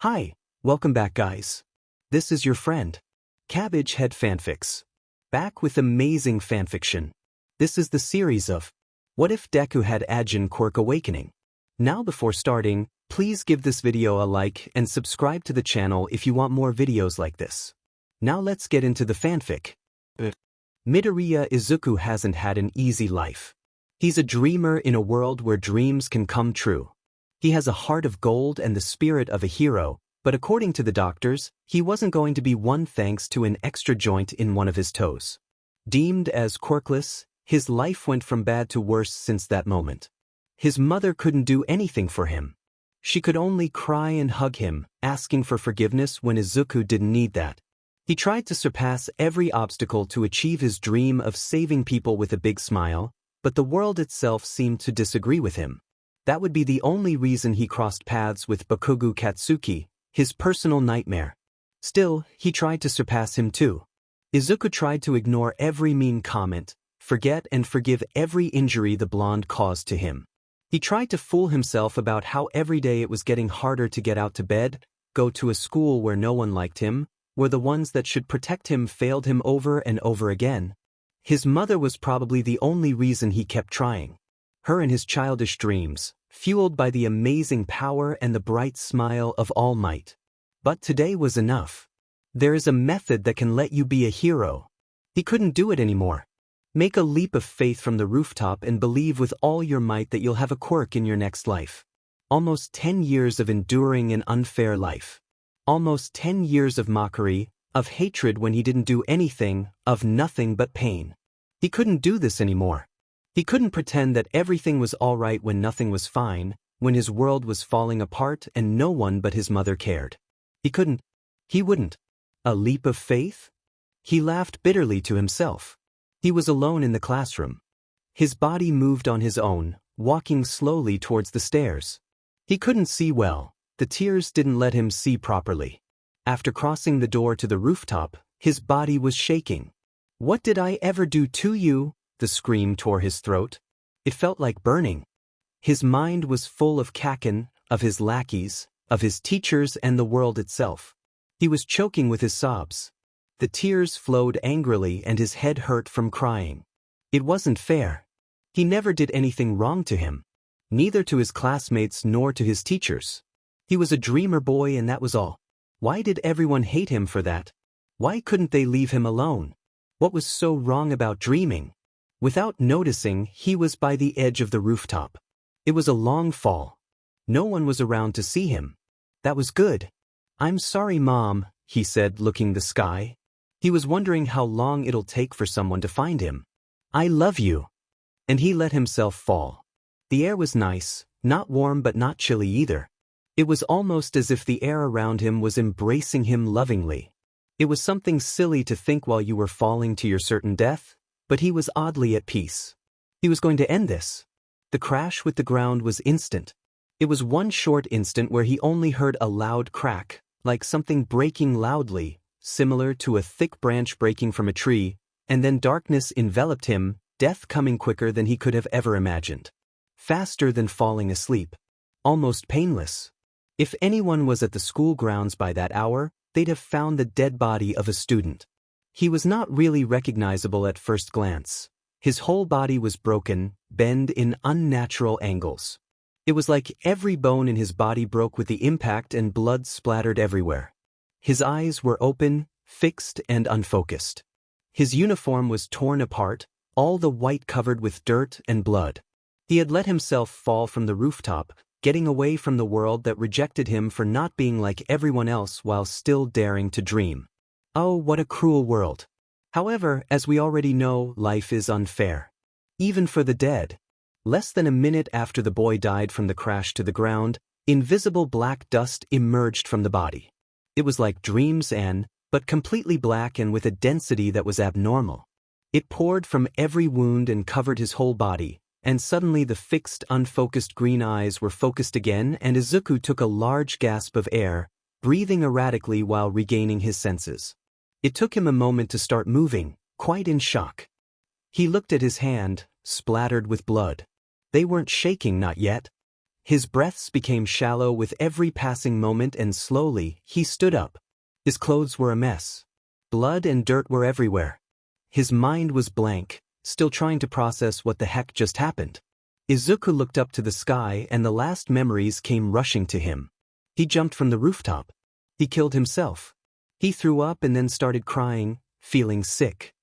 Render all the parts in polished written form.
Hi, welcome back guys. This is your friend, Cabbage Head Fanfics. Back with amazing fanfiction. This is the series of What If Deku Had Ajin Quirk Awakening? Now before starting, please give this video a like and subscribe to the channel if you want more videos like this. Now let's get into the fanfic. Midoriya Izuku hasn't had an easy life. He's a dreamer in a world where dreams can come true. He has a heart of gold and the spirit of a hero, but according to the doctors, he wasn't going to be one thanks to an extra joint in one of his toes. Deemed as quirkless, his life went from bad to worse since that moment. His mother couldn't do anything for him. She could only cry and hug him, asking for forgiveness when Izuku didn't need that. He tried to surpass every obstacle to achieve his dream of saving people with a big smile, but the world itself seemed to disagree with him. That would be the only reason he crossed paths with Bakugo Katsuki, his personal nightmare. Still, he tried to surpass him too. Izuku tried to ignore every mean comment, forget and forgive every injury the blonde caused to him. He tried to fool himself about how every day it was getting harder to get out to bed, go to a school where no one liked him, where the ones that should protect him failed him over and over again. His mother was probably the only reason he kept trying. Her and his childish dreams, fueled by the amazing power and the bright smile of All Might. But today was enough. There is a method that can let you be a hero. He couldn't do it anymore. Make a leap of faith from the rooftop and believe with all your might that you'll have a quirk in your next life. Almost 10 years of enduring an unfair life. Almost 10 years of mockery, of hatred when he didn't do anything, of nothing but pain. He couldn't do this anymore. He couldn't pretend that everything was all right when nothing was fine, when his world was falling apart and no one but his mother cared. He wouldn't. A leap of faith? He laughed bitterly to himself. He was alone in the classroom. His body moved on his own, walking slowly towards the stairs. He couldn't see well, the tears didn't let him see properly. After crossing the door to the rooftop, his body was shaking. "What did I ever do to you?" The scream tore his throat. It felt like burning. His mind was full of Kacchan, of his lackeys, of his teachers and the world itself. He was choking with his sobs. The tears flowed angrily and his head hurt from crying. It wasn't fair. He never did anything wrong to him. Neither to his classmates nor to his teachers. He was a dreamer boy and that was all. Why did everyone hate him for that? Why couldn't they leave him alone? What was so wrong about dreaming? Without noticing, he was by the edge of the rooftop. It was a long fall. No one was around to see him. That was good. "I'm sorry, Mom," he said, looking the sky. He was wondering how long it'll take for someone to find him. "I love you." And he let himself fall. The air was nice, not warm but not chilly either. It was almost as if the air around him was embracing him lovingly. It was something silly to think while you were falling to your certain death, but he was oddly at peace. He was going to end this. The crash with the ground was instant. It was one short instant where he only heard a loud crack, like something breaking loudly, similar to a thick branch breaking from a tree, and then darkness enveloped him, death coming quicker than he could have ever imagined. Faster than falling asleep. Almost painless. If anyone was at the school grounds by that hour, they'd have found the dead body of a student. He was not really recognizable at first glance. His whole body was broken, bent in unnatural angles. It was like every bone in his body broke with the impact and blood splattered everywhere. His eyes were open, fixed and unfocused. His uniform was torn apart, all the white covered with dirt and blood. He had let himself fall from the rooftop, getting away from the world that rejected him for not being like everyone else while still daring to dream. Oh, what a cruel world. However, as we already know, life is unfair. Even for the dead. Less than a minute after the boy died from the crash to the ground, invisible black dust emerged from the body. It was like dreams but completely black and with a density that was abnormal. It poured from every wound and covered his whole body, and suddenly the fixed, unfocused green eyes were focused again and Izuku took a large gasp of air, breathing erratically while regaining his senses. It took him a moment to start moving, quite in shock. He looked at his hand, splattered with blood. They weren't shaking, not yet. His breaths became shallow with every passing moment and slowly, he stood up. His clothes were a mess. Blood and dirt were everywhere. His mind was blank, still trying to process what the heck just happened. Izuku looked up to the sky and the last memories came rushing to him. He jumped from the rooftop. He killed himself. He threw up and then started crying, feeling sick.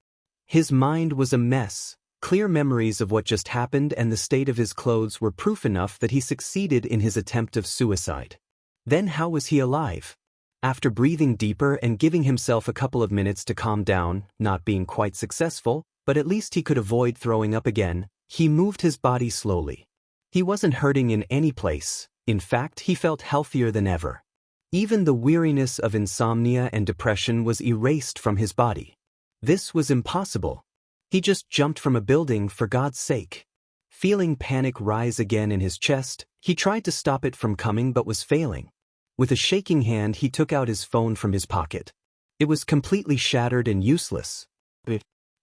His mind was a mess. Clear memories of what just happened and the state of his clothes were proof enough that he succeeded in his attempt of suicide. Then how was he alive? After breathing deeper and giving himself a couple of minutes to calm down, not being quite successful, but at least he could avoid throwing up again, he moved his body slowly. He wasn't hurting in any place. In fact, he felt healthier than ever. Even the weariness of insomnia and depression was erased from his body. This was impossible. He just jumped from a building, for God's sake. Feeling panic rise again in his chest, he tried to stop it from coming but was failing. With a shaking hand he took out his phone from his pocket. It was completely shattered and useless.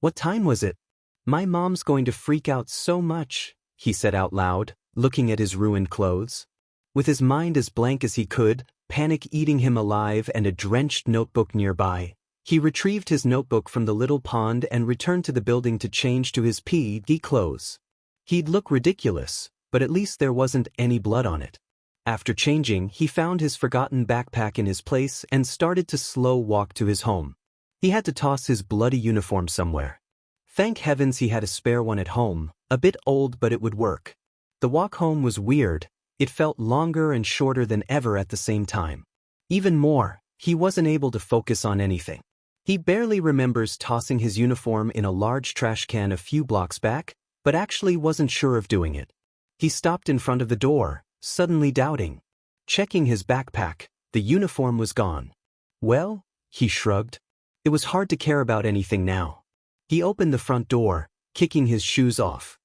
What time was it? My mom's going to freak out so much, he said out loud, looking at his ruined clothes. With his mind as blank as he could, panic eating him alive and a drenched notebook nearby, he retrieved his notebook from the little pond and returned to the building to change to his PG clothes. He'd look ridiculous, but at least there wasn't any blood on it. After changing, he found his forgotten backpack in his place and started to slow walk to his home. He had to toss his bloody uniform somewhere. Thank heavens he had a spare one at home, a bit old but it would work. The walk home was weird. It felt longer and shorter than ever at the same time. Even more, he wasn't able to focus on anything. He barely remembers tossing his uniform in a large trash can a few blocks back, but actually wasn't sure of doing it. He stopped in front of the door, suddenly doubting. Checking his backpack, the uniform was gone. Well, he shrugged. It was hard to care about anything now. He opened the front door, kicking his shoes off,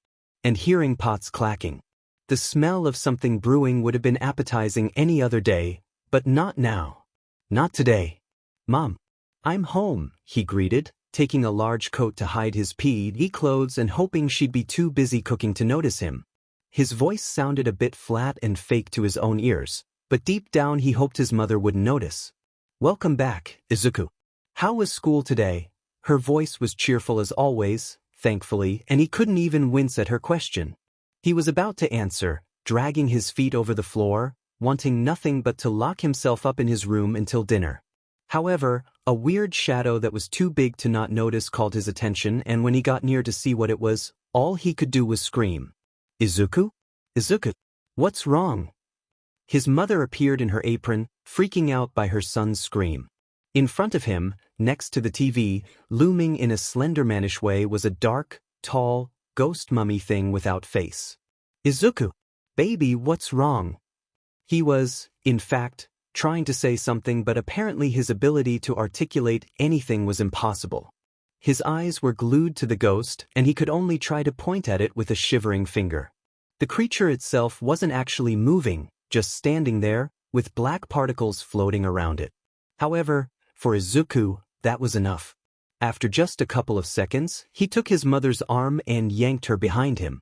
and hearing pots clacking. The smell of something brewing would have been appetizing any other day, but not now. Not today. Mom, I'm home, he greeted, taking a large coat to hide his PG clothes and hoping she'd be too busy cooking to notice him. His voice sounded a bit flat and fake to his own ears, but deep down he hoped his mother wouldn't notice. Welcome back, Izuku. How was school today? Her voice was cheerful as always, thankfully, and he couldn't even wince at her question. He was about to answer, dragging his feet over the floor, wanting nothing but to lock himself up in his room until dinner. However, a weird shadow that was too big to not notice called his attention, and when he got near to see what it was, all he could do was scream. Izuku? Izuku? What's wrong? His mother appeared in her apron, freaking out by her son's scream. In front of him, next to the TV, looming in a slendermanish way was a dark, tall, ghost mummy thing without face. Izuku, baby, what's wrong? He was, in fact, trying to say something, but apparently his ability to articulate anything was impossible. His eyes were glued to the ghost, and he could only try to point at it with a shivering finger. The creature itself wasn't actually moving, just standing there, with black particles floating around it. However, for Izuku, that was enough. After just a couple of seconds, he took his mother's arm and yanked her behind him.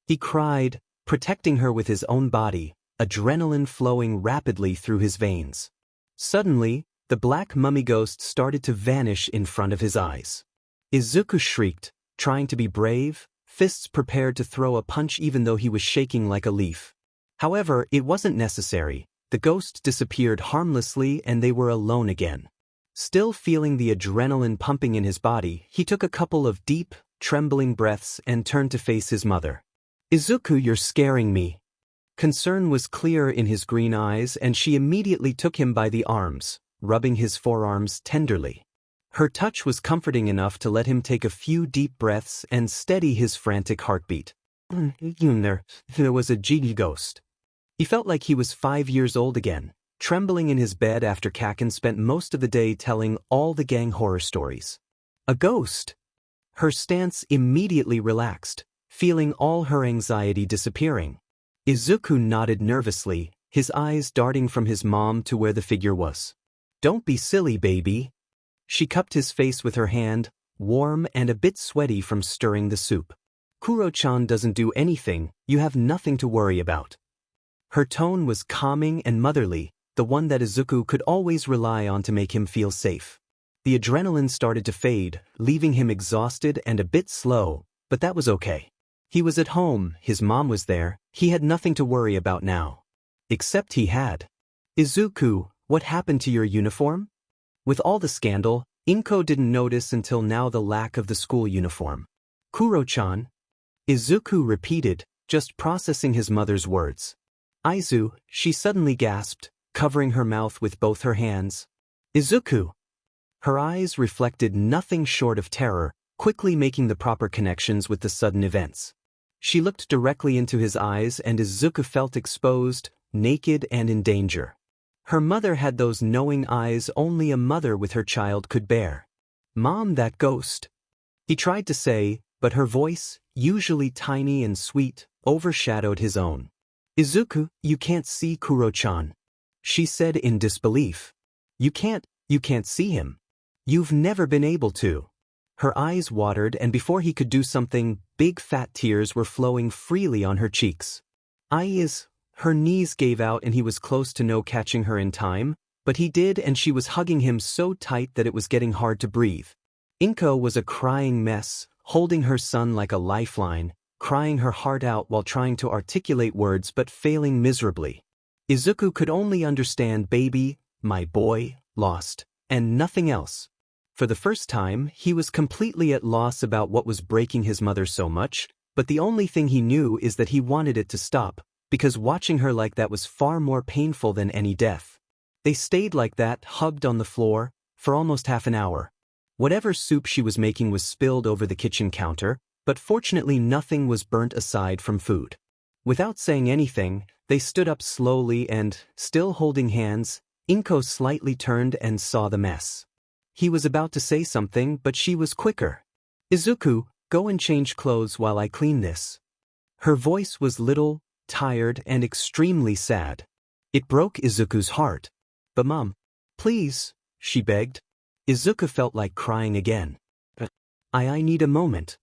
He cried, protecting her with his own body, adrenaline flowing rapidly through his veins. Suddenly, the black mummy ghost started to vanish in front of his eyes. Izuku shrieked, trying to be brave, fists prepared to throw a punch even though he was shaking like a leaf. However, it wasn't necessary. The ghost disappeared harmlessly and they were alone again. Still feeling the adrenaline pumping in his body, he took a couple of deep, trembling breaths and turned to face his mother. Izuku, you're scaring me. Concern was clear in his green eyes, and she immediately took him by the arms, rubbing his forearms tenderly. Her touch was comforting enough to let him take a few deep breaths and steady his frantic heartbeat. There was a Gigi ghost. He felt like he was 5 years old again, trembling in his bed after Kacchan spent most of the day telling all the gang horror stories. A ghost! Her stance immediately relaxed, feeling all her anxiety disappearing. Izuku nodded nervously, his eyes darting from his mom to where the figure was. Don't be silly, baby. She cupped his face with her hand, warm and a bit sweaty from stirring the soup. Kuro-chan doesn't do anything, you have nothing to worry about. Her tone was calming and motherly, the one that Izuku could always rely on to make him feel safe. The adrenaline started to fade, leaving him exhausted and a bit slow, but that was okay. He was at home, his mom was there, he had nothing to worry about now. Except he had. Izuku, what happened to your uniform? With all the scandal, Inko didn't notice until now the lack of the school uniform. Kuro-chan? Izuku repeated, just processing his mother's words. Aizu, she suddenly gasped, covering her mouth with both her hands. Izuku! Her eyes reflected nothing short of terror, quickly making the proper connections with the sudden events. She looked directly into his eyes and Izuku felt exposed, naked and in danger. Her mother had those knowing eyes only a mother with her child could bear. Mom, that ghost. He tried to say, but her voice, usually tiny and sweet, overshadowed his own. Izuku, you can't see Kuro-chan. She said in disbelief. You can't see him. You've never been able to. Her eyes watered and before he could do something, big fat tears were flowing freely on her cheeks. Her knees gave out and he was close to no catching her in time, but he did and she was hugging him so tight that it was getting hard to breathe. Inko was a crying mess, holding her son like a lifeline, crying her heart out while trying to articulate words but failing miserably. Izuku could only understand baby, my boy, lost, and nothing else. For the first time, he was completely at loss about what was breaking his mother so much, but the only thing he knew is that he wanted it to stop, because watching her like that was far more painful than any death. They stayed like that, hugged on the floor, for almost half an hour. Whatever soup she was making was spilled over the kitchen counter, but fortunately nothing was burnt aside from food. Without saying anything, they stood up slowly and, still holding hands, Inko slightly turned and saw the mess. He was about to say something, but she was quicker. Izuku, go and change clothes while I clean this. Her voice was little, tired, and extremely sad. It broke Izuku's heart. But Mom, please, she begged. Izuku felt like crying again. But I need a moment.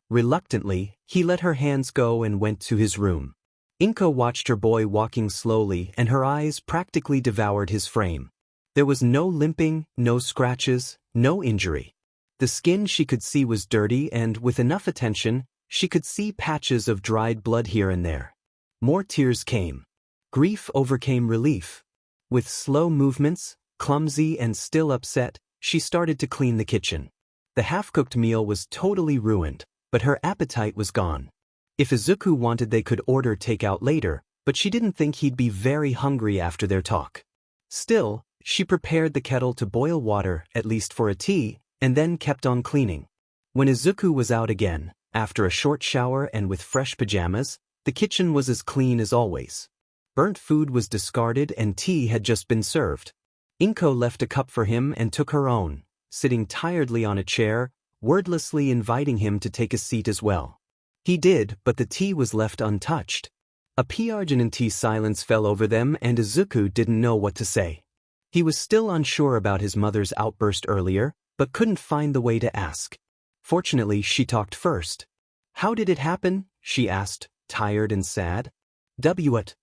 Reluctantly, he let her hands go and went to his room. Inko watched her boy walking slowly and her eyes practically devoured his frame. There was no limping, no scratches, no injury. The skin she could see was dirty and, with enough attention, she could see patches of dried blood here and there. More tears came. Grief overcame relief. With slow movements, clumsy and still upset, she started to clean the kitchen. The half-cooked meal was totally ruined, but her appetite was gone. If Izuku wanted they could order takeout later, but she didn't think he'd be very hungry after their talk. Still, she prepared the kettle to boil water, at least for a tea, and then kept on cleaning. When Izuku was out again, after a short shower and with fresh pajamas, the kitchen was as clean as always. Burnt food was discarded and tea had just been served. Inko left a cup for him and took her own, sitting tiredly on a chair, wordlessly inviting him to take a seat as well. He did, but the tea was left untouched. A pregnant silence fell over them and Izuku didn't know what to say. He was still unsure about his mother's outburst earlier, but couldn't find the way to ask. Fortunately, she talked first. How did it happen? She asked, tired and sad. What?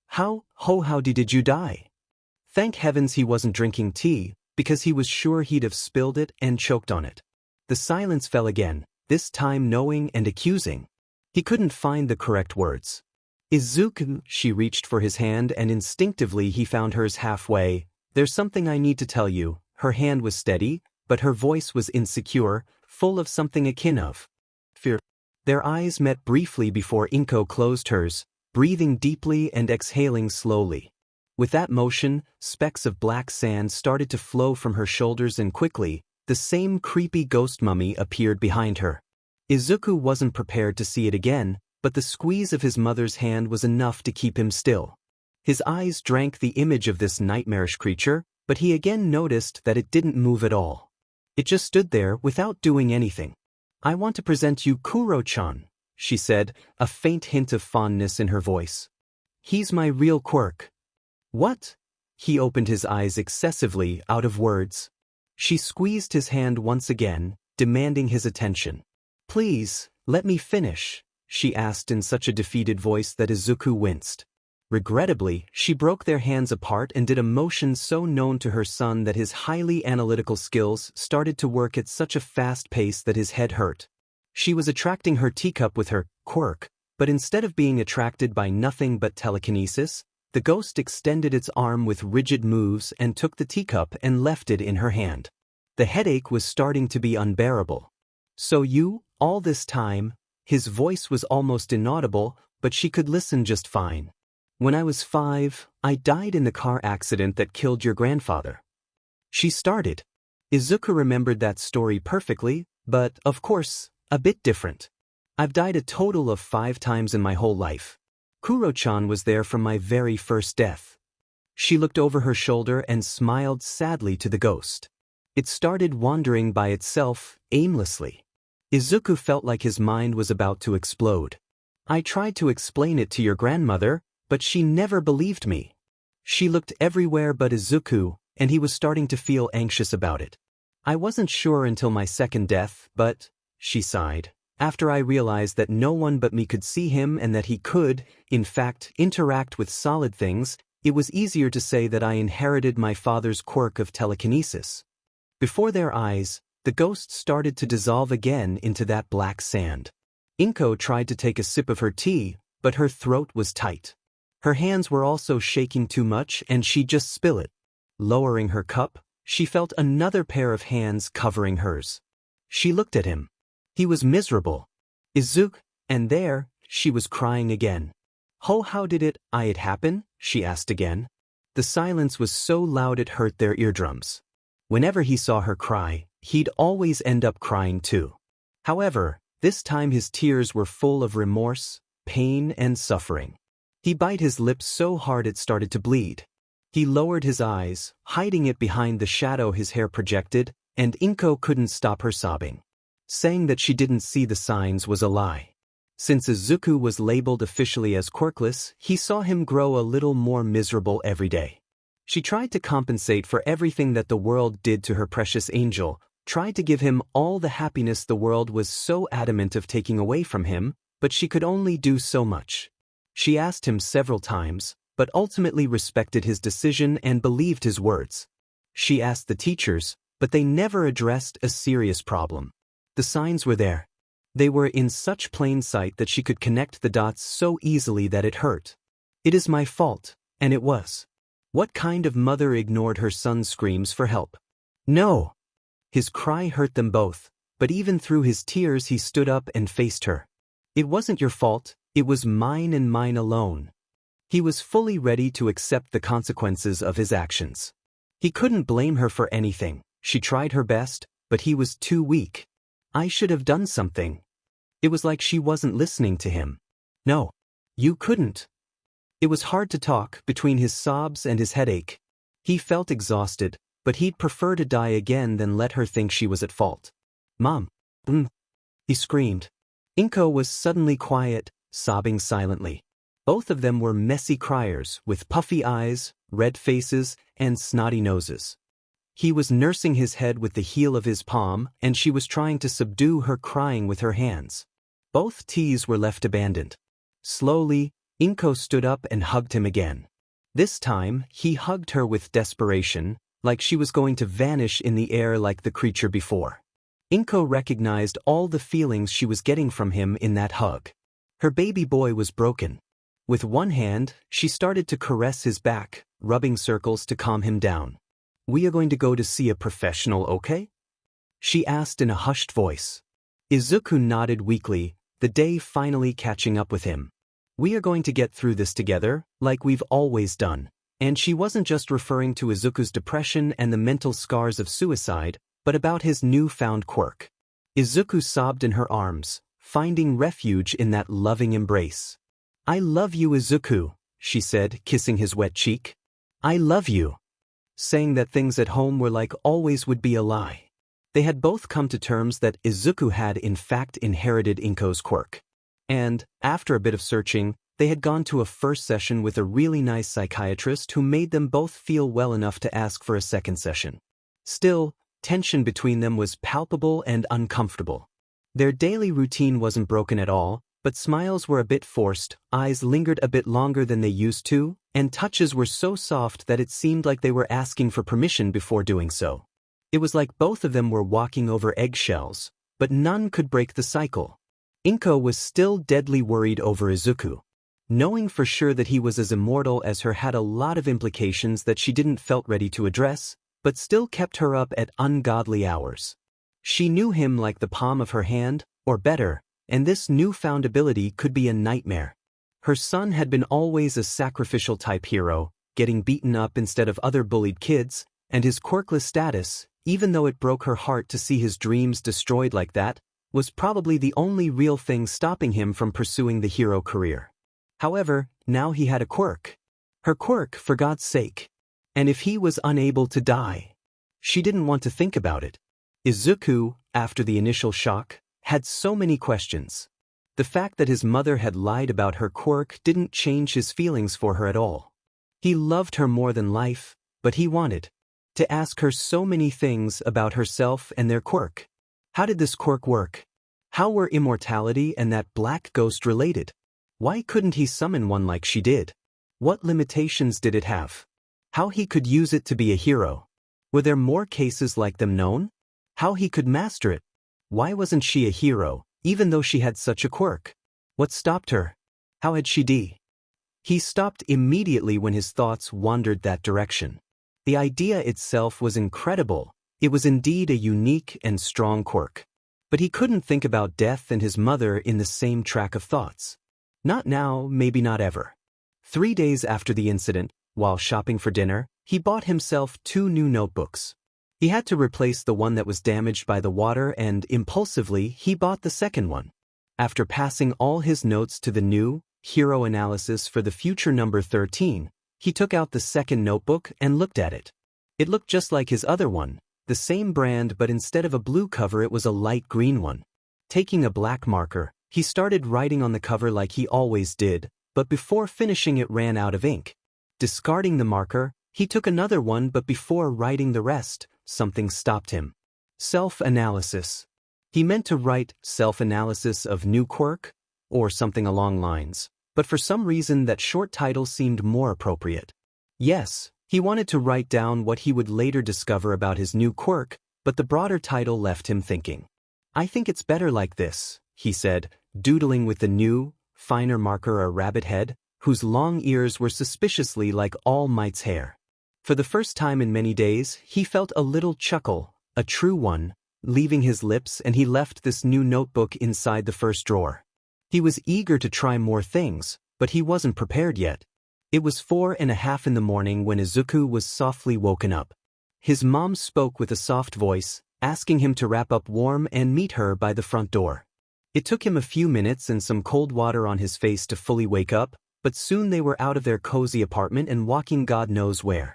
How did you die? Thank heavens he wasn't drinking tea, because he was sure he'd have spilled it and choked on it. The silence fell again, this time knowing and accusing. He couldn't find the correct words. Izuku, she reached for his hand and instinctively he found hers halfway. There's something I need to tell you. Her hand was steady, but her voice was insecure, full of something akin of fear. Their eyes met briefly before Inko closed hers, breathing deeply and exhaling slowly. With that motion, specks of black sand started to flow from her shoulders and quickly, the same creepy ghost mummy appeared behind her. Izuku wasn't prepared to see it again, but the squeeze of his mother's hand was enough to keep him still. His eyes drank the image of this nightmarish creature, but he again noticed that it didn't move at all. It just stood there without doing anything. I want to present you Kuro-chan, she said, a faint hint of fondness in her voice. He's my real quirk. What? He opened his eyes excessively, out of words. She squeezed his hand once again, demanding his attention. Please, Let me finish, she asked in such a defeated voice that Izuku winced. Regrettably, she broke their hands apart and did a motion so known to her son that his highly analytical skills started to work at such a fast pace that his head hurt. She was attracting her teacup with her quirk, but instead of being attracted by nothing but telekinesis, the ghost extended its arm with rigid moves and took the teacup and left it in her hand. The headache was starting to be unbearable. So you, all this time, his voice was almost inaudible, but she could listen just fine. When I was 5, I died in the car accident that killed your grandfather. She started. Izuku remembered that story perfectly, but, of course, a bit different. I've died a total of 5 times in my whole life. Kuro-chan was there from my very first death. She looked over her shoulder and smiled sadly to the ghost. It started wandering by itself, aimlessly. Izuku felt like his mind was about to explode. I tried to explain it to your grandmother, but she never believed me. She looked everywhere but Izuku, and he was starting to feel anxious about it. I wasn't sure until my second death, but, she sighed, after I realized that no one but me could see him and that he could, in fact, interact with solid things, it was easier to say that I inherited my father's quirk of telekinesis. Before their eyes, the ghost started to dissolve again into that black sand. Inko tried to take a sip of her tea, but her throat was tight. Her hands were also shaking too much and she'd just spill it. Lowering her cup, she felt another pair of hands covering hers. She looked at him. He was miserable. Izuku, and there, she was crying again. How did it happen? She asked again. The silence was so loud it hurt their eardrums. Whenever he saw her cry, he'd always end up crying too. However, this time his tears were full of remorse, pain, and suffering. He bit his lips so hard it started to bleed. He lowered his eyes, hiding it behind the shadow his hair projected, and Inko couldn't stop her sobbing. Saying that she didn't see the signs was a lie. Since Izuku was labeled officially as quirkless, he saw him grow a little more miserable every day. She tried to compensate for everything that the world did to her precious angel, tried to give him all the happiness the world was so adamant of taking away from him, but she could only do so much. She asked him several times, but ultimately respected his decision and believed his words. She asked the teachers, but they never addressed a serious problem. The signs were there. They were in such plain sight that she could connect the dots so easily that it hurt. It is my fault, and it was. What kind of mother ignored her son's screams for help? No! His cry hurt them both, but even through his tears he stood up and faced her. It wasn't your fault, it was mine and mine alone. He was fully ready to accept the consequences of his actions. He couldn't blame her for anything. She tried her best, but he was too weak. I should have done something. It was like she wasn't listening to him. No. You couldn't. It was hard to talk between his sobs and his headache. He felt exhausted, but he'd prefer to die again than let her think she was at fault. Mom. He screamed. Inko was suddenly quiet, sobbing silently. Both of them were messy criers, with puffy eyes, red faces, and snotty noses. He was nursing his head with the heel of his palm, and she was trying to subdue her crying with her hands. Both teas were left abandoned. Slowly, Inko stood up and hugged him again. This time, he hugged her with desperation, like she was going to vanish in the air like the creature before. Inko recognized all the feelings she was getting from him in that hug. Her baby boy was broken. With one hand, she started to caress his back, rubbing circles to calm him down. We are going to go to see a professional, okay? She asked in a hushed voice. Izuku nodded weakly, the day finally catching up with him. We are going to get through this together, like we've always done. And she wasn't just referring to Izuku's depression and the mental scars of suicide, but about his newfound quirk. Izuku sobbed in her arms, finding refuge in that loving embrace. I love you, Izuku, she said, kissing his wet cheek. I love you. Saying that things at home were like always would be a lie. They had both come to terms that Izuku had in fact inherited Inko's quirk. And, after a bit of searching, they had gone to a first session with a really nice psychiatrist who made them both feel well enough to ask for a second session. Still, tension between them was palpable and uncomfortable. Their daily routine wasn't broken at all, but smiles were a bit forced, eyes lingered a bit longer than they used to, and touches were so soft that it seemed like they were asking for permission before doing so. It was like both of them were walking over eggshells, but none could break the cycle. Inko was still deadly worried over Izuku. Knowing for sure that he was as immortal as her had a lot of implications that she didn't felt ready to address, but still kept her up at ungodly hours. She knew him like the palm of her hand, or better, and this newfound ability could be a nightmare. Her son had been always a sacrificial type hero, getting beaten up instead of other bullied kids, and his quirkless status, even though it broke her heart to see his dreams destroyed like that, was probably the only real thing stopping him from pursuing the hero career. However, now he had a quirk. Her quirk, for God's sake. And if he was unable to die? She didn't want to think about it. Izuku, after the initial shock, had so many questions. The fact that his mother had lied about her quirk didn't change his feelings for her at all. He loved her more than life, but he wanted to ask her so many things about herself and their quirk. How did this quirk work? How were immortality and that black ghost related? Why couldn't he summon one like she did? What limitations did it have? How he could use it to be a hero? Were there more cases like them known? How he could master it? Why wasn't she a hero, even though she had such a quirk? What stopped her? How had she? He stopped immediately when his thoughts wandered that direction. The idea itself was incredible. It was indeed a unique and strong quirk. But he couldn't think about death and his mother in the same track of thoughts. Not now, maybe not ever. 3 days after the incident, while shopping for dinner, he bought himself 2 new notebooks. He had to replace the one that was damaged by the water and, impulsively, he bought the second one. After passing all his notes to the new hero analysis for the future number 13, he took out the second notebook and looked at it. It looked just like his other one, the same brand, but instead of a blue cover it was a light green one. Taking a black marker, he started writing on the cover like he always did, but before finishing it ran out of ink. Discarding the marker, he took another one, but before writing the rest, something stopped him. Self-analysis. He meant to write self-analysis of new quirk, or something along lines, but for some reason that short title seemed more appropriate. Yes, he wanted to write down what he would later discover about his new quirk, but the broader title left him thinking. I think it's better like this, he said, doodling with the new, finer marker a rabbit head, whose long ears were suspiciously like All Might's hair. For the first time in many days, he felt a little chuckle, a true one, leaving his lips, and he left this new notebook inside the first drawer. He was eager to try more things, but he wasn't prepared yet. It was 4:30 in the morning when Izuku was softly woken up. His mom spoke with a soft voice, asking him to wrap up warm and meet her by the front door. It took him a few minutes and some cold water on his face to fully wake up, but soon they were out of their cozy apartment and walking God knows where.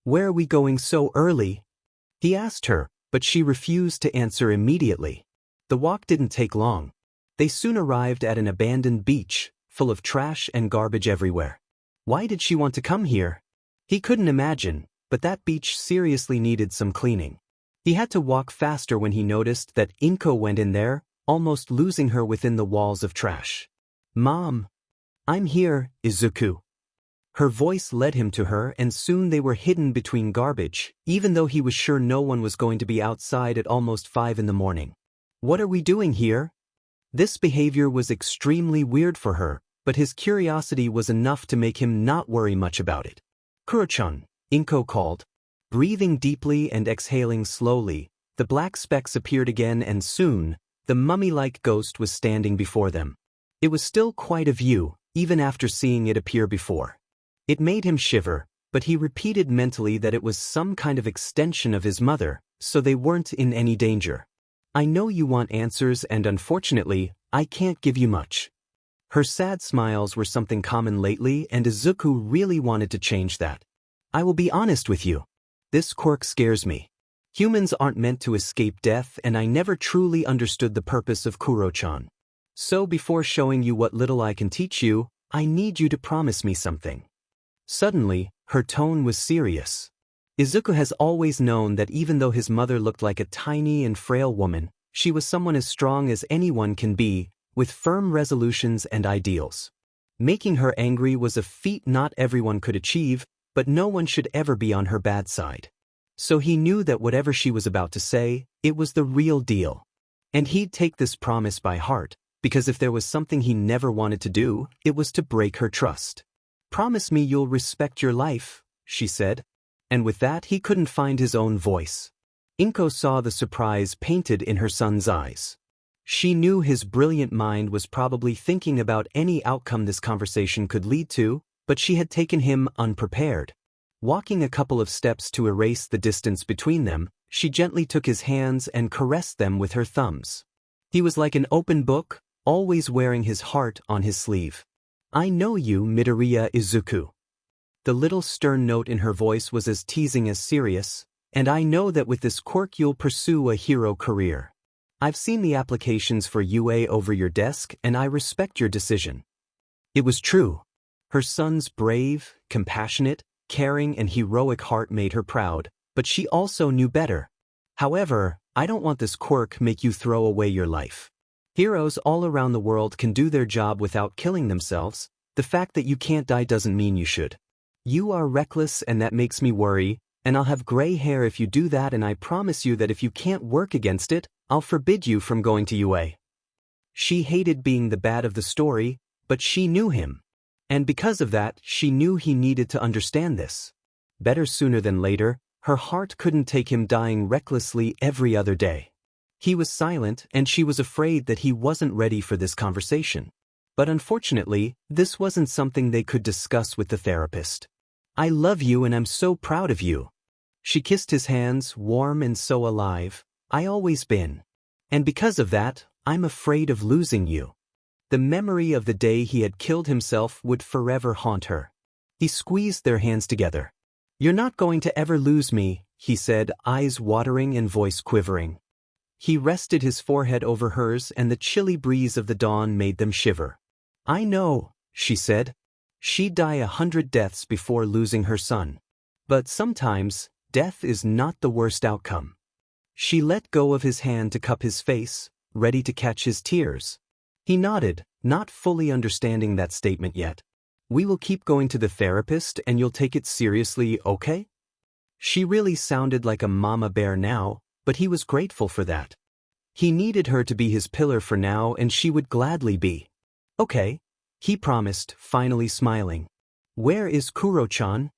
"Where are we going so early?" he asked her, but she refused to answer immediately. The walk didn't take long. They soon arrived at an abandoned beach, full of trash and garbage everywhere. Why did she want to come here? He couldn't imagine, but that beach seriously needed some cleaning. He had to walk faster when he noticed that Inko went in there, almost losing her within the walls of trash. "Mom, I'm here, Izuku." Her voice led him to her, and soon they were hidden between garbage, even though he was sure no one was going to be outside at almost 5 in the morning. "What are we doing here?" This behavior was extremely weird for her, but his curiosity was enough to make him not worry much about it. "Kacchan," Inko called. Breathing deeply and exhaling slowly, the black specks appeared again, and soon, the mummy-like ghost was standing before them. It was still quite a view, even after seeing it appear before. It made him shiver, but he repeated mentally that it was some kind of extension of his mother, so they weren't in any danger. "I know you want answers, and unfortunately, I can't give you much." Her sad smiles were something common lately, and Izuku really wanted to change that. "I will be honest with you. This quirk scares me. Humans aren't meant to escape death, and I never truly understood the purpose of Kuro-chan. So before showing you what little I can teach you, I need you to promise me something." Suddenly, her tone was serious. Izuku has always known that even though his mother looked like a tiny and frail woman, She was someone as strong as anyone can be, with firm resolutions and ideals. Making her angry was a feat not everyone could achieve, but no one should ever be on her bad side. So he knew that whatever she was about to say, it was the real deal. And he'd take this promise by heart, because if there was something he never wanted to do, it was to break her trust. "Promise me you'll respect your life," she said. And with that he couldn't find his own voice. Inko saw the surprise painted in her son's eyes. She knew his brilliant mind was probably thinking about any outcome this conversation could lead to, but she had taken him unprepared. Walking a couple of steps to erase the distance between them, she gently took his hands and caressed them with her thumbs. He was like an open book, always wearing his heart on his sleeve. "I know you, Midoriya Izuku." The little stern note in her voice was as teasing as serious, "and I know that with this quirk you'll pursue a hero career. I've seen the applications for UA over your desk and I respect your decision." It was true. Her son's brave, compassionate, caring and heroic heart made her proud, but she also knew better. "However, I don't want this quirk make you throw away your life. Heroes all around the world can do their job without killing themselves. The fact that you can't die doesn't mean you should. You are reckless and that makes me worry, and I'll have gray hair if you do that, and I promise you that if you can't work against it, I'll forbid you from going to UA." She hated being the bad of the story, but she knew him. And because of that, she knew he needed to understand this. Better sooner than later, her heart couldn't take him dying recklessly every other day. He was silent and she was afraid that he wasn't ready for this conversation. But unfortunately, this wasn't something they could discuss with the therapist. "I love you and I'm so proud of you." She kissed his hands, warm and so alive. "I always been. And because of that, I'm afraid of losing you." The memory of the day he had killed himself would forever haunt her. He squeezed their hands together. "You're not going to ever lose me," he said, eyes watering and voice quivering. He rested his forehead over hers and the chilly breeze of the dawn made them shiver. "I know," she said. She'd die 100 deaths before losing her son. But sometimes, death is not the worst outcome. She let go of his hand to cup his face, ready to catch his tears. He nodded, not fully understanding that statement yet. "We will keep going to the therapist and you'll take it seriously, okay?" She really sounded like a mama bear now, but he was grateful for that. He needed her to be his pillar for now and she would gladly be. "Okay," he promised, finally smiling. "Where is Kuro-chan?"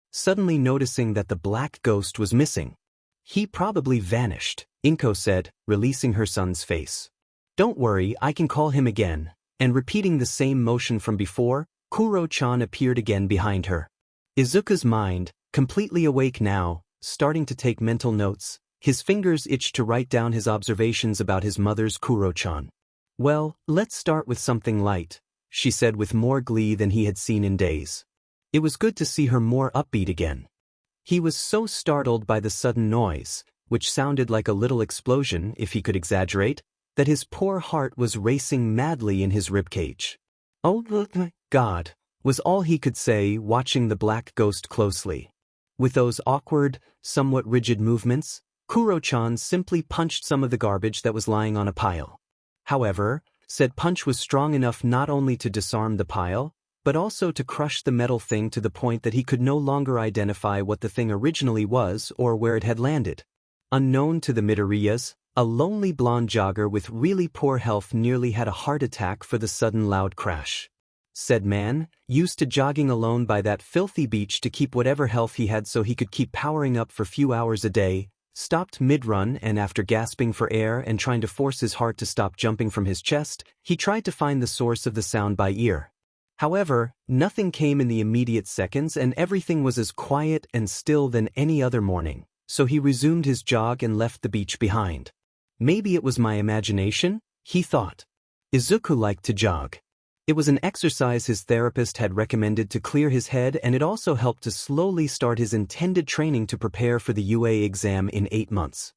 Suddenly noticing that the black ghost was missing. "He probably vanished," Inko said, releasing her son's face. "Don't worry, I can call him again," and repeating the same motion from before, Kuro-chan appeared again behind her. Izuku's mind, completely awake now, starting to take mental notes, his fingers itched to write down his observations about his mother's Kuro-chan. "Well, let's start with something light," she said with more glee than he had seen in days. It was good to see her more upbeat again. He was so startled by the sudden noise, which sounded like a little explosion if he could exaggerate, that his poor heart was racing madly in his ribcage. "Oh my God," was all he could say, watching the black ghost closely. With those awkward, somewhat rigid movements, Kuro-chan simply punched some of the garbage that was lying on a pile. However, said punch was strong enough not only to disarm the pile, but also to crush the metal thing to the point that he could no longer identify what the thing originally was or where it had landed. Unknown to the Midoriyas, a lonely blonde jogger with really poor health nearly had a heart attack for the sudden loud crash. Said man, used to jogging alone by that filthy beach to keep whatever health he had so he could keep powering up for few hours a day, stopped mid-run and after gasping for air and trying to force his heart to stop jumping from his chest, he tried to find the source of the sound by ear. However, nothing came in the immediate seconds and everything was as quiet and still than any other morning, so he resumed his jog and left the beach behind. Maybe it was my imagination, he thought. Izuku liked to jog. It was an exercise his therapist had recommended to clear his head, and it also helped to slowly start his intended training to prepare for the UA exam in 8 months.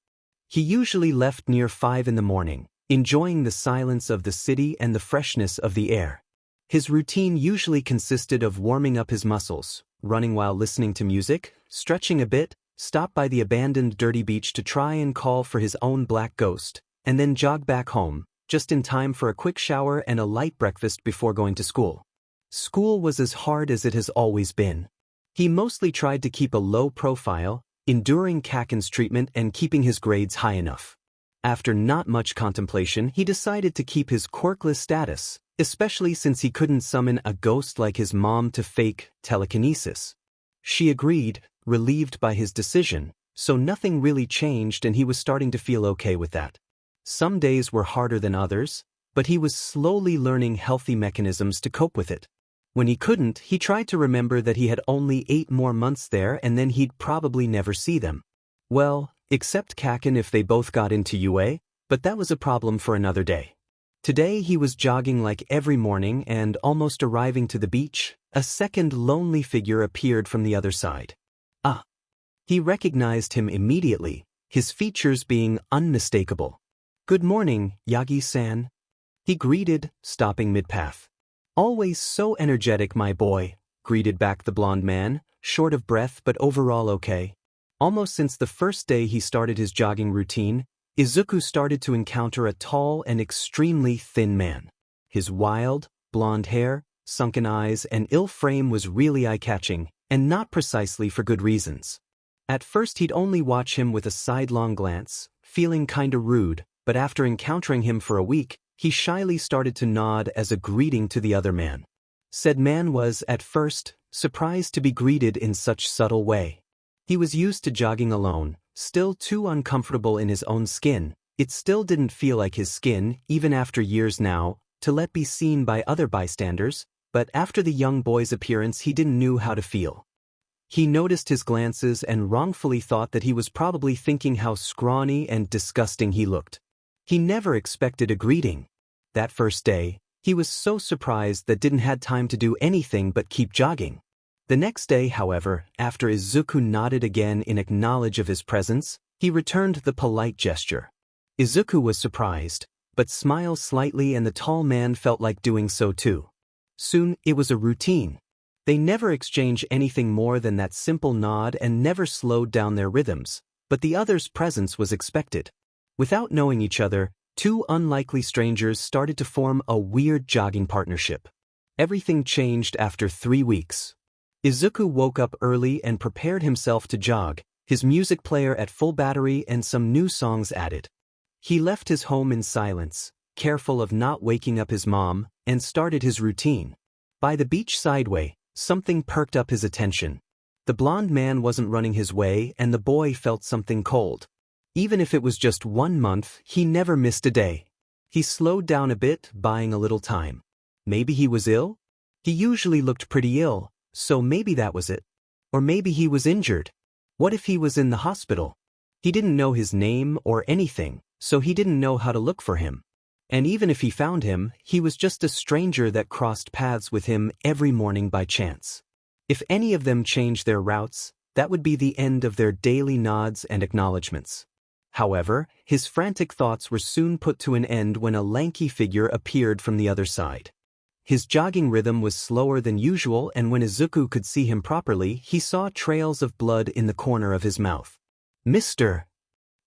He usually left near 5 in the morning, enjoying the silence of the city and the freshness of the air. His routine usually consisted of warming up his muscles, running while listening to music, stretching a bit, stop by the abandoned dirty beach to try and call for his own black ghost, and then jog back home, just in time for a quick shower and a light breakfast before going to school. School was as hard as it has always been. He mostly tried to keep a low profile, enduring Kacchan's treatment and keeping his grades high enough. After not much contemplation, he decided to keep his quirkless status, especially since he couldn't summon a ghost like his mom to fake telekinesis. She agreed, relieved by his decision, so nothing really changed and he was starting to feel okay with that. Some days were harder than others, but he was slowly learning healthy mechanisms to cope with it. When he couldn't, he tried to remember that he had only 8 more months there and then he'd probably never see them. Well, except Kacchan if they both got into UA, but that was a problem for another day. Today he was jogging like every morning and almost arriving to the beach, a second lonely figure appeared from the other side. Ah! He recognized him immediately, his features being unmistakable. "Good morning, Yagi-san," he greeted, stopping mid-path. "Always so energetic, my boy," greeted back the blonde man, short of breath but overall okay. Almost since the first day he started his jogging routine, Izuku started to encounter a tall and extremely thin man. His wild, blonde hair, sunken eyes and ill frame was really eye-catching, and not precisely for good reasons. At first he'd only watch him with a sidelong glance, feeling kinda rude, but after encountering him for a week, he shyly started to nod as a greeting to the other man. Said man was, at first, surprised to be greeted in such subtle way. He was used to jogging alone, still too uncomfortable in his own skin. It still didn't feel like his skin, even after years now, to let be seen by other bystanders, but after the young boy's appearance he didn't know how to feel. He noticed his glances and wrongfully thought that he was probably thinking how scrawny and disgusting he looked. He never expected a greeting. That first day, he was so surprised that didn't had time to do anything but keep jogging. The next day, however, after Izuku nodded again in acknowledge of his presence, he returned the polite gesture. Izuku was surprised, but smiled slightly and the tall man felt like doing so too. Soon, it was a routine. They never exchanged anything more than that simple nod and never slowed down their rhythms, but the other's presence was expected. Without knowing each other, 2 unlikely strangers started to form a weird jogging partnership. Everything changed after 3 weeks. Izuku woke up early and prepared himself to jog, his music player at full battery and some new songs added. He left his home in silence, careful of not waking up his mom, and started his routine. By the beach sideway, something perked up his attention. The blonde man wasn't running his way and the boy felt something cold. Even if it was just 1 month, he never missed a day. He slowed down a bit, buying a little time. Maybe he was ill? He usually looked pretty ill, so maybe that was it. Or maybe he was injured. What if he was in the hospital? He didn't know his name or anything, so he didn't know how to look for him. And even if he found him, he was just a stranger that crossed paths with him every morning by chance. If any of them changed their routes, that would be the end of their daily nods and acknowledgments. However, his frantic thoughts were soon put to an end when a lanky figure appeared from the other side. His jogging rhythm was slower than usual and when Izuku could see him properly, he saw trails of blood in the corner of his mouth. "Mister!"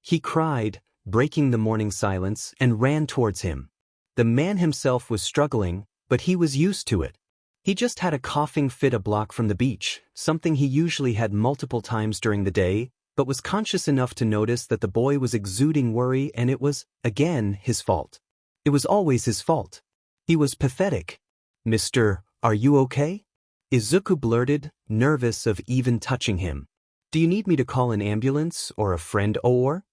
he cried, breaking the morning silence, and ran towards him. The man himself was struggling, but he was used to it. He just had a coughing fit a block from the beach, something he usually had multiple times during the day, but was conscious enough to notice that the boy was exuding worry and it was, again, his fault. It was always his fault. He was pathetic. "Mister, are you okay?" Izuku blurted, nervous of even touching him. "Do you need me to call an ambulance or a friend or?"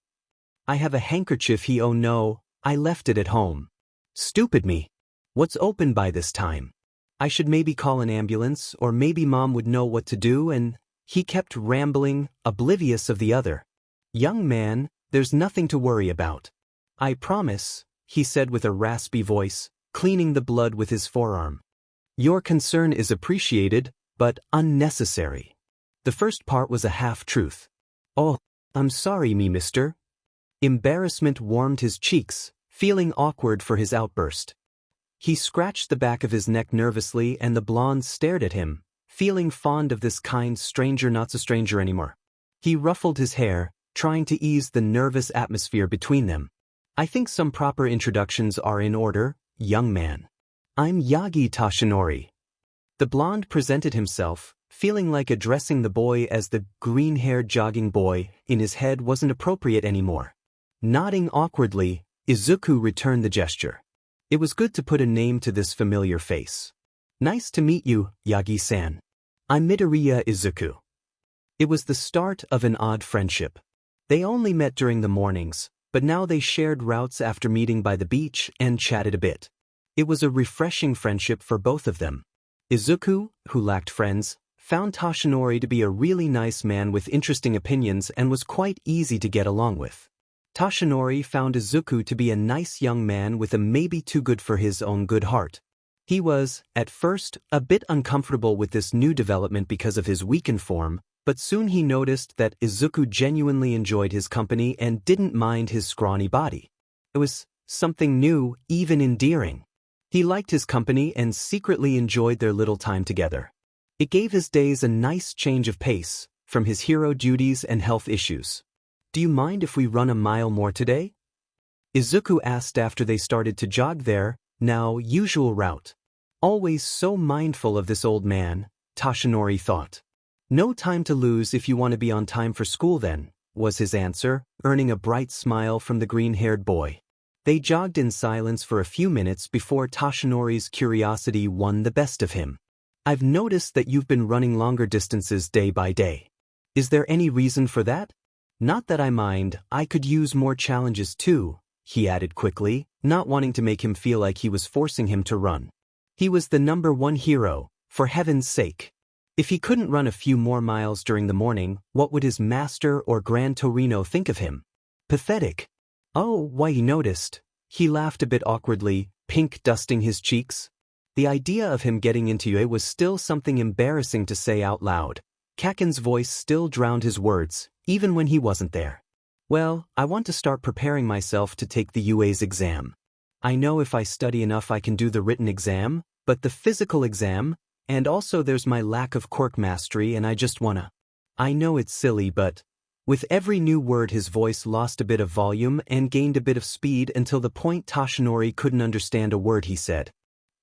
"I have a handkerchief he oh no, I left it at home." "Stupid me. What's open by this time? I should maybe call an ambulance or maybe mom would know what to do and..." He kept rambling, oblivious of the other. "Young man, there's nothing to worry about. I promise," he said with a raspy voice, cleaning the blood with his forearm. "Your concern is appreciated, but unnecessary." The first part was a half-truth. "Oh, I'm sorry me mister." Embarrassment warmed his cheeks, feeling awkward for his outburst. He scratched the back of his neck nervously and the blonde stared at him, feeling fond of this kind stranger not so stranger anymore. He ruffled his hair, trying to ease the nervous atmosphere between them. I think some proper introductions are in order, young man. I'm Yagi Tashinori. The blonde presented himself, feeling like addressing the boy as the green-haired jogging boy in his head wasn't appropriate anymore. Nodding awkwardly, Izuku returned the gesture. It was good to put a name to this familiar face. Nice to meet you, Yagi-san. I'm Midoriya Izuku. It was the start of an odd friendship. They only met during the mornings, but now they shared routes after meeting by the beach and chatted a bit. It was a refreshing friendship for both of them. Izuku, who lacked friends, found Tashinori to be a really nice man with interesting opinions and was quite easy to get along with. Tashinori found Izuku to be a nice young man with a maybe too good for his own good heart. He was, at first, a bit uncomfortable with this new development because of his weakened form, but soon he noticed that Izuku genuinely enjoyed his company and didn't mind his scrawny body. It was something new, even endearing. He liked his company and secretly enjoyed their little time together. It gave his days a nice change of pace, from his hero duties and health issues. Do you mind if we run a mile more today? Izuku asked after they started to jog their, now usual route. Always so mindful of this old man, Tashinori thought. No time to lose if you want to be on time for school then, was his answer, earning a bright smile from the green-haired boy. They jogged in silence for a few minutes before Tashinori's curiosity won the best of him. I've noticed that you've been running longer distances day by day. Is there any reason for that? Not that I mind, I could use more challenges too, he added quickly, not wanting to make him feel like he was forcing him to run. He was the #1 hero, for heaven's sake. If he couldn't run a few more miles during the morning, what would his master or Gran Torino think of him? Pathetic. Oh, why he noticed. He laughed a bit awkwardly, pink dusting his cheeks. The idea of him getting into it was still something embarrassing to say out loud. Kacchan's voice still drowned his words, even when he wasn't there. Well, I want to start preparing myself to take the UA's exam. I know if I study enough I can do the written exam, but the physical exam, and also there's my lack of quirk mastery and I just wanna. I know it's silly but... With every new word his voice lost a bit of volume and gained a bit of speed until the point Tashinori couldn't understand a word he said.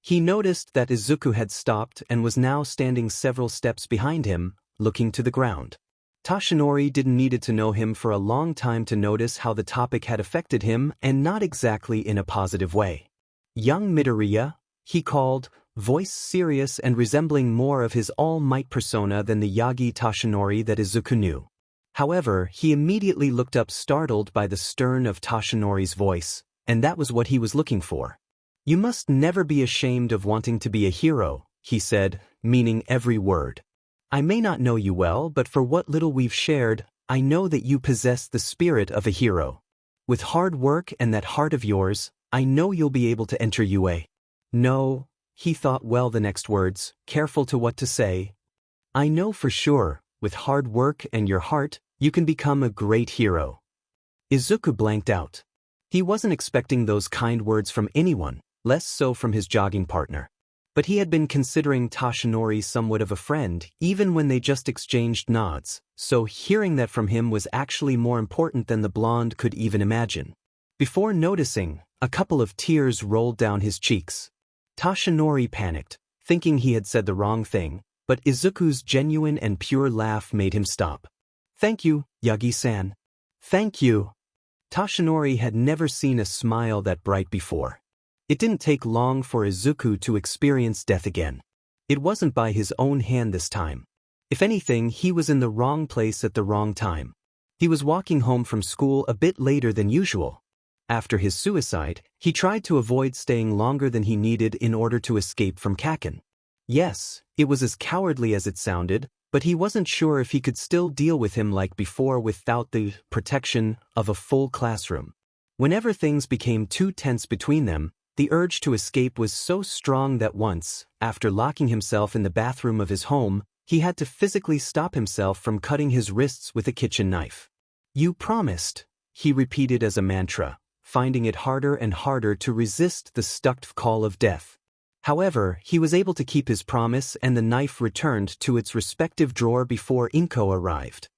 He noticed that Izuku had stopped and was now standing several steps behind him, looking to the ground. Tashinori didn't need to know him for a long time to notice how the topic had affected him and not exactly in a positive way. Young Midoriya, he called, voice serious and resembling more of his all-might persona than the Yagi Tashinori that Izuku knew. However, he immediately looked up startled by the stern of Tashinori's voice, and that was what he was looking for. You must never be ashamed of wanting to be a hero, he said, meaning every word. I may not know you well, but for what little we've shared, I know that you possess the spirit of a hero. With hard work and that heart of yours, I know you'll be able to enter UA. No, he thought well the next words, careful to what to say. I know for sure, with hard work and your heart, you can become a great hero. Izuku blanked out. He wasn't expecting those kind words from anyone, less so from his jogging partner. But he had been considering Tashinori somewhat of a friend, even when they just exchanged nods, so hearing that from him was actually more important than the blonde could even imagine. Before noticing, a couple of tears rolled down his cheeks. Tashinori panicked, thinking he had said the wrong thing, but Izuku's genuine and pure laugh made him stop. Thank you, Yagi-san. Thank you. Tashinori had never seen a smile that bright before. It didn't take long for Izuku to experience death again. It wasn't by his own hand this time. If anything, he was in the wrong place at the wrong time. He was walking home from school a bit later than usual. After his suicide, he tried to avoid staying longer than he needed in order to escape from Kacchan. Yes, it was as cowardly as it sounded, but he wasn't sure if he could still deal with him like before without the protection of a full classroom. Whenever things became too tense between them, the urge to escape was so strong that once, after locking himself in the bathroom of his home, he had to physically stop himself from cutting his wrists with a kitchen knife. You promised, he repeated as a mantra, finding it harder and harder to resist the stuck call of death. However, he was able to keep his promise and the knife returned to its respective drawer before Inko arrived.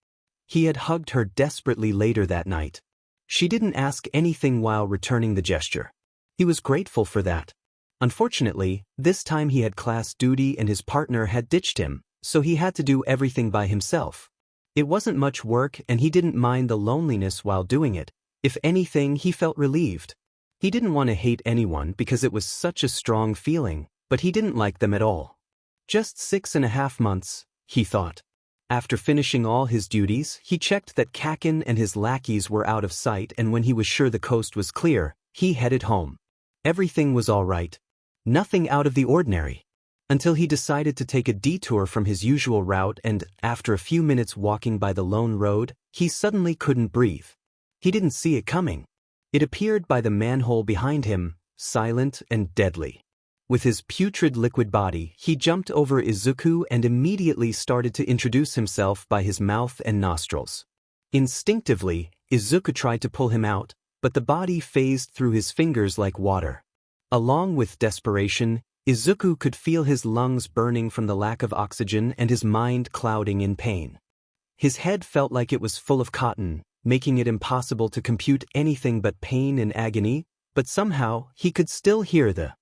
he had hugged her desperately later that night. She didn't ask anything while returning the gesture. He was grateful for that. Unfortunately, this time he had class duty and his partner had ditched him, so he had to do everything by himself. It wasn't much work and he didn't mind the loneliness while doing it. If anything, he felt relieved. He didn't want to hate anyone because it was such a strong feeling, but he didn't like them at all. Just 6.5 months, he thought. After finishing all his duties, he checked that Kacchan and his lackeys were out of sight, and when he was sure the coast was clear, he headed home. Everything was all right. Nothing out of the ordinary. Until he decided to take a detour from his usual route and, after a few minutes walking by the lone road, he suddenly couldn't breathe. He didn't see it coming. It appeared by the manhole behind him, silent and deadly. With his putrid liquid body, he jumped over Izuku and immediately started to introduce himself by his mouth and nostrils. Instinctively, Izuku tried to pull him out, but the body phased through his fingers like water. Along with desperation, Izuku could feel his lungs burning from the lack of oxygen and his mind clouding in pain. His head felt like it was full of cotton, making it impossible to compute anything but pain and agony, but somehow he could still hear the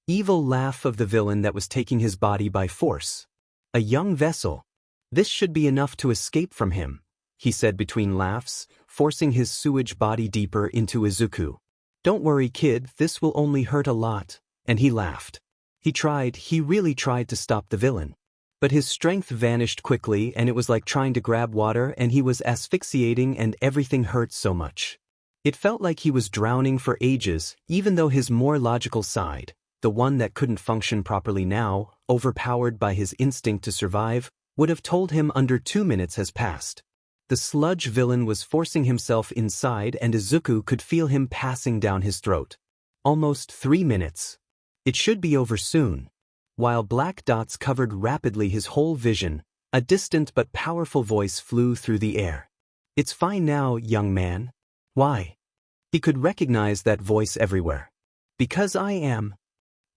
evil laugh of the villain that was taking his body by force. A young vessel. This should be enough to escape from him, he said between laughs, forcing his sewage body deeper into Izuku. Don't worry, kid, this will only hurt a lot, and he laughed. He really tried to stop the villain. But his strength vanished quickly and it was like trying to grab water and he was asphyxiating and everything hurt so much. It felt like he was drowning for ages, even though his more logical side, the one that couldn't function properly now, overpowered by his instinct to survive, would have told him under 2 minutes has passed. The sludge villain was forcing himself inside and Izuku could feel him passing down his throat. Almost 3 minutes. It should be over soon. While black dots covered rapidly his whole vision, a distant but powerful voice flew through the air. It's fine now, young man. Why? He could recognize that voice everywhere. Because I am.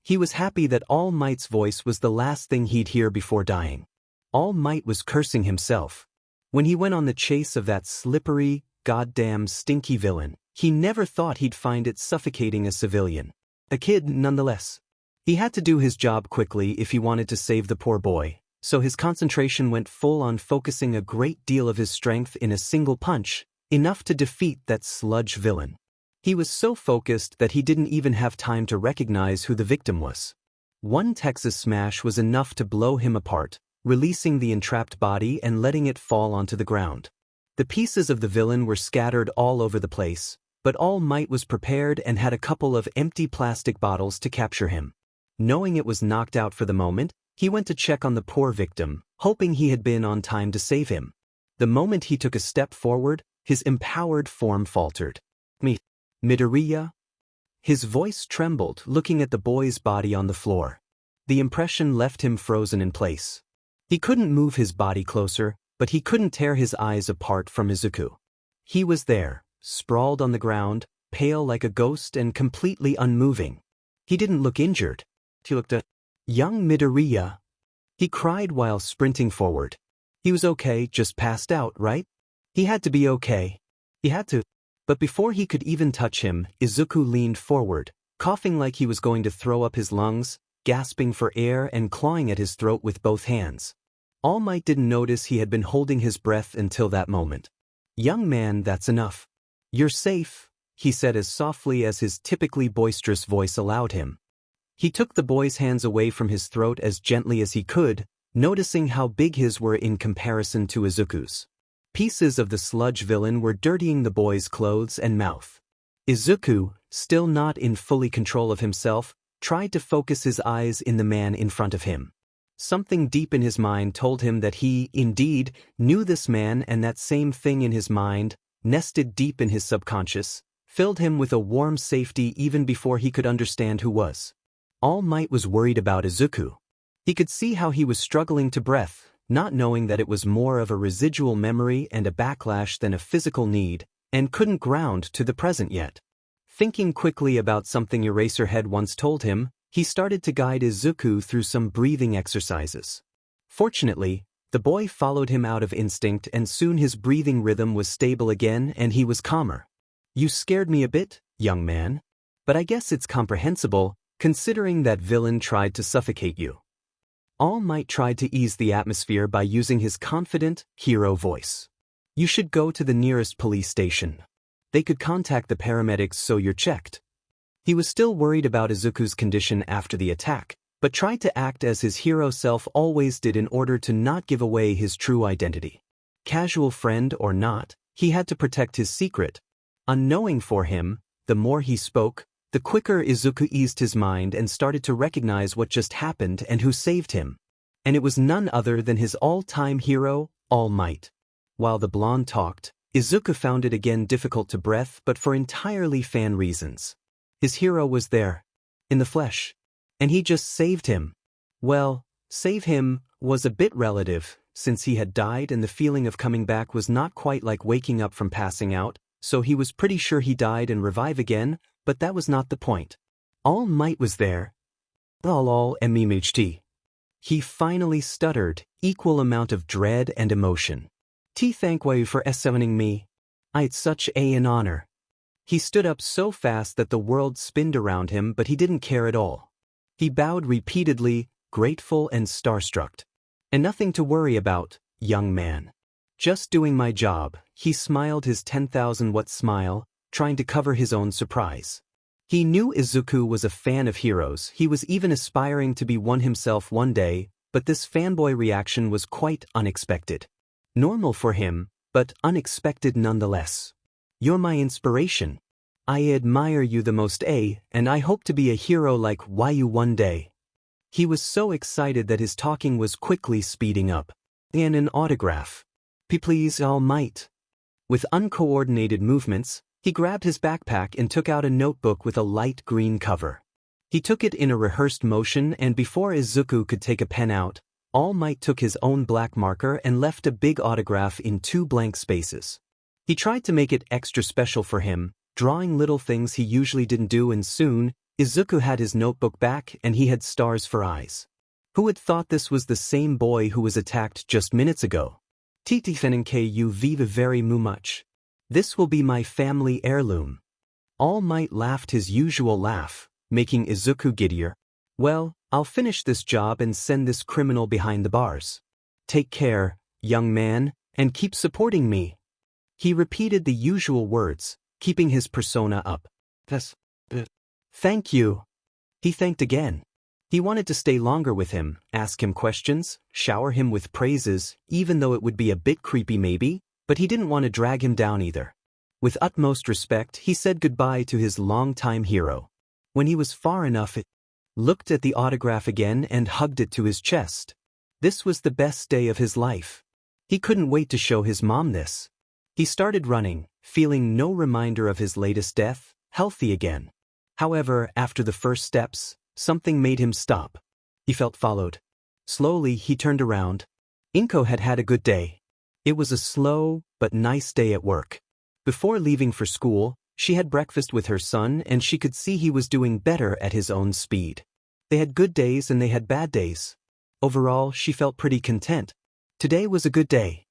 He was happy that All Might's voice was the last thing he'd hear before dying. All Might was cursing himself. When he went on the chase of that slippery, goddamn stinky villain, he never thought he'd find it suffocating a civilian. A kid nonetheless. He had to do his job quickly if he wanted to save the poor boy, so his concentration went full on focusing a great deal of his strength in a single punch, enough to defeat that sludge villain. He was so focused that he didn't even have time to recognize who the victim was. One Texas smash was enough to blow him apart, releasing the entrapped body and letting it fall onto the ground. The pieces of the villain were scattered all over the place, but All Might was prepared and had a couple of empty plastic bottles to capture him. Knowing it was knocked out for the moment, he went to check on the poor victim, hoping he had been on time to save him. The moment he took a step forward, his empowered form faltered. Midoriya? His voice trembled, looking at the boy's body on the floor. The impression left him frozen in place. He couldn't move his body closer, but he couldn't tear his eyes apart from Izuku. He was there, sprawled on the ground, pale like a ghost and completely unmoving. He didn't look injured. He looked at young Midoriya. He cried while sprinting forward. He was okay, just passed out, right? He had to be okay. He had to. But before he could even touch him, Izuku leaned forward, coughing like he was going to throw up his lungs, gasping for air and clawing at his throat with both hands. All Might didn't notice he had been holding his breath until that moment. Young man, that's enough. You're safe, he said as softly as his typically boisterous voice allowed him. He took the boy's hands away from his throat as gently as he could, noticing how big his were in comparison to Izuku's. Pieces of the sludge villain were dirtying the boy's clothes and mouth. Izuku, still not in fully control of himself, tried to focus his eyes in the man in front of him. Something deep in his mind told him that he, indeed, knew this man, and that same thing in his mind, nested deep in his subconscious, filled him with a warm safety even before he could understand who was. All Might was worried about Izuku. He could see how he was struggling to breath, not knowing that it was more of a residual memory and a backlash than a physical need, and couldn't ground to the present yet. Thinking quickly about something Eraserhead once told him, he started to guide Izuku through some breathing exercises. Fortunately, The boy followed him out of instinct and soon his breathing rhythm was stable again and he was calmer. You scared me a bit, young man. But I guess it's comprehensible, considering that villain tried to suffocate you. All Might tried to ease the atmosphere by using his confident, hero voice. You should go to the nearest police station. They could contact the paramedics so you're checked. He was still worried about Izuku's condition after the attack, but tried to act as his hero self always did in order to not give away his true identity. Casual friend or not, he had to protect his secret. Unknowing for him, the more he spoke, the quicker Izuku eased his mind and started to recognize what just happened and who saved him. And it was none other than his all-time hero, All Might. While the blonde talked, Izuku found it again difficult to breathe, but for entirely fan reasons. His hero was there, in the flesh. And he just saved him. Well, save him was a bit relative, since he had died and the feeling of coming back was not quite like waking up from passing out, so he was pretty sure he died and revive again, but that was not the point. All Might was there. All MMHT. He finally stuttered, equal amount of dread and emotion. Thank you for summoning me. It's such an honor. He stood up so fast that the world spinned around him, but he didn't care at all. He bowed repeatedly, grateful and starstruck. And nothing to worry about, young man. Just doing my job, he smiled his 10,000-watt smile, trying to cover his own surprise. He knew Izuku was a fan of heroes, he was even aspiring to be one himself one day, but this fanboy reaction was quite unexpected. Normal for him, but unexpected nonetheless. You're my inspiration. I admire you the most, and I hope to be a hero like you one day. He was so excited that his talking was quickly speeding up. And an autograph. Please, All Might. With uncoordinated movements, he grabbed his backpack and took out a notebook with a light green cover. He took it in a rehearsed motion, and before Izuku could take a pen out, All Might took his own black marker and left a big autograph in 2 blank spaces. He tried to make it extra special for him, drawing little things he usually didn't do, and soon, Izuku had his notebook back and he had stars for eyes. Who had thought this was the same boy who was attacked just minutes ago? Thank you very much. This will be my family heirloom. All Might laughed his usual laugh, making Izuku giddier. Well, I'll finish this job and send this criminal behind the bars. Take care, young man, and keep supporting me. He repeated the usual words, keeping his persona up. Thank you. He thanked again. He wanted to stay longer with him, ask him questions, shower him with praises, even though it would be a bit creepy maybe, but he didn't want to drag him down either. With utmost respect, he said goodbye to his longtime hero. When he was far enough, he looked at the autograph again and hugged it to his chest. This was the best day of his life. He couldn't wait to show his mom this. He started running, feeling no reminder of his latest death, healthy again. However, after the first steps, something made him stop. He felt followed. Slowly, he turned around. Inko had had a good day. It was a slow, but nice day at work. Before leaving for school, she had breakfast with her son and she could see he was doing better at his own speed. They had good days and they had bad days. Overall, she felt pretty content. Today was a good day.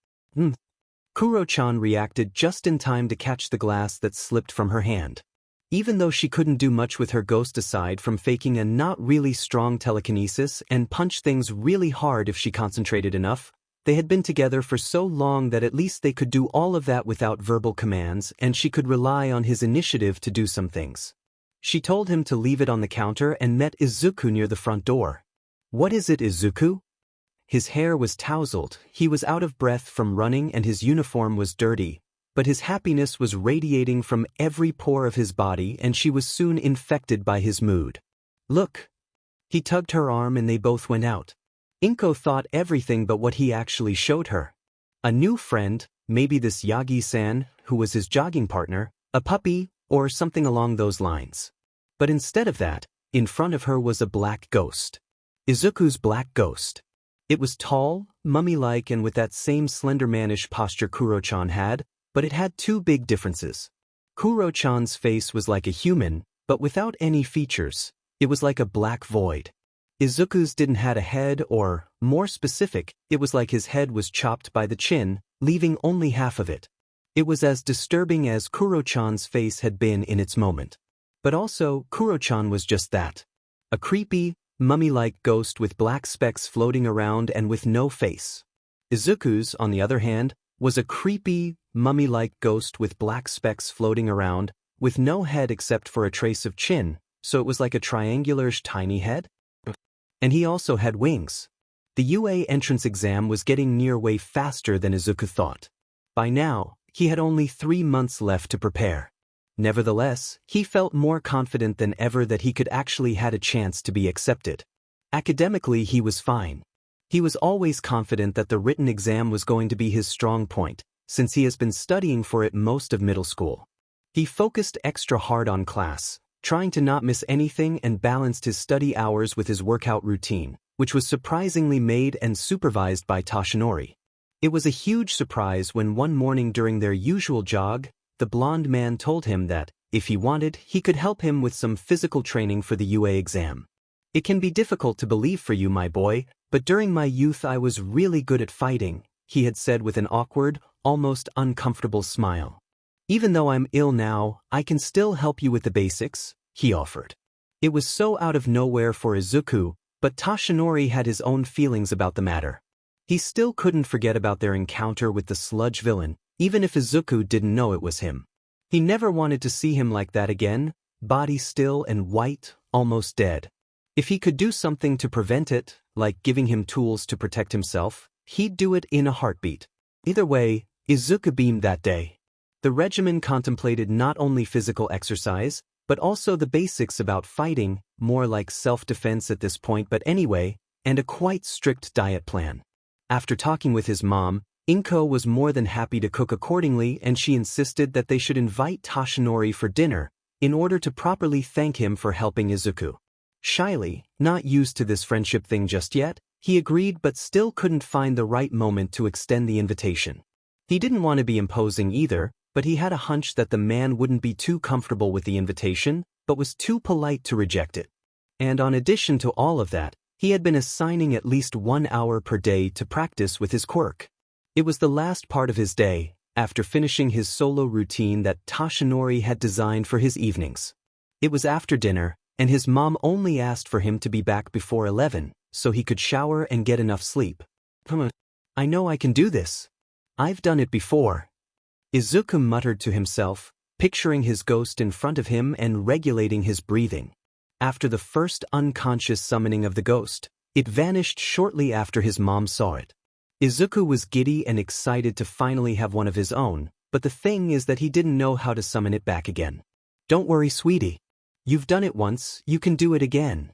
Kuro-chan reacted just in time to catch the glass that slipped from her hand. Even though she couldn't do much with her ghost aside from faking a not really strong telekinesis and punch things really hard if she concentrated enough, they had been together for so long that at least they could do all of that without verbal commands and she could rely on his initiative to do some things. She told him to leave it on the counter and met Izuku near the front door. What is it, Izuku? His hair was tousled, he was out of breath from running and his uniform was dirty, but his happiness was radiating from every pore of his body and she was soon infected by his mood. Look. He tugged her arm and they both went out. Inko thought everything but what he actually showed her. A new friend, maybe this Yagi-san, who was his jogging partner, a puppy, or something along those lines. But instead of that, in front of her was a black ghost. Izuku's black ghost. It was tall, mummy-like and with that same slender-manish posture Kuro-chan had, but it had 2 big differences. Kuro-chan's face was like a human, but without any features. It was like a black void. Izuku's didn't had a head or, more specific, it was like his head was chopped by the chin, leaving only half of it. It was as disturbing as Kuro-chan's face had been in its moment. But also, Kuro-chan was just that. A creepy, mummy-like ghost with black specks floating around and with no face. Izuku's, on the other hand, was a creepy, mummy-like ghost with black specks floating around, with no head except for a trace of chin, so it was like a triangular-ish tiny head. And he also had wings. The UA entrance exam was getting near way faster than Izuku thought. By now, he had only 3 months left to prepare. Nevertheless, he felt more confident than ever that he could actually had a chance to be accepted. Academically, he was fine. He was always confident that the written exam was going to be his strong point, since he has been studying for it most of middle school. He focused extra hard on class, trying to not miss anything and balanced his study hours with his workout routine, which was surprisingly made and supervised by Toshinori. It was a huge surprise when one morning during their usual jog, the blonde man told him that, if he wanted, he could help him with some physical training for the UA exam. "It can be difficult to believe for you, my boy, but during my youth I was really good at fighting," he had said with an awkward, almost uncomfortable smile. "Even though I'm ill now, I can still help you with the basics," he offered. It was so out of nowhere for Izuku, but Toshinori had his own feelings about the matter. He still couldn't forget about their encounter with the sludge villain, even if Izuku didn't know it was him. He never wanted to see him like that again, body still and white, almost dead. If he could do something to prevent it, like giving him tools to protect himself, he'd do it in a heartbeat. Either way, Izuku beamed that day. The regimen contemplated not only physical exercise, but also the basics about fighting, more like self-defense at this point but anyway, and a quite strict diet plan. After talking with his mom, Inko was more than happy to cook accordingly and she insisted that they should invite Toshinori for dinner, in order to properly thank him for helping Izuku. Shyly, not used to this friendship thing just yet, he agreed but still couldn't find the right moment to extend the invitation. He didn't want to be imposing either, but he had a hunch that the man wouldn't be too comfortable with the invitation, but was too polite to reject it. And in addition to all of that, he had been assigning at least 1 hour per day to practice with his quirk. It was the last part of his day, after finishing his solo routine that Toshinori had designed for his evenings. It was after dinner, and his mom only asked for him to be back before 11, so he could shower and get enough sleep. "I know I can do this. I've done it before," Izuku muttered to himself, picturing his ghost in front of him and regulating his breathing. After the first unconscious summoning of the ghost, it vanished shortly after his mom saw it. Izuku was giddy and excited to finally have one of his own, but the thing is that he didn't know how to summon it back again. "Don't worry, sweetie. You've done it once, you can do it again."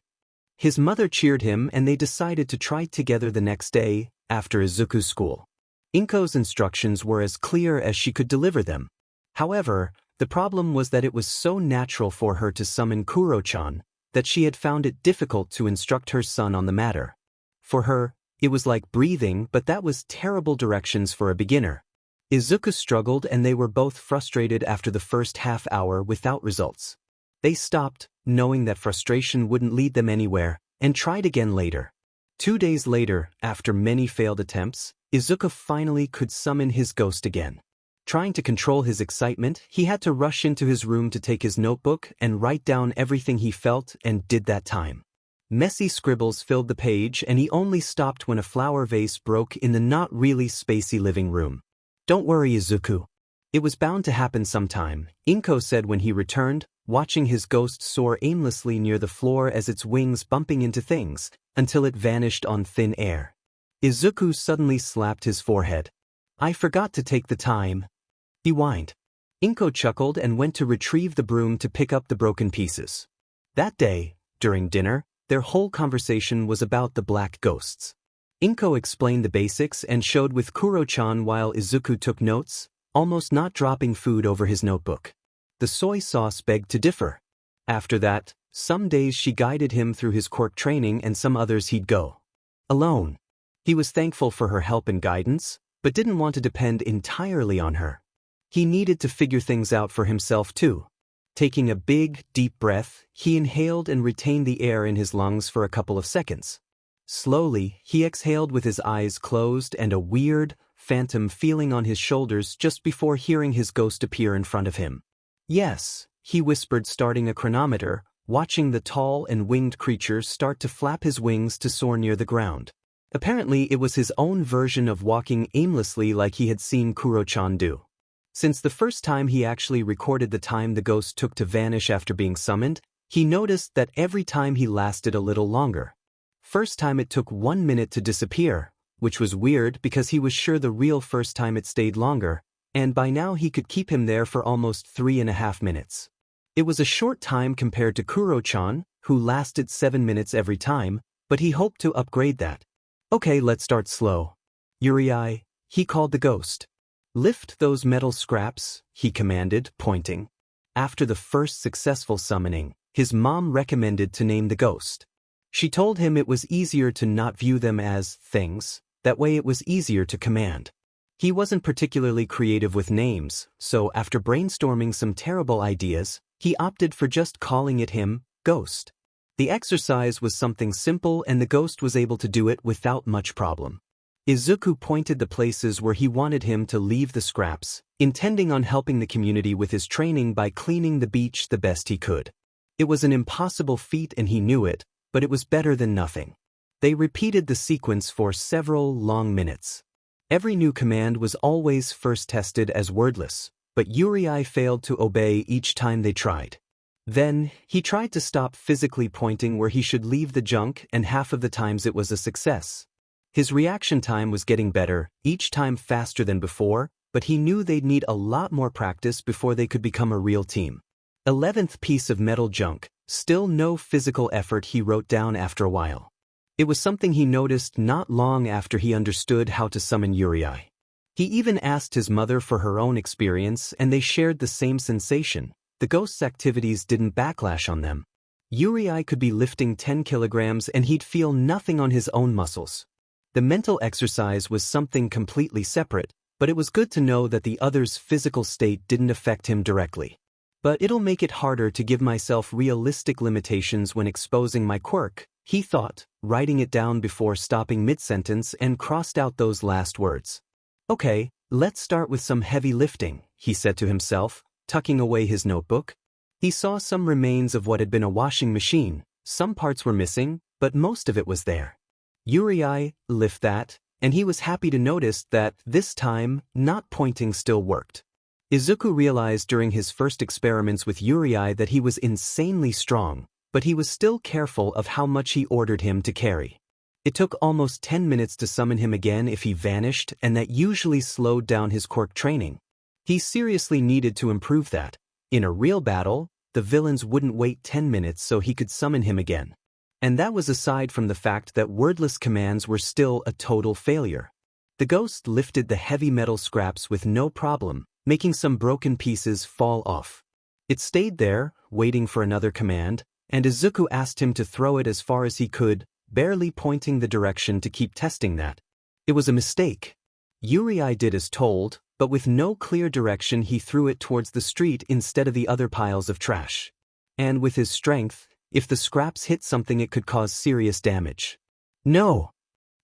His mother cheered him and they decided to try together the next day, after Izuku's school. Inko's instructions were as clear as she could deliver them. However, the problem was that it was so natural for her to summon Kuro-chan that she had found it difficult to instruct her son on the matter. For her, it was like breathing, but that was terrible directions for a beginner. Izuku struggled and they were both frustrated after the first half hour without results. They stopped, knowing that frustration wouldn't lead them anywhere, and tried again later. 2 days later, after many failed attempts, Izuku finally could summon his ghost again. Trying to control his excitement, he had to rush into his room to take his notebook and write down everything he felt and did that time. Messy scribbles filled the page and he only stopped when a flower vase broke in the not really spacey living room. "Don't worry, Izuku. It was bound to happen sometime," Inko said when he returned, watching his ghost soar aimlessly near the floor as its wings bumping into things, until it vanished on thin air. Izuku suddenly slapped his forehead. "I forgot to take the time," he whined. Inko chuckled and went to retrieve the broom to pick up the broken pieces. That day, during dinner, their whole conversation was about the black ghosts. Inko explained the basics and showed with Kuro-chan while Izuku took notes, almost not dropping food over his notebook. The soy sauce begged to differ. After that, some days she guided him through his quirk training and some others he'd go alone. He was thankful for her help and guidance, but didn't want to depend entirely on her. He needed to figure things out for himself too. Taking a big, deep breath, he inhaled and retained the air in his lungs for a couple of seconds. Slowly, he exhaled with his eyes closed and a weird, phantom feeling on his shoulders just before hearing his ghost appear in front of him. "Yes," he whispered, starting a chronometer, watching the tall and winged creature start to flap his wings to soar near the ground. Apparently, it was his own version of walking aimlessly like he had seen Kuro-chan do. Since the first time he actually recorded the time the ghost took to vanish after being summoned, he noticed that every time he lasted a little longer. First time it took 1 minute to disappear, which was weird because he was sure the real first time it stayed longer, and by now he could keep him there for almost 3.5 minutes. It was a short time compared to Kuro-chan, who lasted 7 minutes every time, but he hoped to upgrade that. "Okay, let's start slow. Yuri," he called the ghost. "Lift those metal scraps," he commanded, pointing. After the first successful summoning, his mom recommended to name the ghost. She told him it was easier to not view them as things, that way it was easier to command. He wasn't particularly creative with names, so after brainstorming some terrible ideas, he opted for just calling it him, Ghost. The exercise was something simple and the ghost was able to do it without much problem. Izuku pointed the places where he wanted him to leave the scraps, intending on helping the community with his training by cleaning the beach the best he could. It was an impossible feat and he knew it, but it was better than nothing. They repeated the sequence for several long minutes. Every new command was always first tested as wordless, but Yuri failed to obey each time they tried. Then, he tried to stop physically pointing where he should leave the junk and half of the times it was a success. His reaction time was getting better, each time faster than before, but he knew they'd need a lot more practice before they could become a real team. 11th piece of metal junk, still no physical effort, he wrote down after a while. It was something he noticed not long after he understood how to summon Yuri. He even asked his mother for her own experience and they shared the same sensation. The ghost's activities didn't backlash on them. Yuri could be lifting 10 kilograms and he'd feel nothing on his own muscles. The mental exercise was something completely separate, but it was good to know that the other's physical state didn't affect him directly. But it'll make it harder to give myself realistic limitations when exposing my quirk, he thought, writing it down before stopping mid-sentence and crossed out those last words. "Okay, let's start with some heavy lifting," he said to himself, tucking away his notebook. He saw some remains of what had been a washing machine. Some parts were missing, but most of it was there. Yuri, lift that, and he was happy to notice that, this time, not pointing still worked. Izuku realized during his first experiments with Yuri that he was insanely strong, but he was still careful of how much he ordered him to carry. It took almost 10 minutes to summon him again if he vanished, and that usually slowed down his quirk training. He seriously needed to improve that. In a real battle, the villains wouldn't wait 10 minutes so he could summon him again. And that was aside from the fact that wordless commands were still a total failure. The ghost lifted the heavy metal scraps with no problem, making some broken pieces fall off. It stayed there, waiting for another command, and Izuku asked him to throw it as far as he could, barely pointing the direction to keep testing that. It was a mistake. Yuri did as told, but with no clear direction he threw it towards the street instead of the other piles of trash. And with his strength, if the scraps hit something it could cause serious damage. "No!"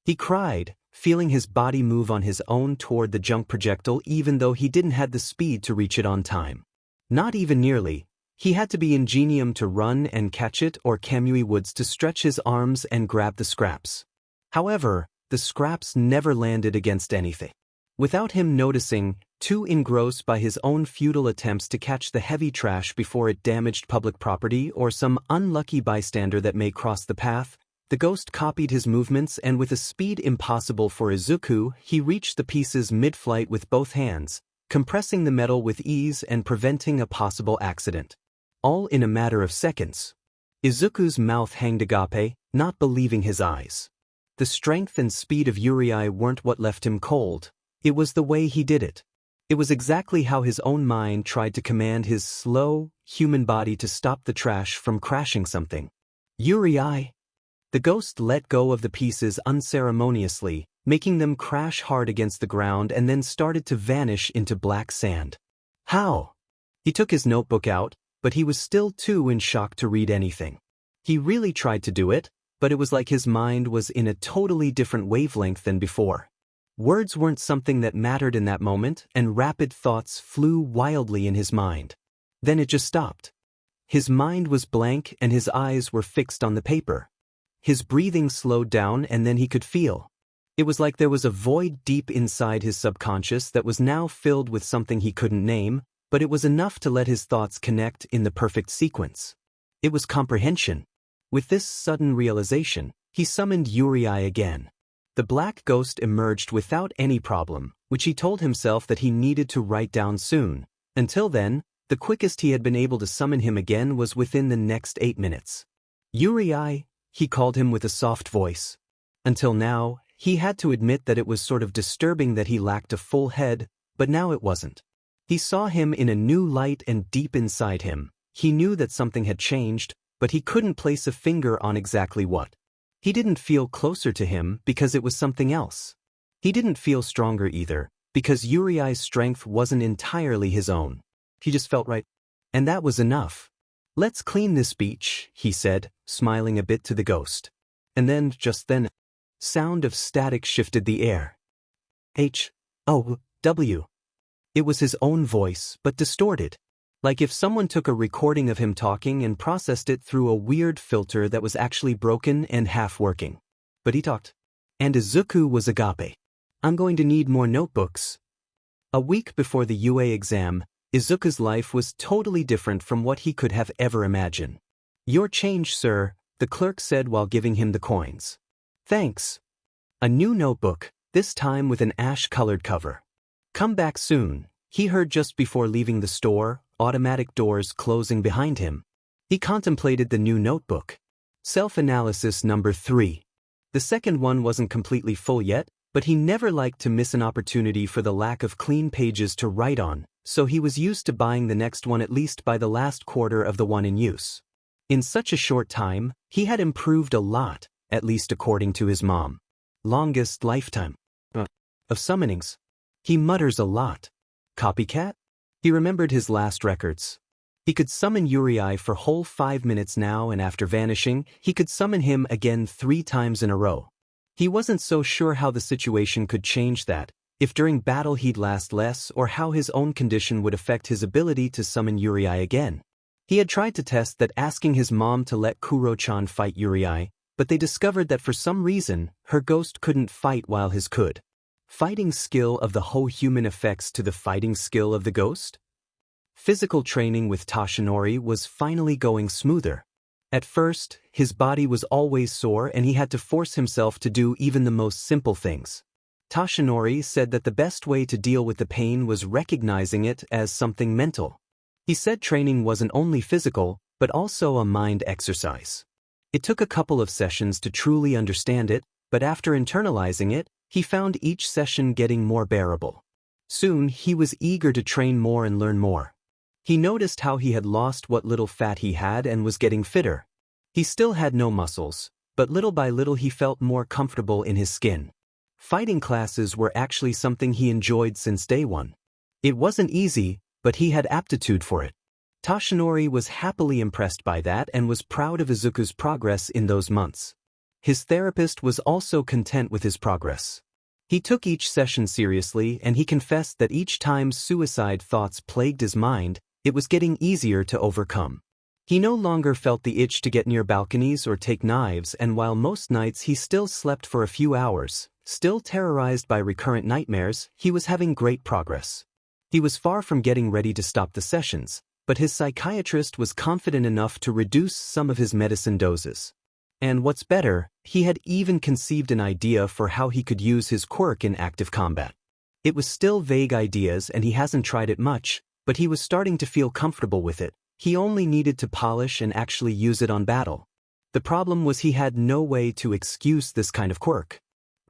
he cried, feeling his body move on his own toward the junk projectile even though he didn't have the speed to reach it on time. Not even nearly. He had to be ingenium to run and catch it or Kamui Woods to stretch his arms and grab the scraps. However, the scraps never landed against anything. Without him noticing, too engrossed by his own futile attempts to catch the heavy trash before it damaged public property or some unlucky bystander that may cross the path, the ghost copied his movements and with a speed impossible for Izuku, he reached the pieces mid-flight with both hands, compressing the metal with ease and preventing a possible accident. All in a matter of seconds. Izuku's mouth hanged agape, not believing his eyes. The strength and speed of Yuri weren't what left him cold, it was the way he did it. It was exactly how his own mind tried to command his slow, human body to stop the trash from crashing something. Yuri! The ghost let go of the pieces unceremoniously, making them crash hard against the ground and then started to vanish into black sand. How? He took his notebook out, but he was still too in shock to read anything. He really tried to do it, but it was like his mind was in a totally different wavelength than before. Words weren't something that mattered in that moment, and rapid thoughts flew wildly in his mind. Then it just stopped. His mind was blank and his eyes were fixed on the paper. His breathing slowed down and then he could feel. It was like there was a void deep inside his subconscious that was now filled with something he couldn't name, but it was enough to let his thoughts connect in the perfect sequence. It was comprehension. With this sudden realization, he summoned Yuri again. The black ghost emerged without any problem, which he told himself that he needed to write down soon. Until then, the quickest he had been able to summon him again was within the next 8 minutes. Yuri, he called him with a soft voice. Until now, he had to admit that it was sort of disturbing that he lacked a full head, but now it wasn't. He saw him in a new light and deep inside him. He knew that something had changed, but he couldn't place a finger on exactly what. He didn't feel closer to him because it was something else. He didn't feel stronger either, because Yuri's strength wasn't entirely his own. He just felt right. And that was enough. "Let's clean this beach," he said, smiling a bit to the ghost. And then, just then, sound of static shifted the air. H-O-W. It was his own voice, but distorted. Like if someone took a recording of him talking and processed it through a weird filter that was actually broken and half-working. But he talked. "And Izuku was agape. I'm going to need more notebooks." A week before the UA exam, Izuku's life was totally different from what he could have ever imagined. "Your change, sir," the clerk said while giving him the coins. "Thanks." A new notebook, this time with an ash-colored cover. "Come back soon," he heard just before leaving the store, automatic doors closing behind him. He contemplated the new notebook. Self-analysis number 3. The second one wasn't completely full yet, but he never liked to miss an opportunity for the lack of clean pages to write on, so he was used to buying the next one at least by the last quarter of the one in use. In such a short time, he had improved a lot, at least according to his mom. Longest lifetime of summonings. He mutters a lot. Copycat? He remembered his last records. He could summon Yuri for whole 5 minutes now, and after vanishing, he could summon him again 3 times in a row. He wasn't so sure how the situation could change that, if during battle he'd last less, or how his own condition would affect his ability to summon Yuri again. He had tried to test that, asking his mom to let Kuro-chan fight Yuri, but they discovered that for some reason, her ghost couldn't fight while his could. Fighting skill of the whole human affects to the fighting skill of the ghost? Physical training with Toshinori was finally going smoother. At first, his body was always sore and he had to force himself to do even the most simple things. Toshinori said that the best way to deal with the pain was recognizing it as something mental. He said training wasn't only physical, but also a mind exercise. It took a couple of sessions to truly understand it, but after internalizing it, he found each session getting more bearable. Soon, he was eager to train more and learn more. He noticed how he had lost what little fat he had and was getting fitter. He still had no muscles, but little by little he felt more comfortable in his skin. Fighting classes were actually something he enjoyed since day one. It wasn't easy, but he had aptitude for it. Toshinori was happily impressed by that and was proud of Izuku's progress in those months. His therapist was also content with his progress. He took each session seriously, and he confessed that each time suicide thoughts plagued his mind, it was getting easier to overcome. He no longer felt the itch to get near balconies or take knives, and while most nights he still slept for a few hours, still terrorized by recurrent nightmares, he was having great progress. He was far from getting ready to stop the sessions, but his psychiatrist was confident enough to reduce some of his medicine doses. And what's better, he had even conceived an idea for how he could use his quirk in active combat. It was still vague ideas and he hasn't tried it much, but he was starting to feel comfortable with it. He only needed to polish and actually use it on battle. The problem was he had no way to excuse this kind of quirk.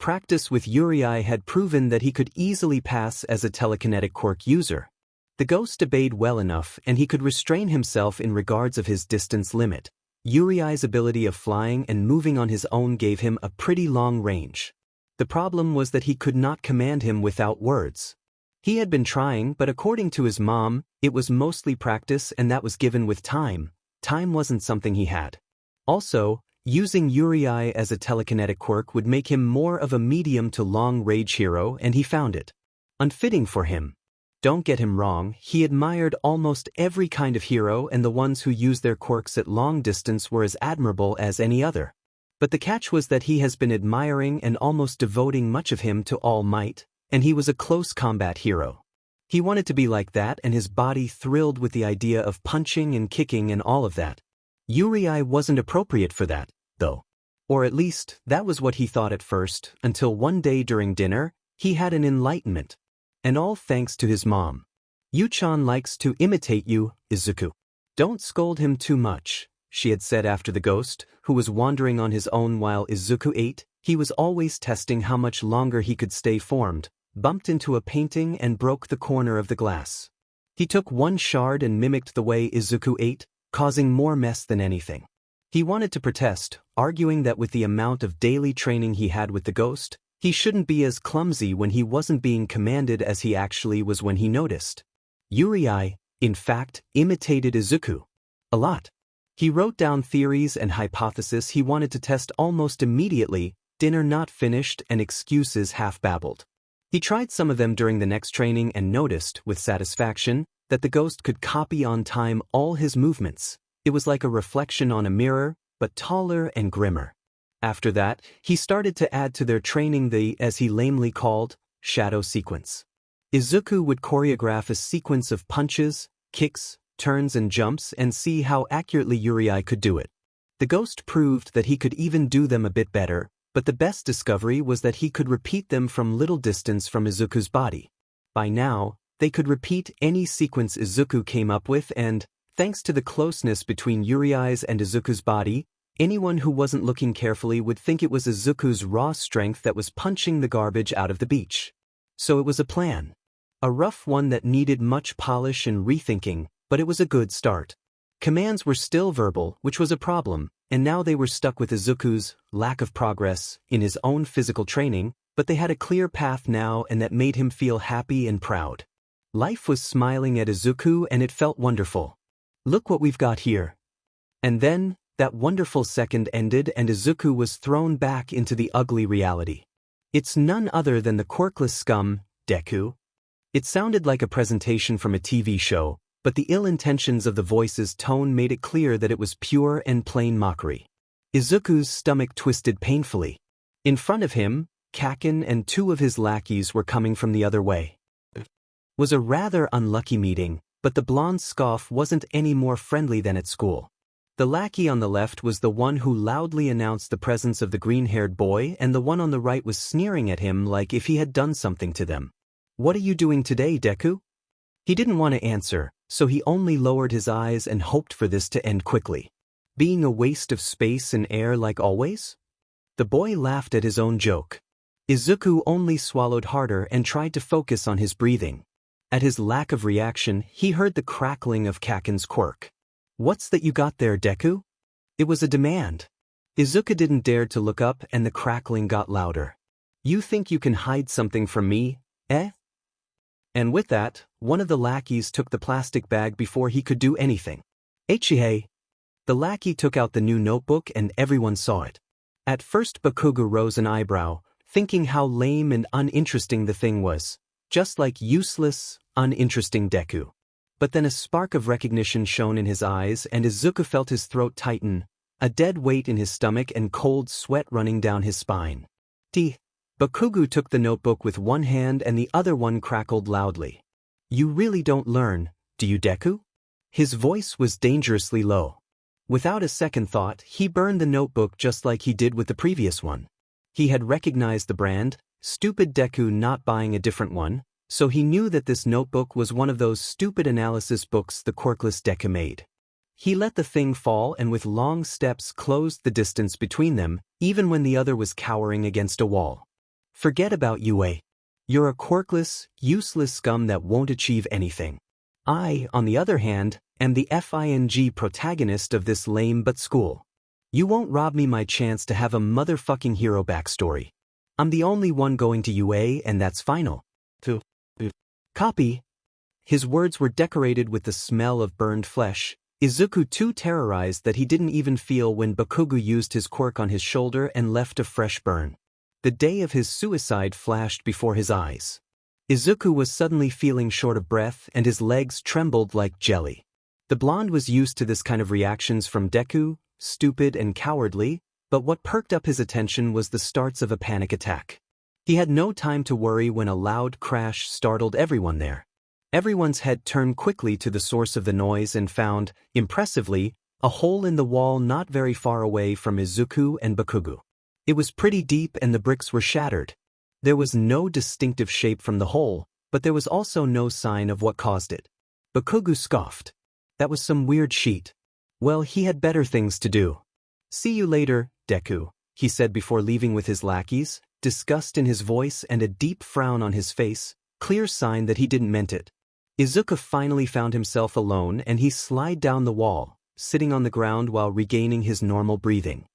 Practice with Yuri had proven that he could easily pass as a telekinetic quirk user. The ghost obeyed well enough and he could restrain himself in regards of his distance limit. Yuri's ability of flying and moving on his own gave him a pretty long range. The problem was that he could not command him without words. He had been trying, but according to his mom, it was mostly practice and that was given with time. Time wasn't something he had. Also, using Yurei as a telekinetic quirk would make him more of a medium to long-range hero, and he found it unfitting for him. Don't get him wrong, he admired almost every kind of hero, and the ones who used their quirks at long distance were as admirable as any other. But the catch was that he has been admiring and almost devoting much of him to All Might, and he was a close combat hero. He wanted to be like that, and his body thrilled with the idea of punching and kicking and all of that. Yurei wasn't appropriate for that, though. Or at least, that was what he thought at first, until one day during dinner, he had an enlightenment. And all thanks to his mom. "Yu-chan likes to imitate you, Izuku. Don't scold him too much," she had said after the ghost, who was wandering on his own while Izuku ate. He was always testing how much longer he could stay formed, bumped into a painting and broke the corner of the glass. He took one shard and mimicked the way Izuku ate, causing more mess than anything. He wanted to protest, arguing that with the amount of daily training he had with the ghost, he shouldn't be as clumsy when he wasn't being commanded as he actually was when he noticed. Yurei, in fact, imitated Izuku a lot. He wrote down theories and hypotheses he wanted to test almost immediately, dinner not finished and excuses half-babbled. He tried some of them during the next training and noticed, with satisfaction, that the ghost could copy on time all his movements. It was like a reflection on a mirror, but taller and grimmer. After that, he started to add to their training the, as he lamely called, shadow sequence. Izuku would choreograph a sequence of punches, kicks, turns and jumps and see how accurately Yurei could do it. The ghost proved that he could even do them a bit better, but the best discovery was that he could repeat them from little distance from Izuku's body. By now, they could repeat any sequence Izuku came up with, and, thanks to the closeness between Yurei's and Izuku's body, anyone who wasn't looking carefully would think it was Izuku's raw strength that was punching the garbage out of the beach. So it was a plan. A rough one that needed much polish and rethinking, but it was a good start. Commands were still verbal, which was a problem, and now they were stuck with Izuku's lack of progress in his own physical training, but they had a clear path now, and that made him feel happy and proud. Life was smiling at Izuku and it felt wonderful. Look what we've got here. And then, that wonderful second ended and Izuku was thrown back into the ugly reality. It's none other than the quirkless scum, Deku. It sounded like a presentation from a TV show, but the ill intentions of the voice's tone made it clear that it was pure and plain mockery. Izuku's stomach twisted painfully. In front of him, Kacchan and two of his lackeys were coming from the other way. It was a rather unlucky meeting, but the blonde scoff wasn't any more friendly than at school. The lackey on the left was the one who loudly announced the presence of the green-haired boy, and the one on the right was sneering at him like if he had done something to them. "What are you doing today, Deku?" He didn't want to answer, so he only lowered his eyes and hoped for this to end quickly. Being a waste of space and air like always? The boy laughed at his own joke. Izuku only swallowed harder and tried to focus on his breathing. At his lack of reaction, he heard the crackling of Kacchan's quirk. "What's that you got there, Deku?" It was a demand. Izuku didn't dare to look up and the crackling got louder. "You think you can hide something from me, eh?" And with that, one of the lackeys took the plastic bag before he could do anything. "Hey." The lackey took out the new notebook and everyone saw it. At first Bakugo rose an eyebrow, thinking how lame and uninteresting the thing was. Just like useless, uninteresting Deku. But then a spark of recognition shone in his eyes and Izuku felt his throat tighten, a dead weight in his stomach and cold sweat running down his spine. Bakugo took the notebook with one hand and the other one crackled loudly. "You really don't learn, do you, Deku?" His voice was dangerously low. Without a second thought, he burned the notebook just like he did with the previous one. He had recognized the brand, stupid Deku not buying a different one, so he knew that this notebook was one of those stupid analysis books the quirkless Deku made. He let the thing fall and with long steps closed the distance between them, even when the other was cowering against a wall. "Forget about you. You're a quirkless, useless scum that won't achieve anything. I, on the other hand, am the FING protagonist of this lame but school. You won't rob me my chance to have a motherfucking hero backstory. I'm the only one going to UA and that's final." Copy. His words were decorated with the smell of burned flesh, Izuku too terrorized that he didn't even feel when Bakugo used his quirk on his shoulder and left a fresh burn. The day of his suicide flashed before his eyes. Izuku was suddenly feeling short of breath and his legs trembled like jelly. The blonde was used to this kind of reactions from Deku, stupid and cowardly, but what perked up his attention was the starts of a panic attack. He had no time to worry when a loud crash startled everyone there. Everyone's head turned quickly to the source of the noise and found, impressively, a hole in the wall not very far away from Izuku and Bakugo. It was pretty deep and the bricks were shattered. There was no distinctive shape from the hole, but there was also no sign of what caused it. Bakugo scoffed. That was some weird sheet. Well, he had better things to do. See you later, Deku, he said before leaving with his lackeys, disgust in his voice and a deep frown on his face, clear sign that he didn't meant it. Izuku finally found himself alone and he slid down the wall, sitting on the ground while regaining his normal breathing.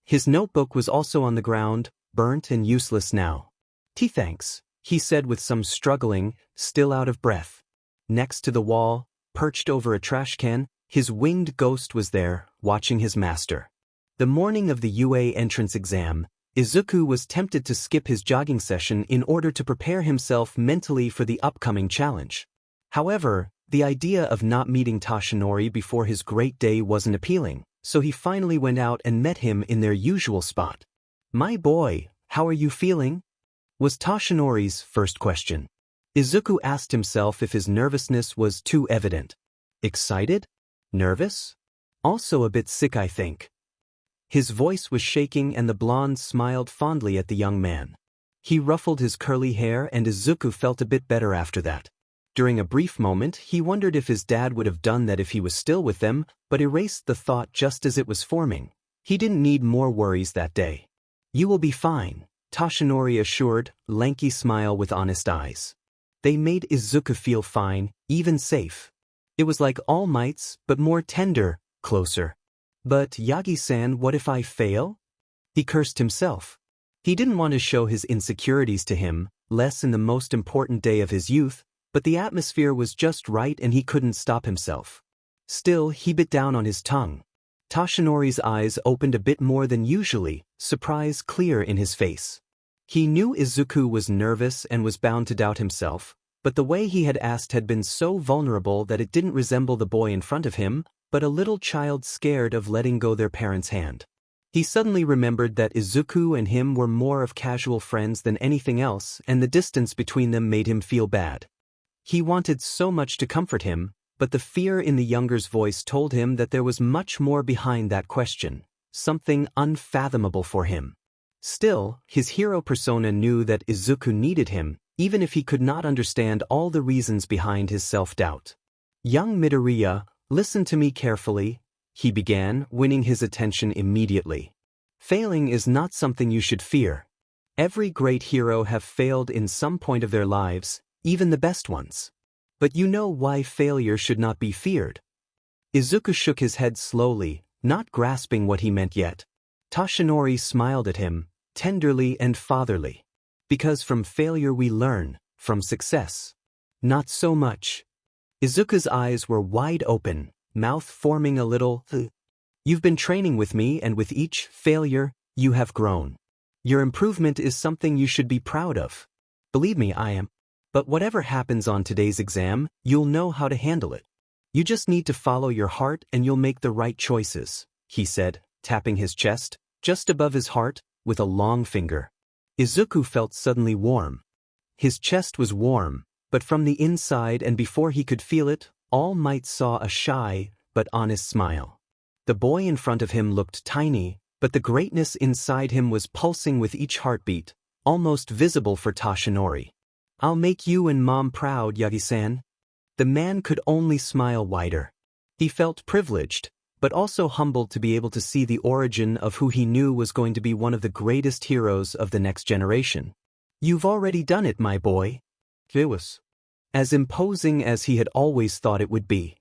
His notebook was also on the ground, burnt and useless now. Thanks, he said with some struggling, still out of breath. Next to the wall, perched over a trash can, his winged ghost was there, watching his master. The morning of the UA entrance exam, Izuku was tempted to skip his jogging session in order to prepare himself mentally for the upcoming challenge. However, the idea of not meeting Toshinori before his great day wasn't appealing, so he finally went out and met him in their usual spot. "My boy, how are you feeling?" was Toshinori's first question. Izuku asked himself if his nervousness was too evident. Excited? Nervous? Also a bit sick, I think. His voice was shaking and the blonde smiled fondly at the young man. He ruffled his curly hair and Izuku felt a bit better after that. During a brief moment, he wondered if his dad would have done that if he was still with them, but erased the thought just as it was forming. He didn't need more worries that day. "You will be fine," Toshinori assured, lanky smile with honest eyes. They made Izuku feel fine, even safe. It was like All Might's, but more tender, closer. "But Yagi-san, what if I fail?" He cursed himself. He didn't want to show his insecurities to him, less in the most important day of his youth, but the atmosphere was just right and he couldn't stop himself. Still, he bit down on his tongue. Toshinori's eyes opened a bit more than usually, surprise clear in his face. He knew Izuku was nervous and was bound to doubt himself, but the way he had asked had been so vulnerable that it didn't resemble the boy in front of him, but a little child scared of letting go their parents' hand. He suddenly remembered that Izuku and him were more of casual friends than anything else, and the distance between them made him feel bad. He wanted so much to comfort him, but the fear in the younger's voice told him that there was much more behind that question, something unfathomable for him. Still, his hero persona knew that Izuku needed him, even if he could not understand all the reasons behind his self-doubt. "Young Midoriya, listen to me carefully," he began, winning his attention immediately. "Failing is not something you should fear. Every great hero have failed in some point of their lives, even the best ones. But you know why failure should not be feared." Izuku shook his head slowly, not grasping what he meant yet. Toshinori smiled at him, tenderly and fatherly. "Because from failure we learn, from success. Not so much." Izuku's eyes were wide open, mouth forming a little "You've been training with me and with each failure, you have grown. Your improvement is something you should be proud of. Believe me, I am. But whatever happens on today's exam, you'll know how to handle it. You just need to follow your heart and you'll make the right choices," he said, tapping his chest, just above his heart, with a long finger. Izuku felt suddenly warm. His chest was warm, but from the inside and before he could feel it, All Might saw a shy, but honest smile. The boy in front of him looked tiny, but the greatness inside him was pulsing with each heartbeat, almost visible for Toshinori. "I'll make you and Mom proud, Yagi-san." The man could only smile wider. He felt privileged, but also humbled to be able to see the origin of who he knew was going to be one of the greatest heroes of the next generation. "You've already done it, my boy." It was as imposing as he had always thought it would be.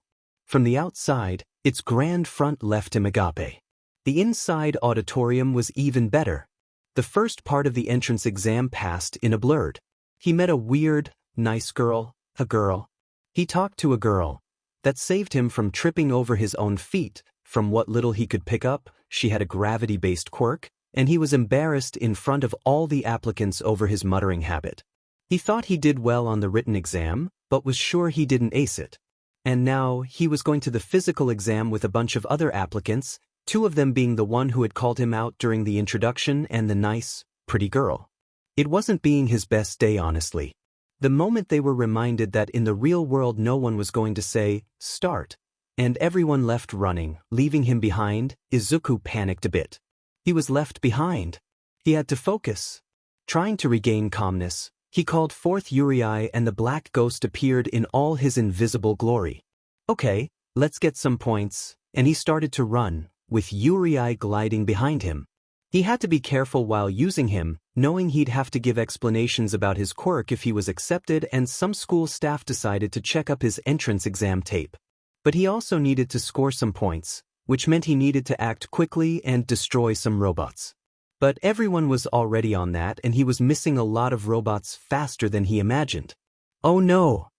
From the outside, its grand front left him agape. The inside auditorium was even better. The first part of the entrance exam passed in a blurred. He met a weird, nice girl, A girl. He talked to a girl. That saved him from tripping over his own feet. From what little he could pick up, she had a gravity-based quirk, and he was embarrassed in front of all the applicants over his muttering habit. He thought he did well on the written exam, but was sure he didn't ace it. And now, he was going to the physical exam with a bunch of other applicants, two of them being the one who had called him out during the introduction and the nice, pretty girl. It wasn't being his best day, honestly. The moment they were reminded that in the real world no one was going to say, "Start," and everyone left running, leaving him behind, Izuku panicked a bit. He was left behind. He had to focus. Trying to regain calmness, he called forth Yuri and the black ghost appeared in all his invisible glory. "Okay, let's get some points," and he started to run, with Yuri gliding behind him. He had to be careful while using him, knowing he'd have to give explanations about his quirk if he was accepted, and some school staff decided to check up his entrance exam tape. But he also needed to score some points, which meant he needed to act quickly and destroy some robots. But everyone was already on that, and he was missing a lot of robots faster than he imagined. Oh no!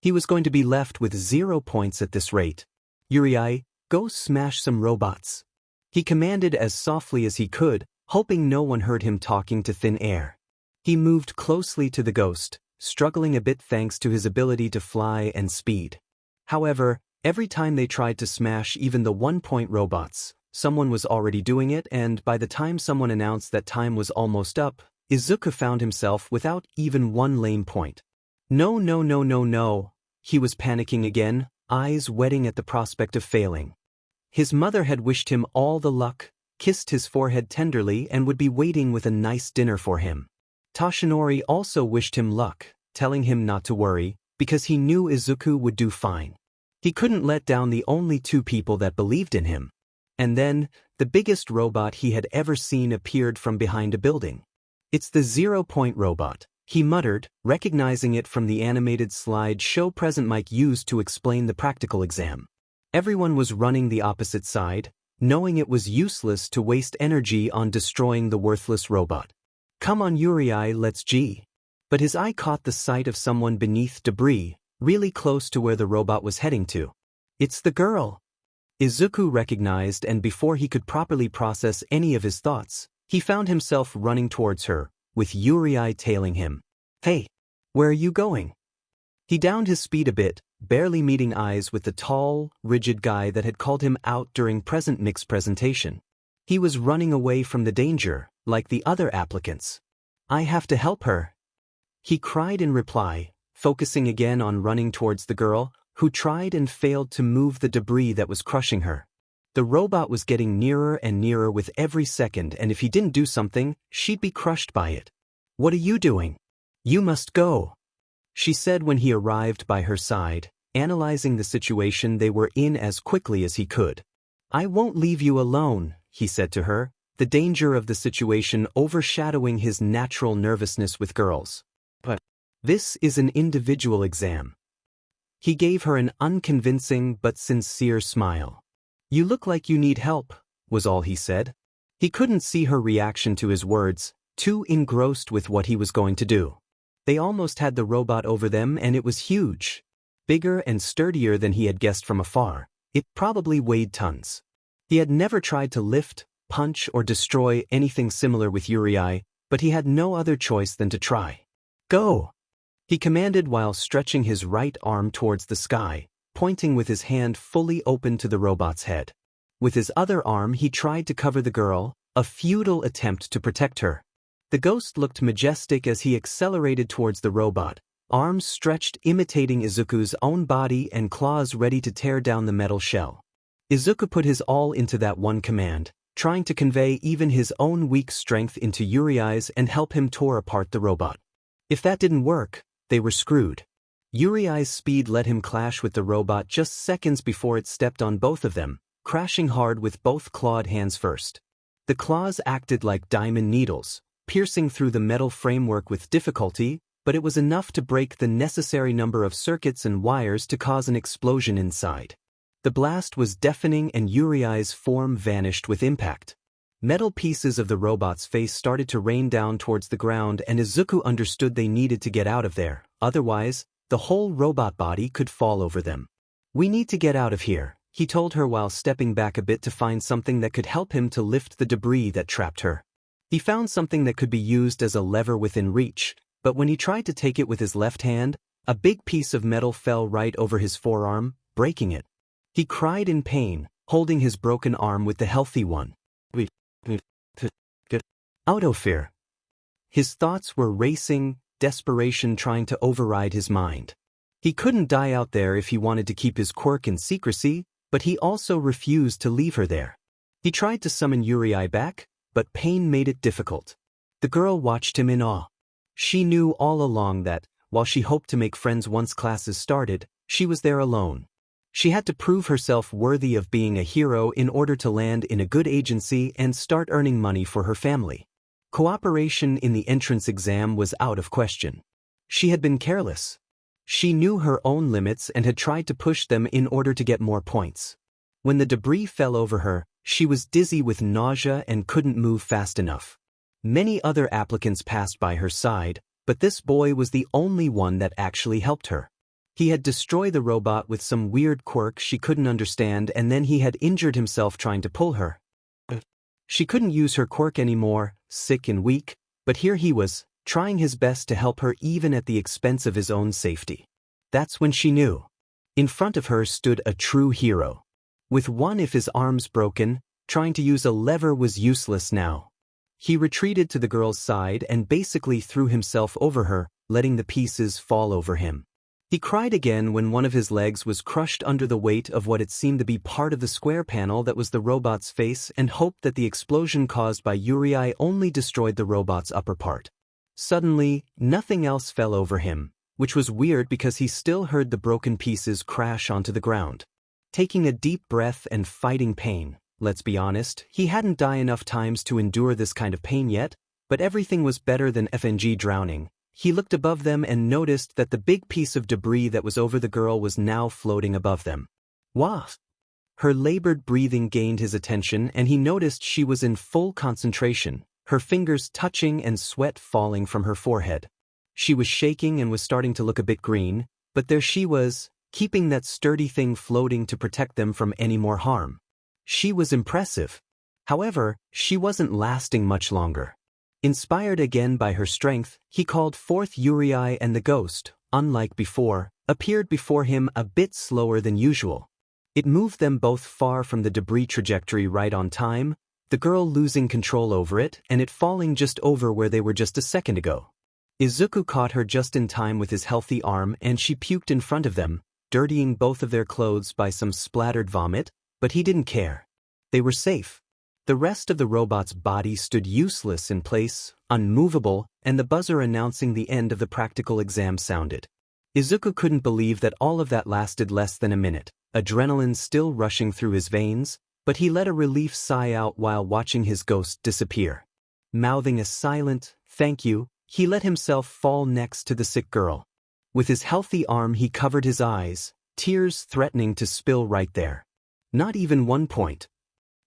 He was going to be left with 0 points at this rate. "Yuri, go smash some robots," he commanded as softly as he could, hoping no one heard him talking to thin air. He moved closely to the ghost, struggling a bit thanks to his ability to fly and speed. However, every time they tried to smash even the 1-point robots, someone was already doing it, and by the time someone announced that time was almost up, Izuku found himself without even one lame point. No, no, no, no, no. He was panicking again, eyes wetting at the prospect of failing. His mother had wished him all the luck, kissed his forehead tenderly, and would be waiting with a nice dinner for him. Toshinori also wished him luck, telling him not to worry, because he knew Izuku would do fine. He couldn't let down the only two people that believed in him. And then, the biggest robot he had ever seen appeared from behind a building. "It's the 0-point robot," he muttered, recognizing it from the animated slide show present Mike used to explain the practical exam. Everyone was running the opposite side, knowing it was useless to waste energy on destroying the worthless robot. "Come on Yuri, let's G." But his eye caught the sight of someone beneath debris, really close to where the robot was heading to. "It's the girl." Izuku recognized, and before he could properly process any of his thoughts, he found himself running towards her, with Yuri tailing him. "Hey, where are you going?" He downed his speed a bit, barely meeting eyes with the tall, rigid guy that had called him out during present mix presentation. He was running away from the danger, like the other applicants. "I have to help her," he cried in reply, focusing again on running towards the girl, who tried and failed to move the debris that was crushing her. The robot was getting nearer and nearer with every second, and if he didn't do something, she'd be crushed by it. "What are you doing? You must go," she said when he arrived by her side, analyzing the situation they were in as quickly as he could. "I won't leave you alone," he said to her, the danger of the situation overshadowing his natural nervousness with girls. "But this is an individual exam." He gave her an unconvincing but sincere smile. "You look like you need help," was all he said. He couldn't see her reaction to his words, too engrossed with what he was going to do. They almost had the robot over them, and it was huge. Bigger and sturdier than he had guessed from afar. It probably weighed tons. He had never tried to lift, punch, or destroy anything similar with Yuri, but he had no other choice than to try. "Go!" he commanded while stretching his right arm towards the sky, pointing with his hand fully open to the robot's head. With his other arm he tried to cover the girl, a futile attempt to protect her. The ghost looked majestic as he accelerated towards the robot, arms stretched imitating Izuku's own body and claws ready to tear down the metal shell. Izuku put his all into that one command, trying to convey even his own weak strength into Yuri's and help him tear apart the robot. If that didn't work, they were screwed. Yuri's speed let him clash with the robot just seconds before it stepped on both of them, crashing hard with both clawed hands first. The claws acted like diamond needles, piercing through the metal framework with difficulty, but it was enough to break the necessary number of circuits and wires to cause an explosion inside. The blast was deafening and Yuri's form vanished with impact. Metal pieces of the robot's face started to rain down towards the ground, and Izuku understood they needed to get out of there, otherwise, the whole robot body could fall over them. "We need to get out of here," he told her while stepping back a bit to find something that could help him to lift the debris that trapped her. He found something that could be used as a lever within reach, but when he tried to take it with his left hand, a big piece of metal fell right over his forearm, breaking it. He cried in pain, holding his broken arm with the healthy one. Out of fear. His thoughts were racing, desperation trying to override his mind. He couldn't die out there if he wanted to keep his quirk in secrecy, but he also refused to leave her there. He tried to summon Yuri back, but pain made it difficult. The girl watched him in awe. She knew all along that, while she hoped to make friends once classes started, she was there alone. She had to prove herself worthy of being a hero in order to land in a good agency and start earning money for her family. Cooperation in the entrance exam was out of question. She had been careless. She knew her own limits and had tried to push them in order to get more points. When the debris fell over her, she was dizzy with nausea and couldn't move fast enough. Many other applicants passed by her side, but this boy was the only one that actually helped her. He had destroyed the robot with some weird quirk she couldn't understand, and then he had injured himself trying to pull her. She couldn't use her quirk anymore, sick and weak, but here he was, trying his best to help her even at the expense of his own safety. That's when she knew. In front of her stood a true hero. With one of his arms broken, trying to use a lever was useless now. He retreated to the girl's side and basically threw himself over her, letting the pieces fall over him. He cried again when one of his legs was crushed under the weight of what it seemed to be part of the square panel that was the robot's face, and hoped that the explosion caused by Yuri only destroyed the robot's upper part. Suddenly, nothing else fell over him, which was weird because he still heard the broken pieces crash onto the ground. Taking a deep breath and fighting pain, let's be honest, he hadn't died enough times to endure this kind of pain yet, but everything was better than FNG drowning. He looked above them and noticed that the big piece of debris that was over the girl was now floating above them. Wah! Her labored breathing gained his attention, and he noticed she was in full concentration, her fingers touching and sweat falling from her forehead. She was shaking and was starting to look a bit green, but there she was, keeping that sturdy thing floating to protect them from any more harm. She was impressive. However, she wasn't lasting much longer. Inspired again by her strength, he called forth Yuri, and the ghost, unlike before, appeared before him a bit slower than usual. It moved them both far from the debris trajectory right on time, the girl losing control over it and it falling just over where they were just a second ago. Izuku caught her just in time with his healthy arm, and she puked in front of them, dirtying both of their clothes by some splattered vomit, but he didn't care. They were safe. The rest of the robot's body stood useless in place, unmovable, and the buzzer announcing the end of the practical exam sounded. Izuku couldn't believe that all of that lasted less than a minute, adrenaline still rushing through his veins, but he let a relief sigh out while watching his ghost disappear. Mouthing a silent, "thank you," he let himself fall next to the sick girl. With his healthy arm he covered his eyes, tears threatening to spill right there. Not even 1 point.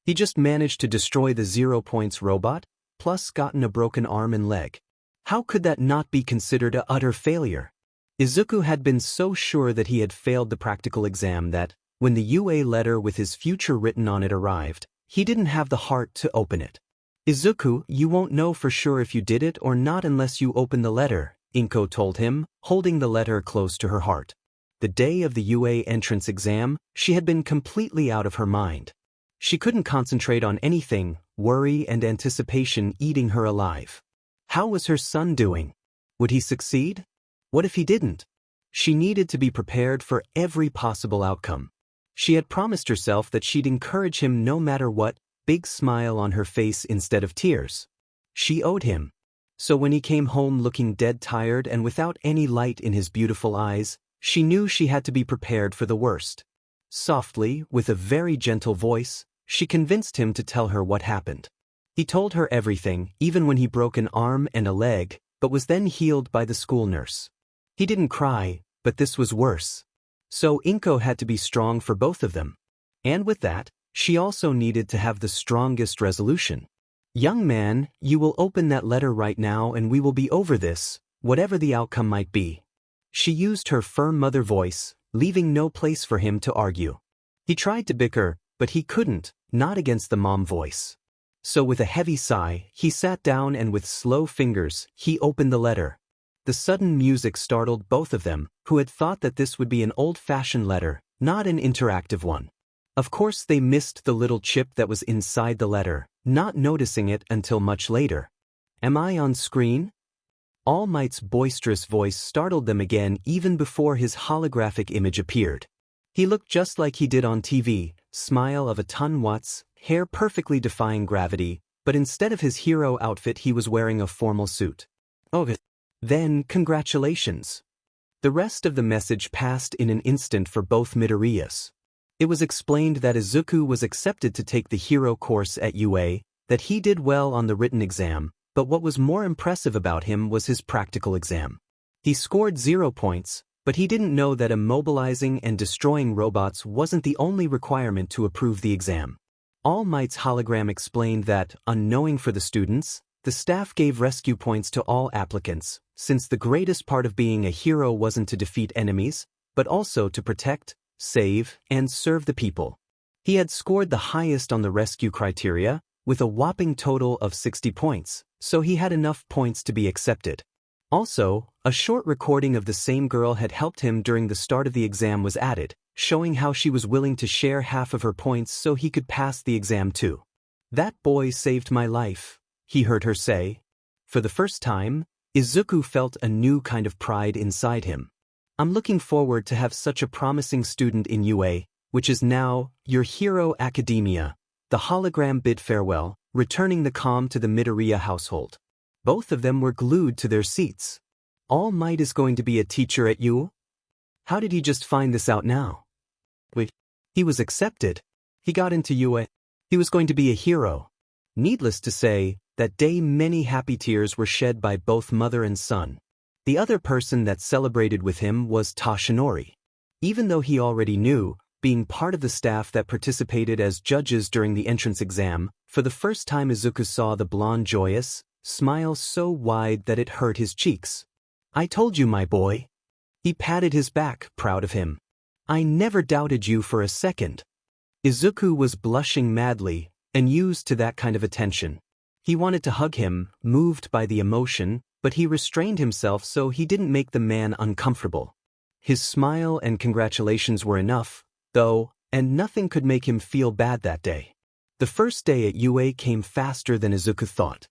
He just managed to destroy the 0 points robot, plus gotten a broken arm and leg. How could that not be considered an utter failure? Izuku had been so sure that he had failed the practical exam that, when the UA letter with his future written on it arrived, he didn't have the heart to open it. "Izuku, you won't know for sure if you did it or not unless you open the letter," Inko told him, holding the letter close to her heart. The day of the UA entrance exam, she had been completely out of her mind. She couldn't concentrate on anything, worry and anticipation eating her alive. How was her son doing? Would he succeed? What if he didn't? She needed to be prepared for every possible outcome. She had promised herself that she'd encourage him no matter what, big smile on her face instead of tears. She owed him. So when he came home looking dead tired and without any light in his beautiful eyes, she knew she had to be prepared for the worst. Softly, with a very gentle voice, she convinced him to tell her what happened. He told her everything, even when he broke an arm and a leg, but was then healed by the school nurse. He didn't cry, but this was worse. So Inko had to be strong for both of them. And with that, she also needed to have the strongest resolution. "Young man, you will open that letter right now and we will be over this, whatever the outcome might be." She used her firm mother voice, leaving no place for him to argue. He tried to bicker, but he couldn't, not against the mom voice. So with a heavy sigh, he sat down and with slow fingers, he opened the letter. The sudden music startled both of them, who had thought that this would be an old-fashioned letter, not an interactive one. Of course they missed the little chip that was inside the letter, not noticing it until much later. "Am I on screen?" All Might's boisterous voice startled them again even before his holographic image appeared. He looked just like he did on TV, smile of a ton watts, hair perfectly defying gravity, but instead of his hero outfit he was wearing a formal suit. "Oh, then congratulations." The rest of the message passed in an instant for both Midoriyas. It was explained that Izuku was accepted to take the hero course at UA, that he did well on the written exam, but what was more impressive about him was his practical exam. He scored 0 points, but he didn't know that immobilizing and destroying robots wasn't the only requirement to approve the exam. All Might's hologram explained that, unknowing for the students, the staff gave rescue points to all applicants, since the greatest part of being a hero wasn't to defeat enemies, but also to protect, save, and serve the people. He had scored the highest on the rescue criteria, with a whopping total of 60 points, so he had enough points to be accepted. Also, a short recording of the same girl had helped him during the start of the exam was added, showing how she was willing to share half of her points so he could pass the exam too. "That boy saved my life," he heard her say. For the first time, Izuku felt a new kind of pride inside him. "I'm looking forward to have such a promising student in UA, which is now your hero academia." The hologram bid farewell, returning the calm to the Midoriya household. Both of them were glued to their seats. All Might is going to be a teacher at UA? How did he just find this out now? Wait, he was accepted. He got into UA. He was going to be a hero. Needless to say, that day many happy tears were shed by both mother and son. The other person that celebrated with him was Tashinori. Even though he already knew, being part of the staff that participated as judges during the entrance exam, for the first time Izuku saw the blonde joyous smile so wide that it hurt his cheeks. "I told you, my boy." He patted his back, proud of him. "I never doubted you for a second." Izuku was blushing madly, and used to that kind of attention. He wanted to hug him, moved by the emotion, but he restrained himself so he didn't make the man uncomfortable. His smile and congratulations were enough, though, and nothing could make him feel bad that day. The first day at UA came faster than Izuku thought.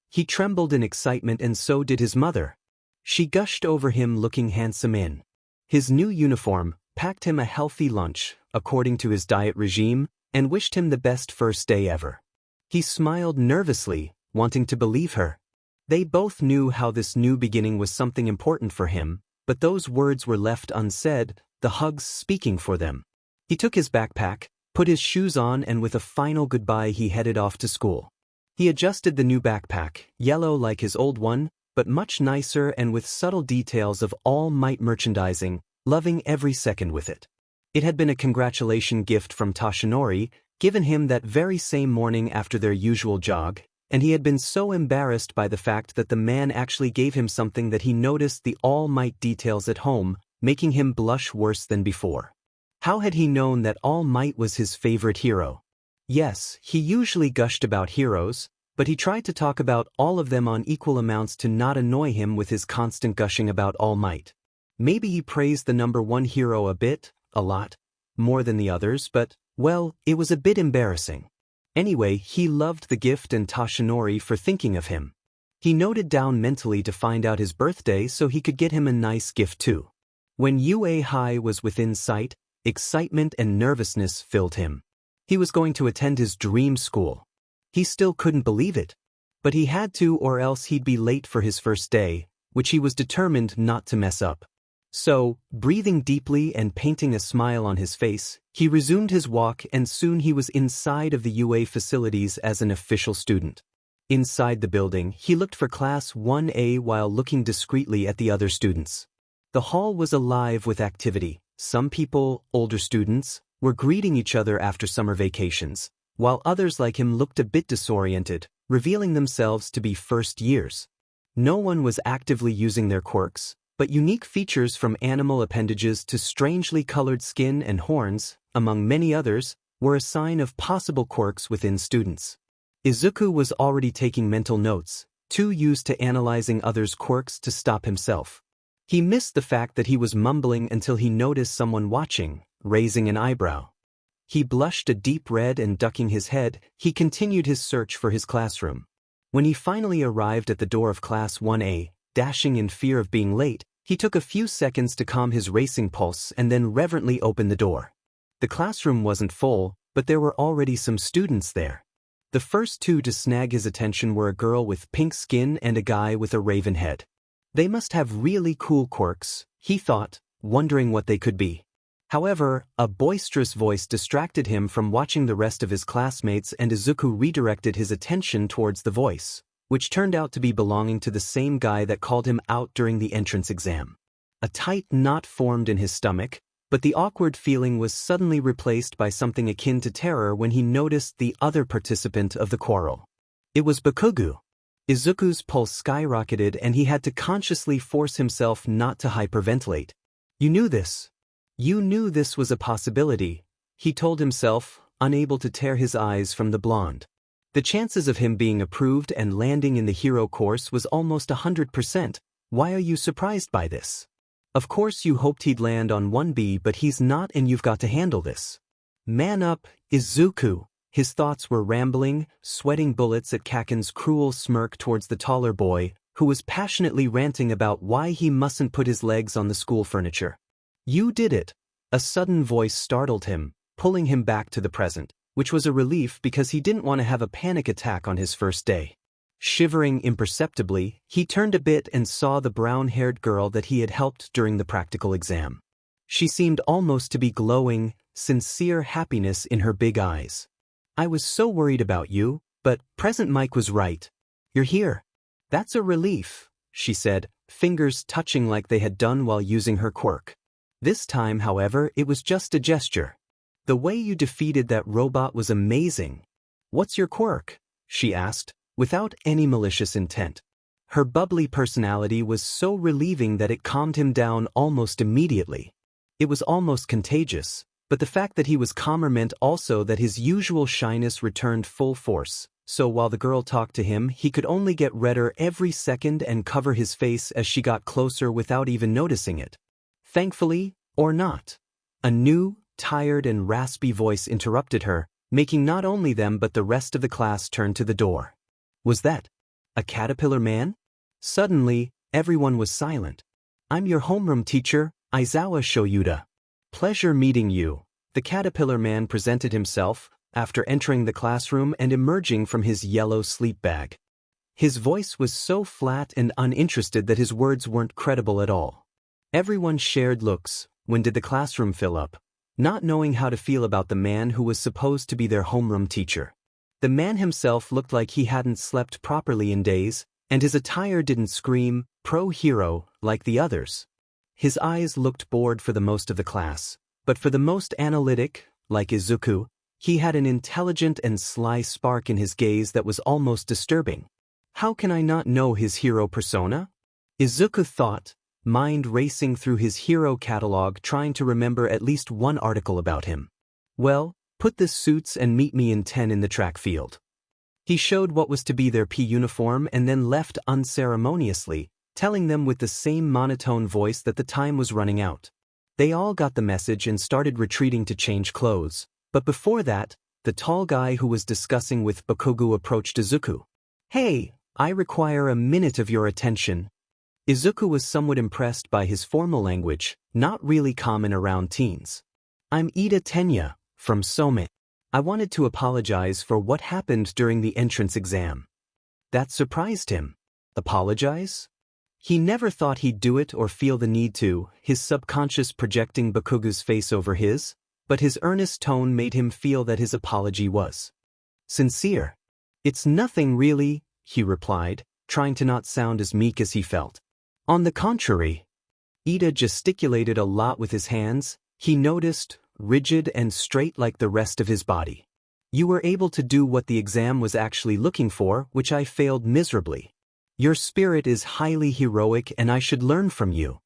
He trembled in excitement and so did his mother. She gushed over him looking handsome in his new uniform, packed him a healthy lunch, according to his diet regime, and wished him the best first day ever. He smiled nervously, wanting to believe her. They both knew how this new beginning was something important for him, but those words were left unsaid, the hugs speaking for them. He took his backpack, put his shoes on, and with a final goodbye he headed off to school. He adjusted the new backpack, yellow like his old one, but much nicer and with subtle details of All Might merchandising, loving every second with it. It had been a congratulation gift from Tashinori, given him that very same morning after their usual jog, and he had been so embarrassed by the fact that the man actually gave him something that he noticed the All Might details at home, making him blush worse than before. How had he known that All Might was his favorite hero? Yes, he usually gushed about heroes, but he tried to talk about all of them on equal amounts to not annoy him with his constant gushing about All Might. Maybe he praised the #1 hero a lot, more than the others, but, well, it was a bit embarrassing. Anyway, he loved the gift and Tashinori for thinking of him. He noted down mentally to find out his birthday so he could get him a nice gift too. When UA High was within sight, excitement and nervousness filled him. He was going to attend his dream school. He still couldn't believe it. But he had to, or else he'd be late for his first day, which he was determined not to mess up. So, breathing deeply and painting a smile on his face, he resumed his walk and soon he was inside of the UA facilities as an official student. Inside the building, he looked for Class 1A while looking discreetly at the other students. The hall was alive with activity. Some people, older students, were greeting each other after summer vacations, while others like him looked a bit disoriented, revealing themselves to be first years. No one was actively using their quirks, but unique features from animal appendages to strangely colored skin and horns, among many others, were a sign of possible quirks within students. Izuku was already taking mental notes, too used to analyzing others' quirks to stop himself. He missed the fact that he was mumbling until he noticed someone watching, raising an eyebrow. He blushed a deep red and ducking his head, he continued his search for his classroom. When he finally arrived at the door of Class 1A, dashing in fear of being late, he took a few seconds to calm his racing pulse and then reverently opened the door. The classroom wasn't full, but there were already some students there. The first two to snag his attention were a girl with pink skin and a guy with a raven head. They must have really cool quirks, he thought, wondering what they could be. However, a boisterous voice distracted him from watching the rest of his classmates, and Izuku redirected his attention towards the voice, which turned out to be belonging to the same guy that called him out during the entrance exam. A tight knot formed in his stomach, but the awkward feeling was suddenly replaced by something akin to terror when he noticed the other participant of the quarrel. It was Bakugo. Izuku's pulse skyrocketed and he had to consciously force himself not to hyperventilate. You knew this. You knew this was a possibility, he told himself, unable to tear his eyes from the blonde. The chances of him being approved and landing in the hero course was almost 100%. Why are you surprised by this? Of course you hoped he'd land on 1B, but he's not, and you've got to handle this. Man up, Izuku. His thoughts were rambling, sweating bullets at Kacchan's cruel smirk towards the taller boy, who was passionately ranting about why he mustn't put his legs on the school furniture. You did it. A sudden voice startled him, pulling him back to the present, which was a relief because he didn't want to have a panic attack on his first day. Shivering imperceptibly, he turned a bit and saw the brown-haired girl that he had helped during the practical exam. She seemed almost to be glowing, sincere happiness in her big eyes. I was so worried about you, but Present Mike was right. You're here. That's a relief, she said, fingers touching like they had done while using her quirk. This time, however, it was just a gesture. The way you defeated that robot was amazing. What's your quirk? She asked, without any malicious intent. Her bubbly personality was so relieving that it calmed him down almost immediately. It was almost contagious, but the fact that he was calmer meant also that his usual shyness returned full force, so while the girl talked to him, he could only get redder every second and cover his face as she got closer without even noticing it. Thankfully, or not, a new, tired and raspy voice interrupted her, making not only them but the rest of the class turn to the door. Was that a caterpillar man? Suddenly, everyone was silent. I'm your homeroom teacher, Aizawa Shoyuda. Pleasure meeting you. The caterpillar man presented himself, after entering the classroom and emerging from his yellow sleep bag. His voice was so flat and uninterested that his words weren't credible at all. Everyone shared looks. When did the classroom fill up? Not knowing how to feel about the man who was supposed to be their homeroom teacher. The man himself looked like he hadn't slept properly in days, and his attire didn't scream pro-hero like the others. His eyes looked bored for the most of the class, but for the most analytic, like Izuku, he had an intelligent and sly spark in his gaze that was almost disturbing. How can I not know his hero persona? Izuku thought, mind racing through his hero catalog trying to remember at least one article about him. Well, put the suits and meet me in 10 in the track field. He showed what was to be their P uniform and then left unceremoniously, telling them with the same monotone voice that the time was running out. They all got the message and started retreating to change clothes, but before that, the tall guy who was discussing with Bakugo approached Izuku. Hey, I require a minute of your attention. Izuku was somewhat impressed by his formal language, not really common around teens. I'm Ida Tenya, from Some. I wanted to apologize for what happened during the entrance exam. That surprised him. Apologize? He never thought he'd do it or feel the need to, his subconscious projecting Bakugo's face over his, but his earnest tone made him feel that his apology was sincere. It's nothing really, he replied, trying to not sound as meek as he felt. On the contrary, Ida gesticulated a lot with his hands, he noticed, rigid and straight like the rest of his body. You were able to do what the exam was actually looking for, which I failed miserably. Your spirit is highly heroic and I should learn from you.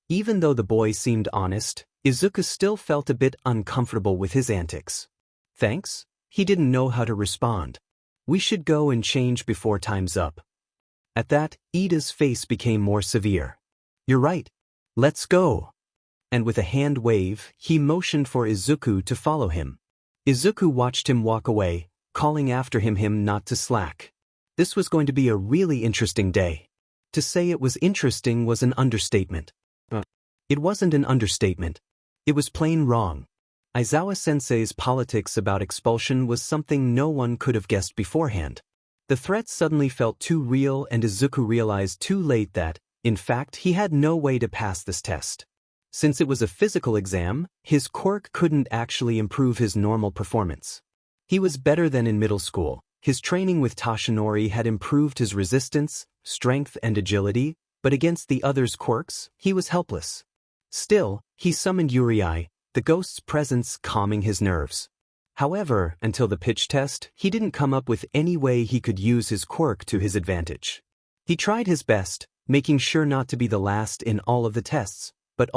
Even though the boy seemed honest, Izuku still felt a bit uncomfortable with his antics. Thanks? He didn't know how to respond. We should go and change before time's up. At that, Ida's face became more severe. You're right. Let's go. And with a hand wave, he motioned for Izuku to follow him. Izuku watched him walk away, calling after him not to slack. This was going to be a really interesting day. To say it was interesting was an understatement. It wasn't an understatement. It was plain wrong. Aizawa-sensei's politics about expulsion was something no one could have guessed beforehand. The threat suddenly felt too real, and Izuku realized too late that, in fact, he had no way to pass this test. Since it was a physical exam, his quirk couldn't actually improve his normal performance. He was better than in middle school. His training with Toshinori had improved his resistance, strength, and agility, but against the others' quirks, he was helpless. Still, he summoned Uri, the ghost's presence calming his nerves. However, until the pitch test, he didn't come up with any way he could use his quirk to his advantage. He tried his best, making sure not to be the last in all of the tests, but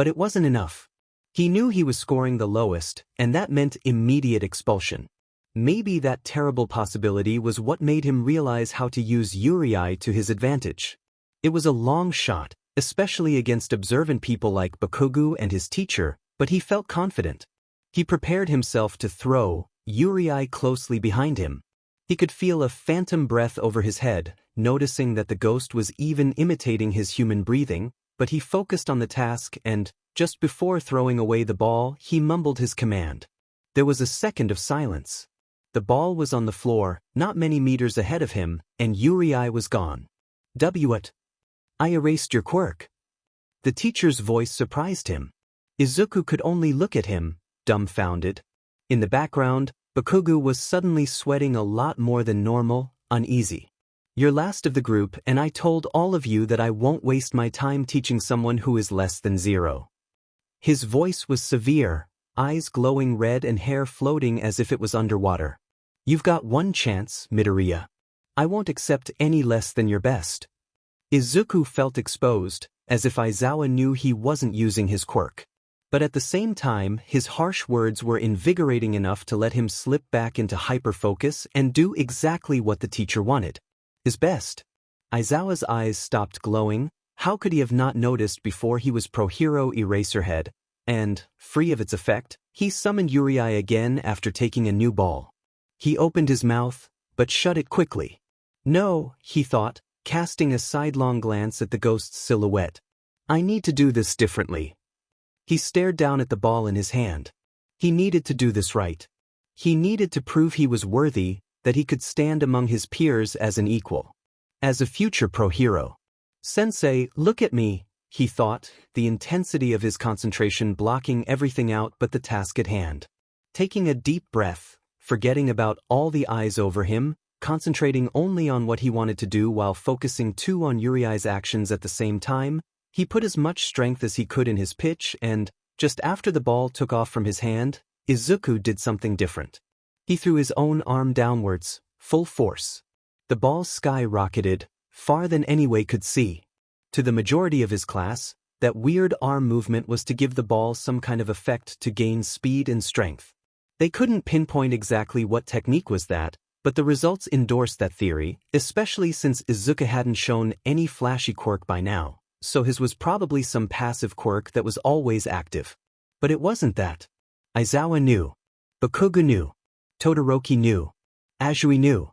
it wasn't enough. He knew he was scoring the lowest, and that meant immediate expulsion. Maybe that terrible possibility was what made him realize how to use Uri to his advantage. It was a long shot, especially against observant people like Bakugo and his teacher, but he felt confident. He prepared himself to throw, Uri closely behind him. He could feel a phantom breath over his head, noticing that the ghost was even imitating his human breathing, but he focused on the task and, just before throwing away the ball, he mumbled his command. There was a second of silence. The ball was on the floor, not many meters ahead of him, and Uri was gone. What? I erased your quirk. The teacher's voice surprised him. Izuku could only look at him, dumbfounded. In the background, Bakugo was suddenly sweating a lot more than normal, uneasy. You're last of the group, and I told all of you that I won't waste my time teaching someone who is less than 0. His voice was severe, eyes glowing red and hair floating as if it was underwater. You've got one chance, Midoriya. I won't accept any less than your best. Izuku felt exposed, as if Aizawa knew he wasn't using his quirk. But at the same time, his harsh words were invigorating enough to let him slip back into hyperfocus and do exactly what the teacher wanted. His best. Aizawa's eyes stopped glowing. How could he have not noticed before he was Pro-Hero Eraserhead? And, free of its effect, he summoned Uri again after taking a new ball. He opened his mouth, but shut it quickly. No, he thought, casting a sidelong glance at the ghost's silhouette. I need to do this differently. He stared down at the ball in his hand. He needed to do this right. He needed to prove he was worthy, that he could stand among his peers as an equal. As a future pro-hero. Sensei, look at me, he thought, the intensity of his concentration blocking everything out but the task at hand. Taking a deep breath, forgetting about all the eyes over him, concentrating only on what he wanted to do while focusing too on Uri's actions at the same time, he put as much strength as he could in his pitch and, just after the ball took off from his hand, Izuku did something different. He threw his own arm downwards, full force. The ball skyrocketed, far than anyone could see. To the majority of his class, that weird arm movement was to give the ball some kind of effect to gain speed and strength. They couldn't pinpoint exactly what technique was that, but the results endorsed that theory, especially since Izuku hadn't shown any flashy quirk by now, so his was probably some passive quirk that was always active. But it wasn't that. Aizawa knew. Bakugo knew. Todoroki knew. Ajui knew.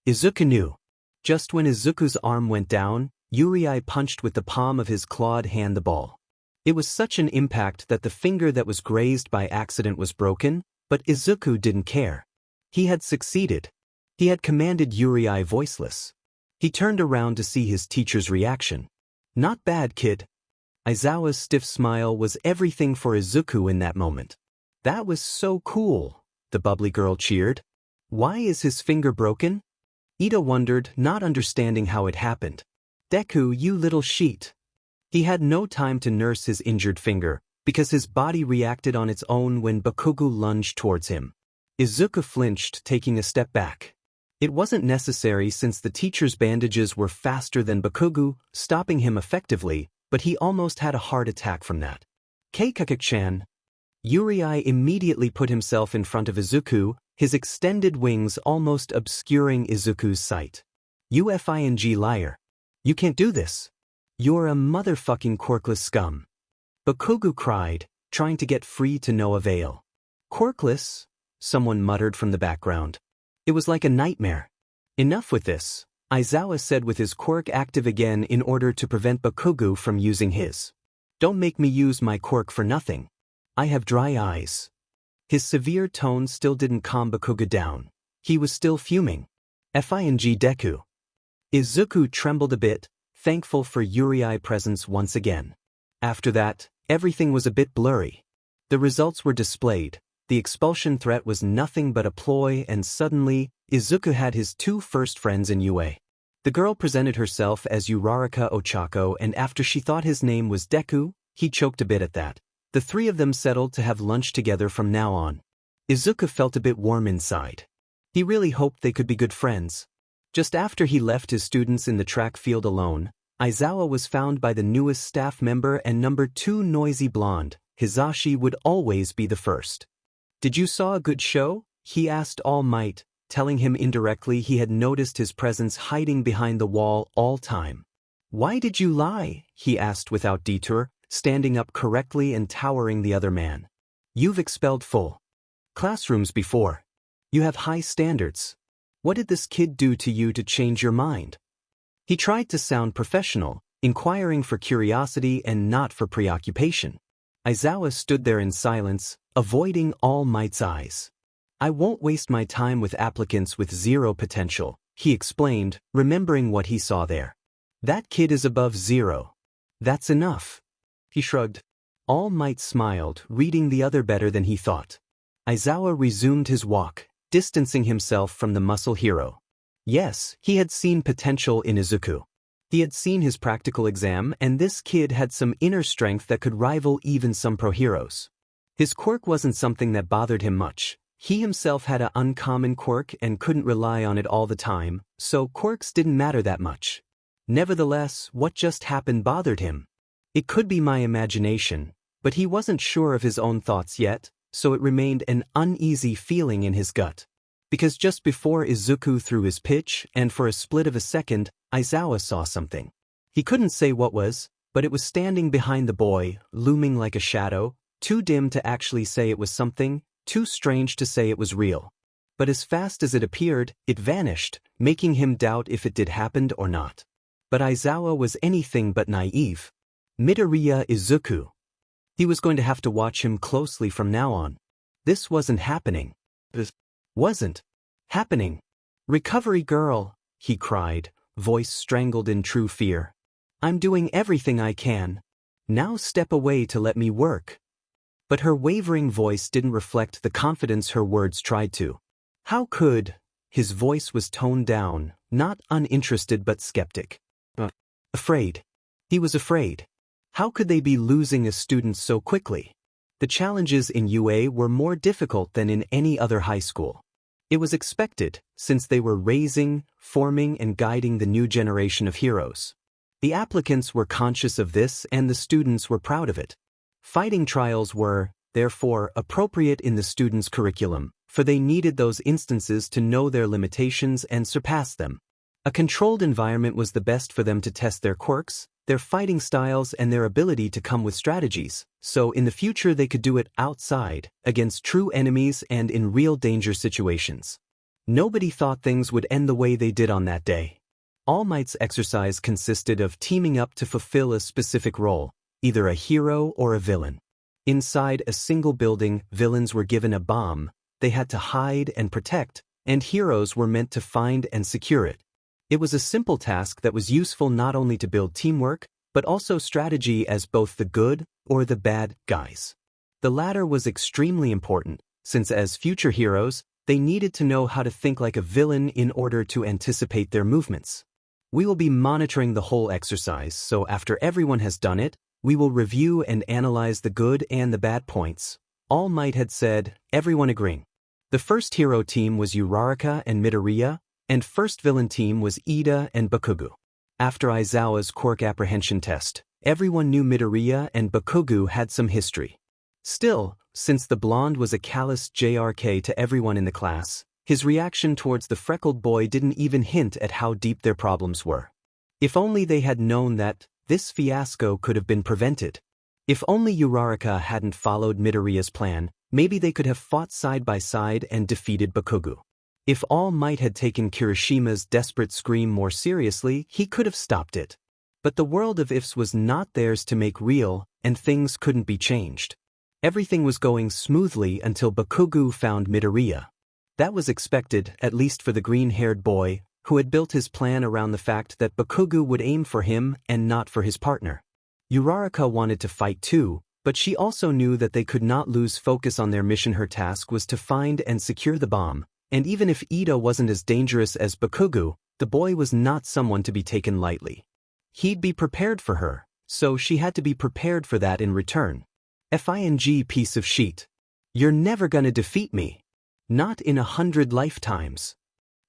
Izuku knew. Just when Izuku's arm went down, Uri punched with the palm of his clawed hand the ball. It was such an impact that the finger that was grazed by accident was broken, but Izuku didn't care. He had succeeded. He had commanded Uri voiceless. He turned around to see his teacher's reaction. Not bad, kid. Aizawa's stiff smile was everything for Izuku in that moment. That was so cool, the bubbly girl cheered. Why is his finger broken? Ida wondered, not understanding how it happened. Deku, you little sheet. He had no time to nurse his injured finger, because his body reacted on its own when Bakugo lunged towards him. Izuku flinched, taking a step back. It wasn't necessary since the teacher's bandages were faster than Bakugo, stopping him effectively, but he almost had a heart attack from that. Kacchan. Yurei immediately put himself in front of Izuku, his extended wings almost obscuring Izuku's sight. "You liar. You can't do this. You're a motherfucking quirkless scum." Bakugo cried, trying to get free to no avail. "Quirkless?" someone muttered from the background. "It was like a nightmare." "Enough with this," Aizawa said with his quirk active again in order to prevent Bakugo from using his. "Don't make me use my quirk for nothing. I have dry eyes." His severe tone still didn't calm Bakugo down. He was still fuming. Deku. Izuku trembled a bit, thankful for Yurei's presence once again. After that, everything was a bit blurry. The results were displayed. The expulsion threat was nothing but a ploy, and suddenly, Izuku had his two first friends in UA. The girl presented herself as Uraraka Ochako, and after she thought his name was Deku, he choked a bit at that. The three of them settled to have lunch together from now on. Izuku felt a bit warm inside. He really hoped they could be good friends. Just after he left his students in the track field alone, Aizawa was found by the newest staff member and number 2 noisy blonde. Hisashi would always be the first. "Did you saw a good show?" he asked All Might, telling him indirectly he had noticed his presence hiding behind the wall all time. "Why did you lie?" he asked without detour, standing up correctly and towering the other man. "You've expelled full classrooms before. You have high standards. What did this kid do to you to change your mind?" He tried to sound professional, inquiring for curiosity and not for preoccupation. Aizawa stood there in silence, avoiding All Might's eyes. "I won't waste my time with applicants with zero potential," he explained, remembering what he saw there. "That kid is above 0. That's enough." He shrugged. All Might smiled, reading the other better than he thought. Aizawa resumed his walk, distancing himself from the muscle hero. Yes, he had seen potential in Izuku. He had seen his practical exam, and this kid had some inner strength that could rival even some pro heroes. His quirk wasn't something that bothered him much. He himself had an uncommon quirk and couldn't rely on it all the time, so quirks didn't matter that much. Nevertheless, what just happened bothered him. It could be my imagination, but he wasn't sure of his own thoughts yet, so it remained an uneasy feeling in his gut. Because just before Izuku threw his pitch, and for a split of a second, Aizawa saw something. He couldn't say what was, but it was standing behind the boy, looming like a shadow, too dim to actually say it was something, too strange to say it was real. But as fast as it appeared, it vanished, making him doubt if it did happen or not. But Aizawa was anything but naive. Midoriya Izuku. He was going to have to watch him closely from now on. This wasn't happening. This wasn't happening. "Recovery girl," he cried, voice strangled in true fear. "I'm doing everything I can. Now step away to let me work." But her wavering voice didn't reflect the confidence her words tried to. How could? His voice was toned down, not uninterested but skeptic. Afraid. He was afraid. How could they be losing a student so quickly? The challenges in UA were more difficult than in any other high school. It was expected, since they were raising, forming and guiding the new generation of heroes. The applicants were conscious of this and the students were proud of it. Fighting trials were, therefore, appropriate in the students' curriculum, for they needed those instances to know their limitations and surpass them. A controlled environment was the best for them to test their quirks, their fighting styles and their ability to come with strategies, so in the future they could do it outside, against true enemies and in real danger situations. Nobody thought things would end the way they did on that day. All Might's exercise consisted of teaming up to fulfill a specific role, either a hero or a villain. Inside a single building, villains were given a bomb, they had to hide and protect, and heroes were meant to find and secure it. It was a simple task that was useful not only to build teamwork, but also strategy as both the good or the bad guys. The latter was extremely important, since as future heroes, they needed to know how to think like a villain in order to anticipate their movements. We will be monitoring the whole exercise, so after everyone has done it, we will review and analyze the good and the bad points. All Might had said, everyone agreeing. The first hero team was Uraraka and Midoriya, and first villain team was Ida and Bakugo. After Aizawa's quirk apprehension test, Everyone knew Midoriya and Bakugo had some history. Still, since the blonde was a callous JRK to everyone in the class, his reaction towards the freckled boy didn't even hint at how deep their problems were. If only they had known that this fiasco could have been prevented. If only Uraraka hadn't followed Midoriya's plan, maybe they could have fought side by side and defeated Bakugo. If All Might had taken Kirishima's desperate scream more seriously, he could have stopped it. But the world of ifs was not theirs to make real, and things couldn't be changed. Everything was going smoothly until Bakugo found Midoriya. That was expected, at least for the green-haired boy, who had built his plan around the fact that Bakugo would aim for him and not for his partner. Uraraka wanted to fight too, but she also knew that they could not lose focus on their mission. Her task was to find and secure the bomb, and even if Ida wasn't as dangerous as Bakugo, the boy was not someone to be taken lightly. He'd be prepared for her, so she had to be prepared for that in return. FING piece of shit. You're never gonna defeat me. Not in 100 lifetimes.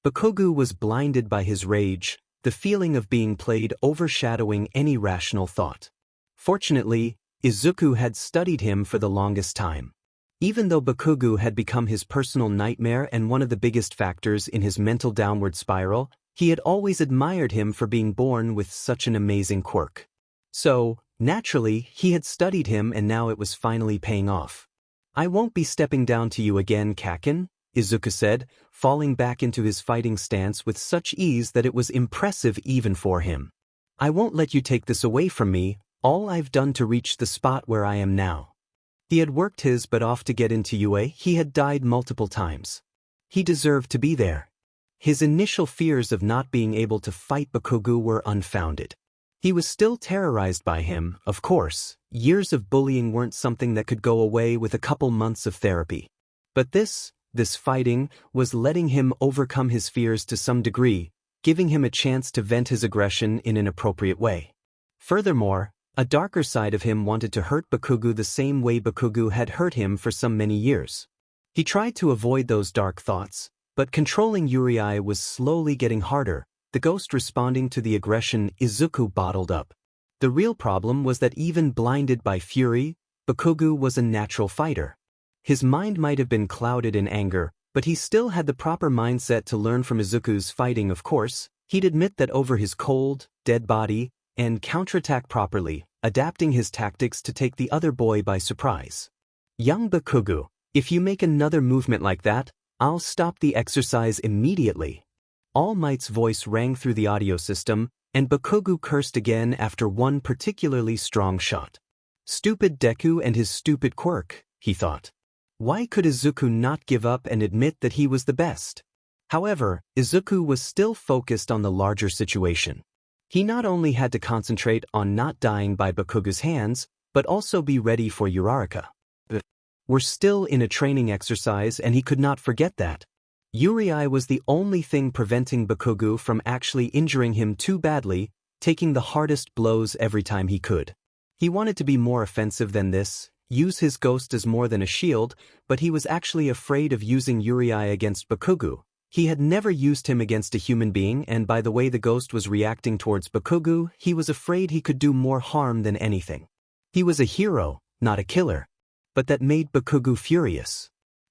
Bakugo was blinded by his rage, the feeling of being played overshadowing any rational thought. Fortunately, Izuku had studied him for the longest time. Even though Bakugo had become his personal nightmare and one of the biggest factors in his mental downward spiral, he had always admired him for being born with such an amazing quirk. So, naturally, he had studied him and now it was finally paying off. I won't be stepping down to you again, Kacchan, Izuku said, falling back into his fighting stance with such ease that it was impressive even for him. I won't let you take this away from me, all I've done to reach the spot where I am now. He had worked his butt off to get into UA, he had died multiple times. He deserved to be there. His initial fears of not being able to fight Bakugo were unfounded. He was still terrorized by him, of course. Years of bullying weren't something that could go away with a couple months of therapy. But this fighting, was letting him overcome his fears to some degree, giving him a chance to vent his aggression in an appropriate way. Furthermore, a darker side of him wanted to hurt Bakugo the same way Bakugo had hurt him for so many years. He tried to avoid those dark thoughts, but controlling Yuri was slowly getting harder, the ghost responding to the aggression Izuku bottled up. The real problem was that even blinded by fury, Bakugo was a natural fighter. His mind might have been clouded in anger, but he still had the proper mindset to learn from Izuku's fighting. Of course, he'd admit that over his cold, dead body, and counterattack properly, adapting his tactics to take the other boy by surprise. Young Bakugo, if you make another movement like that, I'll stop the exercise immediately. All Might's voice rang through the audio system, and Bakugo cursed again after one particularly strong shot. Stupid Deku and his stupid quirk, he thought. Why could Izuku not give up and admit that he was the best? However, Izuku was still focused on the larger situation. He not only had to concentrate on not dying by Bakugo's hands, but also be ready for Uraraka. We're still in a training exercise and he could not forget that. Yuri was the only thing preventing Bakugo from actually injuring him too badly, taking the hardest blows every time he could. He wanted to be more offensive than this, use his ghost as more than a shield, but he was actually afraid of using Yuri against Bakugo. He had never used him against a human being, and by the way the ghost was reacting towards Bakugo, he was afraid he could do more harm than anything. He was a hero, not a killer. But that made Bakugo furious.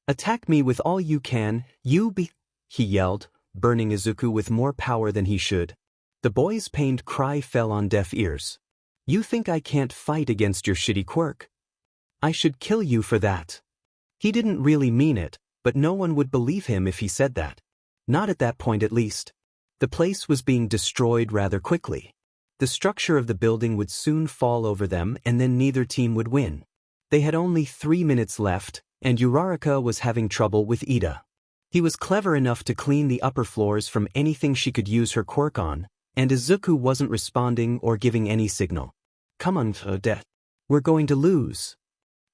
Attack me with all you can, he yelled, burning Izuku with more power than he should. The boy's pained cry fell on deaf ears. You think I can't fight against your shitty quirk? I should kill you for that. He didn't really mean it, but no one would believe him if he said that. Not at that point at least. The place was being destroyed rather quickly. The structure of the building would soon fall over them and then neither team would win. They had only 3 minutes left, and Uraraka was having trouble with Ida. He was clever enough to clean the upper floors from anything she could use her quirk on, and Izuku wasn't responding or giving any signal. Come on, Death. We're going to lose.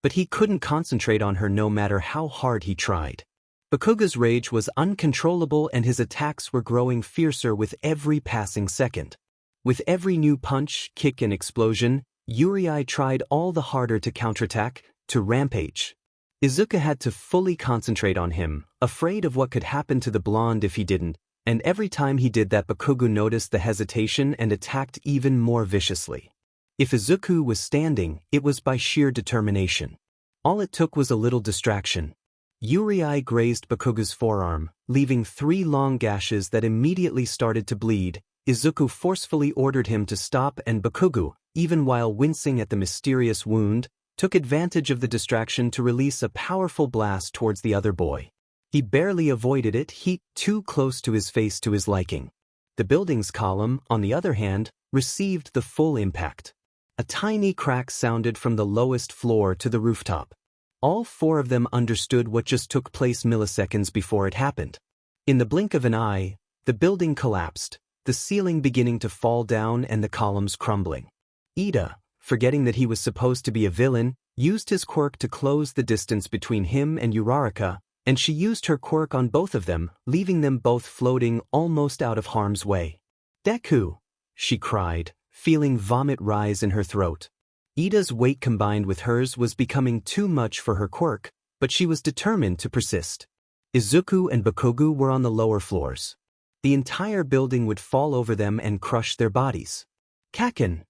But he couldn't concentrate on her no matter how hard he tried. Bakugo's rage was uncontrollable and his attacks were growing fiercer with every passing second. With every new punch, kick and explosion, Yuri tried all the harder to counterattack, to rampage. Izuku had to fully concentrate on him, afraid of what could happen to the blonde if he didn't, and every time he did that Bakugo noticed the hesitation and attacked even more viciously. If Izuku was standing, it was by sheer determination. All it took was a little distraction. Yuri grazed Bakugu's forearm, leaving 3 long gashes that immediately started to bleed. Izuku forcefully ordered him to stop, and Bakugu, even while wincing at the mysterious wound, took advantage of the distraction to release a powerful blast towards the other boy. He barely avoided it, heat too close to his face to his liking. The building's column, on the other hand, received the full impact. A tiny crack sounded from the lowest floor to the rooftop. All 4 of them understood what just took place milliseconds before it happened. In the blink of an eye, the building collapsed, the ceiling beginning to fall down and the columns crumbling. Ida, forgetting that he was supposed to be a villain, used his quirk to close the distance between him and Uraraka, and she used her quirk on both of them, leaving them both floating almost out of harm's way. "Deku!" she cried, feeling vomit rise in her throat. Ida's weight combined with hers was becoming too much for her quirk, but she was determined to persist. Izuku and Bakugu were on the lower floors. The entire building would fall over them and crush their bodies. Kacchan!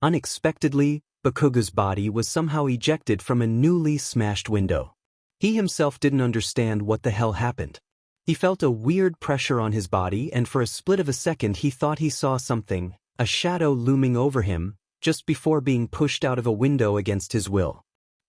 Unexpectedly, Bakugu's body was somehow ejected from a newly smashed window. He himself didn't understand what the hell happened. He felt a weird pressure on his body, and for a split of a second he thought he saw something, a shadow looming over him, just before being pushed out of a window against his will.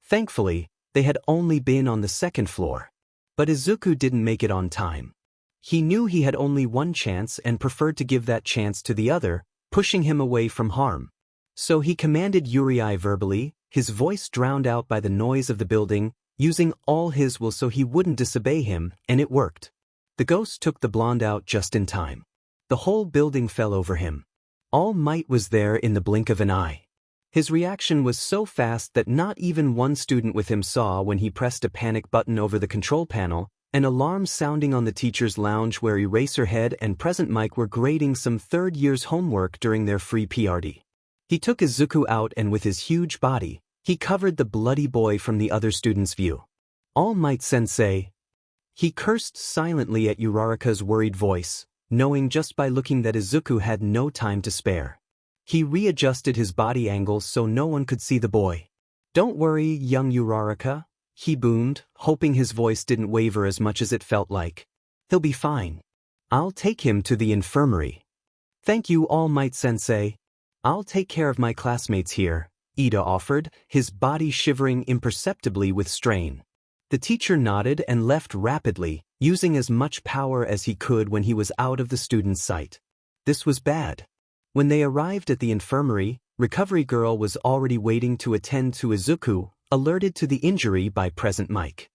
Thankfully, they had only been on the 2nd floor. But Izuku didn't make it on time. He knew he had only one chance and preferred to give that chance to the other, pushing him away from harm. So he commanded Yuri verbally, his voice drowned out by the noise of the building, using all his will so he wouldn't disobey him, and it worked. The ghost took the blonde out just in time. The whole building fell over him. All Might was there in the blink of an eye. His reaction was so fast that not even one student with him saw when he pressed a panic button over the control panel, an alarm sounding on the teacher's lounge where Eraserhead and Present Mike were grading some 3rd year's homework during their free PRD. He took Izuku out, and with his huge body, he covered the bloody boy from the other students' view. "All Might Sensei." He cursed silently at Uraraka's worried voice, knowing just by looking that Izuku had no time to spare. He readjusted his body angle so no one could see the boy. "Don't worry, young Uraraka," he boomed, hoping his voice didn't waver as much as it felt like. "He'll be fine. I'll take him to the infirmary." "Thank you, All Might Sensei. I'll take care of my classmates here," Ida offered, his body shivering imperceptibly with strain. The teacher nodded and left rapidly, using as much power as he could when he was out of the student's sight. This was bad. When they arrived at the infirmary, Recovery Girl was already waiting to attend to Izuku, alerted to the injury by Present Mike.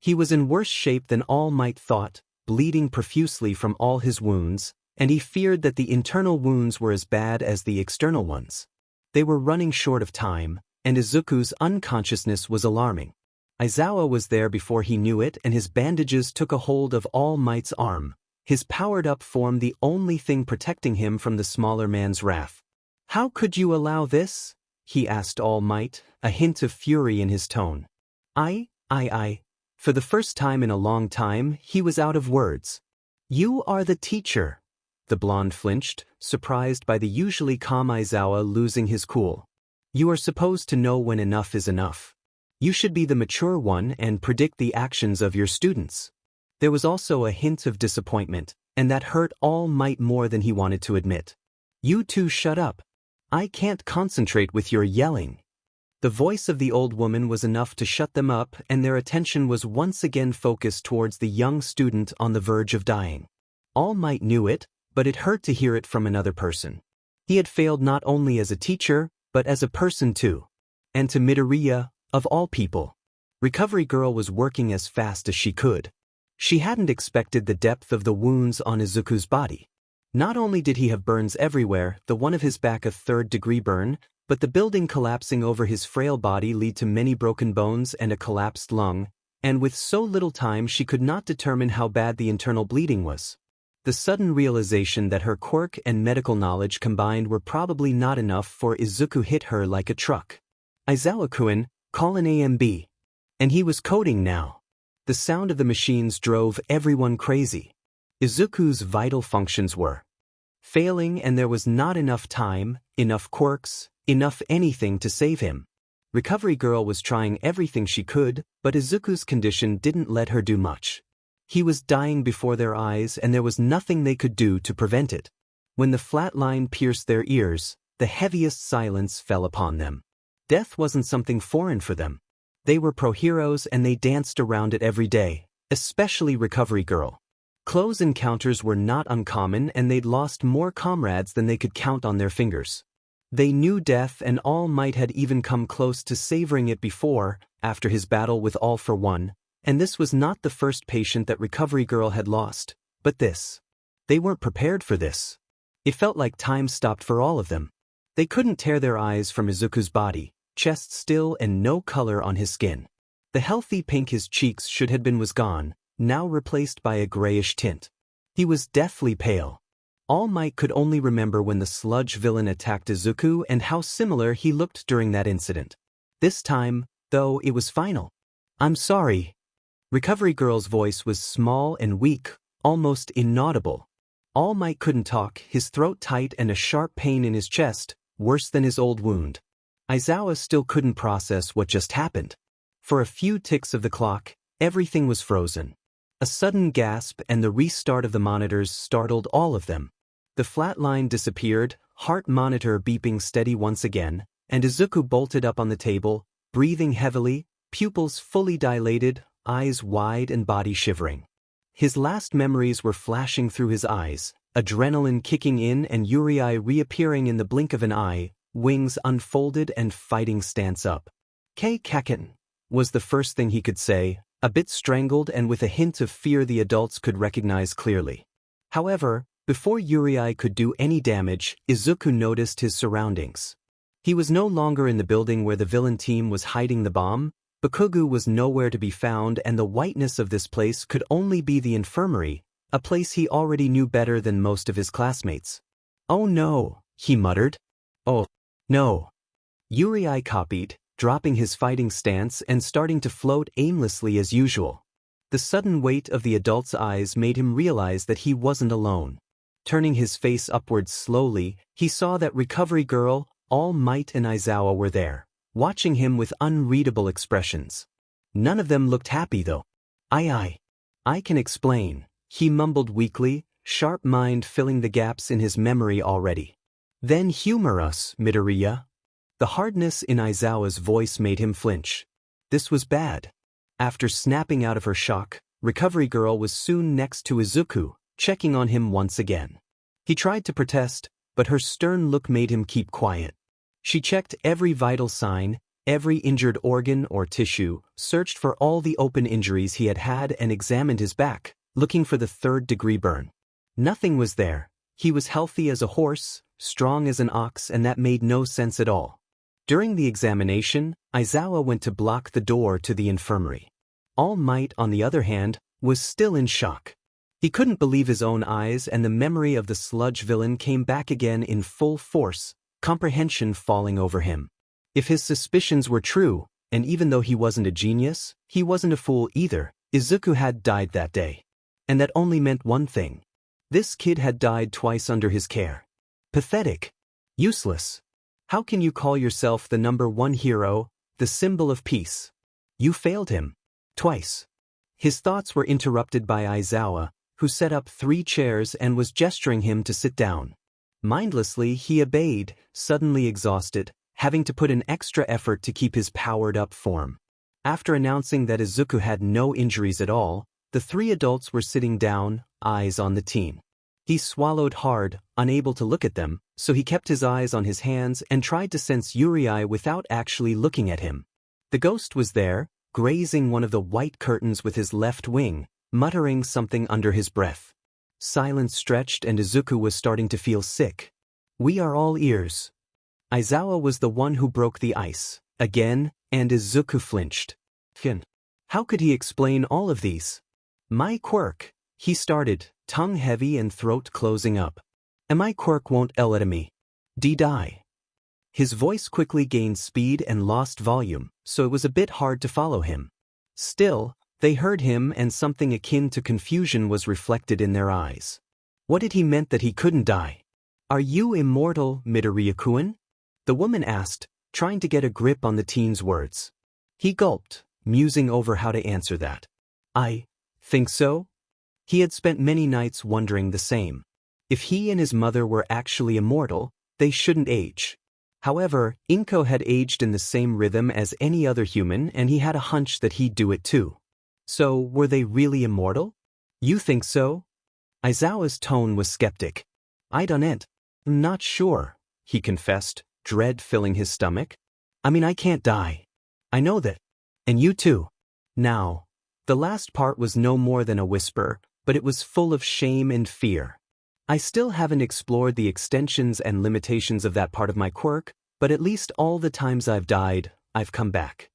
He was in worse shape than All Might thought, bleeding profusely from all his wounds, and he feared that the internal wounds were as bad as the external ones. They were running short of time, and Izuku's unconsciousness was alarming. Aizawa was there before he knew it, and his bandages took a hold of All Might's arm, his powered-up form the only thing protecting him from the smaller man's wrath. "How could you allow this?" he asked All Might, a hint of fury in his tone. I. For the first time in a long time, he was out of words. "You are the teacher." The blonde flinched, surprised by the usually calm Aizawa losing his cool. "You are supposed to know when enough is enough. You should be the mature one and predict the actions of your students." There was also a hint of disappointment, and that hurt All Might more than he wanted to admit. "You two shut up. I can't concentrate with your yelling." The voice of the old woman was enough to shut them up, and their attention was once again focused towards the young student on the verge of dying. All Might knew it, but it hurt to hear it from another person. He had failed not only as a teacher, but as a person too. And to Midoriya, of all people. Recovery Girl was working as fast as she could. She hadn't expected the depth of the wounds on Izuku's body. Not only did he have burns everywhere, the one of his back a 3rd-degree burn, but the building collapsing over his frail body led to many broken bones and a collapsed lung, and with so little time she could not determine how bad the internal bleeding was. The sudden realization that her quirk and medical knowledge combined were probably not enough for Izuku hit her like a truck. "Aizawa-kun, call an AMB." And he was coding now. The sound of the machines drove everyone crazy. Izuku's vital functions were failing, and there was not enough time, enough quirks, enough anything to save him. Recovery Girl was trying everything she could, but Izuku's condition didn't let her do much. He was dying before their eyes, and there was nothing they could do to prevent it. When the flat line pierced their ears, the heaviest silence fell upon them. Death wasn't something foreign for them. They were pro-heroes and they danced around it every day, especially Recovery Girl. Close encounters were not uncommon, and they'd lost more comrades than they could count on their fingers. They knew death, and All Might had even come close to savoring it before, after his battle with All for One, and this was not the first patient that Recovery Girl had lost, but this. They weren't prepared for this. It felt like time stopped for all of them. They couldn't tear their eyes from Izuku's body, chest still and no color on his skin. The healthy pink his cheeks should have been was gone, now replaced by a grayish tint. He was deathly pale. All Might could only remember when the sludge villain attacked Izuku and how similar he looked during that incident. This time, though, it was final. "I'm sorry." Recovery Girl's voice was small and weak, almost inaudible. All Might couldn't talk, his throat tight and a sharp pain in his chest, worse than his old wound. Aizawa still couldn't process what just happened. For a few ticks of the clock, everything was frozen. A sudden gasp and the restart of the monitors startled all of them. The flat line disappeared, heart monitor beeping steady once again, and Izuku bolted up on the table, breathing heavily, pupils fully dilated, eyes wide and body shivering. His last memories were flashing through his eyes, adrenaline kicking in and Yuri reappearing in the blink of an eye, wings unfolded and fighting stance up. Kacchan was the first thing he could say, a bit strangled and with a hint of fear the adults could recognize clearly. However, before Yuri could do any damage, Izuku noticed his surroundings. He was no longer in the building where the villain team was hiding the bomb. Bakugo was nowhere to be found, and the whiteness of this place could only be the infirmary, a place he already knew better than most of his classmates. "Oh no," he muttered. "Oh, no." Yuri copied, dropping his fighting stance and starting to float aimlessly as usual. The sudden weight of the adult's eyes made him realize that he wasn't alone. Turning his face upwards slowly, he saw that Recovery Girl, All Might and Aizawa were there, watching him with unreadable expressions. None of them looked happy though. I can explain," he mumbled weakly, sharp mind filling the gaps in his memory already. "Then humor us, Midoriya." The hardness in Aizawa's voice made him flinch. This was bad. After snapping out of her shock, Recovery Girl was soon next to Izuku, checking on him once again. He tried to protest, but her stern look made him keep quiet. She checked every vital sign, every injured organ or tissue, searched for all the open injuries he had had and examined his back, looking for the third-degree burn. Nothing was there. He was healthy as a horse, strong as an ox, and that made no sense at all. During the examination, Aizawa went to block the door to the infirmary. All Might, on the other hand, was still in shock. He couldn't believe his own eyes, and the memory of the sludge villain came back again in full force, comprehension falling over him. If his suspicions were true, and even though he wasn't a genius, he wasn't a fool either, Izuku had died that day. And that only meant one thing. This kid had died twice under his care. Pathetic. Useless. How can you call yourself the #1 hero, the symbol of peace? You failed him. Twice. His thoughts were interrupted by Aizawa, who set up 3 chairs and was gesturing him to sit down. Mindlessly, he obeyed, suddenly exhausted, having to put an extra effort to keep his powered-up form. After announcing that Izuku had no injuries at all, the 3 adults were sitting down, eyes on the teen. He swallowed hard, unable to look at them, so he kept his eyes on his hands and tried to sense Yuri without actually looking at him. The ghost was there, grazing one of the white curtains with his left wing, muttering something under his breath. Silence stretched and Izuku was starting to feel sick. "We are all ears." Aizawa was the one who broke the ice, again, and Izuku flinched. How could he explain all of these? "My quirk," he started, tongue heavy and throat closing up. "And my quirk won't let me. Die." His voice quickly gained speed and lost volume, so it was a bit hard to follow him. Still, they heard him and something akin to confusion was reflected in their eyes. What did he meant that he couldn't die? Are you immortal, Midoriya-kun? The woman asked, trying to get a grip on the teen's words. He gulped, musing over how to answer that. I think so? He had spent many nights wondering the same. If he and his mother were actually immortal, they shouldn't age. However, Inko had aged in the same rhythm as any other human, and he had a hunch that he'd do it too. So, were they really immortal? You think so? Aizawa's tone was skeptic. I don't not sure, he confessed, dread filling his stomach. I mean, I can't die. I know that. And you too. Now, the last part was no more than a whisper, but it was full of shame and fear. I still haven't explored the extensions and limitations of that part of my quirk, but at least all the times I've died, I've come back.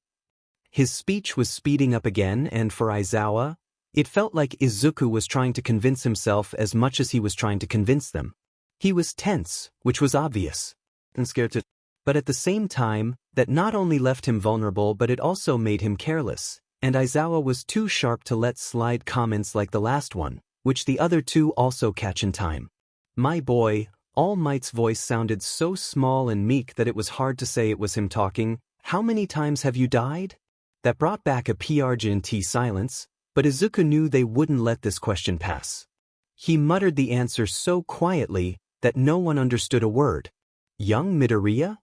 His speech was speeding up again, and for Aizawa, it felt like Izuku was trying to convince himself as much as he was trying to convince them. He was tense, which was obvious, and scared to, but at the same time, that not only left him vulnerable but it also made him careless, and Aizawa was too sharp to let slide comments like the last one, which the other two also catch in time. My boy, All Might's voice sounded so small and meek that it was hard to say it was him talking. How many times have you died? That brought back a PRGNT silence, but Izuku knew they wouldn't let this question pass. He muttered the answer so quietly that no one understood a word. Young Midoriya?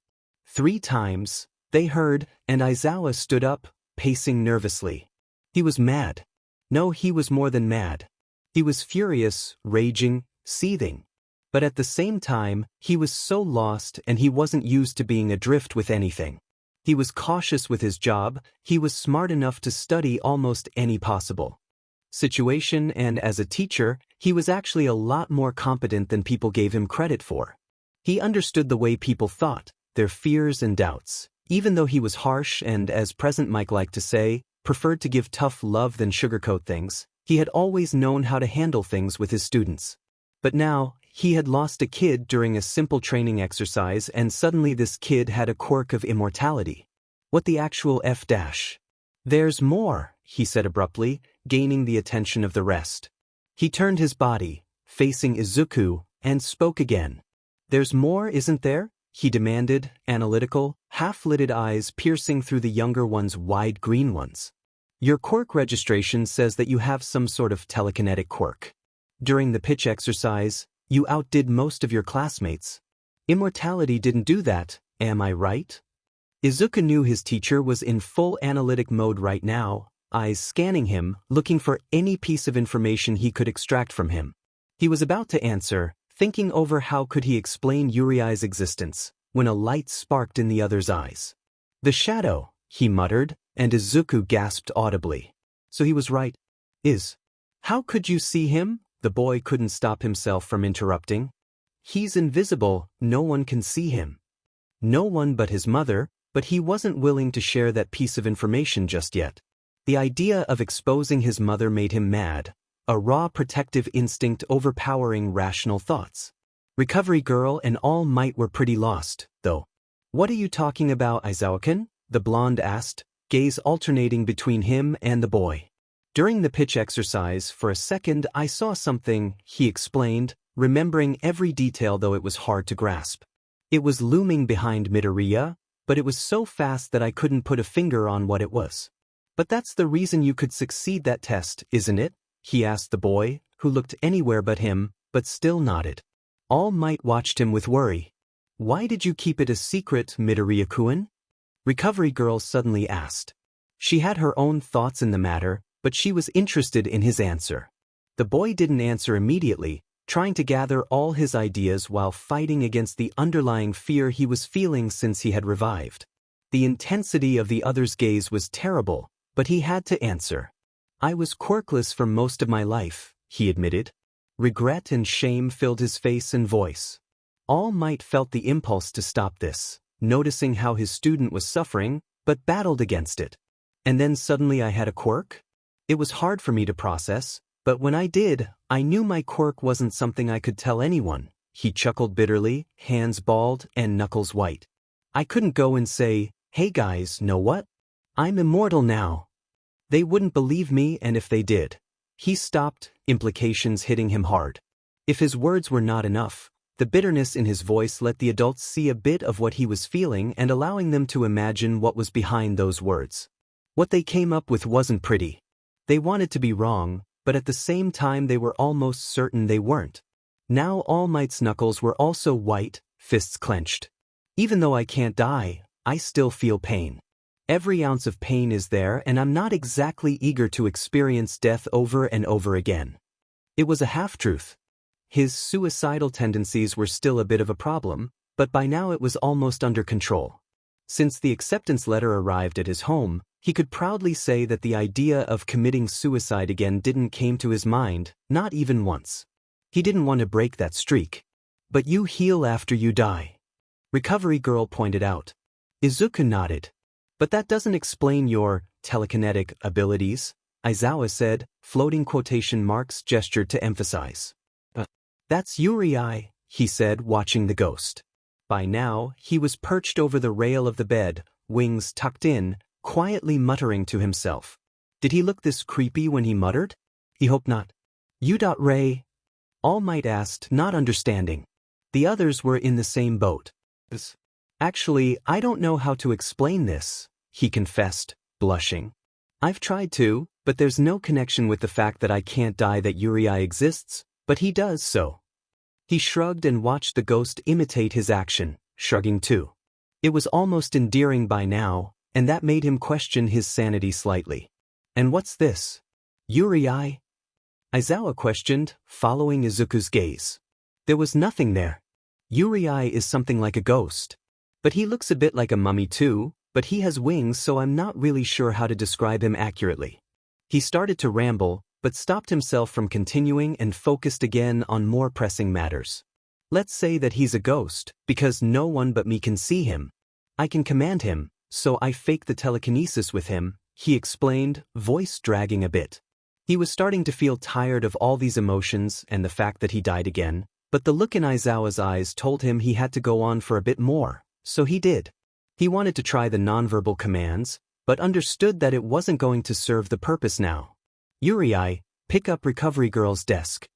3 times, they heard, and Aizawa stood up, pacing nervously. He was mad. No, he was more than mad. He was furious, raging, seething. But at the same time, he was so lost and he wasn't used to being adrift with anything. He was cautious with his job, he was smart enough to study almost any possible situation, and as a teacher, he was actually a lot more competent than people gave him credit for. He understood the way people thought, their fears and doubts. Even though he was harsh and, as Present Mike liked to say, preferred to give tough love than sugarcoat things, he had always known how to handle things with his students. But now, he had lost a kid during a simple training exercise, and suddenly this kid had a quirk of immortality. What the actual F-? There's more, he said abruptly, gaining the attention of the rest. He turned his body, facing Izuku, and spoke again. There's more, isn't there? He demanded, analytical, half-lidded eyes piercing through the younger one's wide green ones. Your quirk registration says that you have some sort of telekinetic quirk. During the pitch exercise, you outdid most of your classmates. Immortality didn't do that, am I right? Izuku knew his teacher was in full analytic mode right now, eyes scanning him, looking for any piece of information he could extract from him. He was about to answer, thinking over how could he explain Uriai's existence, when a light sparked in the other's eyes. The shadow, he muttered, and Izuku gasped audibly. So he was right. How could you see him? The boy couldn't stop himself from interrupting. He's invisible, no one can see him. No one but his mother, but he wasn't willing to share that piece of information just yet. The idea of exposing his mother made him mad, a raw protective instinct overpowering rational thoughts. Recovery Girl and All Might were pretty lost, though. What are you talking about, Aizawa-kun? The blonde asked, gaze alternating between him and the boy. During the pitch exercise, for a second I saw something, he explained, remembering every detail though it was hard to grasp. It was looming behind Midoriya, but it was so fast that I couldn't put a finger on what it was. But that's the reason you could succeed that test, isn't it? He asked the boy, who looked anywhere but him, but still nodded. All Might watched him with worry. Why did you keep it a secret, Midoriya-kun? Recovery Girl suddenly asked. She had her own thoughts in the matter, but she was interested in his answer. The boy didn't answer immediately, trying to gather all his ideas while fighting against the underlying fear he was feeling since he had revived. The intensity of the other's gaze was terrible, but he had to answer. I was quirkless for most of my life, he admitted. Regret and shame filled his face and voice. All Might felt the impulse to stop this, noticing how his student was suffering, but battled against it. And then suddenly I had a quirk? It was hard for me to process, but when I did, I knew my quirk wasn't something I could tell anyone. He chuckled bitterly, hands balled and knuckles white. I couldn't go and say, hey guys, know what? I'm immortal now. They wouldn't believe me, and if they did. He stopped, implications hitting him hard. If his words were not enough, The bitterness in his voice let the adults see a bit of what he was feeling and allowing them to imagine what was behind those words. What they came up with wasn't pretty. They wanted to be wrong, but at the same time they were almost certain they weren't. Now All Might's knuckles were also white, fists clenched. Even though I can't die, I still feel pain. Every ounce of pain is there and I'm not exactly eager to experience death over and over again. It was a half-truth. His suicidal tendencies were still a bit of a problem, but by now it was almost under control. Since the acceptance letter arrived at his home, he could proudly say that the idea of committing suicide again didn't came to his mind, not even once. He didn't want to break that streak. But you heal after you die. Recovery Girl pointed out. Izuku nodded. But that doesn't explain your telekinetic abilities, Aizawa said, floating quotation marks gestured to emphasize. That's Yuri, he said, watching the ghost. By now, he was perched over the rail of the bed, wings tucked in, quietly muttering to himself. Did he look this creepy when he muttered? He hoped not. Ray? All Might asked, not understanding. The others were in the same boat. Actually, I don't know how to explain this, he confessed, blushing. I've tried to, but there's no connection with the fact that I can't die that Yuri exists, but he does so. He shrugged and watched the ghost imitate his action, shrugging too. It was almost endearing by now, and that made him question his sanity slightly. And what's this? Yuri? Aizawa questioned, following Izuku's gaze. There was nothing there. Yuri is something like a ghost. But he looks a bit like a mummy too, but he has wings so I'm not really sure how to describe him accurately. He started to ramble, but stopped himself from continuing and focused again on more pressing matters. Let's say that he's a ghost, because no one but me can see him. I can command him, so I fake the telekinesis with him, he explained, voice dragging a bit. He was starting to feel tired of all these emotions and the fact that he died again, but the look in Aizawa's eyes told him he had to go on for a bit more, so he did. He wanted to try the nonverbal commands, but understood that it wasn't going to serve the purpose now. Yuri, pick up Recovery Girl's desk.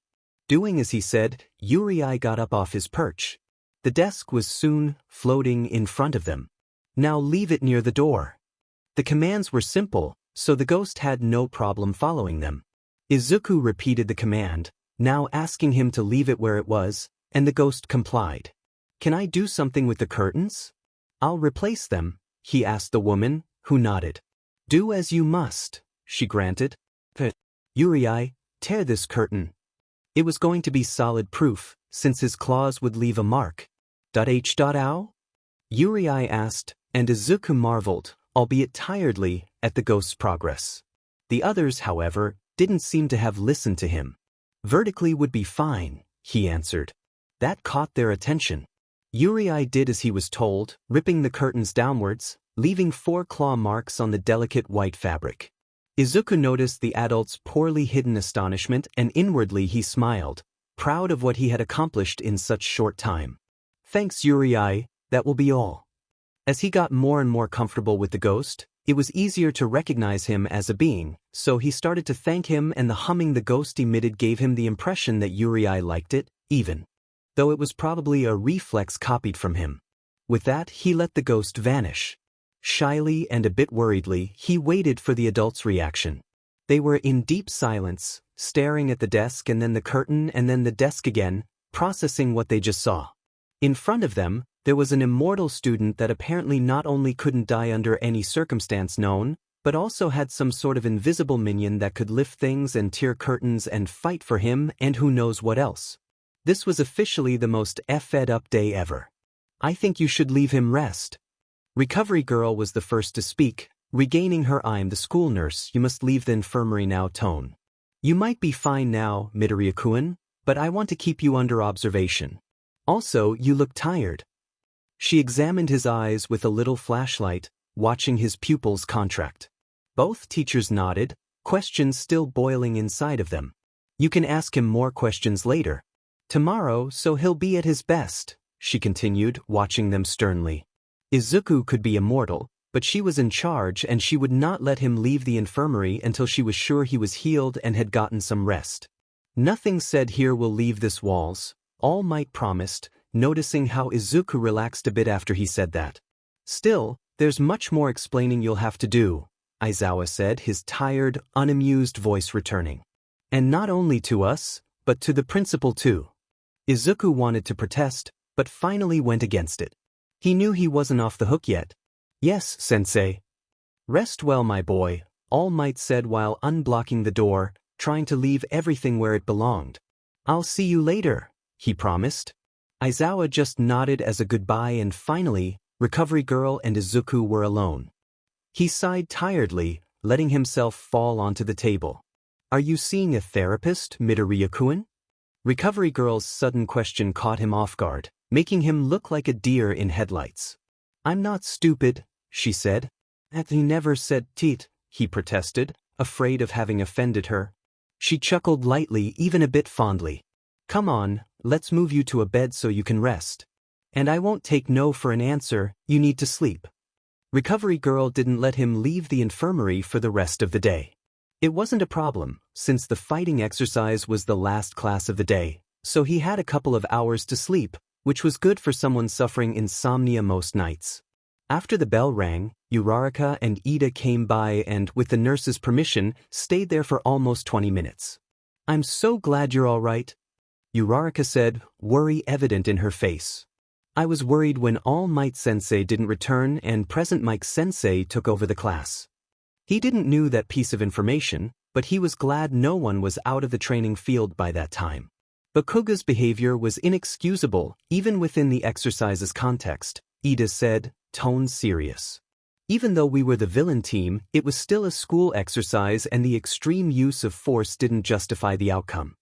Doing as he said, Yuri got up off his perch. The desk was soon floating in front of them. Now leave it near the door. The commands were simple, so the ghost had no problem following them. Izuku repeated the command, now asking him to leave it where it was, and the ghost complied. Can I do something with the curtains? I'll replace them, he asked the woman, who nodded. Do as you must, she granted. Yuri, tear this curtain. It was going to be solid proof, since his claws would leave a mark. Ow? Yuri asked, and Izuku marveled, albeit tiredly, at the ghost's progress. The others, however, didn't seem to have listened to him. Vertically would be fine, he answered. That caught their attention. Yuri did as he was told, ripping the curtains downwards, leaving 4 claw marks on the delicate white fabric. Izuku noticed the adult's poorly hidden astonishment and inwardly he smiled, proud of what he had accomplished in such short time. Thanks Yuri, that will be all. As he got more and more comfortable with the ghost, it was easier to recognize him as a being, so he started to thank him and the humming the ghost emitted gave him the impression that Yuri liked it, even though it was probably a reflex copied from him. With that, he let the ghost vanish. Shyly and a bit worriedly, he waited for the adult's reaction. They were in deep silence, staring at the desk and then the curtain and then the desk again, processing what they just saw. In front of them, there was an immortal student that apparently not only couldn't die under any circumstance known, but also had some sort of invisible minion that could lift things and tear curtains and fight for him and who knows what else. This was officially the most fed-up day ever. I think you should leave him rest. Recovery Girl was the first to speak, regaining her I'm the school nurse, you must leave the infirmary now tone. You might be fine now, Midoriya-kun, but I want to keep you under observation. Also, you look tired. She examined his eyes with a little flashlight, watching his pupils contract. Both teachers nodded, questions still boiling inside of them. You can ask him more questions later. Tomorrow, so he'll be at his best, she continued, watching them sternly. Izuku could be immortal, but she was in charge and she would not let him leave the infirmary until she was sure he was healed and had gotten some rest. Nothing said here will leave this walls, All Might promised, noticing how Izuku relaxed a bit after he said that. Still, there's much more explaining you'll have to do, Aizawa said, his tired, unamused voice returning. And not only to us, but to the principal too. Izuku wanted to protest, but finally went against it. He knew he wasn't off the hook yet. Yes, sensei. Rest well, my boy, All Might said while unblocking the door, trying to leave everything where it belonged. I'll see you later, he promised. Aizawa just nodded as a goodbye, and finally, Recovery Girl and Izuku were alone. He sighed tiredly, letting himself fall onto the table. Are you seeing a therapist, Midoriya-kun? Recovery Girl's sudden question caught him off guard, making him look like a deer in headlights. I'm not stupid, she said. He never said teat, he protested, afraid of having offended her. She chuckled lightly, even a bit fondly. Come on, let's move you to a bed so you can rest. And I won't take no for an answer, you need to sleep. Recovery Girl didn't let him leave the infirmary for the rest of the day. It wasn't a problem, since the fighting exercise was the last class of the day, so he had a couple of hours to sleep, which was good for someone suffering insomnia most nights. After the bell rang, Uraraka and Ida came by and, with the nurse's permission, stayed there for almost 20 minutes. I'm so glad you're all right, Uraraka said, worry evident in her face. I was worried when All Might Sensei didn't return and Present Mike Sensei took over the class. He didn't know that piece of information, but he was glad no one was out of the training field by that time. Bakuga's behavior was inexcusable, even within the exercise's context, Ida said, tone serious. Even though we were the villain team, it was still a school exercise and the extreme use of force didn't justify the outcome.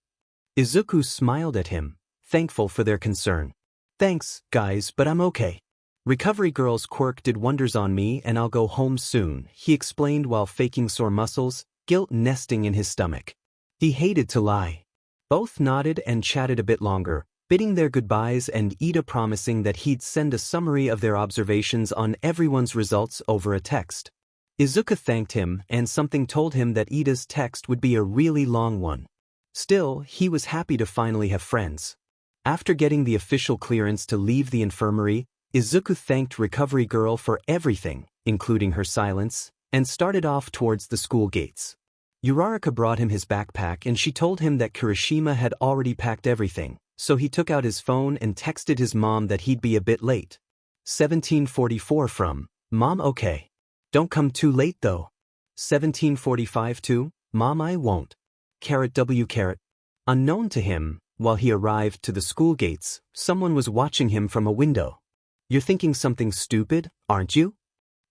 Izuku smiled at him, thankful for their concern. Thanks, guys, but I'm okay. Recovery Girl's quirk did wonders on me and I'll go home soon, he explained while faking sore muscles, guilt nesting in his stomach. He hated to lie. Both nodded and chatted a bit longer, bidding their goodbyes and Ida promising that he'd send a summary of their observations on everyone's results over a text. Izuku thanked him and something told him that Ida's text would be a really long one. Still, he was happy to finally have friends. After getting the official clearance to leave the infirmary, Izuku thanked Recovery Girl for everything, including her silence, and started off towards the school gates. Uraraka brought him his backpack and she told him that Kirishima had already packed everything, so he took out his phone and texted his mom that he'd be a bit late. 1744 from, Mom, okay. Don't come too late though. 1745 to, Mom, I won't. W. Unknown to him, while he arrived to the school gates, someone was watching him from a window. You're thinking something stupid, aren't you?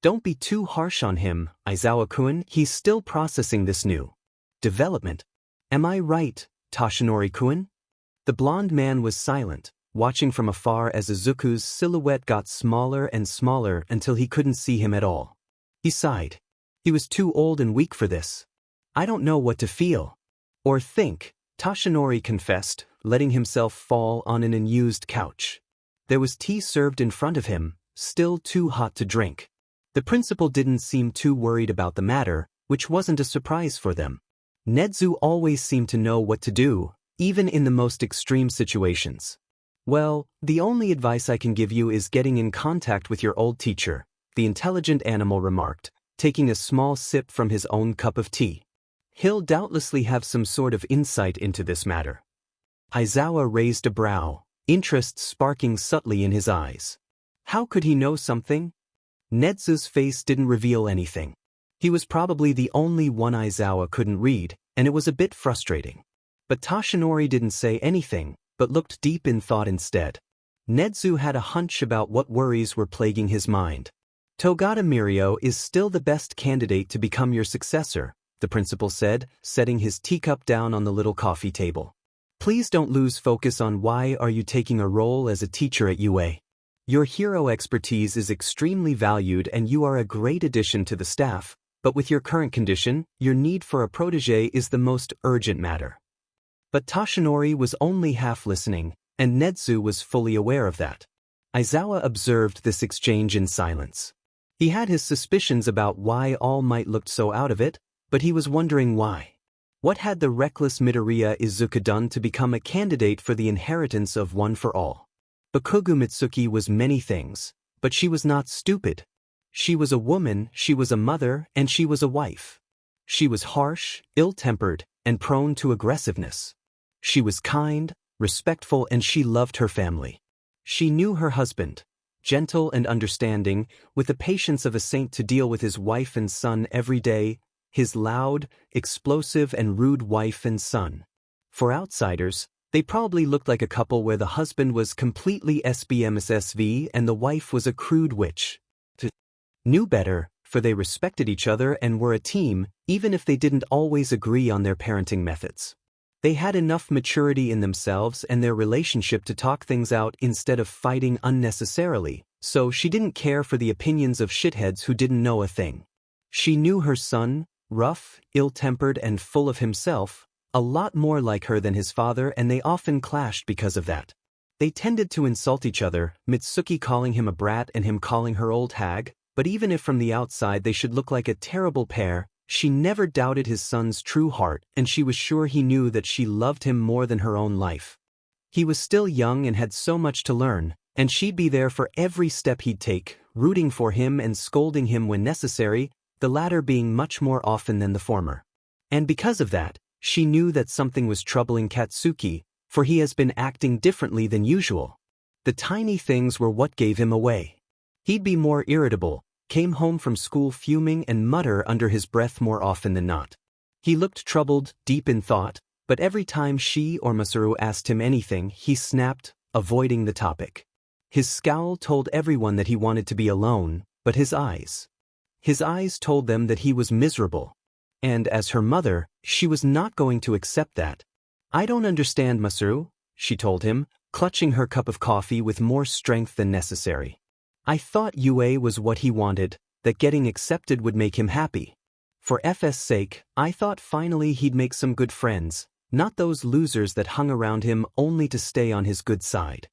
Don't be too harsh on him, Aizawa-kun, he's still processing this new development. Am I right, Toshinori-kun? The blonde man was silent, watching from afar as Izuku's silhouette got smaller and smaller until he couldn't see him at all. He sighed. He was too old and weak for this. I don't know what to feel. Or think, Toshinori confessed, letting himself fall on an unused couch. There was tea served in front of him, still too hot to drink. The principal didn't seem too worried about the matter, which wasn't a surprise for them. Nedzu always seemed to know what to do, even in the most extreme situations. Well, the only advice I can give you is getting in contact with your old teacher, the intelligent animal remarked, taking a small sip from his own cup of tea. He'll doubtlessly have some sort of insight into this matter. Aizawa raised a brow, interest sparking subtly in his eyes. How could he know something? Nedzu's face didn't reveal anything. He was probably the only one Aizawa couldn't read, and it was a bit frustrating. But Toshinori didn't say anything, but looked deep in thought instead. Nedzu had a hunch about what worries were plaguing his mind. Togata Mirio is still the best candidate to become your successor, the principal said, setting his teacup down on the little coffee table. Please don't lose focus on why are you taking a role as a teacher at UA. Your hero expertise is extremely valued and you are a great addition to the staff, but with your current condition, your need for a protege is the most urgent matter. But Toshinori was only half listening, and Nedzu was fully aware of that. Aizawa observed this exchange in silence. He had his suspicions about why All Might looked so out of it, but he was wondering why. What had the reckless Midoriya Izuku done to become a candidate for the inheritance of One for All? Bakugo Mitsuki was many things, but she was not stupid. She was a woman, she was a mother, and she was a wife. She was harsh, ill-tempered, and prone to aggressiveness. She was kind, respectful, and she loved her family. She knew her husband, gentle and understanding, with the patience of a saint to deal with his wife and son every day, his loud, explosive, and rude wife and son. For outsiders, they probably looked like a couple where the husband was completely SBMSSV and the wife was a crude witch. Knew better, for they respected each other and were a team, even if they didn't always agree on their parenting methods. They had enough maturity in themselves and their relationship to talk things out instead of fighting unnecessarily, so she didn't care for the opinions of shitheads who didn't know a thing. She knew her son, rough, ill-tempered, and full of himself, a lot more like her than his father, and they often clashed because of that. They tended to insult each other, Mitsuki calling him a brat and him calling her old hag, but even if from the outside they should look like a terrible pair, she never doubted his son's true heart, and she was sure he knew that she loved him more than her own life. He was still young and had so much to learn, and she'd be there for every step he'd take, rooting for him and scolding him when necessary, the latter being much more often than the former. And because of that, she knew that something was troubling Katsuki, for he has been acting differently than usual. The tiny things were what gave him away. He'd be more irritable, came home from school fuming, and mutter under his breath more often than not. He looked troubled, deep in thought, but every time she or Masaru asked him anything, he snapped, avoiding the topic. His scowl told everyone that he wanted to be alone, but his eyes told them that he was miserable. And as her mother, she was not going to accept that. "I don't understand, Masaru," she told him, clutching her cup of coffee with more strength than necessary. "I thought UA was what he wanted, that getting accepted would make him happy. For FS sake, I thought finally he'd make some good friends, not those losers that hung around him only to stay on his good side."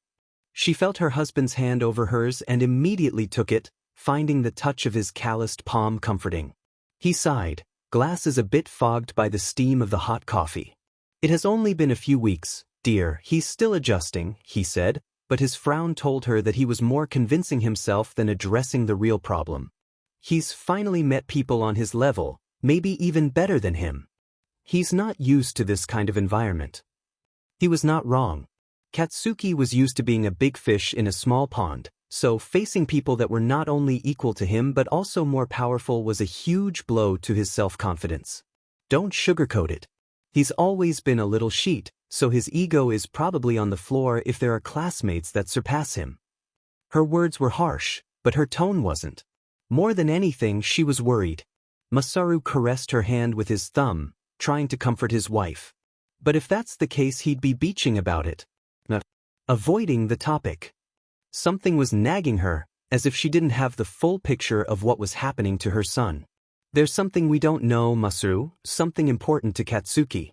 She felt her husband's hand over hers and immediately took it, finding the touch of his calloused palm comforting. He sighed, glasses a bit fogged by the steam of the hot coffee. "It has only been a few weeks, dear, he's still adjusting," he said, but his frown told her that he was more convincing himself than addressing the real problem. He's finally met people on his level, maybe even better than him. He's not used to this kind of environment. He was not wrong. Katsuki was used to being a big fish in a small pond, so facing people that were not only equal to him but also more powerful was a huge blow to his self-confidence. Don't sugarcoat it. He's always been a little sheet, so his ego is probably on the floor if there are classmates that surpass him. Her words were harsh, but her tone wasn't. More than anything, she was worried. Masaru caressed her hand with his thumb, trying to comfort his wife. But if that's the case, he'd be beaching about it. Not avoiding the topic. Something was nagging her, as if she didn't have the full picture of what was happening to her son. "There's something we don't know, Masaru, something important to Katsuki."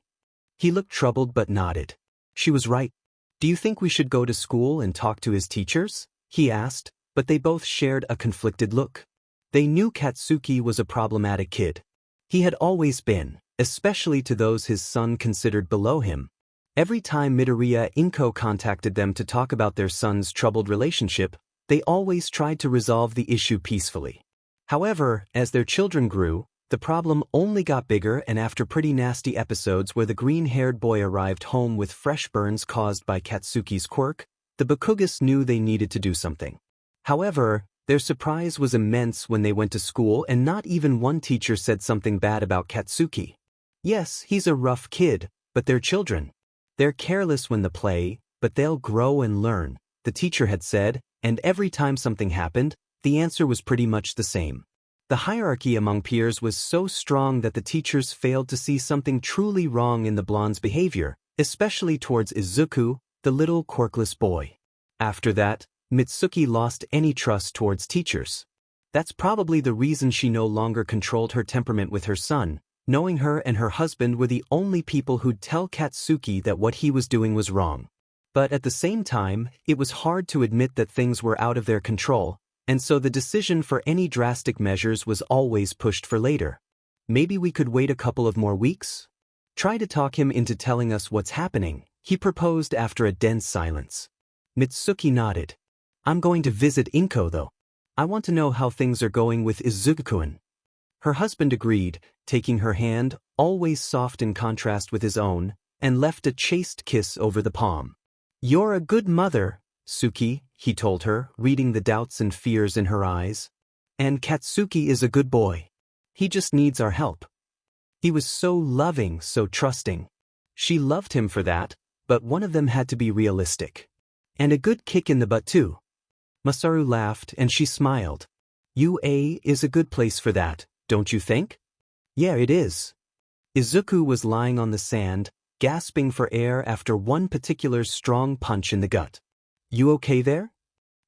He looked troubled but nodded. She was right. "Do you think we should go to school and talk to his teachers?" he asked, but they both shared a conflicted look. They knew Katsuki was a problematic kid. He had always been, especially to those his son considered below him. Every time Midoriya Inko contacted them to talk about their son's troubled relationship, they always tried to resolve the issue peacefully. However, as their children grew, the problem only got bigger, and after pretty nasty episodes where the green-haired boy arrived home with fresh burns caused by Katsuki's quirk, the Bakugas knew they needed to do something. However, their surprise was immense when they went to school and not even one teacher said something bad about Katsuki. Yes, he's a rough kid, but they're children. They're careless when they play, but they'll grow and learn, the teacher had said, and every time something happened, the answer was pretty much the same. The hierarchy among peers was so strong that the teachers failed to see something truly wrong in the blonde's behavior, especially towards Izuku, the little quirkless boy. After that, Mitsuki lost any trust towards teachers. That's probably the reason she no longer controlled her temperament with her son, knowing her and her husband were the only people who'd tell Katsuki that what he was doing was wrong. But at the same time, it was hard to admit that things were out of their control, and so the decision for any drastic measures was always pushed for later. "Maybe we could wait a couple of more weeks?" Try to talk him into telling us what's happening, he proposed after a dense silence. Mitsuki nodded. I'm going to visit Inko though. I want to know how things are going with Izuku-kun. Her husband agreed, taking her hand, always soft in contrast with his own, and left a chaste kiss over the palm. You're a good mother, Suki, he told her, reading the doubts and fears in her eyes. And Katsuki is a good boy. He just needs our help. He was so loving, so trusting. She loved him for that, but one of them had to be realistic. And a good kick in the butt too. Masaru laughed and she smiled. UA is a good place for that, don't you think? Yeah, it is. Izuku was lying on the sand, gasping for air after one particular strong punch in the gut. You okay there?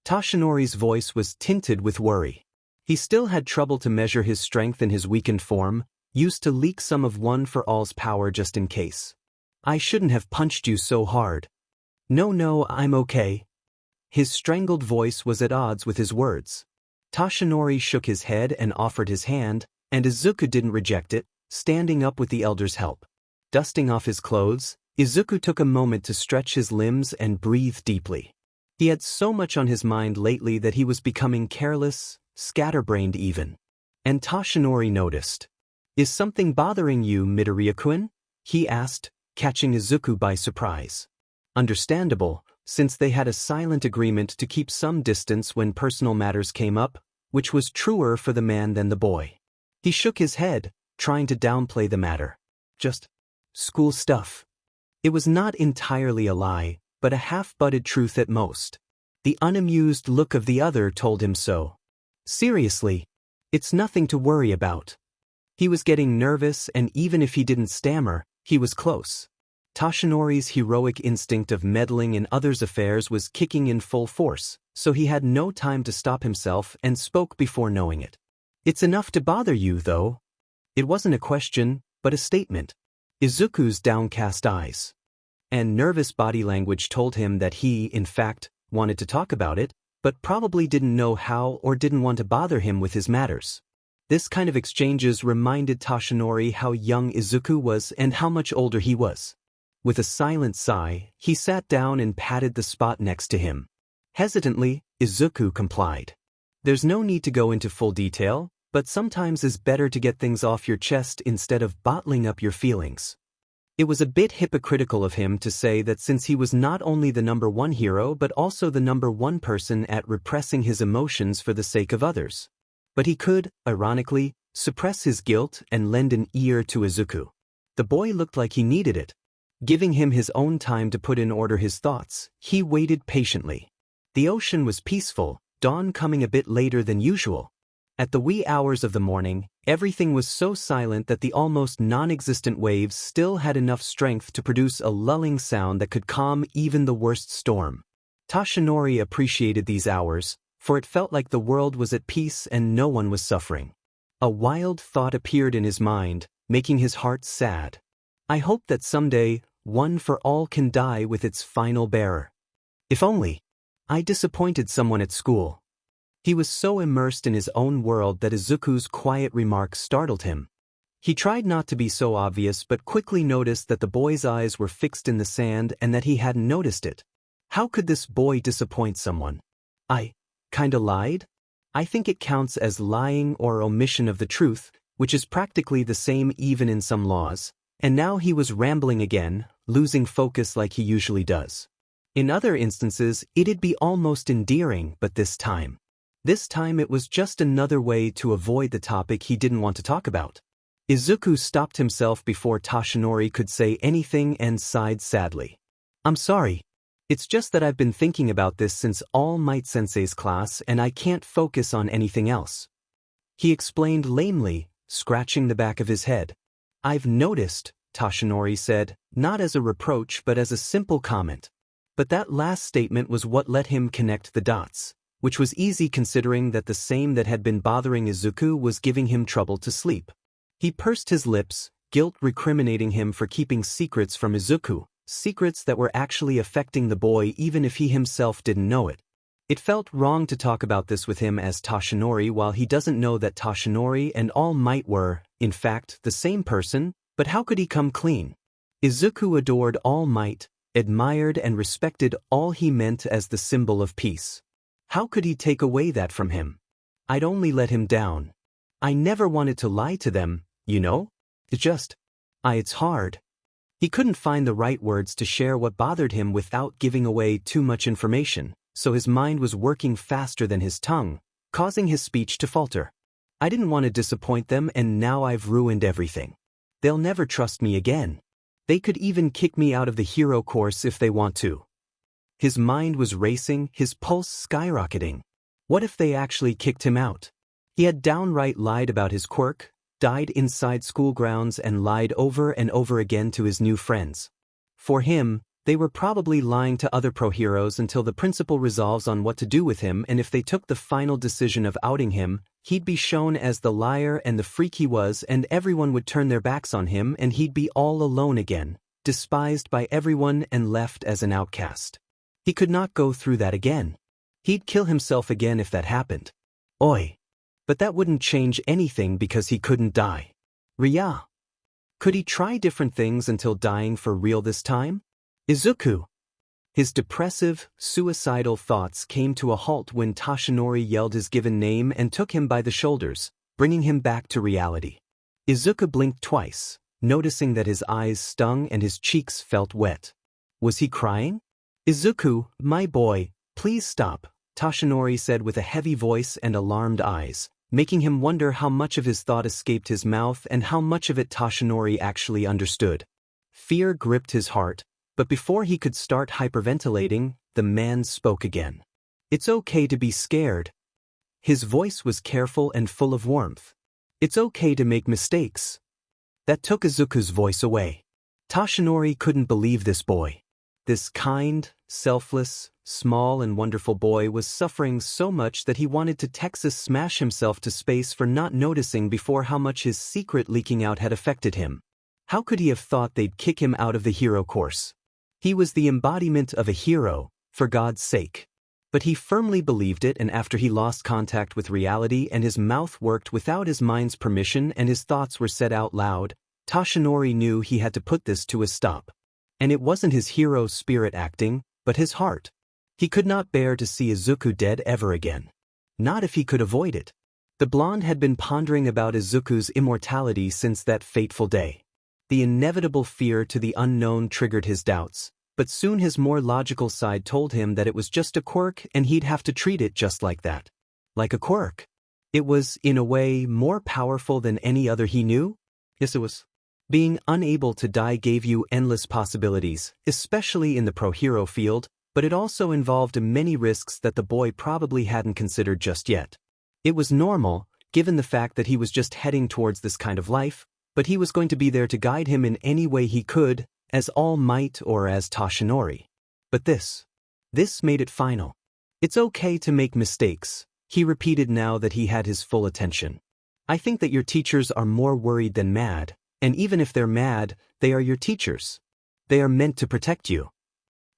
Toshinori's voice was tinted with worry. He still had trouble to measure his strength in his weakened form, used to leak some of One for All's power just in case. I shouldn't have punched you so hard. No, I'm okay. His strangled voice was at odds with his words. Toshinori shook his head and offered his hand, and Izuku didn't reject it, standing up with the elder's help. Dusting off his clothes, Izuku took a moment to stretch his limbs and breathe deeply. He had so much on his mind lately that he was becoming careless, scatterbrained even. And Toshinori noticed. Is something bothering you, Midoriya-kun? He asked, catching Izuku by surprise. Understandable, since they had a silent agreement to keep some distance when personal matters came up, which was truer for the man than the boy. He shook his head, trying to downplay the matter. Just school stuff. It was not entirely a lie, but a half-butted truth at most. The unamused look of the other told him so. Seriously, it's nothing to worry about. He was getting nervous, and even if he didn't stammer, he was close. Toshinori's heroic instinct of meddling in others' affairs was kicking in full force, so he had no time to stop himself and spoke before knowing it. It's enough to bother you, though. It wasn't a question, but a statement. Izuku's downcast eyes and nervous body language told him that he, in fact, wanted to talk about it, but probably didn't know how or didn't want to bother him with his matters. This kind of exchanges reminded Toshinori how young Izuku was and how much older he was. With a silent sigh, he sat down and patted the spot next to him. Hesitantly, Izuku complied. There's no need to go into full detail, but sometimes it's better to get things off your chest instead of bottling up your feelings. It was a bit hypocritical of him to say that since he was not only the #1 hero but also the #1 person at repressing his emotions for the sake of others. But he could, ironically, suppress his guilt and lend an ear to Izuku. The boy looked like he needed it. Giving him his own time to put in order his thoughts, he waited patiently. The ocean was peaceful, dawn coming a bit later than usual. At the wee hours of the morning, everything was so silent that the almost non-existent waves still had enough strength to produce a lulling sound that could calm even the worst storm. Toshinori appreciated these hours, for it felt like the world was at peace and no one was suffering. A wild thought appeared in his mind, making his heart sad. I hope that someday, One for All can die with its final bearer. If only. I disappointed someone at school. He was so immersed in his own world that Izuku's quiet remark startled him. He tried not to be so obvious but quickly noticed that the boy's eyes were fixed in the sand and that he hadn't noticed it. How could this boy disappoint someone? I kinda lied? I think it counts as lying or omission of the truth, which is practically the same even in some laws. And now he was rambling again, losing focus like he usually does. In other instances, it'd be almost endearing, but this time it was just another way to avoid the topic he didn't want to talk about. Izuku stopped himself before Toshinori could say anything and sighed sadly. I'm sorry. It's just that I've been thinking about this since All Might Sensei's class and I can't focus on anything else. He explained lamely, scratching the back of his head. I've noticed, Toshinori said, not as a reproach but as a simple comment. But that last statement was what let him connect the dots, which was easy considering that the same that had been bothering Izuku was giving him trouble to sleep. He pursed his lips, guilt recriminating him for keeping secrets from Izuku, secrets that were actually affecting the boy even if he himself didn't know it. It felt wrong to talk about this with him as Toshinori while he doesn't know that Toshinori and All Might were, in fact, the same person, But how could he come clean? Izuku adored All Might, admired and respected all he meant as the symbol of peace. How could he take away that from him? I'd only let him down. I never wanted to lie to them, you know? It's hard. He couldn't find the right words to share what bothered him without giving away too much information, so his mind was working faster than his tongue, causing his speech to falter. I didn't want to disappoint them, and now I've ruined everything. They'll never trust me again. They could even kick me out of the hero course if they want to. His mind was racing, his pulse skyrocketing. What if they actually kicked him out? He had downright lied about his quirk, died inside school grounds, and lied over and over again to his new friends. For him, they were probably lying to other pro heroes until the principal resolves on what to do with him, and if they took the final decision of outing him, he'd be shown as the liar and the freak he was, and everyone would turn their backs on him, and he'd be all alone again, despised by everyone and left as an outcast. He could not go through that again. He'd kill himself again if that happened. Oi. But that wouldn't change anything because he couldn't die. Ria. Could he try different things until dying for real this time? Izuku. His depressive, suicidal thoughts came to a halt when Toshinori yelled his given name and took him by the shoulders, bringing him back to reality. Izuku blinked twice, noticing that his eyes stung and his cheeks felt wet. Was he crying? Izuku, my boy, please stop, Toshinori said with a heavy voice and alarmed eyes, making him wonder how much of his thought escaped his mouth and how much of it Toshinori actually understood. Fear gripped his heart, but before he could start hyperventilating, the man spoke again. It's okay to be scared. His voice was careful and full of warmth. It's okay to make mistakes. That took Izuku's voice away. Toshinori couldn't believe this boy. This kind, selfless, small and wonderful boy was suffering so much that he wanted to Texas smash himself to space for not noticing before how much his secret leaking out had affected him. How could he have thought they'd kick him out of the hero course? He was the embodiment of a hero, for God's sake. But he firmly believed it, and after he lost contact with reality and his mouth worked without his mind's permission and his thoughts were said out loud, Toshinori knew he had to put this to a stop. And it wasn't his hero spirit acting, but his heart. He could not bear to see Izuku dead ever again. Not if he could avoid it. The blonde had been pondering about Izuku's immortality since that fateful day. The inevitable fear to the unknown triggered his doubts, but soon his more logical side told him that it was just a quirk and he'd have to treat it just like that. Like a quirk. It was, in a way, more powerful than any other he knew? Yes, it was. Being unable to die gave you endless possibilities, especially in the pro-hero field, but it also involved many risks that the boy probably hadn't considered just yet. It was normal, given the fact that he was just heading towards this kind of life, but he was going to be there to guide him in any way he could, as All Might or as Toshinori. But this made it final. It's okay to make mistakes, he repeated now that he had his full attention. I think that your teachers are more worried than mad, and even if they're mad, they are your teachers. They are meant to protect you.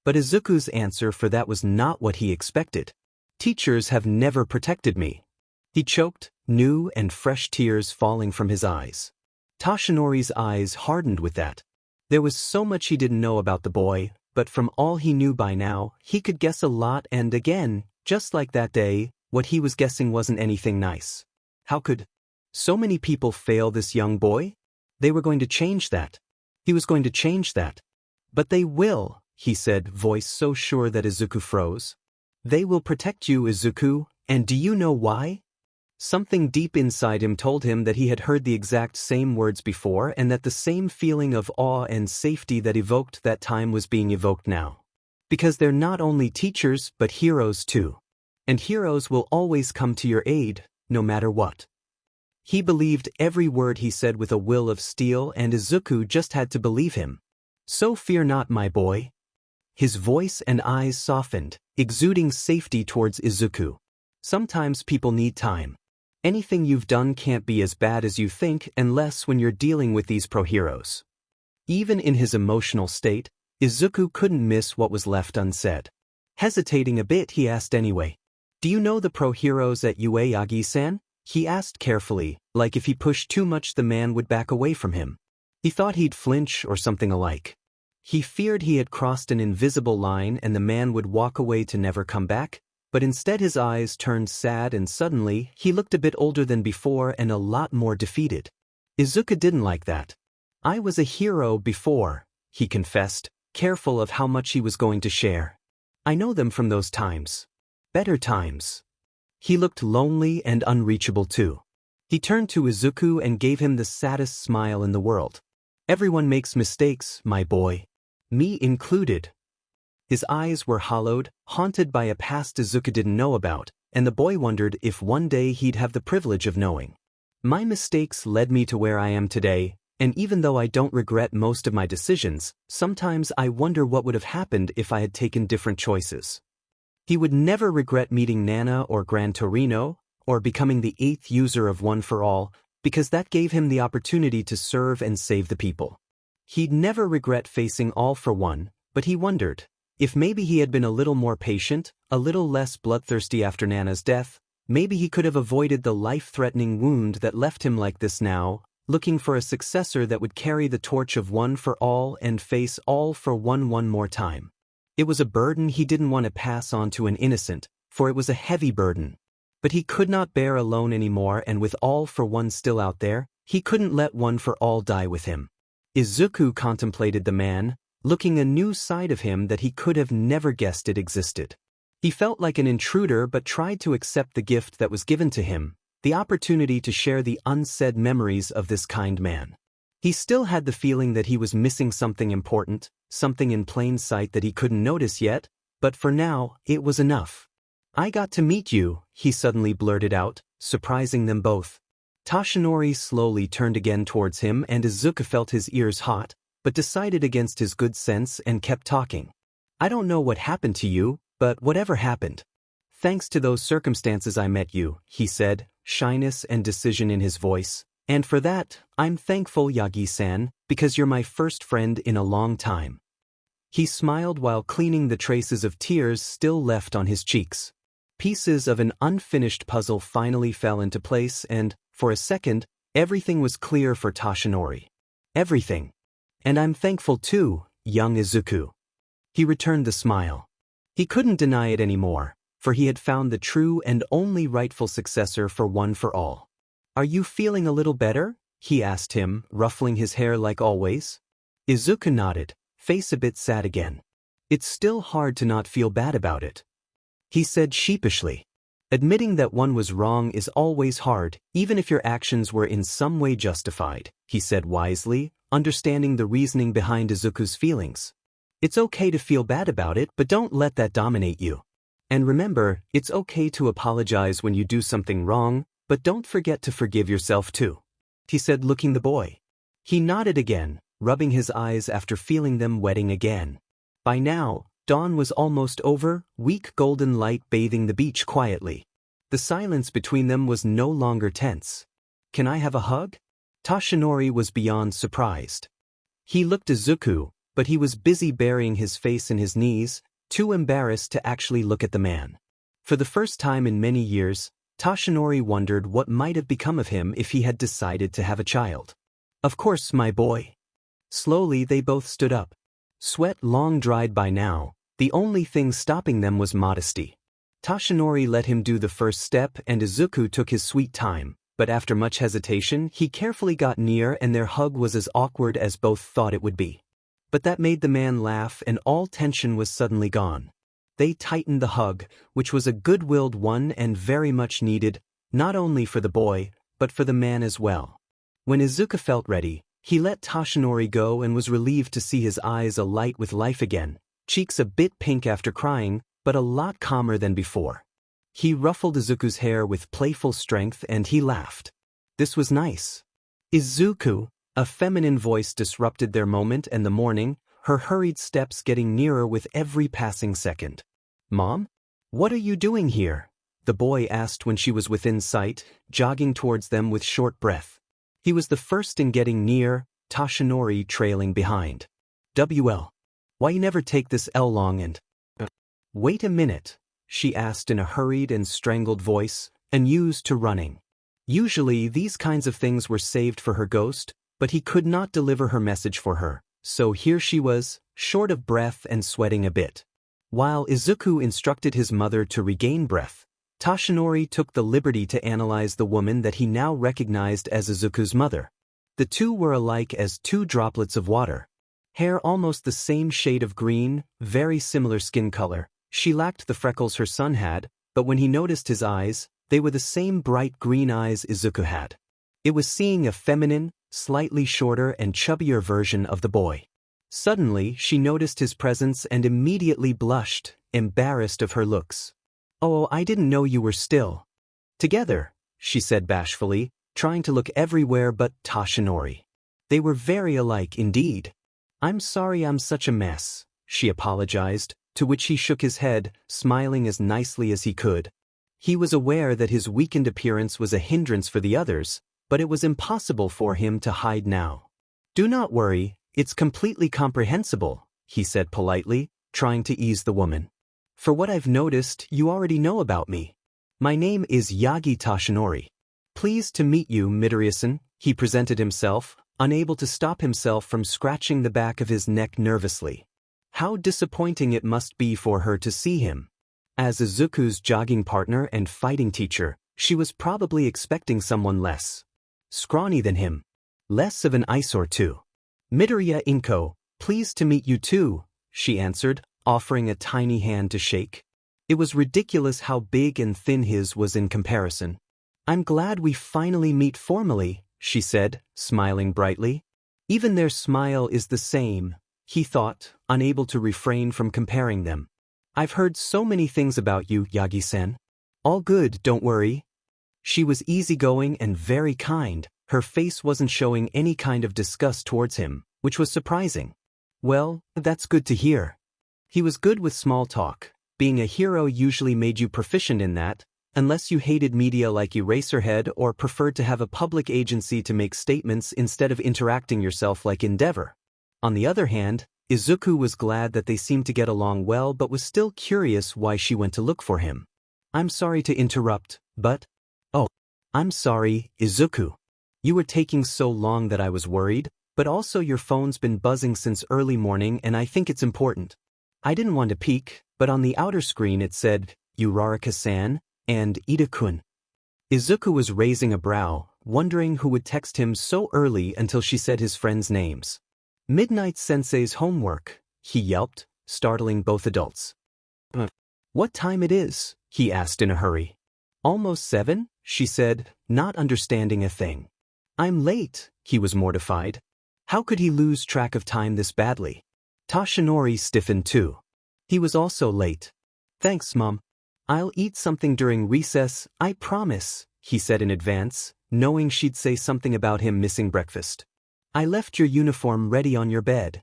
But Izuku's answer for that was not what he expected. Teachers have never protected me. He choked, new and fresh tears falling from his eyes. Toshinori's eyes hardened with that. There was so much he didn't know about the boy, but from all he knew by now, he could guess a lot, and again, just like that day, what he was guessing wasn't anything nice. How could so many people fail this young boy? They were going to change that. He was going to change that. But they will, he said, voice so sure that Izuku froze. They will protect you, Izuku, and do you know why? Something deep inside him told him that he had heard the exact same words before and that the same feeling of awe and safety that evoked that time was being evoked now. Because they're not only teachers but heroes too. And heroes will always come to your aid, no matter what. He believed every word he said with a will of steel, and Izuku just had to believe him. So fear not, my boy. His voice and eyes softened, exuding safety towards Izuku. Sometimes people need time. Anything you've done can't be as bad as you think unless when you're dealing with these pro-heroes. Even in his emotional state, Izuku couldn't miss what was left unsaid. Hesitating a bit, he asked anyway. Do you know the pro-heroes at Ueyagi-san? He asked carefully, like if he pushed too much the man would back away from him. He thought he'd flinch or something alike. He feared he had crossed an invisible line and the man would walk away to never come back, but instead his eyes turned sad and suddenly he looked a bit older than before and a lot more defeated. Izuku didn't like that. "I was a hero before," he confessed, careful of how much he was going to share. "I know them from those times. Better times." He looked lonely and unreachable too. He turned to Izuku and gave him the saddest smile in the world. "Everyone makes mistakes, my boy. Me included." His eyes were hollowed, haunted by a past Izuku didn't know about, and the boy wondered if one day he'd have the privilege of knowing. "My mistakes led me to where I am today, and even though I don't regret most of my decisions, sometimes I wonder what would have happened if I had taken different choices." He would never regret meeting Nana or Gran Torino, or becoming the 8th user of One for All, because that gave him the opportunity to serve and save the people. He'd never regret facing All for One, but he wondered if maybe he had been a little more patient, a little less bloodthirsty after Nana's death, maybe he could have avoided the life-threatening wound that left him like this now, looking for a successor that would carry the torch of One for All and face All for one more time. It was a burden he didn't want to pass on to an innocent, for it was a heavy burden. But he could not bear alone anymore, and with All for One still out there, he couldn't let One for All die with him. Izuku contemplated the man, looking a new side of him that he could have never guessed it existed. He felt like an intruder but tried to accept the gift that was given to him, the opportunity to share the unsaid memories of this kind man. He still had the feeling that he was missing something important, something in plain sight that he couldn't notice yet, but for now, it was enough. "I got to meet you," he suddenly blurted out, surprising them both. Toshinori slowly turned again towards him and Izuku felt his ears hot, but decided against his good sense and kept talking. "I don't know what happened to you, but whatever happened. Thanks to those circumstances I met you," he said, shyness and decision in his voice. "And for that, I'm thankful, Yagi-san, because you're my first friend in a long time." He smiled while cleaning the traces of tears still left on his cheeks. Pieces of an unfinished puzzle finally fell into place and, for a second, everything was clear for Toshinori. Everything. "And I'm thankful too, young Izuku." He returned the smile. He couldn't deny it anymore, for he had found the true and only rightful successor for One for All. "Are you feeling a little better?" he asked him, ruffling his hair like always. Izuku nodded, face a bit sad again. "It's still hard to not feel bad about it," he said sheepishly. "Admitting that one was wrong is always hard, even if your actions were in some way justified," he said wisely, understanding the reasoning behind Izuku's feelings. "It's okay to feel bad about it, but don't let that dominate you. And remember, it's okay to apologize when you do something wrong, but don't forget to forgive yourself too," he said, looking the boy. He nodded again, rubbing his eyes after feeling them wetting again. By now, dawn was almost over, weak golden light bathing the beach quietly. The silence between them was no longer tense. "Can I have a hug?" Toshinori was beyond surprised. He looked at Izuku, but he was busy burying his face in his knees, too embarrassed to actually look at the man. For the first time in many years, Toshinori wondered what might have become of him if he had decided to have a child. "Of course, my boy." Slowly they both stood up. Sweat long dried by now, the only thing stopping them was modesty. Toshinori let him do the first step and Izuku took his sweet time, but after much hesitation he carefully got near and their hug was as awkward as both thought it would be. But that made the man laugh and all tension was suddenly gone. They tightened the hug, which was a good-willed one and very much needed, not only for the boy, but for the man as well. When Izuku felt ready, he let Toshinori go and was relieved to see his eyes alight with life again, cheeks a bit pink after crying, but a lot calmer than before. He ruffled Izuku's hair with playful strength and he laughed. This was nice. "Izuku," a feminine voice disrupted their moment and the morning, her hurried steps getting nearer with every passing second. "Mom? What are you doing here?" the boy asked when she was within sight, jogging towards them with short breath. He was the first in getting near, Toshinori trailing behind. "WL. Why you never take this L long and—" "Wait a minute," she asked in a hurried and strangled voice, unused to running. Usually these kinds of things were saved for her ghost, but he could not deliver her message for her, so here she was, short of breath and sweating a bit. While Izuku instructed his mother to regain breath, Toshinori took the liberty to analyze the woman that he now recognized as Izuku's mother. The two were alike as two droplets of water. Hair almost the same shade of green, very similar skin color. She lacked the freckles her son had, but when he noticed his eyes, they were the same bright green eyes Izuku had. It was seeing a feminine, slightly shorter and chubbier version of the boy. Suddenly, she noticed his presence and immediately blushed, embarrassed of her looks. "Oh, I didn't know you were still together," she said bashfully, trying to look everywhere but Toshinori. They were very alike indeed. "I'm sorry I'm such a mess," she apologized, to which he shook his head, smiling as nicely as he could. He was aware that his weakened appearance was a hindrance for the others, but it was impossible for him to hide now. "Do not worry, it's completely comprehensible," he said politely, trying to ease the woman. "For what I've noticed, you already know about me. My name is Yagi Toshinori. Pleased to meet you, Midoriya-san," he presented himself, unable to stop himself from scratching the back of his neck nervously. How disappointing it must be for her to see him. As Izuku's jogging partner and fighting teacher, she was probably expecting someone less scrawny than him. Less of an eyesore too. "Midoriya Inko, pleased to meet you too," she answered, offering a tiny hand to shake. It was ridiculous how big and thin his was in comparison. "I'm glad we finally meet formally," she said, smiling brightly. Even their smile is the same, he thought, unable to refrain from comparing them. "I've heard so many things about you, Yagi-san. All good, don't worry." She was easygoing and very kind. Her face wasn't showing any kind of disgust towards him, which was surprising. "Well, that's good to hear." He was good with small talk. Being a hero usually made you proficient in that, unless you hated media like Eraserhead or preferred to have a public agency to make statements instead of interacting yourself like Endeavor. On the other hand, Izuku was glad that they seemed to get along well but was still curious why she went to look for him. "I'm sorry to interrupt, but—" "Oh, I'm sorry, Izuku. You were taking so long that I was worried, but also your phone's been buzzing since early morning and I think it's important." I didn't want to peek, but on the outer screen it said, "Uraraka-san," and "Ida-kun." Izuku was raising a brow, wondering who would text him so early until she said his friends' names. "Midnight Sensei's homework," he yelped, startling both adults. "What time it is?" he asked in a hurry. "Almost 7, she said, not understanding a thing. "I'm late," he was mortified. How could he lose track of time this badly? Toshinori stiffened too. He was also late. "Thanks, Mom. I'll eat something during recess, I promise," he said in advance, knowing she'd say something about him missing breakfast. "I left your uniform ready on your bed."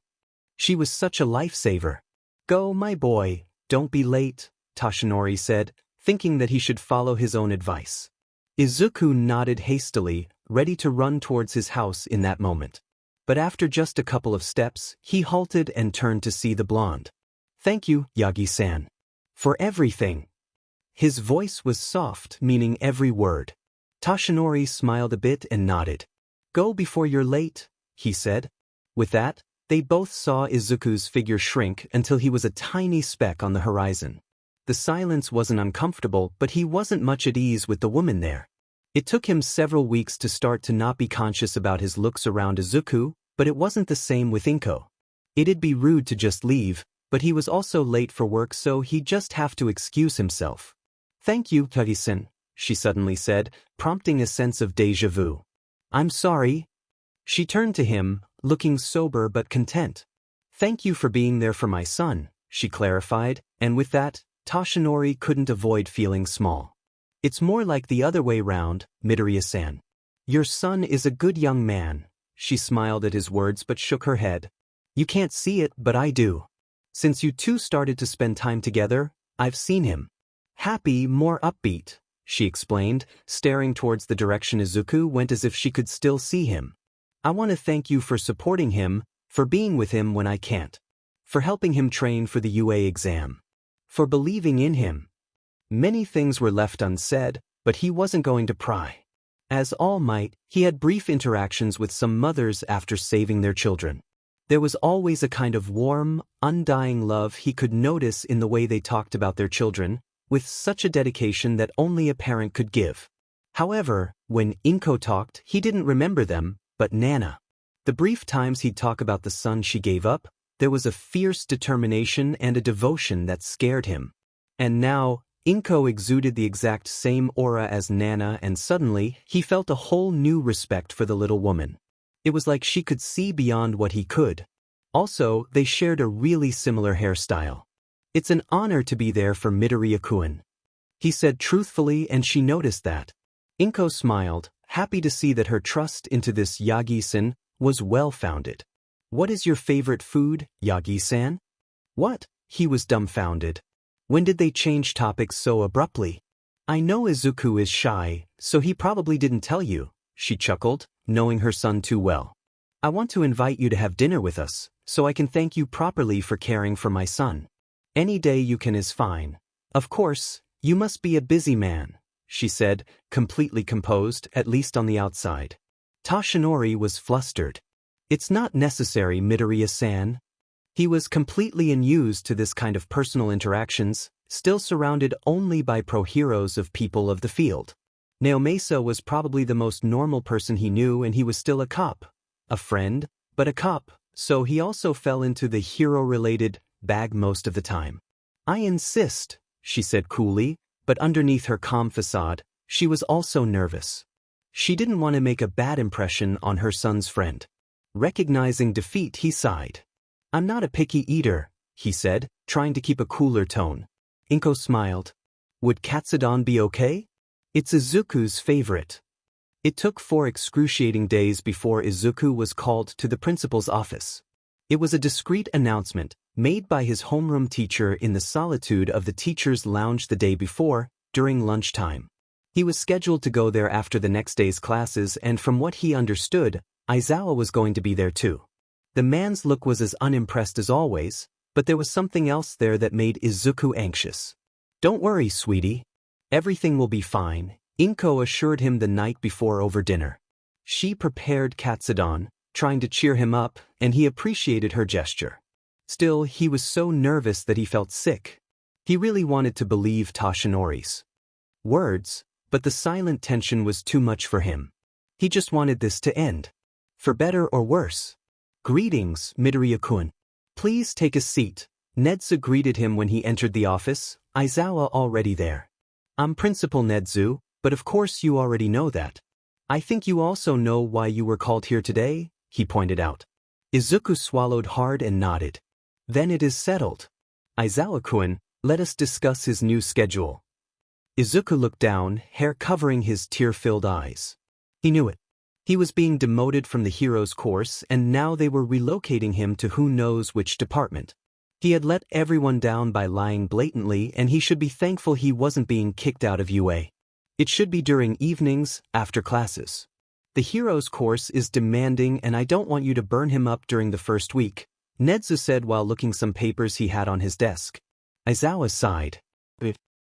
She was such a lifesaver. "Go, my boy, don't be late," Toshinori said, thinking that he should follow his own advice. Izuku nodded hastily, ready to run towards his house in that moment. But after just a couple of steps, he halted and turned to see the blonde. "Thank you, Yagi-san. For everything." His voice was soft, meaning every word. Toshinori smiled a bit and nodded. "Go before you're late," he said. With that, they both saw Izuku's figure shrink until he was a tiny speck on the horizon. The silence wasn't uncomfortable, but he wasn't much at ease with the woman there. It took him several weeks to start to not be conscious about his looks around Izuku, but it wasn't the same with Inko. It'd be rude to just leave, but he was also late for work so he'd just have to excuse himself. "Thank you, Yagi-san," she suddenly said, prompting a sense of déjà vu. "I'm sorry." She turned to him, looking sober but content. "Thank you for being there for my son," she clarified, and with that, Toshinori couldn't avoid feeling small. "It's more like the other way round, Midoriya-san. Your son is a good young man." She smiled at his words but shook her head. "You can't see it, but I do. Since you two started to spend time together, I've seen him. Happy, more upbeat," she explained, staring towards the direction Izuku went as if she could still see him. "I want to thank you for supporting him, for being with him when I can't, for helping him train for the UA exam, for believing in him." Many things were left unsaid, but he wasn't going to pry. As All Might, he had brief interactions with some mothers after saving their children. There was always a kind of warm, undying love he could notice in the way they talked about their children, with such a dedication that only a parent could give. However, when Inko talked, he didn't remember them, but Nana. The brief times he'd talk about the son she gave up, there was a fierce determination and a devotion that scared him. And now, Inko exuded the exact same aura as Nana, and suddenly, he felt a whole new respect for the little woman. It was like she could see beyond what he could. Also, they shared a really similar hairstyle. It's an honor to be there for Midoriya-kun, he said truthfully, and she noticed that. Inko smiled, happy to see that her trust into this Yagi-san was well-founded. What is your favorite food, Yagi-san? What? He was dumbfounded. When did they change topics so abruptly? I know Izuku is shy, so he probably didn't tell you, she chuckled, knowing her son too well. I want to invite you to have dinner with us, so I can thank you properly for caring for my son. Any day you can is fine. Of course, you must be a busy man, she said, completely composed, at least on the outside. Toshinori was flustered. It's not necessary, Midoriya-san. He was completely unused to this kind of personal interactions, still surrounded only by pro-heroes of people of the field. Naomasa was probably the most normal person he knew, and he was still a cop. A friend, but a cop, so he also fell into the hero-related bag most of the time. I insist, she said coolly, but underneath her calm facade, she was also nervous. She didn't want to make a bad impression on her son's friend. Recognizing defeat, he sighed. I'm not a picky eater, he said, trying to keep a cooler tone. Inko smiled. Would katsudon be okay? It's Izuku's favorite. It took 4 excruciating days before Izuku was called to the principal's office. It was a discreet announcement, made by his homeroom teacher in the solitude of the teacher's lounge the day before, during lunchtime. He was scheduled to go there after the next day's classes, and from what he understood, Aizawa was going to be there too. The man's look was as unimpressed as always, but there was something else there that made Izuku anxious. Don't worry, sweetie. Everything will be fine, Inko assured him the night before over dinner. She prepared katsudon, trying to cheer him up, and he appreciated her gesture. Still, he was so nervous that he felt sick. He really wanted to believe Toshinori's words, but the silent tension was too much for him. He just wanted this to end. For better or worse. Greetings, Midoriya-kun. Please take a seat. Nedzu greeted him when he entered the office, Aizawa already there. I'm Principal Nedzu, but of course you already know that. I think you also know why you were called here today, he pointed out. Izuku swallowed hard and nodded. Then it is settled. Aizawa-kun, let us discuss his new schedule. Izuku looked down, hair covering his tear-filled eyes. He knew it. He was being demoted from the hero's course, and now they were relocating him to who knows which department. He had let everyone down by lying blatantly, and he should be thankful he wasn't being kicked out of UA. It should be during evenings, after classes. The hero's course is demanding, and I don't want you to burn him up during the first week, Nedzu said while looking some papers he had on his desk. Aizawa sighed.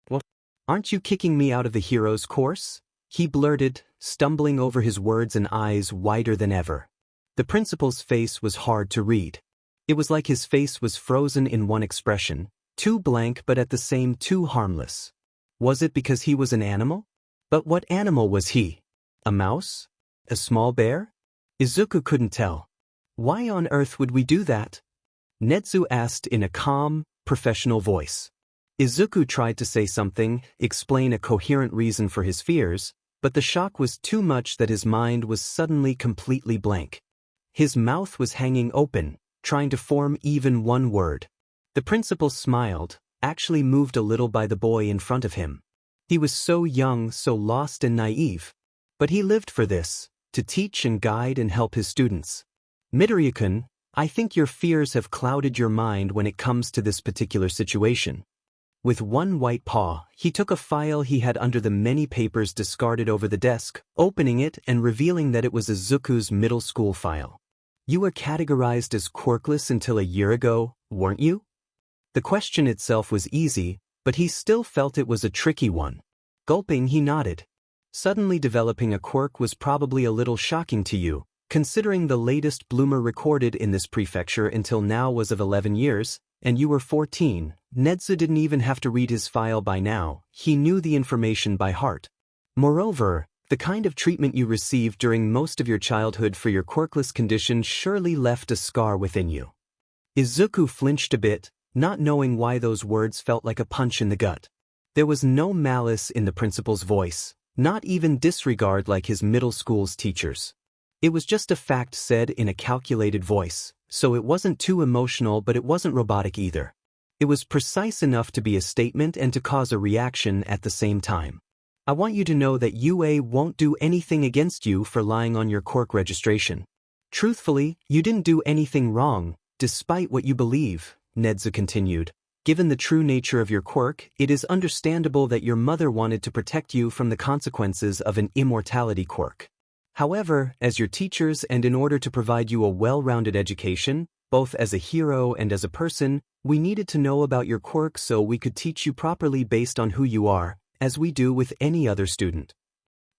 What? Aren't you kicking me out of the hero's course? He blurted, stumbling over his words and eyes wider than ever. The principal's face was hard to read. It was like his face was frozen in one expression, too blank but at the same too harmless. Was it because he was an animal? But what animal was he? A mouse? A small bear? Izuku couldn't tell. Why on earth would we do that? Nedzu asked in a calm, professional voice. Izuku tried to say something, explain a coherent reason for his fears, but the shock was too much that his mind was suddenly completely blank. His mouth was hanging open, trying to form even one word. The principal smiled, actually moved a little by the boy in front of him. He was so young, so lost and naive. But he lived for this, to teach and guide and help his students. Midoriya-kun, I think your fears have clouded your mind when it comes to this particular situation. With one white paw, he took a file he had under the many papers discarded over the desk, opening it and revealing that it was Izuku's middle school file. You were categorized as quirkless until a year ago, weren't you? The question itself was easy, but he still felt it was a tricky one. Gulping, he nodded. Suddenly developing a quirk was probably a little shocking to you, considering the latest bloomer recorded in this prefecture until now was of 11 years, and you were 14. Nedza didn't even have to read his file by now, he knew the information by heart. Moreover, the kind of treatment you received during most of your childhood for your quirkless condition surely left a scar within you. Izuku flinched a bit, not knowing why those words felt like a punch in the gut. There was no malice in the principal's voice, not even disregard like his middle school's teachers. It was just a fact said in a calculated voice, so it wasn't too emotional but it wasn't robotic either. It was precise enough to be a statement and to cause a reaction at the same time. I want you to know that UA won't do anything against you for lying on your quirk registration. Truthfully, you didn't do anything wrong, despite what you believe, Nedza continued. Given the true nature of your quirk, it is understandable that your mother wanted to protect you from the consequences of an immortality quirk. However, as your teachers and in order to provide you a well-rounded education, both as a hero and as a person, we needed to know about your quirk so we could teach you properly based on who you are, as we do with any other student.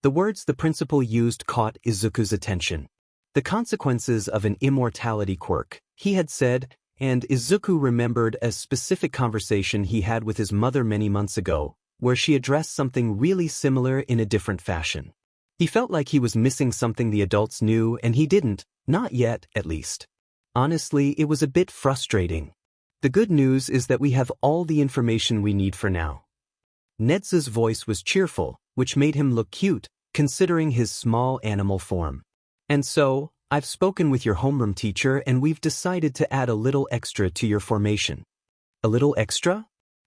The words the principal used caught Izuku's attention. The consequences of an immortality quirk, he had said, and Izuku remembered a specific conversation he had with his mother many months ago, where she addressed something really similar in a different fashion. He felt like he was missing something the adults knew and he didn't, not yet, at least. Honestly, it was a bit frustrating. The good news is that we have all the information we need for now. Nedza's voice was cheerful, which made him look cute, considering his small animal form. And so, I've spoken with your homeroom teacher and we've decided to add a little extra to your formation. A little extra?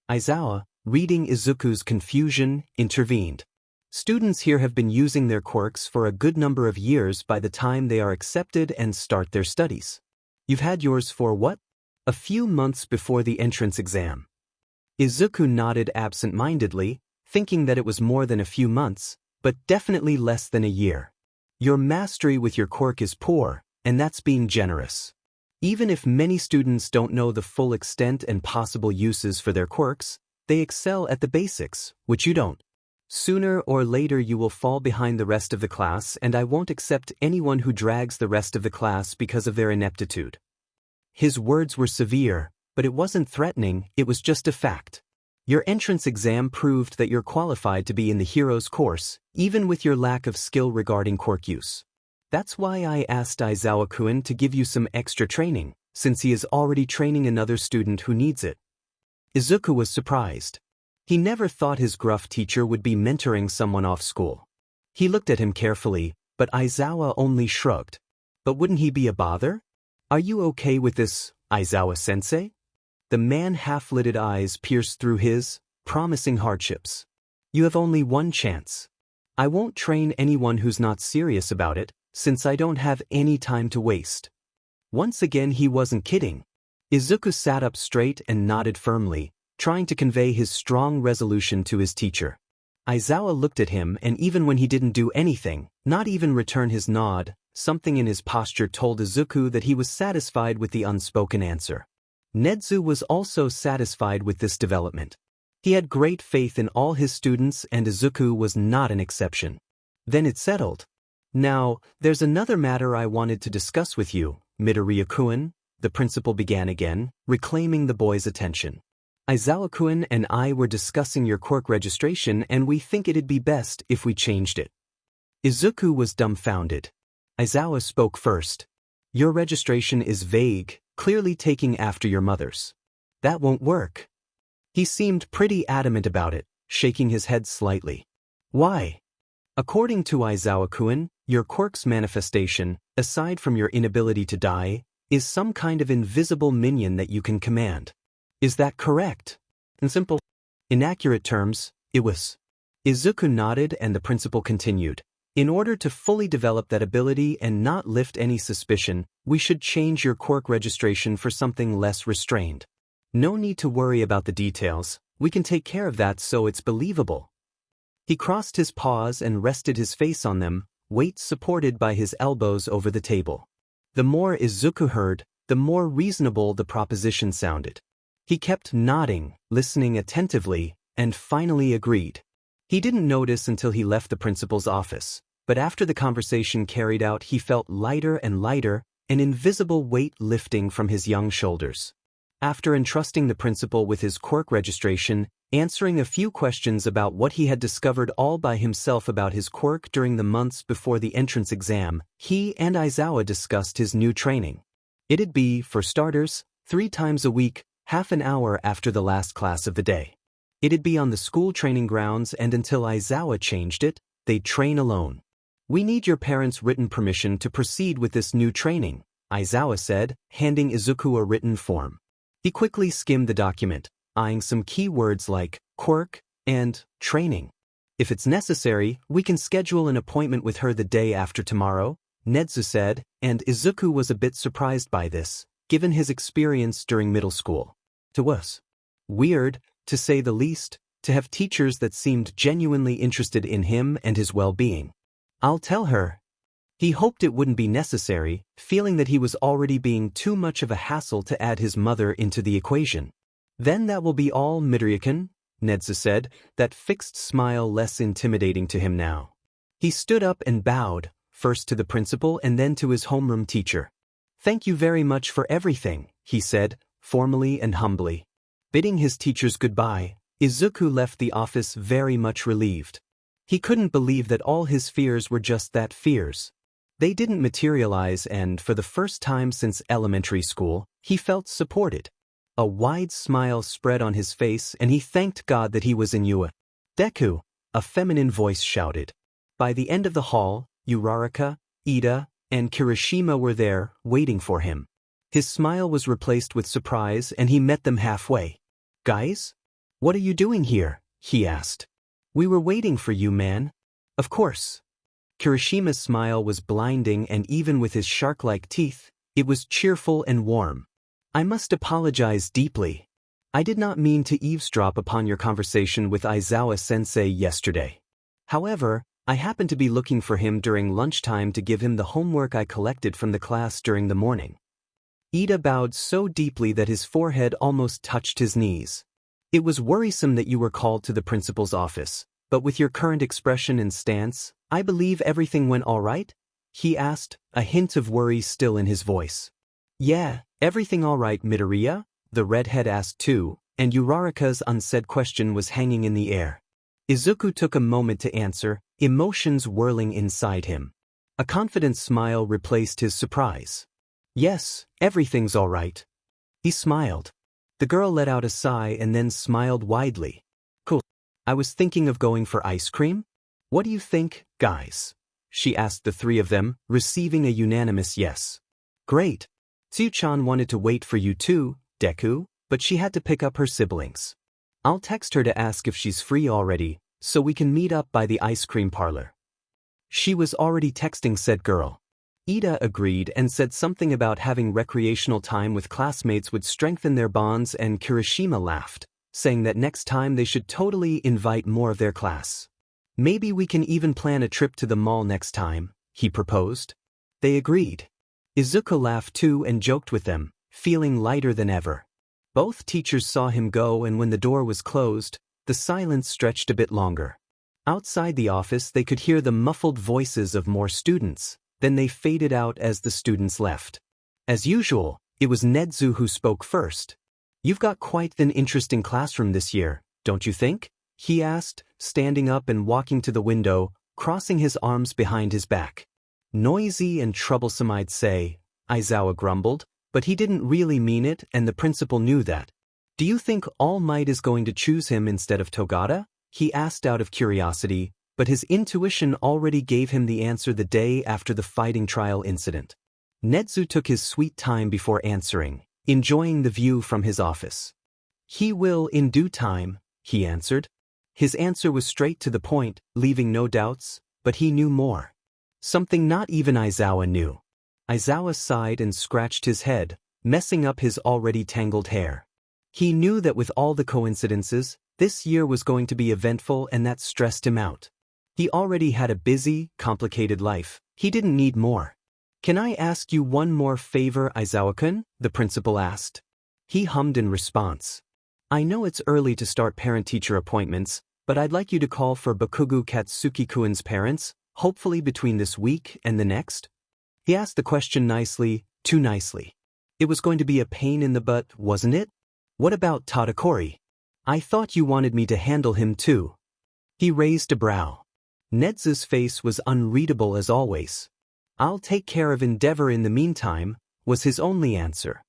Aizawa, reading Izuku's confusion, intervened. Students here have been using their quirks for a good number of years by the time they are accepted and start their studies. You've had yours for what? A few months before the entrance exam. Izuku nodded absent-mindedly, thinking that it was more than a few months, but definitely less than a year. Your mastery with your quirk is poor, and that's being generous. Even if many students don't know the full extent and possible uses for their quirks, they excel at the basics, which you don't. Sooner or later you will fall behind the rest of the class and I won't accept anyone who drags the rest of the class because of their ineptitude. His words were severe, but it wasn't threatening, it was just a fact. Your entrance exam proved that you're qualified to be in the Heroes course, even with your lack of skill regarding quirk use. That's why I asked Aizawa-kun to give you some extra training, since he is already training another student who needs it. Izuku was surprised. He never thought his gruff teacher would be mentoring someone off school. He looked at him carefully, but Aizawa only shrugged. But wouldn't he be a bother? Are you okay with this, Aizawa-sensei? The man's half-lidded eyes pierced through his, promising hardships. You have only one chance. I won't train anyone who's not serious about it, since I don't have any time to waste. Once again he wasn't kidding. Izuku sat up straight and nodded firmly, trying to convey his strong resolution to his teacher. Aizawa looked at him and even when he didn't do anything, not even return his nod, something in his posture told Izuku that he was satisfied with the unspoken answer. Nedzu was also satisfied with this development. He had great faith in all his students and Izuku was not an exception. Then it settled. Now, there's another matter I wanted to discuss with you, Midoriya-kun, the principal began again, reclaiming the boy's attention. Aizawa-kun and I were discussing your quirk registration and we think it'd be best if we changed it. Izuku was dumbfounded. Aizawa spoke first. Your registration is vague, clearly taking after your mother's. That won't work. He seemed pretty adamant about it, shaking his head slightly. Why? According to Aizawa-kun, your quirk's manifestation, aside from your inability to die, is some kind of invisible minion that you can command. Is that correct? In simple, inaccurate terms, it was. Izuku nodded and the principal continued. In order to fully develop that ability and not lift any suspicion, we should change your quirk registration for something less restrained. No need to worry about the details, we can take care of that so it's believable. He crossed his paws and rested his face on them, weight supported by his elbows over the table. The more Izuku heard, the more reasonable the proposition sounded. He kept nodding, listening attentively, and finally agreed. He didn't notice until he left the principal's office, but after the conversation carried out he felt lighter and lighter, an invisible weight lifting from his young shoulders. After entrusting the principal with his quirk registration, answering a few questions about what he had discovered all by himself about his quirk during the months before the entrance exam, he and Aizawa discussed his new training. It'd be, for starters, 3 times a week, half an hour after the last class of the day. It'd be on the school training grounds, and until Aizawa changed it, they'd train alone. "We need your parents' written permission to proceed with this new training," Aizawa said, handing Izuku a written form. He quickly skimmed the document, eyeing some key words like quirk and training. "If it's necessary, we can schedule an appointment with her the day after tomorrow," Nedzu said, and Izuku was a bit surprised by this, given his experience during middle school. It was weird, to say the least, to have teachers that seemed genuinely interested in him and his well-being. "I'll tell her." He hoped it wouldn't be necessary, feeling that he was already being too much of a hassle to add his mother into the equation. "Then that will be all, Midoriya-kun," Nedzu said, that fixed smile less intimidating to him now. He stood up and bowed, first to the principal and then to his homeroom teacher. "Thank you very much for everything," he said, formally and humbly. Bidding his teachers goodbye, Izuku left the office very much relieved. He couldn't believe that all his fears were just that, fears. They didn't materialize, and for the first time since elementary school, he felt supported. A wide smile spread on his face and he thanked God that he was in Yua. "Deku," a feminine voice shouted. By the end of the hall, Uraraka, Ida, and Kirishima were there, waiting for him. His smile was replaced with surprise and he met them halfway. "Guys? What are you doing here?" he asked. "We were waiting for you, man." "Of course." Kirishima's smile was blinding, and even with his shark-like teeth, it was cheerful and warm. "I must apologize deeply. I did not mean to eavesdrop upon your conversation with Aizawa-sensei yesterday. However, I happened to be looking for him during lunchtime to give him the homework I collected from the class during the morning." Ida bowed so deeply that his forehead almost touched his knees. "It was worrisome that you were called to the principal's office, but with your current expression and stance, I believe everything went all right?" he asked, a hint of worry still in his voice. "Yeah, everything all right, Midoriya?" the redhead asked too, and Uraraka's unsaid question was hanging in the air. Izuku took a moment to answer, emotions whirling inside him. A confident smile replaced his surprise. "Yes, everything's all right." He smiled. The girl let out a sigh and then smiled widely. "Cool. I was thinking of going for ice cream? What do you think, guys?" she asked the 3 of them, receiving a unanimous yes. "Great. Tsuchan wanted to wait for you too, Deku, but she had to pick up her siblings. I'll text her to ask if she's free already, so we can meet up by the ice cream parlor." "She was already texting," said girl. Ida agreed and said something about having recreational time with classmates would strengthen their bonds, and Kirishima laughed, saying that next time they should totally invite more of their class. "Maybe we can even plan a trip to the mall next time," he proposed. They agreed. Izuku laughed too and joked with them, feeling lighter than ever. Both teachers saw him go, and when the door was closed, the silence stretched a bit longer. Outside the office they could hear the muffled voices of more students. Then they faded out as the students left. As usual, it was Nedzu who spoke first. "You've got quite an interesting classroom this year, don't you think?" he asked, standing up and walking to the window, crossing his arms behind his back. "Noisy and troublesome, I'd say," Aizawa grumbled, but he didn't really mean it, and the principal knew that. "Do you think All Might is going to choose him instead of Togata?" he asked out of curiosity, but his intuition already gave him the answer the day after the fighting trial incident. Nedzu took his sweet time before answering, enjoying the view from his office. "He will in due time," he answered. His answer was straight to the point, leaving no doubts, but he knew more. Something not even Aizawa knew. Aizawa sighed and scratched his head, messing up his already tangled hair. He knew that with all the coincidences, this year was going to be eventful, and that stressed him out. He already had a busy, complicated life. He didn't need more. "Can I ask you one more favor, Aizawa-kun?" the principal asked. He hummed in response. "I know it's early to start parent-teacher appointments, But I'd like you to call for Bakugo Katsuki-kun's parents, hopefully between this week and the next. He asked the question nicely, too nicely. It was going to be a pain in the butt, wasn't it? What about Tadakori? I thought you wanted me to handle him too. He raised a brow. Nedzu's face was unreadable as always. I'll take care of Endeavor in the meantime, was his only answer.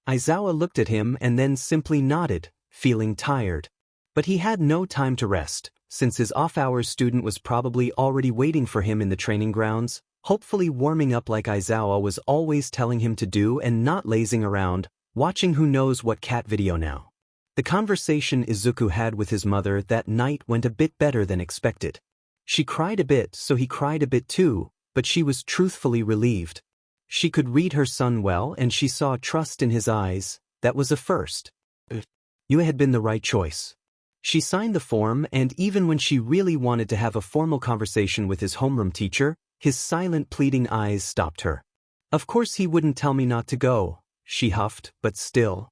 Aizawa looked at him and then simply nodded, feeling tired. But he had no time to rest, since his off-hours student was probably already waiting for him in the training grounds, hopefully warming up like Aizawa was always telling him to do and not lazing around, watching who knows what cat video now. The conversation Izuku had with his mother that night went a bit better than expected. She cried a bit, so he cried a bit too, but she was truthfully relieved. She could read her son well and she saw trust in his eyes. That was a first. You had been the right choice. She signed the form, and even when she really wanted to have a formal conversation with his homeroom teacher, his silent pleading eyes stopped her. Of course he wouldn't tell me not to go, she huffed, but still.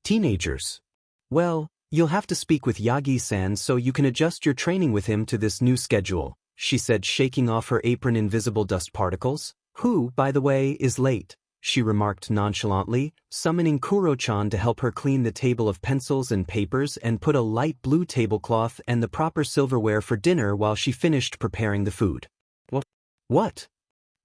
Teenagers. Well, you'll have to speak with Yagi-san so you can adjust your training with him to this new schedule, she said, shaking off her apron invisible dust particles. Who, by the way, is late, she remarked nonchalantly, summoning Kuro-chan to help her clean the table of pencils and papers and put a light blue tablecloth and the proper silverware for dinner while she finished preparing the food. What?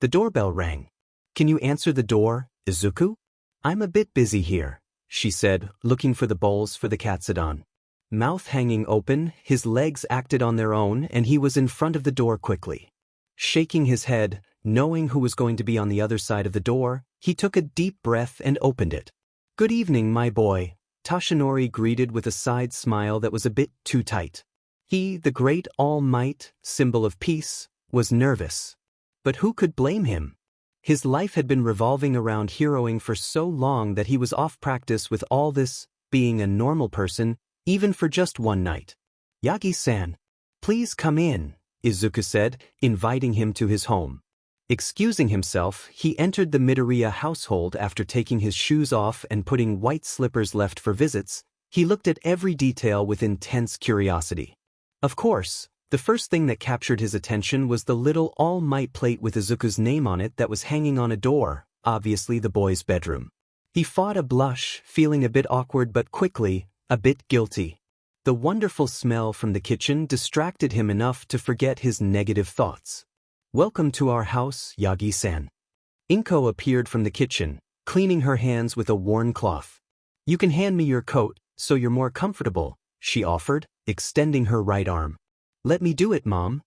The doorbell rang. Can you answer the door, Izuku? I'm a bit busy here, she said, looking for the bowls for the Katsudon. Mouth hanging open, his legs acted on their own and he was in front of the door quickly. Shaking his head, knowing who was going to be on the other side of the door, he took a deep breath and opened it. Good evening, my boy, Toshinori greeted with a side smile that was a bit too tight. He, the great all-might, symbol of peace, was nervous. But who could blame him? His life had been revolving around heroing for so long that he was off practice with all this, being a normal person, even for just one night. Yagi-san, please come in, Izuku said, inviting him to his home. Excusing himself, he entered the Midoriya household after taking his shoes off and putting white slippers left for visits. He looked at every detail with intense curiosity. Of course, the first thing that captured his attention was the little all-might plate with Izuku's name on it that was hanging on a door, obviously the boy's bedroom. He fought a blush, feeling a bit awkward but quickly, a bit guilty. The wonderful smell from the kitchen distracted him enough to forget his negative thoughts. Welcome to our house, Yagi-san. Inko appeared from the kitchen, cleaning her hands with a worn cloth. You can hand me your coat, so you're more comfortable, she offered, extending her right arm. Let me do it, Mom.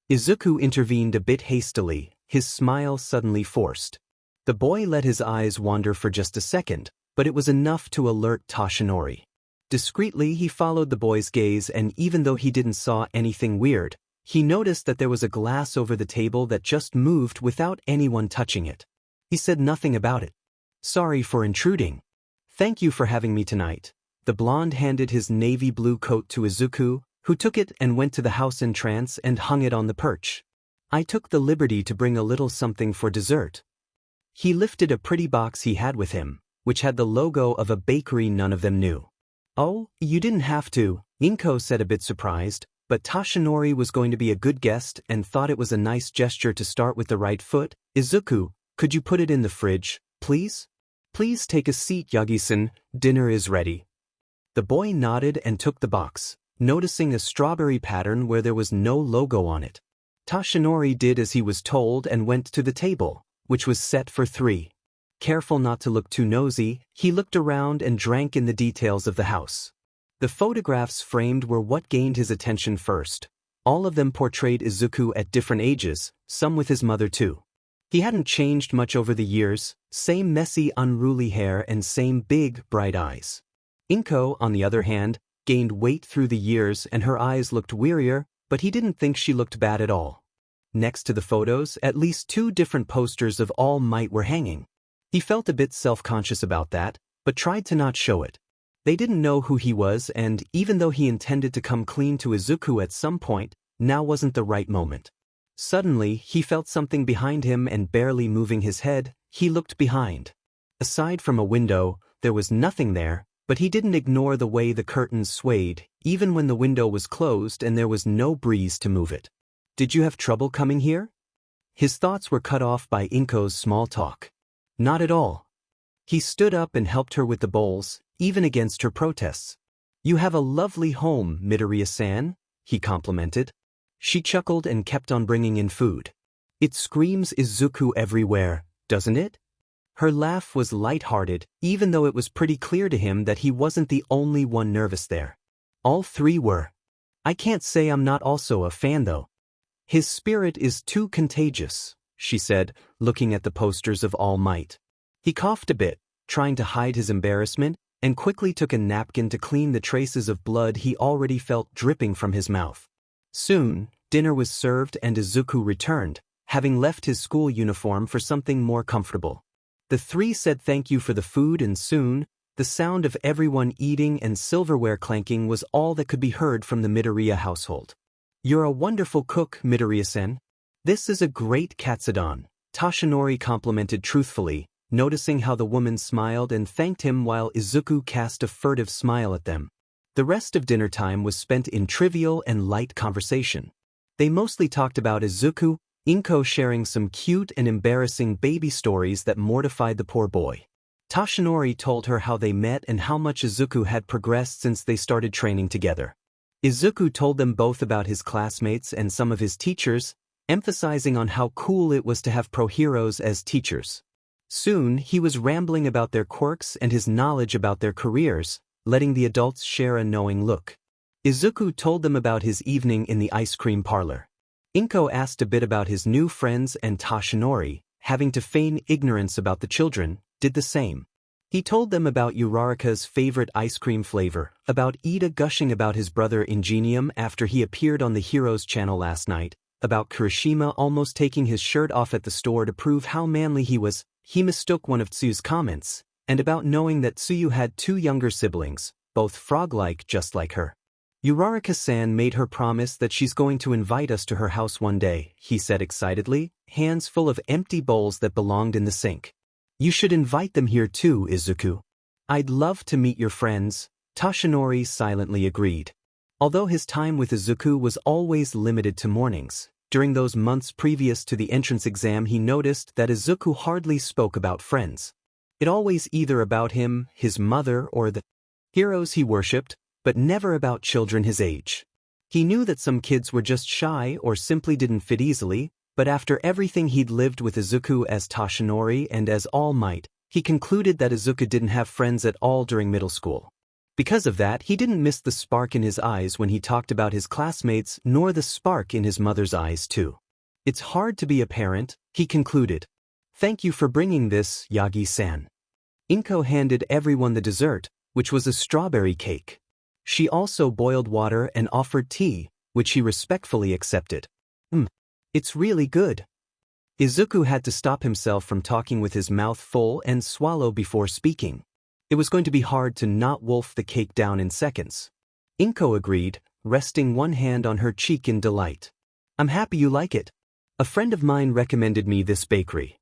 Izuku intervened a bit hastily, his smile suddenly forced. The boy let his eyes wander for just a second, but it was enough to alert Toshinori. Discreetly he followed the boy's gaze, and even though he didn't saw anything weird, he noticed that there was a glass over the table that just moved without anyone touching it. He said nothing about it. Sorry for intruding. Thank you for having me tonight. The blonde handed his navy blue coat to Izuku, who took it and went to the house in trance and hung it on the perch. I took the liberty to bring a little something for dessert. He lifted a pretty box he had with him, which had the logo of a bakery none of them knew. Oh, you didn't have to, Inko said a bit surprised, but Toshinori was going to be a good guest and thought it was a nice gesture to start with the right foot. Izuku, could you put it in the fridge, please? Please take a seat, Yagi-san, dinner is ready. The boy nodded and took the box, noticing a strawberry pattern where there was no logo on it. Toshinori did as he was told and went to the table, which was set for 3. Careful not to look too nosy, he looked around and drank in the details of the house. The photographs framed were what gained his attention first. All of them portrayed Izuku at different ages, some with his mother too. He hadn't changed much over the years, same messy, unruly hair and same big, bright eyes. Inko, on the other hand, gained weight through the years and her eyes looked wearier, but he didn't think she looked bad at all. Next to the photos, at least 2 different posters of All Might were hanging. He felt a bit self-conscious about that, but tried to not show it. They didn't know who he was, and even though he intended to come clean to Izuku at some point, now wasn't the right moment. Suddenly, he felt something behind him and barely moving his head, he looked behind. Aside from a window, there was nothing there, but he didn't ignore the way the curtains swayed, even when the window was closed and there was no breeze to move it. Did you have trouble coming here? His thoughts were cut off by Inko's small talk. Not at all. He stood up and helped her with the bowls, even against her protests. You have a lovely home, Midoriya-san, he complimented. She chuckled and kept on bringing in food. It screams Izuku everywhere, doesn't it? Her laugh was light-hearted, even though it was pretty clear to him that he wasn't the only one nervous there. All three were. I can't say I'm not also a fan though. His spirit is too contagious, she said, looking at the posters of All Might. He coughed a bit, trying to hide his embarrassment, and quickly took a napkin to clean the traces of blood he already felt dripping from his mouth. Soon, dinner was served and Izuku returned, having left his school uniform for something more comfortable. The three said thank you for the food and soon, the sound of everyone eating and silverware clanking was all that could be heard from the Midoriya household. You're a wonderful cook, Midoriya-sen. This is a great katsudon, Toshinori complimented truthfully, noticing how the woman smiled and thanked him while Izuku cast a furtive smile at them. The rest of dinner time was spent in trivial and light conversation. They mostly talked about Izuku, Inko sharing some cute and embarrassing baby stories that mortified the poor boy. Toshinori told her how they met and how much Izuku had progressed since they started training together. Izuku told them both about his classmates and some of his teachers, emphasizing on how cool it was to have pro heroes as teachers. Soon, he was rambling about their quirks and his knowledge about their careers, letting the adults share a knowing look. Izuku told them about his evening in the ice cream parlor. Inko asked a bit about his new friends and Toshinori, having to feign ignorance about the children, did the same. He told them about Uraraka's favorite ice cream flavor, about Ida gushing about his brother Ingenium after he appeared on the Heroes channel last night, about Kirishima almost taking his shirt off at the store to prove how manly he was. He mistook one of Tsuyu's comments, and about knowing that Tsuyu had two younger siblings, both frog-like just like her. Uraraka-san made her promise that she's going to invite us to her house one day, he said excitedly, hands full of empty bowls that belonged in the sink. You should invite them here too, Izuku. I'd love to meet your friends, Toshinori silently agreed. Although his time with Izuku was always limited to mornings, during those months previous to the entrance exam he noticed that Izuku hardly spoke about friends. It always either about him, his mother, or the heroes he worshipped, but never about children his age. He knew that some kids were just shy or simply didn't fit easily, but after everything he'd lived with Izuku as Toshinori and as All Might, he concluded that Izuku didn't have friends at all during middle school. Because of that, he didn't miss the spark in his eyes when he talked about his classmates nor the spark in his mother's eyes too. It's hard to be a parent, he concluded. Thank you for bringing this, Yagi-san. Inko handed everyone the dessert, which was a strawberry cake. She also boiled water and offered tea, which he respectfully accepted. It's really good. Izuku had to stop himself from talking with his mouth full and swallow before speaking. It was going to be hard to not wolf the cake down in seconds. Inko agreed, resting one hand on her cheek in delight. I'm happy you like it. A friend of mine recommended me this bakery.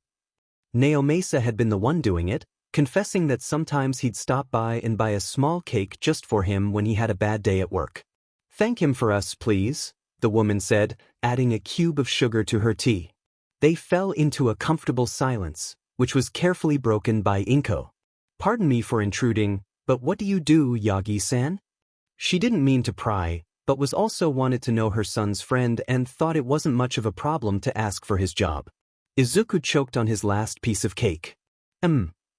Naomasa had been the one doing it, confessing that sometimes he'd stop by and buy a small cake just for him when he had a bad day at work. Thank him for us, please, the woman said, adding a cube of sugar to her tea. They fell into a comfortable silence, which was carefully broken by Inko. Pardon me for intruding, but what do you do, Yagi-san? She didn't mean to pry, but was also wanted to know her son's friend and thought it wasn't much of a problem to ask for his job. Izuku choked on his last piece of cake.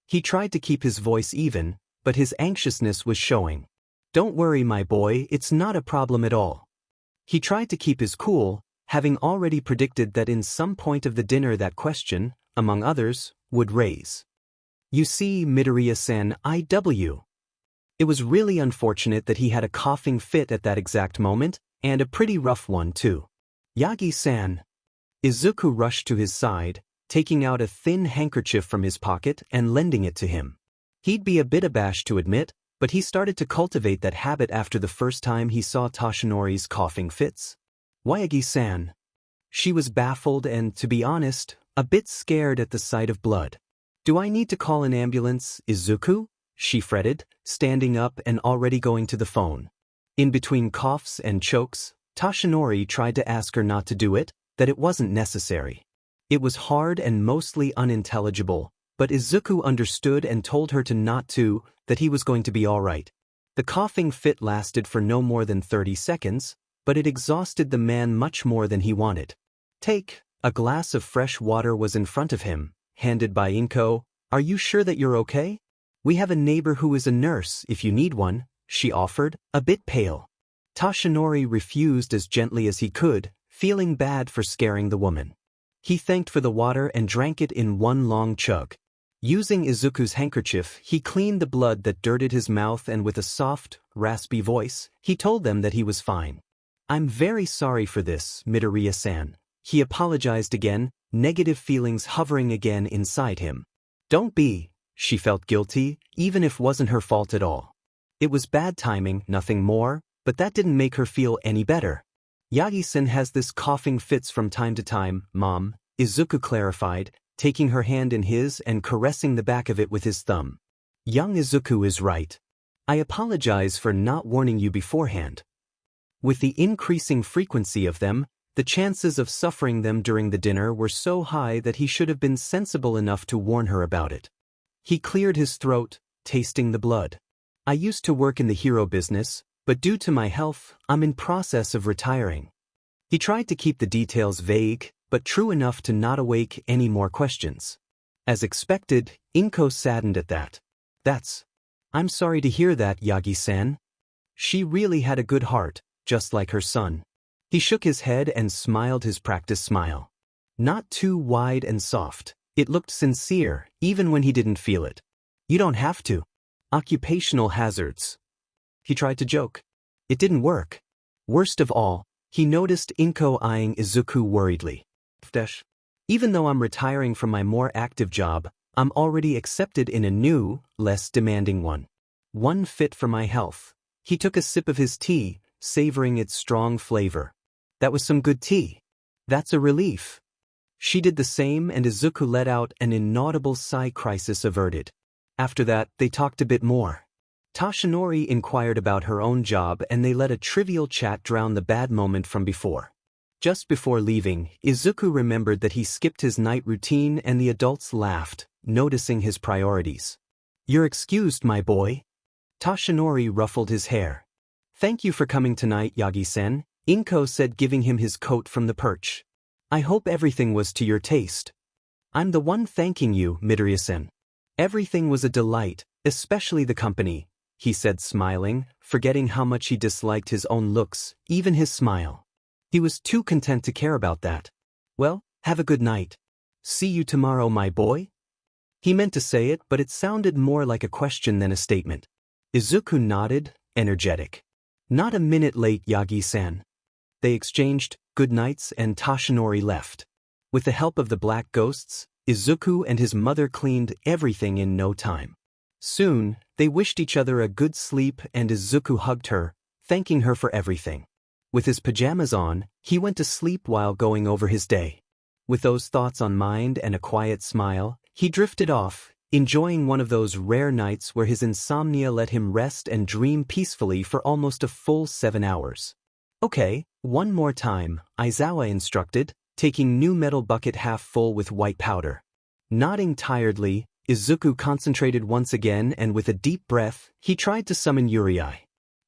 He tried to keep his voice even, but his anxiousness was showing. Don't worry, my boy, it's not a problem at all. He tried to keep his cool, having already predicted that in some point of the dinner that question, among others, would raise. You see, Midoriya-san, IW. It was really unfortunate that he had a coughing fit at that exact moment, and a pretty rough one too. Yagi-san. Izuku rushed to his side, taking out a thin handkerchief from his pocket and lending it to him. He'd be a bit abashed to admit, but he started to cultivate that habit after the first time he saw Toshinori's coughing fits. Yagi-san. She was baffled and, to be honest, a bit scared at the sight of blood. Do I need to call an ambulance, Izuku? She fretted, standing up and already going to the phone. In between coughs and chokes, Toshinori tried to ask her not to do it, that it wasn't necessary. It was hard and mostly unintelligible, but Izuku understood and told her to not to, that he was going to be alright. The coughing fit lasted for no more than 30 seconds, but it exhausted the man much more than he wanted. Take. A glass of fresh water was in front of him, handed by Inko. Are you sure that you're okay? We have a neighbor who is a nurse if you need one, she offered, a bit pale. Toshinori refused as gently as he could, feeling bad for scaring the woman. He thanked for the water and drank it in one long chug. Using Izuku's handkerchief, he cleaned the blood that dirted his mouth and with a soft, raspy voice, he told them that he was fine. I'm very sorry for this, Midoriya-san. He apologized again, negative feelings hovering again inside him. Don't be. She felt guilty, even if wasn't her fault at all. It was bad timing, nothing more, but that didn't make her feel any better. Yagi-san has this coughing fits from time to time, Mom, Izuku clarified, taking her hand in his and caressing the back of it with his thumb. Young Izuku is right. I apologize for not warning you beforehand. With the increasing frequency of them, the chances of suffering them during the dinner were so high that he should have been sensible enough to warn her about it. He cleared his throat, tasting the blood. I used to work in the hero business, but due to my health, I'm in process of retiring. He tried to keep the details vague, but true enough to not awake any more questions. As expected, Inko saddened at that. I'm sorry to hear that, Yagi-san. She really had a good heart, just like her son. He shook his head and smiled his practice smile. Not too wide and soft, it looked sincere, even when he didn't feel it. You don't have to. Occupational hazards. He tried to joke. It didn't work. Worst of all, he noticed Inko eyeing Izuku worriedly. Even though I'm retiring from my more active job, I'm already accepted in a new, less demanding one. One fit for my health. He took a sip of his tea, savoring its strong flavor. That was some good tea. That's a relief. She did the same and Izuku let out an inaudible sigh. Crisis averted. After that, they talked a bit more. Toshinori inquired about her own job and they let a trivial chat drown the bad moment from before. Just before leaving, Izuku remembered that he skipped his night routine and the adults laughed, noticing his priorities. You're excused, my boy. Toshinori ruffled his hair. Thank you for coming tonight, Yagi-sen, Inko said, giving him his coat from the perch. I hope everything was to your taste. I'm the one thanking you, Midoriya-sen. Everything was a delight, especially the company, he said, smiling, forgetting how much he disliked his own looks, even his smile. He was too content to care about that. Well, have a good night. See you tomorrow, my boy? He meant to say it, but it sounded more like a question than a statement. Izuku nodded, energetic. Not a minute late, Yagi-san. They exchanged good nights and Toshinori left. With the help of the black ghosts, Izuku and his mother cleaned everything in no time. Soon, they wished each other a good sleep and Izuku hugged her, thanking her for everything. With his pajamas on, he went to sleep while going over his day. With those thoughts on mind and a quiet smile, he drifted off, enjoying one of those rare nights where his insomnia let him rest and dream peacefully for almost a full 7 hours. Okay, one more time, Aizawa instructed, taking new metal bucket half full with white powder. Nodding tiredly, Izuku concentrated once again and with a deep breath, he tried to summon Uriai.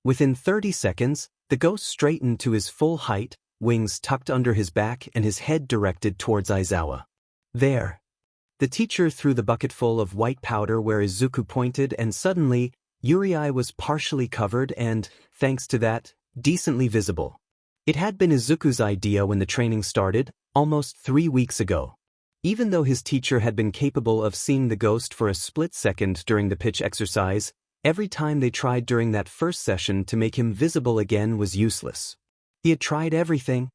Within 30 seconds, the ghost straightened to his full height, wings tucked under his back and his head directed towards Aizawa. There. The teacher threw the bucketful of white powder where Izuku pointed and suddenly, Uriai was partially covered and, thanks to that, decently visible. It had been Izuku's idea when the training started, almost 3 weeks ago. Even though his teacher had been capable of seeing the ghost for a split second during the pitch exercise, every time they tried during that first session to make him visible again was useless. He had tried everything.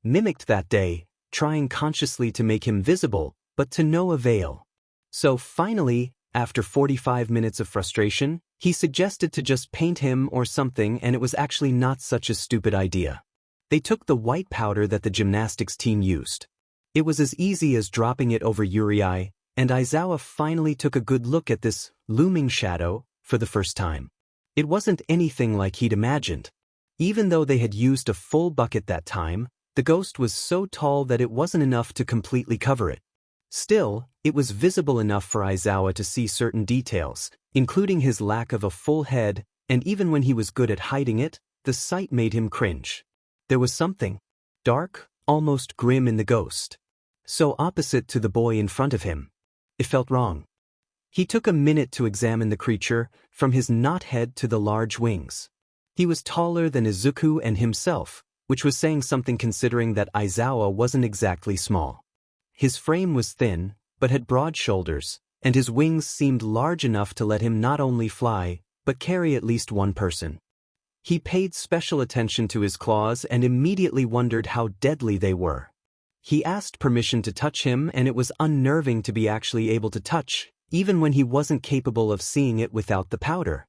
Mimicked that day, trying consciously to make him visible, but to no avail. So finally, after 45 minutes of frustration, he suggested to just paint him or something, and it was actually not such a stupid idea. They took the white powder that the gymnastics team used. It was as easy as dropping it over Uriai, and Aizawa finally took a good look at this looming shadow for the first time. It wasn't anything like he'd imagined. Even though they had used a full bucket that time, the ghost was so tall that it wasn't enough to completely cover it. Still, it was visible enough for Aizawa to see certain details, including his lack of a full head, and even when he was good at hiding it, the sight made him cringe. There was something dark, almost grim in the ghost. So opposite to the boy in front of him. It felt wrong. He took a minute to examine the creature, from his knot head to the large wings. He was taller than Izuku and himself, which was saying something considering that Aizawa wasn't exactly small. His frame was thin, but had broad shoulders, and his wings seemed large enough to let him not only fly, but carry at least one person. He paid special attention to his claws and immediately wondered how deadly they were. He asked permission to touch him, and it was unnerving to be actually able to touch, even when he wasn't capable of seeing it without the powder.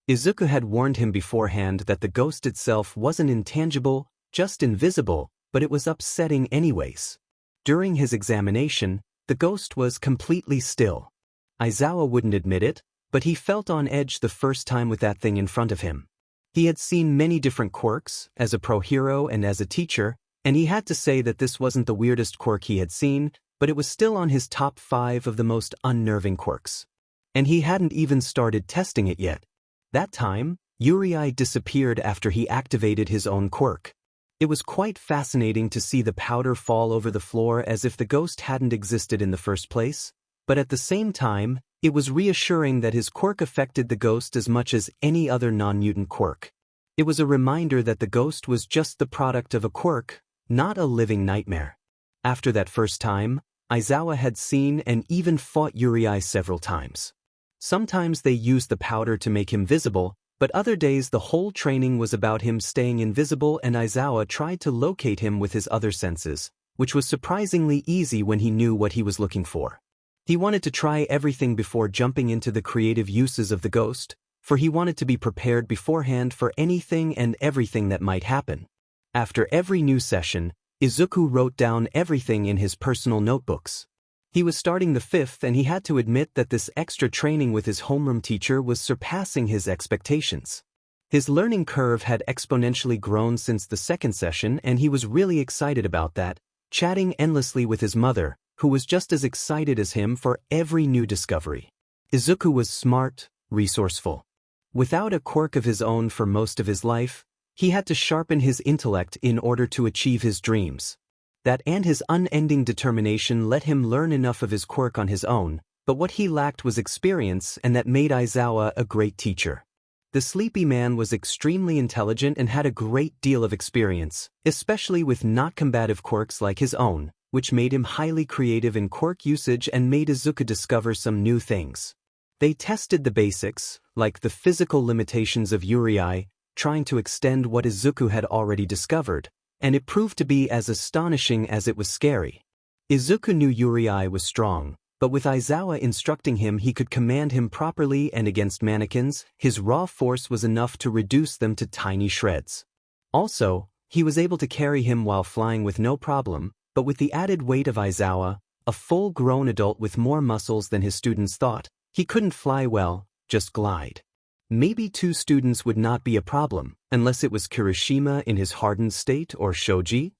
Izuku had warned him beforehand that the ghost itself wasn't intangible, just invisible, but it was upsetting anyways. During his examination, the ghost was completely still. Aizawa wouldn't admit it, but he felt on edge the first time with that thing in front of him. He had seen many different quirks, as a pro hero and as a teacher, and he had to say that this wasn't the weirdest quirk he had seen, but it was still on his top 5 of the most unnerving quirks. And he hadn't even started testing it yet. That time, Uri disappeared after he activated his own quirk. It was quite fascinating to see the powder fall over the floor as if the ghost hadn't existed in the first place, but at the same time, it was reassuring that his quirk affected the ghost as much as any other non-mutant quirk. It was a reminder that the ghost was just the product of a quirk, not a living nightmare. After that first time, Aizawa had seen and even fought Uri several times. Sometimes they used the powder to make him visible, but other days the whole training was about him staying invisible, and Aizawa tried to locate him with his other senses, which was surprisingly easy when he knew what he was looking for. He wanted to try everything before jumping into the creative uses of the ghost, for he wanted to be prepared beforehand for anything and everything that might happen. After every new session, Izuku wrote down everything in his personal notebooks. He was starting the 5th, and he had to admit that this extra training with his homeroom teacher was surpassing his expectations. His learning curve had exponentially grown since the 2nd session, and he was really excited about that, chatting endlessly with his mother, who was just as excited as him for every new discovery. Izuku was smart, resourceful. Without a quirk of his own for most of his life, he had to sharpen his intellect in order to achieve his dreams. That and his unending determination let him learn enough of his quirk on his own, but what he lacked was experience, and that made Aizawa a great teacher. The sleepy man was extremely intelligent and had a great deal of experience, especially with not combative quirks like his own, which made him highly creative in quirk usage and made Izuku discover some new things. They tested the basics, like the physical limitations of Uri, trying to extend what Izuku had already discovered, and it proved to be as astonishing as it was scary. Izuku knew Uri was strong, but with Aizawa instructing him he could command him properly, and against mannequins, his raw force was enough to reduce them to tiny shreds. Also, he was able to carry him while flying with no problem, but with the added weight of Aizawa, a full-grown adult with more muscles than his students thought, he couldn't fly well, just glide. Maybe 2 students would not be a problem, unless it was Kirishima in his hardened state or Shoji.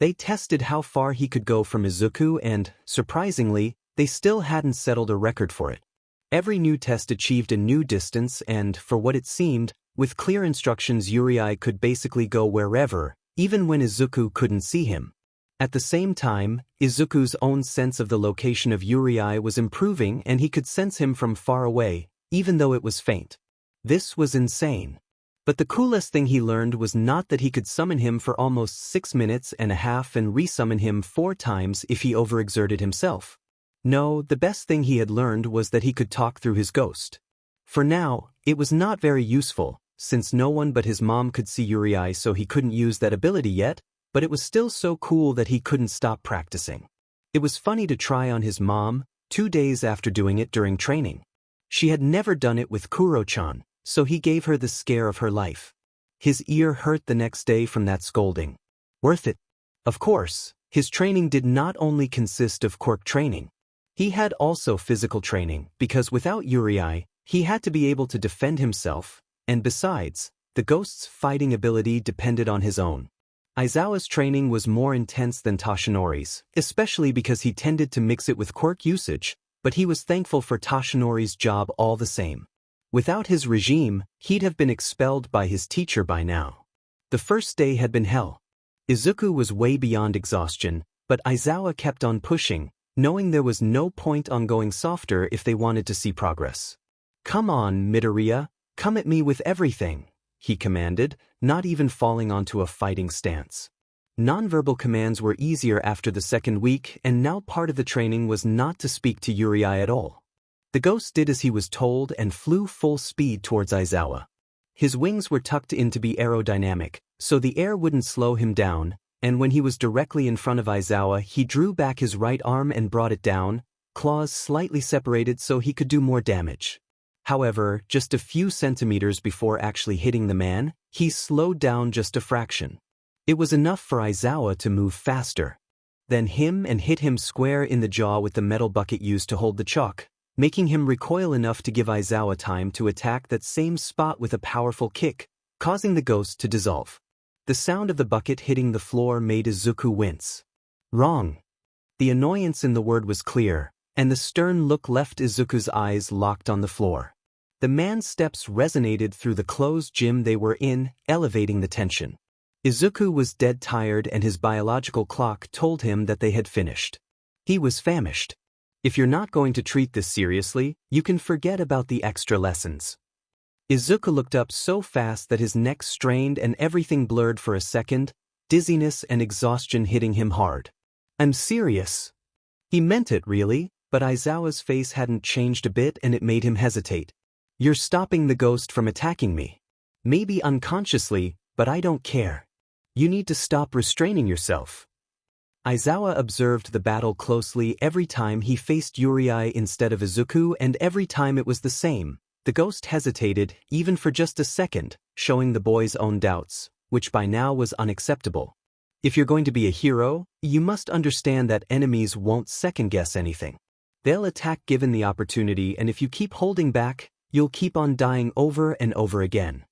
They tested how far he could go from Izuku and, surprisingly, they still hadn't settled a record for it. Every new test achieved a new distance, and, for what it seemed, with clear instructions Uri could basically go wherever, even when Izuku couldn't see him. At the same time, Izuku's own sense of the location of Uri was improving, and he could sense him from far away, even though it was faint. This was insane. But the coolest thing he learned was not that he could summon him for almost 6 minutes and a half and resummon him 4 times if he overexerted himself. No, the best thing he had learned was that he could talk through his ghost. For now, it was not very useful, since no one but his mom could see Uri, so he couldn't use that ability yet, but it was still so cool that he couldn't stop practicing. It was funny to try on his mom, 2 days after doing it during training. She had never done it with Kuro-chan, so he gave her the scare of her life. His ear hurt the next day from that scolding. Worth it. Of course, his training did not only consist of quirk training. He had also physical training, because without Uri, he had to be able to defend himself, and besides, The ghost's fighting ability depended on his own. Aizawa's training was more intense than Toshinori's, especially because he tended to mix it with quirk usage, but he was thankful for Toshinori's job all the same. Without his regime, he'd have been expelled by his teacher by now. The first day had been hell. Izuku was way beyond exhaustion, but Aizawa kept on pushing, knowing there was no point on going softer if they wanted to see progress. "Come on, Midoriya, come at me with everything," he commanded, not even falling onto a fighting stance. Nonverbal commands were easier after the second week, and now part of the training was not to speak to Yuri at all. The ghost did as he was told and flew full speed towards Aizawa. His wings were tucked in to be aerodynamic, so the air wouldn't slow him down, and when he was directly in front of Aizawa, he drew back his right arm and brought it down, claws slightly separated so he could do more damage. However, just a few centimeters before actually hitting the man, he slowed down just a fraction. It was enough for Aizawa to move faster. Then hit him square in the jaw with the metal bucket used to hold the chalk, making him recoil enough to give Aizawa time to attack that same spot with a powerful kick, causing the ghost to dissolve. The sound of the bucket hitting the floor made Izuku wince. Wrong. The annoyance in the word was clear, and the stern look left Izuku's eyes locked on the floor. The man's steps resonated through the closed gym they were in, elevating the tension. Izuku was dead tired and his biological clock told him that they had finished. He was famished. "If you're not going to treat this seriously, you can forget about the extra lessons." Izuku looked up so fast that his neck strained and everything blurred for a second, dizziness and exhaustion hitting him hard. "I'm serious." He meant it really, but Aizawa's face hadn't changed a bit and it made him hesitate. "You're stopping the ghost from attacking me. Maybe unconsciously, but I don't care. You need to stop restraining yourself." Aizawa observed the battle closely every time he faced Yuri instead of Izuku, and every time it was the same. The ghost hesitated, even for just a second, showing the boy's own doubts, which by now was unacceptable. If you're going to be a hero, you must understand that enemies won't second-guess anything. They'll attack given the opportunity, and if you keep holding back, you'll keep on dying over and over again.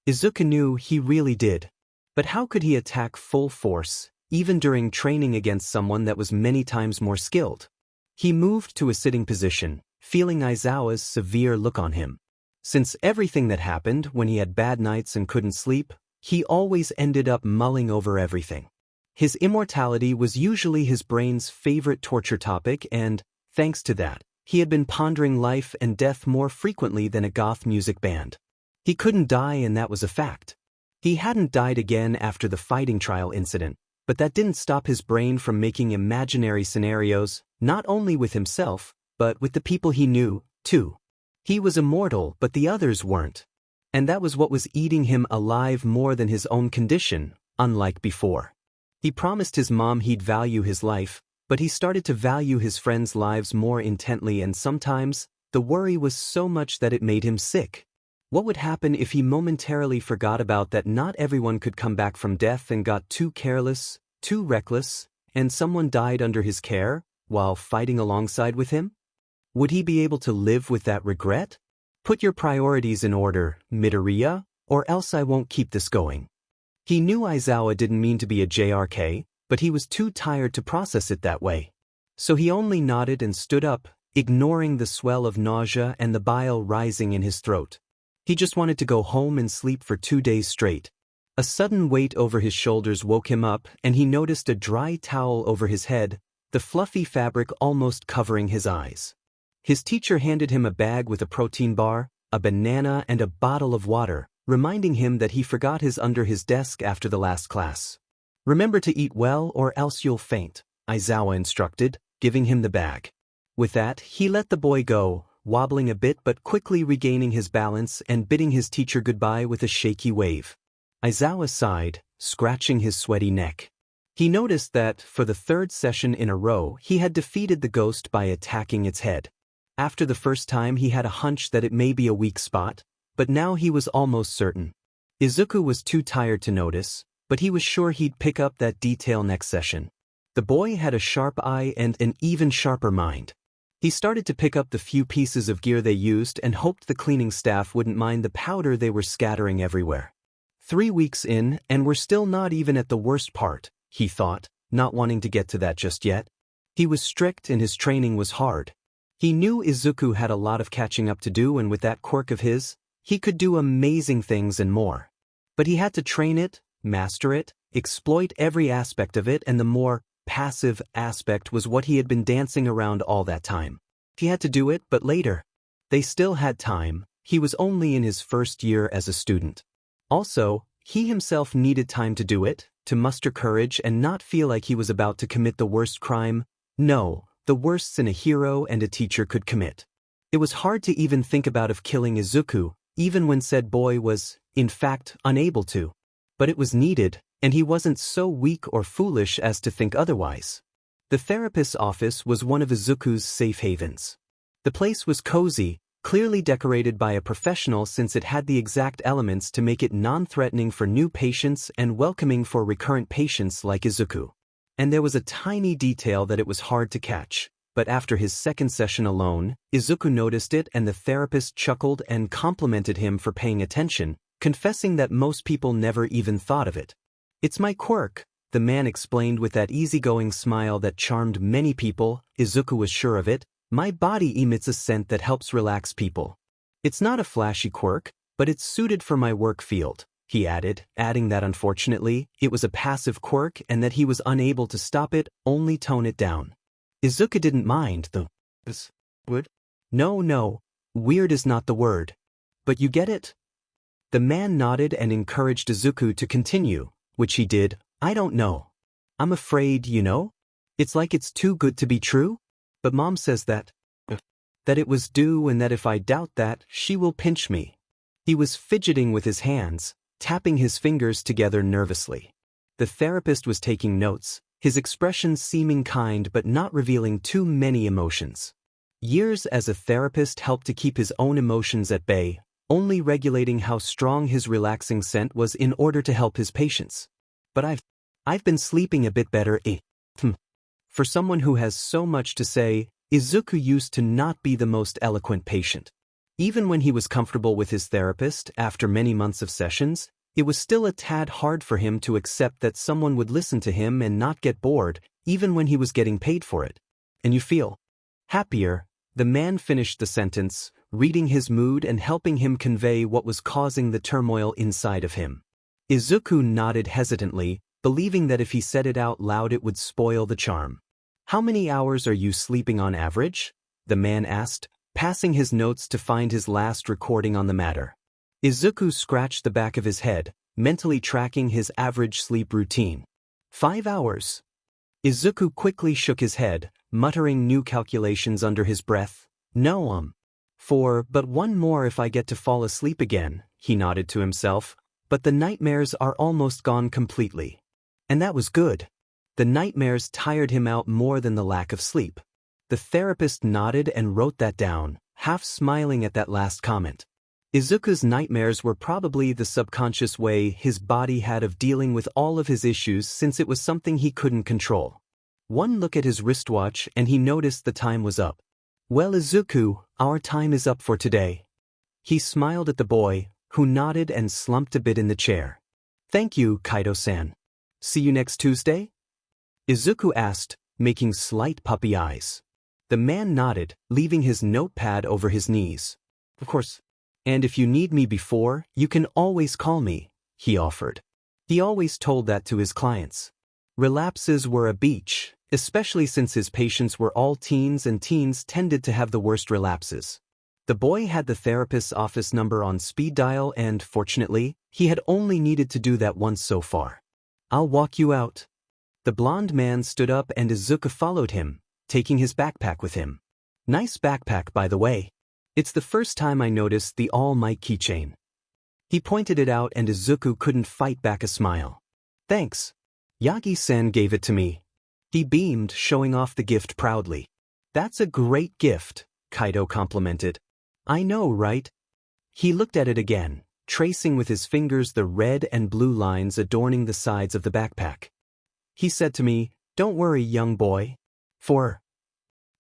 Izuku knew he really did. But how could he attack full force, even during training against someone that was many times more skilled? He moved to a sitting position, feeling Aizawa's severe look on him. Since everything that happened when he had bad nights and couldn't sleep, he always ended up mulling over everything. His immortality was usually his brain's favorite torture topic, and, thanks to that, he had been pondering life and death more frequently than a goth music band. He couldn't die, and that was a fact. He hadn't died again after the fighting trial incident, but that didn't stop his brain from making imaginary scenarios, not only with himself, but with the people he knew, too. He was immortal, but the others weren't. And that was what was eating him alive more than his own condition, unlike before. He promised his mom he'd value his life, but he started to value his friends' lives more intently, and sometimes, the worry was so much that it made him sick. What would happen if he momentarily forgot about that not everyone could come back from death and got too careless, too reckless, and someone died under his care, while fighting alongside with him? Would he be able to live with that regret? "Put your priorities in order, Midoriya, or else I won't keep this going." He knew Aizawa didn't mean to be a JRK, but he was too tired to process it that way. So he only nodded and stood up, ignoring the swell of nausea and the bile rising in his throat. He just wanted to go home and sleep for 2 days straight. A sudden weight over his shoulders woke him up, and he noticed a dry towel over his head, the fluffy fabric almost covering his eyes. His teacher handed him a bag with a protein bar, a banana, and a bottle of water, reminding him that he forgot his under his desk after the last class. "Remember to eat well or else you'll faint," Aizawa instructed, giving him the bag. With that, he let the boy go, wobbling a bit but quickly regaining his balance and bidding his teacher goodbye with a shaky wave. Aizawa sighed, scratching his sweaty neck. He noticed that, for the third session in a row, he had defeated the ghost by attacking its head. After the first time he had a hunch that it may be a weak spot, but now he was almost certain. Izuku was too tired to notice, but he was sure he'd pick up that detail next session. The boy had a sharp eye and an even sharper mind. He started to pick up the few pieces of gear they used and hoped the cleaning staff wouldn't mind the powder they were scattering everywhere. 3 weeks in, and we're still not even at the worst part, he thought, not wanting to get to that just yet. He was strict and his training was hard. He knew Izuku had a lot of catching up to do, and with that quirk of his, he could do amazing things and more. But he had to train it, master it, exploit every aspect of it, and the more passive aspect was what he had been dancing around all that time. He had to do it, but later. They still had time. He was only in his first year as a student. Also, he himself needed time to do it, to muster courage and not feel like he was about to commit the worst crime. No, the worst sin a hero and a teacher could commit. It was hard to even think about killing Izuku, even when said boy was, in fact, unable to. But it was needed, and he wasn't so weak or foolish as to think otherwise. The therapist's office was one of Izuku's safe havens. The place was cozy, clearly decorated by a professional since it had the exact elements to make it non-threatening for new patients and welcoming for recurrent patients like Izuku. And there was a tiny detail that it was hard to catch, but after his second session alone, Izuku noticed it and the therapist chuckled and complimented him for paying attention, confessing that most people never even thought of it. "It's my quirk," the man explained with that easygoing smile that charmed many people. Izuku was sure of it. "My body emits a scent that helps relax people. It's not a flashy quirk, but it's suited for my work field," he added, adding that unfortunately, it was a passive quirk and that he was unable to stop it, only tone it down. Izuku didn't mind, though. "Would? No, weird is not the word. But you get it?" The man nodded and encouraged Izuku to continue, which he did. "I don't know. I'm afraid, it's like it's too good to be true. But Mom says that it was due and that if I doubt that, she will pinch me." He was fidgeting with his hands, tapping his fingers together nervously. The therapist was taking notes, his expression seeming kind but not revealing too many emotions. Years as a therapist helped to keep his own emotions at bay, only regulating how strong his relaxing scent was in order to help his patients. "But I've been sleeping a bit better, For someone who has so much to say, Izuku used to not be the most eloquent patient. Even when he was comfortable with his therapist after many months of sessions, it was still a tad hard for him to accept that someone would listen to him and not get bored, even when he was getting paid for it. "And you feel happier," the man finished the sentence, reading his mood and helping him convey what was causing the turmoil inside of him. Izuku nodded hesitantly, believing that if he said it out loud it would spoil the charm. "How many hours are you sleeping on average?" the man asked, passing his notes to find his last recording on the matter. Izuku scratched the back of his head, mentally tracking his average sleep routine. 5 hours. Izuku quickly shook his head, muttering new calculations under his breath. "No, 4, but one more if I get to fall asleep again," he nodded to himself, "but the nightmares are almost gone completely." And that was good. The nightmares tired him out more than the lack of sleep. The therapist nodded and wrote that down, half smiling at that last comment. Izuku's nightmares were probably the subconscious way his body had of dealing with all of his issues since it was something he couldn't control. One look at his wristwatch and he noticed the time was up. "Well, Izuku, our time is up for today." He smiled at the boy, who nodded and slumped a bit in the chair. "Thank you, Kaido-san. See you next Tuesday?" Izuku asked, making slight puppy eyes. The man nodded, leaving his notepad over his knees. "Of course. And if you need me before, you can always call me," he offered. He always told that to his clients. Relapses were a beach, especially since his patients were all teens and teens tended to have the worst relapses. The boy had the therapist's office number on speed dial and, fortunately, he had only needed to do that once so far. "I'll walk you out." The blond man stood up and Izuku followed him, taking his backpack with him. "Nice backpack, by the way. It's the first time I noticed the All Might keychain." He pointed it out and Izuku couldn't fight back a smile. "Thanks. Yagi-san gave it to me." He beamed, showing off the gift proudly. "That's a great gift," Kaido complimented. "I know, right?" He looked at it again, tracing with his fingers the red and blue lines adorning the sides of the backpack. He said to me, "Don't worry, young boy. For..."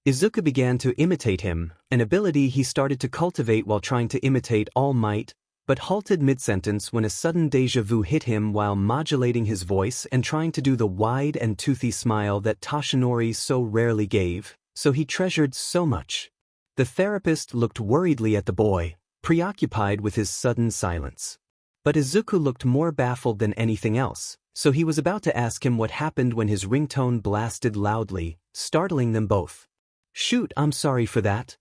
Izuku began to imitate him, an ability he started to cultivate while trying to imitate All Might, but halted mid-sentence when a sudden déjà vu hit him while modulating his voice and trying to do the wide and toothy smile that Toshinori so rarely gave, so he treasured so much. The therapist looked worriedly at the boy, preoccupied with his sudden silence. But Izuku looked more baffled than anything else, so he was about to ask him what happened when his ringtone blasted loudly, startling them both. "Shoot, I'm sorry for that."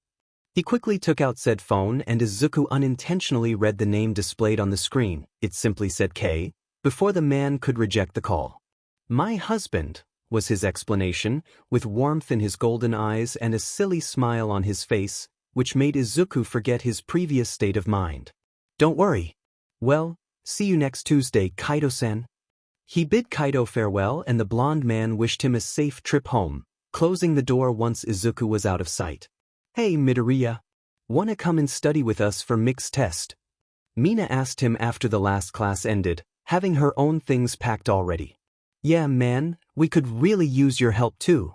He quickly took out said phone and Izuku unintentionally read the name displayed on the screen. It simply said K, before the man could reject the call. "My husband," was his explanation, with warmth in his golden eyes and a silly smile on his face, which made Izuku forget his previous state of mind. "Don't worry. Well, see you next Tuesday, Kaido-san." He bid Kaido farewell and the blonde man wished him a safe trip home, closing the door once Izuku was out of sight. "Hey Midoriya, wanna come and study with us for mixed test?" Mina asked him after the last class ended, having her own things packed already. "Yeah man, we could really use your help too."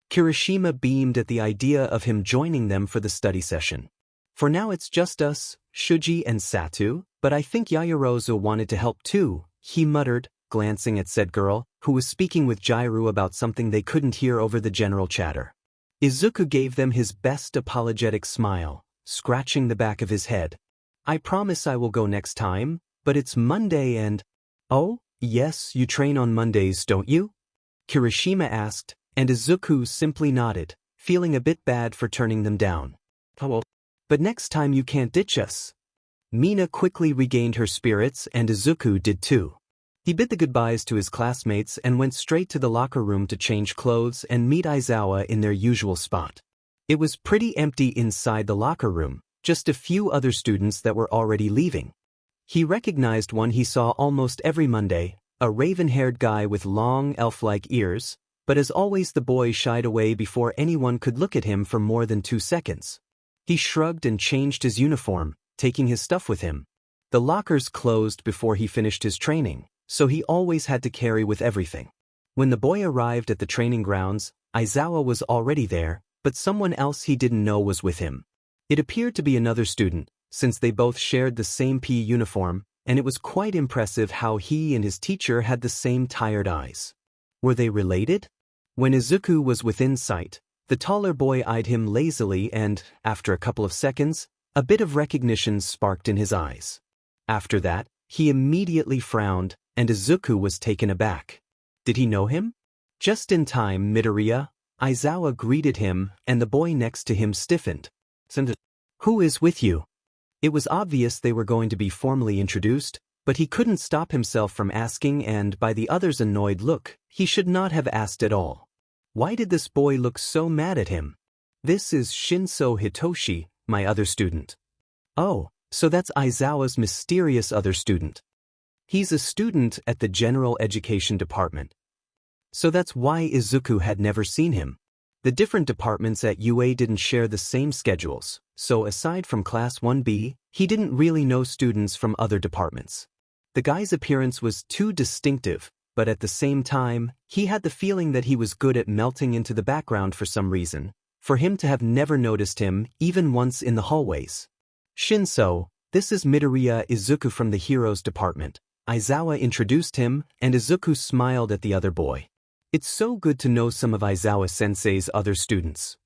Kirishima beamed at the idea of him joining them for the study session. "For now it's just us, Shuji and Satu, but I think Yaoyorozu wanted to help too," he muttered, glancing at said girl, who was speaking with Jairu about something they couldn't hear over the general chatter. Izuku gave them his best apologetic smile, scratching the back of his head. "I promise I will go next time, but it's Monday and—" "Oh, yes, you train on Mondays, don't you?" Kirishima asked, and Izuku simply nodded, feeling a bit bad for turning them down. "Oh, but next time you can't ditch us." Mina quickly regained her spirits and Izuku did too. He bid the goodbyes to his classmates and went straight to the locker room to change clothes and meet Aizawa in their usual spot. It was pretty empty inside the locker room, just a few other students that were already leaving. He recognized one he saw almost every Monday, a raven-haired guy with long elf-like ears, but as always the boy shied away before anyone could look at him for more than 2 seconds. He shrugged and changed his uniform, taking his stuff with him. The lockers closed before he finished his training, so he always had to carry with everything. When the boy arrived at the training grounds, Aizawa was already there, but someone else he didn't know was with him. It appeared to be another student, since they both shared the same PE uniform, and it was quite impressive how he and his teacher had the same tired eyes. Were they related? When Izuku was within sight, the taller boy eyed him lazily and, after a couple of seconds, a bit of recognition sparked in his eyes. After that, he immediately frowned, and Izuku was taken aback. Did he know him? Just in time, Midoriya, Aizawa greeted him, and the boy next to him stiffened. "Who is with you?" It was obvious they were going to be formally introduced, but he couldn't stop himself from asking, and by the other's annoyed look, he should not have asked at all. Why did this boy look so mad at him? "This is Shinso Hitoshi, my other student." "Oh, so that's Aizawa's mysterious other student. He's a student at the General Education Department." So that's why Izuku had never seen him. The different departments at UA didn't share the same schedules, so aside from Class 1B, he didn't really know students from other departments. The guy's appearance was too distinctive, but at the same time, he had the feeling that he was good at melting into the background for some reason, for him to have never noticed him even once in the hallways. "Shinso, this is Midoriya Izuku from the Heroes Department." Aizawa introduced him, and Izuku smiled at the other boy. It's so good to know some of Aizawa-sensei's other students.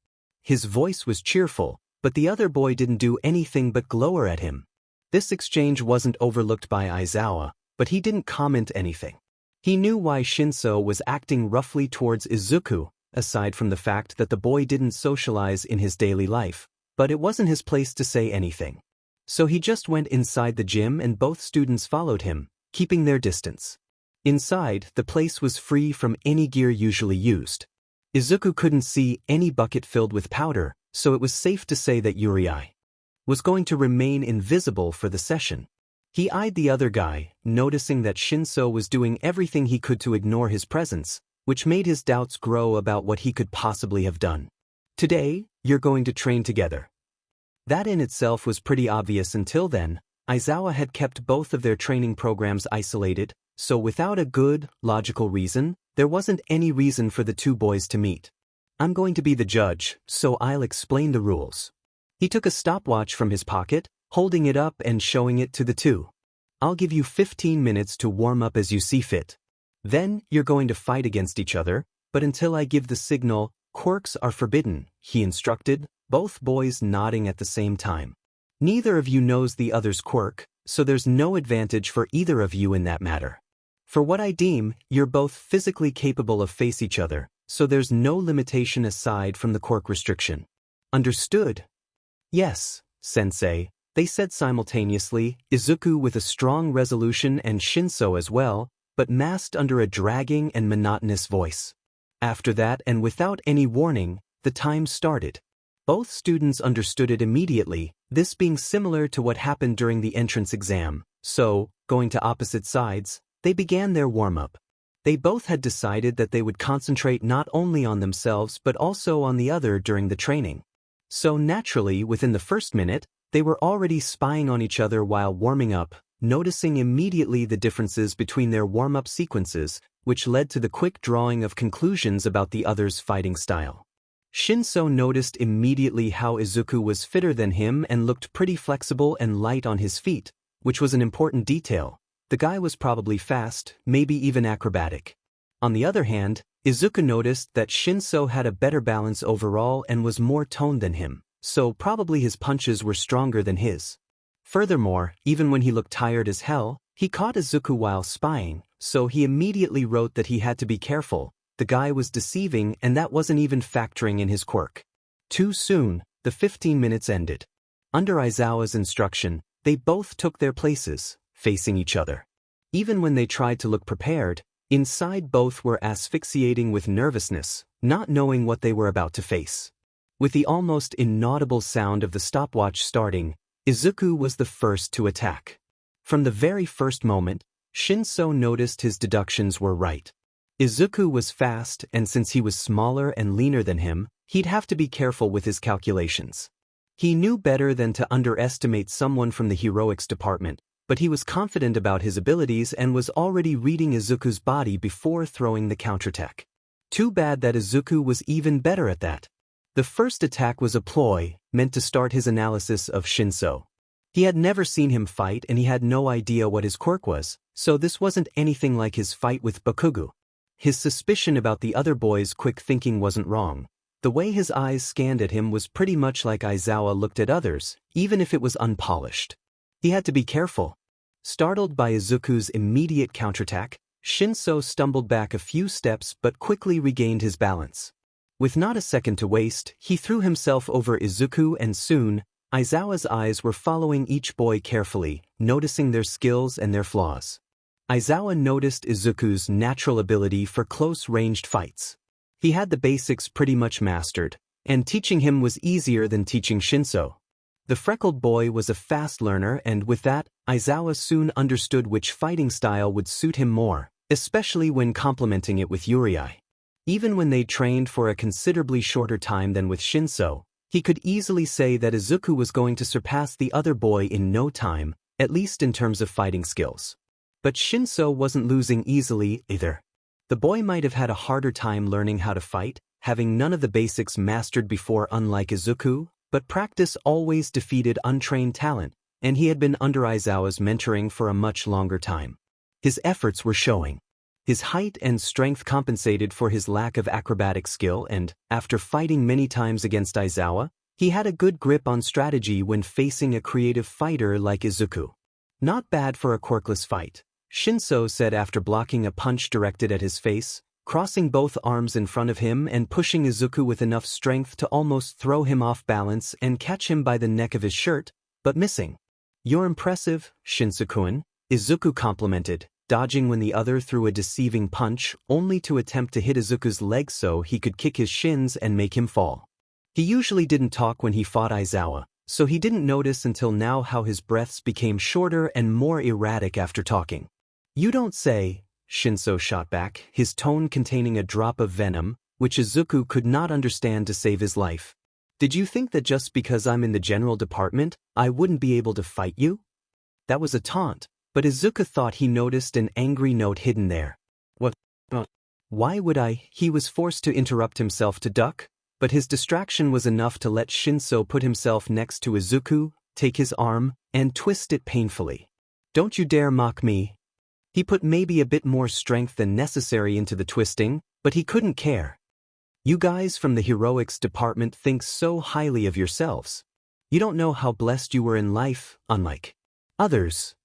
His voice was cheerful, but the other boy didn't do anything but glower at him. This exchange wasn't overlooked by Aizawa, but he didn't comment anything. He knew why Shinso was acting roughly towards Izuku, aside from the fact that the boy didn't socialize in his daily life, but it wasn't his place to say anything. So he just went inside the gym and both students followed him, keeping their distance. Inside, the place was free from any gear usually used. Izuku couldn't see any bucket filled with powder, so it was safe to say that Yuri was going to remain invisible for the session. He eyed the other guy, noticing that Shinso was doing everything he could to ignore his presence, which made his doubts grow about what he could possibly have done. "Today, you're going to train together." That in itself was pretty obvious until then. Aizawa had kept both of their training programs isolated, so without a good, logical reason, there wasn't any reason for the two boys to meet. "I'm going to be the judge, so I'll explain the rules." He took a stopwatch from his pocket, holding it up and showing it to the two. I'll give you 15 minutes to warm up as you see fit. Then, you're going to fight against each other, but until I give the signal, quirks are forbidden, he instructed, both boys nodding at the same time. Neither of you knows the other's quirk, so there's no advantage for either of you in that matter. For what I deem, you're both physically capable of face each other, so there's no limitation aside from the quirk restriction. Understood? Yes, sensei, they said simultaneously, Izuku with a strong resolution and Shinso as well, but masked under a dragging and monotonous voice. After that, and without any warning, the time started. Both students understood it immediately, this being similar to what happened during the entrance exam, so, going to opposite sides, they began their warm-up. They both had decided that they would concentrate not only on themselves but also on the other during the training. So naturally, within the first minute, they were already spying on each other while warming up, noticing immediately the differences between their warm-up sequences, which led to the quick drawing of conclusions about the other's fighting style. Shinso noticed immediately how Izuku was fitter than him and looked pretty flexible and light on his feet, which was an important detail. The guy was probably fast, maybe even acrobatic. On the other hand, Izuku noticed that Shinso had a better balance overall and was more toned than him, so probably his punches were stronger than his. Furthermore, even when he looked tired as hell, he caught Izuku while spying, so he immediately wrote that he had to be careful. The guy was deceiving and that wasn't even factoring in his quirk. Too soon, the 15 minutes ended. Under Aizawa's instruction, they both took their places, facing each other. Even when they tried to look prepared, inside both were asphyxiating with nervousness, not knowing what they were about to face. With the almost inaudible sound of the stopwatch starting, Izuku was the first to attack. From the very first moment, Shinso noticed his deductions were right. Izuku was fast, and since he was smaller and leaner than him, he'd have to be careful with his calculations. He knew better than to underestimate someone from the heroics department, but he was confident about his abilities and was already reading Izuku's body before throwing the counterattack. Too bad that Izuku was even better at that. The first attack was a ploy, meant to start his analysis of Shinso. He had never seen him fight and he had no idea what his quirk was, so this wasn't anything like his fight with Bakugo. His suspicion about the other boy's quick thinking wasn't wrong. The way his eyes scanned at him was pretty much like Aizawa looked at others, even if it was unpolished. He had to be careful. Startled by Izuku's immediate counterattack, Shinso stumbled back a few steps but quickly regained his balance. With not a second to waste, he threw himself over Izuku and soon, Aizawa's eyes were following each boy carefully, noticing their skills and their flaws. Aizawa noticed Izuku's natural ability for close-ranged fights. He had the basics pretty much mastered, and teaching him was easier than teaching Shinso. The freckled boy was a fast learner and with that, Aizawa soon understood which fighting style would suit him more, especially when complementing it with Yurei. Even when they trained for a considerably shorter time than with Shinso, he could easily say that Izuku was going to surpass the other boy in no time, at least in terms of fighting skills. But Shinso wasn't losing easily either. The boy might have had a harder time learning how to fight, having none of the basics mastered before unlike Izuku, but practice always defeated untrained talent, and he had been under Aizawa's mentoring for a much longer time. His efforts were showing. His height and strength compensated for his lack of acrobatic skill and, after fighting many times against Aizawa, he had a good grip on strategy when facing a creative fighter like Izuku. Not bad for a quirkless fight, Shinso said after blocking a punch directed at his face, crossing both arms in front of him and pushing Izuku with enough strength to almost throw him off balance and catch him by the neck of his shirt, but missing. "You're impressive, Shinso-kun," Izuku complimented, dodging when the other threw a deceiving punch only to attempt to hit Izuku's leg so he could kick his shins and make him fall. He usually didn't talk when he fought Aizawa, so he didn't notice until now how his breaths became shorter and more erratic after talking. "You don't say," Shinso shot back, his tone containing a drop of venom, which Izuku could not understand to save his life. "Did you think that just because I'm in the general department, I wouldn't be able to fight you?" That was a taunt, but Izuku thought he noticed an angry note hidden there. "What? Why would I?" He was forced to interrupt himself to duck, but his distraction was enough to let Shinso put himself next to Izuku, take his arm, and twist it painfully. Don't you dare mock me. He put maybe a bit more strength than necessary into the twisting, but he couldn't care. You guys from the heroics department think so highly of yourselves. You don't know how blessed you were in life, unlike others.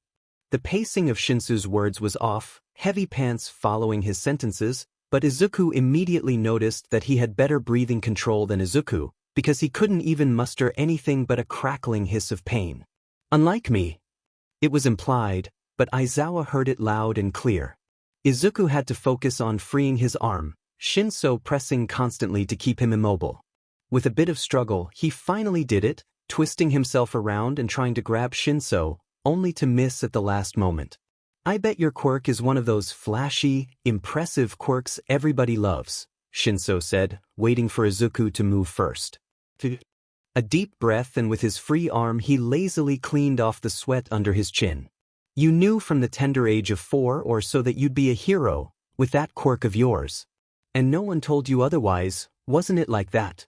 The pacing of Shinsu's words was off, heavy pants following his sentences, but Izuku immediately noticed that he had better breathing control than Izuku, because he couldn't even muster anything but a crackling hiss of pain. Unlike me. It was implied, but Aizawa heard it loud and clear. Izuku had to focus on freeing his arm, Shinso pressing constantly to keep him immobile. With a bit of struggle, he finally did it, twisting himself around and trying to grab Shinso, only to miss at the last moment. I bet your quirk is one of those flashy, impressive quirks everybody loves, Shinso said, waiting for Izuku to move first. A deep breath, and with his free arm he lazily cleaned off the sweat under his chin. You knew from the tender age of 4 or so that you'd be a hero, with that quirk of yours. And no one told you otherwise, wasn't it like that?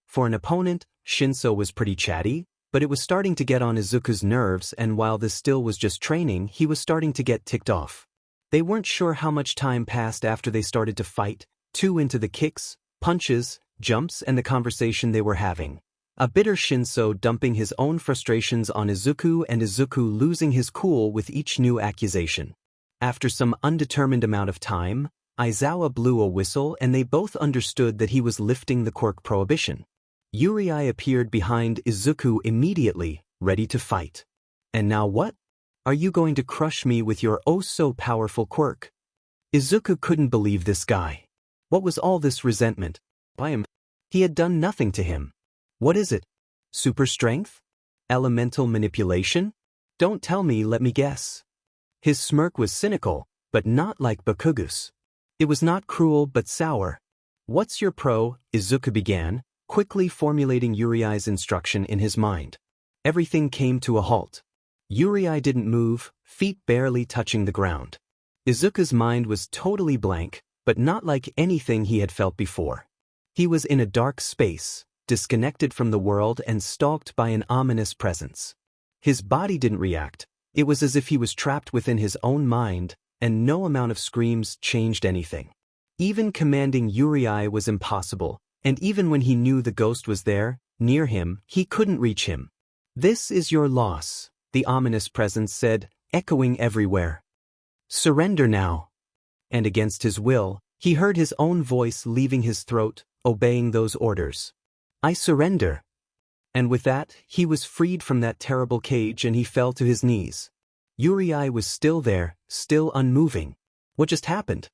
For an opponent, Shinso was pretty chatty, but it was starting to get on Izuku's nerves, and while this still was just training, he was starting to get ticked off. They weren't sure how much time passed after they started to fight, too into the kicks, punches, jumps, and the conversation they were having. A bitter Shinso dumping his own frustrations on Izuku, and Izuku losing his cool with each new accusation. After some undetermined amount of time, Aizawa blew a whistle and they both understood that he was lifting the quirk prohibition. Uriai appeared behind Izuku immediately, ready to fight. And now what? Are you going to crush me with your oh-so-powerful quirk? Izuku couldn't believe this guy. What was all this resentment? By him? He had done nothing to him. What is it? Super strength? Elemental manipulation? Don't tell me, let me guess. His smirk was cynical, but not like Bakugu's. It was not cruel but sour. What's your pro? Izuku began, quickly formulating Uriai's instruction in his mind. Everything came to a halt. Uriai didn't move, feet barely touching the ground. Izuku's mind was totally blank, but not like anything he had felt before. He was in a dark space, disconnected from the world and stalked by an ominous presence. His body didn't react. It was as if he was trapped within his own mind, and no amount of screams changed anything. Even commanding Uriai was impossible, and even when he knew the ghost was there, near him, he couldn't reach him. This is your loss, the ominous presence said, echoing everywhere. Surrender now. And against his will, he heard his own voice leaving his throat, obeying those orders. I surrender. And with that, he was freed from that terrible cage and he fell to his knees. Uriai was still there, still unmoving. What just happened?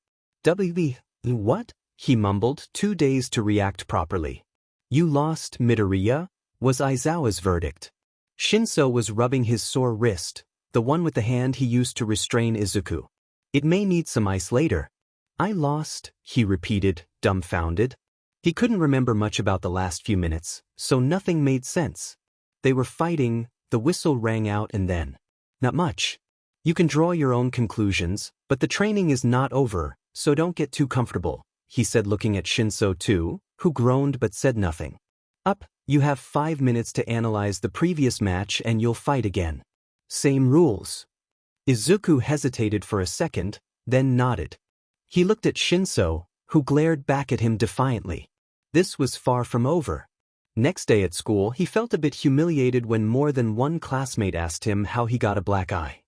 What? He mumbled, too dazed to react properly. You lost, Midoriya, was Aizawa's verdict. Shinso was rubbing his sore wrist, the one with the hand he used to restrain Izuku. It may need some ice later. I lost, he repeated, dumbfounded. He couldn't remember much about the last few minutes, so nothing made sense. They were fighting, the whistle rang out, and then. Not much. You can draw your own conclusions, but the training is not over, so don't get too comfortable, he said, looking at Shinso too, who groaned but said nothing. Up, you have 5 minutes to analyze the previous match and you'll fight again. Same rules. Izuku hesitated for a second, then nodded. He looked at Shinso, who glared back at him defiantly. This was far from over. Next day at school, he felt a bit humiliated when more than one classmate asked him how he got a black eye.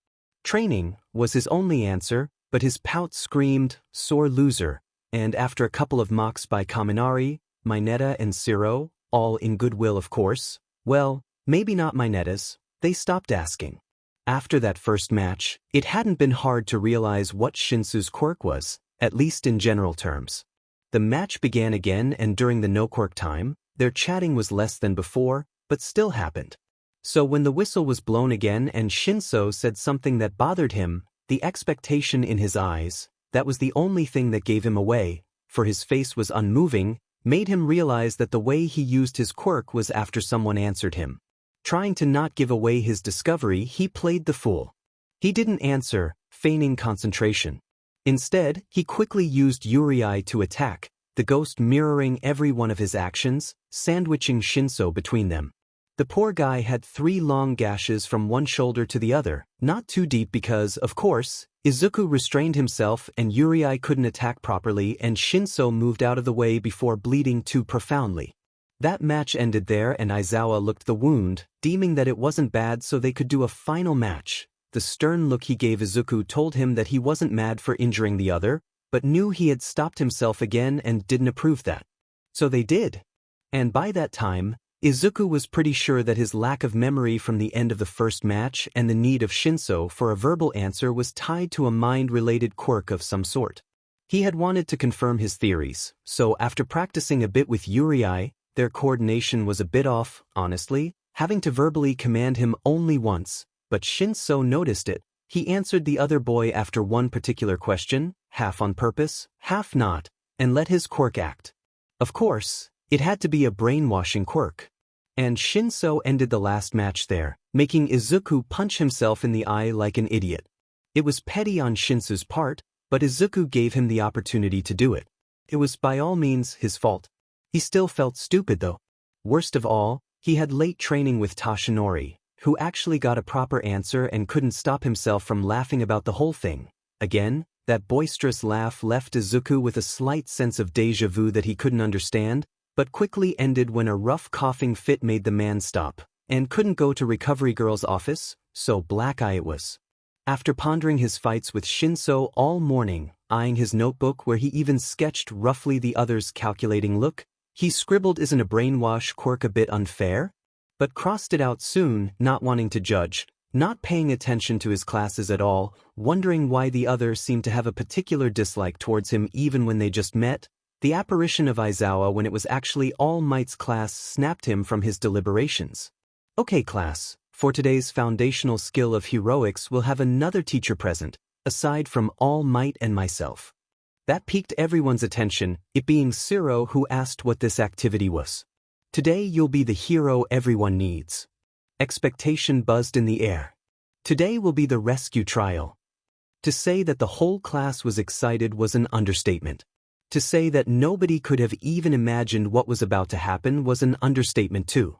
Training was his only answer, but his pout screamed, sore loser, and after a couple of mocks by Kaminari, Mineta and Siro, all in goodwill of course, well, maybe not Mineta's, they stopped asking. After that first match, it hadn't been hard to realize what Shinsu's quirk was, at least in general terms. The match began again, and during the no-quirk time, their chatting was less than before, but still happened. So when the whistle was blown again and Shinso said something that bothered him, the expectation in his eyes, that was the only thing that gave him away, for his face was unmoving, made him realize that the way he used his quirk was after someone answered him. Trying to not give away his discovery, he played the fool. He didn't answer, feigning concentration. Instead, he quickly used Uriai to attack, the ghost mirroring every one of his actions, sandwiching Shinso between them. The poor guy had 3 long gashes from one shoulder to the other, not too deep because, of course, Izuku restrained himself and Uriai couldn't attack properly and Shinso moved out of the way before bleeding too profoundly. That match ended there and Aizawa looked the wound, deeming that it wasn't bad so they could do a final match. The stern look he gave Izuku told him that he wasn't mad for injuring the other, but knew he had stopped himself again and didn't approve that. So they did. And by that time, Izuku was pretty sure that his lack of memory from the end of the first match and the need of Shinso for a verbal answer was tied to a mind-related quirk of some sort. He had wanted to confirm his theories, so after practicing a bit with Uriai, their coordination was a bit off, honestly, having to verbally command him only once, but Shinso noticed it. He answered the other boy after one particular question, half on purpose, half not, and let his quirk act. Of course, it had to be a brainwashing quirk. And Shinso ended the last match there, making Izuku punch himself in the eye like an idiot. It was petty on Shinso's part, but Izuku gave him the opportunity to do it. It was by all means his fault. He still felt stupid though. Worst of all, he had late training with Tashinori, who actually got a proper answer and couldn't stop himself from laughing about the whole thing. Again, that boisterous laugh left Izuku with a slight sense of déjà vu that he couldn't understand, but quickly ended when a rough coughing fit made the man stop, and couldn't go to Recovery Girl's office, so black eye it was. After pondering his fights with Shinso all morning, eyeing his notebook where he even sketched roughly the other's calculating look, he scribbled "Isn't a brainwash quirk a bit unfair?" but crossed it out soon, not wanting to judge, not paying attention to his classes at all, wondering why the other seemed to have a particular dislike towards him even when they just met. The apparition of Aizawa when it was actually All Might's class snapped him from his deliberations. Okay class, for today's foundational skill of heroics we'll have another teacher present, aside from All Might and myself. That piqued everyone's attention, it being Siro who asked what this activity was. Today you'll be the hero everyone needs. Expectation buzzed in the air. Today will be the rescue trial. To say that the whole class was excited was an understatement. To say that nobody could have even imagined what was about to happen was an understatement too.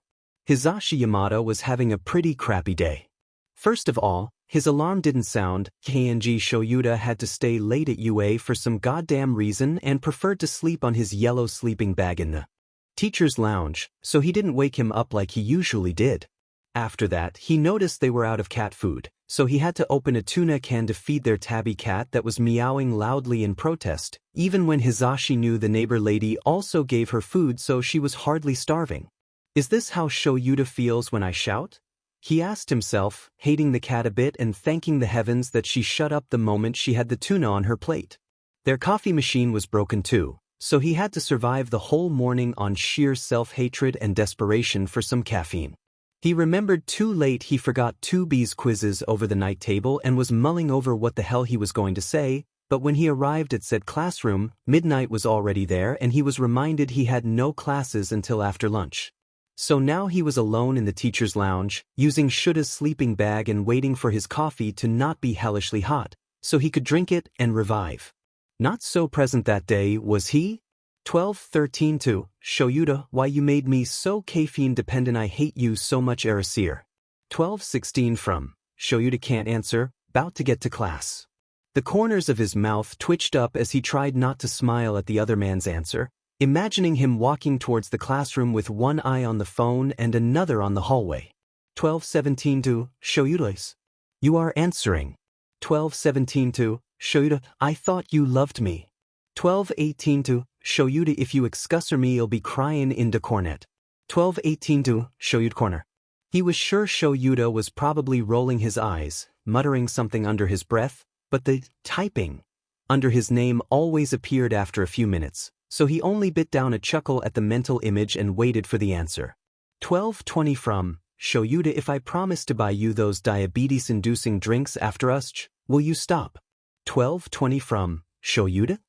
Hisashi Yamada was having a pretty crappy day. First of all, his alarm didn't sound, Kenji Shoyuta had to stay late at UA for some goddamn reason and preferred to sleep on his yellow sleeping bag in the teacher's lounge, so he didn't wake him up like he usually did. After that, he noticed they were out of cat food, so he had to open a tuna can to feed their tabby cat that was meowing loudly in protest, even when Hisashi knew the neighbor lady also gave her food so she was hardly starving. Is this how Shoyuta feels when I shout? He asked himself, hating the cat a bit and thanking the heavens that she shut up the moment she had the tuna on her plate. Their coffee machine was broken too, so he had to survive the whole morning on sheer self-hatred and desperation for some caffeine. He remembered too late he forgot 2B's quizzes over the night table and was mulling over what the hell he was going to say, but when he arrived at said classroom, midnight was already there and he was reminded he had no classes until after lunch. So now he was alone in the teacher's lounge, using Shuta's sleeping bag and waiting for his coffee to not be hellishly hot, so he could drink it and revive. Not so present that day, was he? 12:13 Shoyuta, why you made me so caffeine dependent, I hate you so much, Erasir. 12:16 from Shoyuta can't answer, about to get to class. The corners of his mouth twitched up as he tried not to smile at the other man's answer, imagining him walking towards the classroom with one eye on the phone and another on the hallway. 12:17 Shoyuta, you are answering. 12:17 Shoyuta, I thought you loved me. 12:18 Shoyuta, if you excusser me you'll be crying into cornet. 12:18 Shoyuta corner. He was sure Shoyuta was probably rolling his eyes, muttering something under his breath, but the typing under his name always appeared after a few minutes, so he only bit down a chuckle at the mental image and waited for the answer. 12:20 from Shoyuta, if I promise to buy you those diabetes-inducing drinks after us, will you stop? 12:20 from Shoyuta?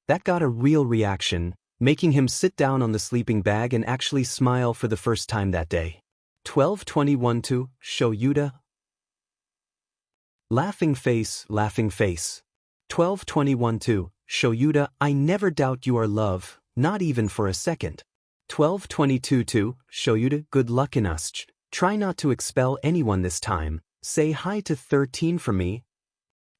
That got a real reaction, making him sit down on the sleeping bag and actually smile for the first time that day. 12:21 to Shoyuta. Laughing face, laughing face. 12:21 to Shoyuta, I never doubt you are love, not even for a second. 12:22 to Shoyuta, good luck in us. Try not to expel anyone this time. Say hi to 13 for me.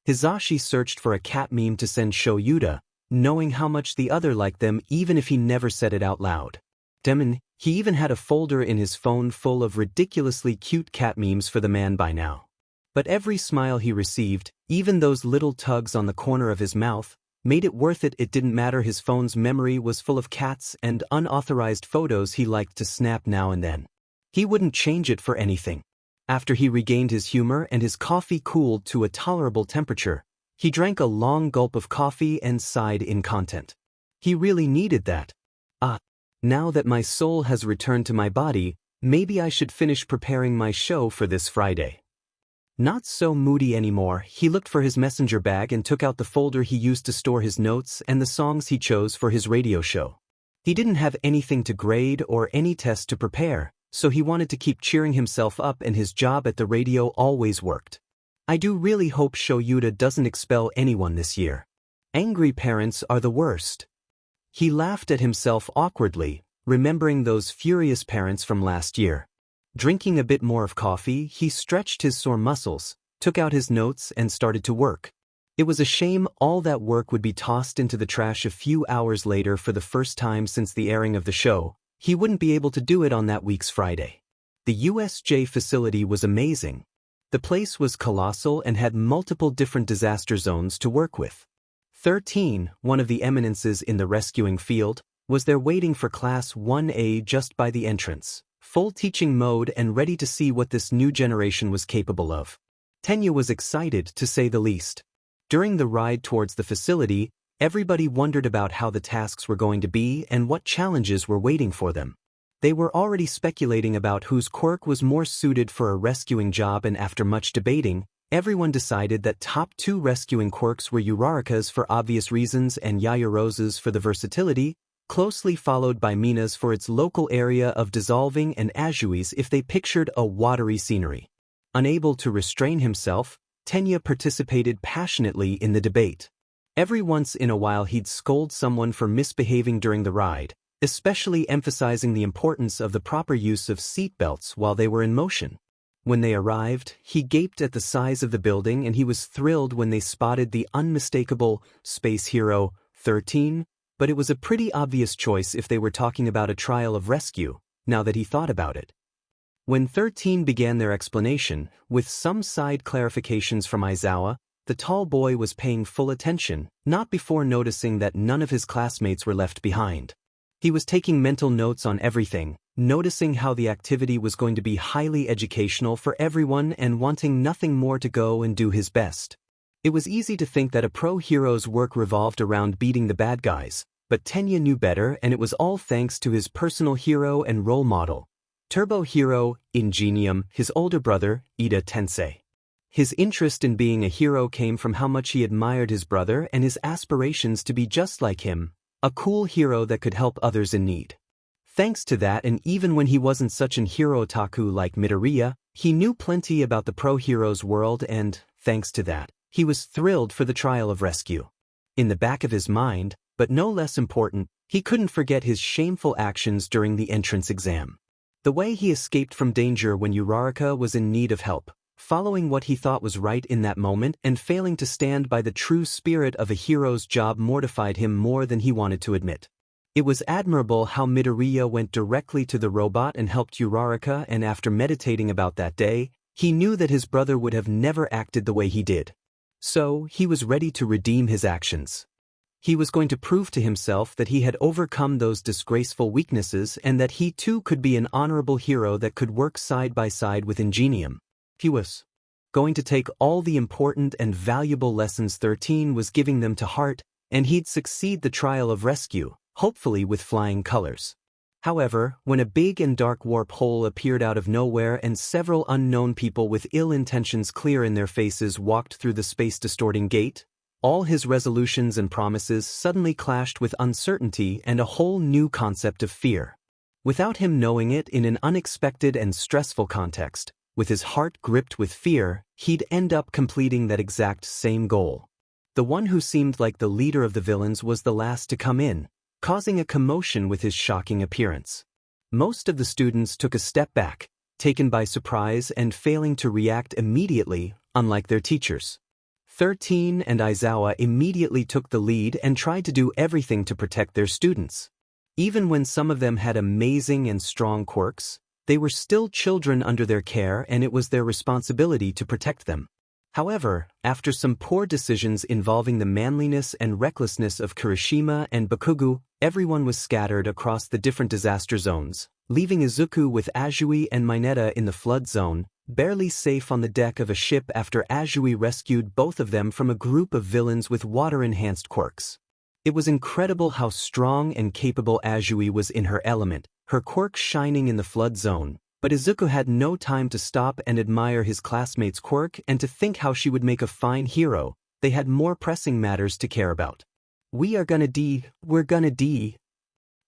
Hisashi searched for a cat meme to send Shoyuta, knowing how much the other liked them even if he never said it out loud. He even had a folder in his phone full of ridiculously cute cat memes for the man by now. But every smile he received, even those little tugs on the corner of his mouth, made it worth it. It didn't matter, his phone's memory was full of cats and unauthorized photos he liked to snap now and then. He wouldn't change it for anything. After he regained his humor and his coffee cooled to a tolerable temperature, he drank a long gulp of coffee and sighed in content. He really needed that. Now that my soul has returned to my body, maybe I should finish preparing my show for this Friday. Not so moody anymore, he looked for his messenger bag and took out the folder he used to store his notes and the songs he chose for his radio show. He didn't have anything to grade or any test to prepare, so he wanted to keep cheering himself up, and his job at the radio always worked. I do really hope Shoyuta doesn't expel anyone this year. Angry parents are the worst. He laughed at himself awkwardly, remembering those furious parents from last year. Drinking a bit more of coffee, he stretched his sore muscles, took out his notes and started to work. It was a shame all that work would be tossed into the trash a few hours later. For the first time since the airing of the show, he wouldn't be able to do it on that week's Friday. The USJ facility was amazing. The place was colossal and had multiple different disaster zones to work with. 13, one of the eminences in the rescuing field, was there waiting for Class 1A just by the entrance, full teaching mode and ready to see what this new generation was capable of. Tenya was excited, to say the least. During the ride towards the facility, everybody wondered about how the tasks were going to be and what challenges were waiting for them. They were already speculating about whose quirk was more suited for a rescuing job, and after much debating, everyone decided that top 2 rescuing quirks were Uraraka's for obvious reasons and Yaoyoro's for the versatility, closely followed by Mina's for its local area of dissolving and Ajui's if they pictured a watery scenery. Unable to restrain himself, Tenya participated passionately in the debate. Every once in a while he'd scold someone for misbehaving during the ride, especially emphasizing the importance of the proper use of seatbelts while they were in motion. When they arrived, he gaped at the size of the building, and he was thrilled when they spotted the unmistakable Space Hero 13, but it was a pretty obvious choice if they were talking about a trial of rescue, now that he thought about it. When 13 began their explanation, with some side clarifications from Aizawa, the tall boy was paying full attention, not before noticing that none of his classmates were left behind. He was taking mental notes on everything, noticing how the activity was going to be highly educational for everyone and wanting nothing more to go and do his best. It was easy to think that a pro hero's work revolved around beating the bad guys, but Tenya knew better, and it was all thanks to his personal hero and role model, Turbo Hero Ingenium, his older brother, Ida Tensei. His interest in being a hero came from how much he admired his brother and his aspirations to be just like him, a cool hero that could help others in need. Thanks to that, and even when he wasn't such an hero otaku like Midoriya, he knew plenty about the pro hero's world, and, thanks to that, he was thrilled for the trial of rescue. In the back of his mind, but no less important, he couldn't forget his shameful actions during the entrance exam. The way he escaped from danger when Uraraka was in need of help, following what he thought was right in that moment and failing to stand by the true spirit of a hero's job mortified him more than he wanted to admit. It was admirable how Midoriya went directly to the robot and helped Uraraka, and after meditating about that day, he knew that his brother would have never acted the way he did. So, he was ready to redeem his actions. He was going to prove to himself that he had overcome those disgraceful weaknesses and that he too could be an honorable hero that could work side by side with Ingenium. He was going to take all the important and valuable lessons 13 was giving them to heart, and he'd succeed the trial of rescue, hopefully with flying colors. However, when a big and dark warp hole appeared out of nowhere and several unknown people with ill intentions clear in their faces walked through the space-distorting gate, all his resolutions and promises suddenly clashed with uncertainty and a whole new concept of fear. Without him knowing it, in an unexpected and stressful context, with his heart gripped with fear, he'd end up completing that exact same goal. The one who seemed like the leader of the villains was the last to come in, causing a commotion with his shocking appearance. Most of the students took a step back, taken by surprise and failing to react immediately, unlike their teachers. 13 and Aizawa immediately took the lead and tried to do everything to protect their students. Even when some of them had amazing and strong quirks, they were still children under their care and it was their responsibility to protect them. However, after some poor decisions involving the manliness and recklessness of Kirishima and Bakugo, everyone was scattered across the different disaster zones, leaving Izuku with Azui and Mineta in the flood zone, barely safe on the deck of a ship after Azui rescued both of them from a group of villains with water-enhanced quirks. It was incredible how strong and capable Azui was in her element, her quirk shining in the flood zone, but Izuku had no time to stop and admire his classmate's quirk and to think how she would make a fine hero. They had more pressing matters to care about. We're gonna die.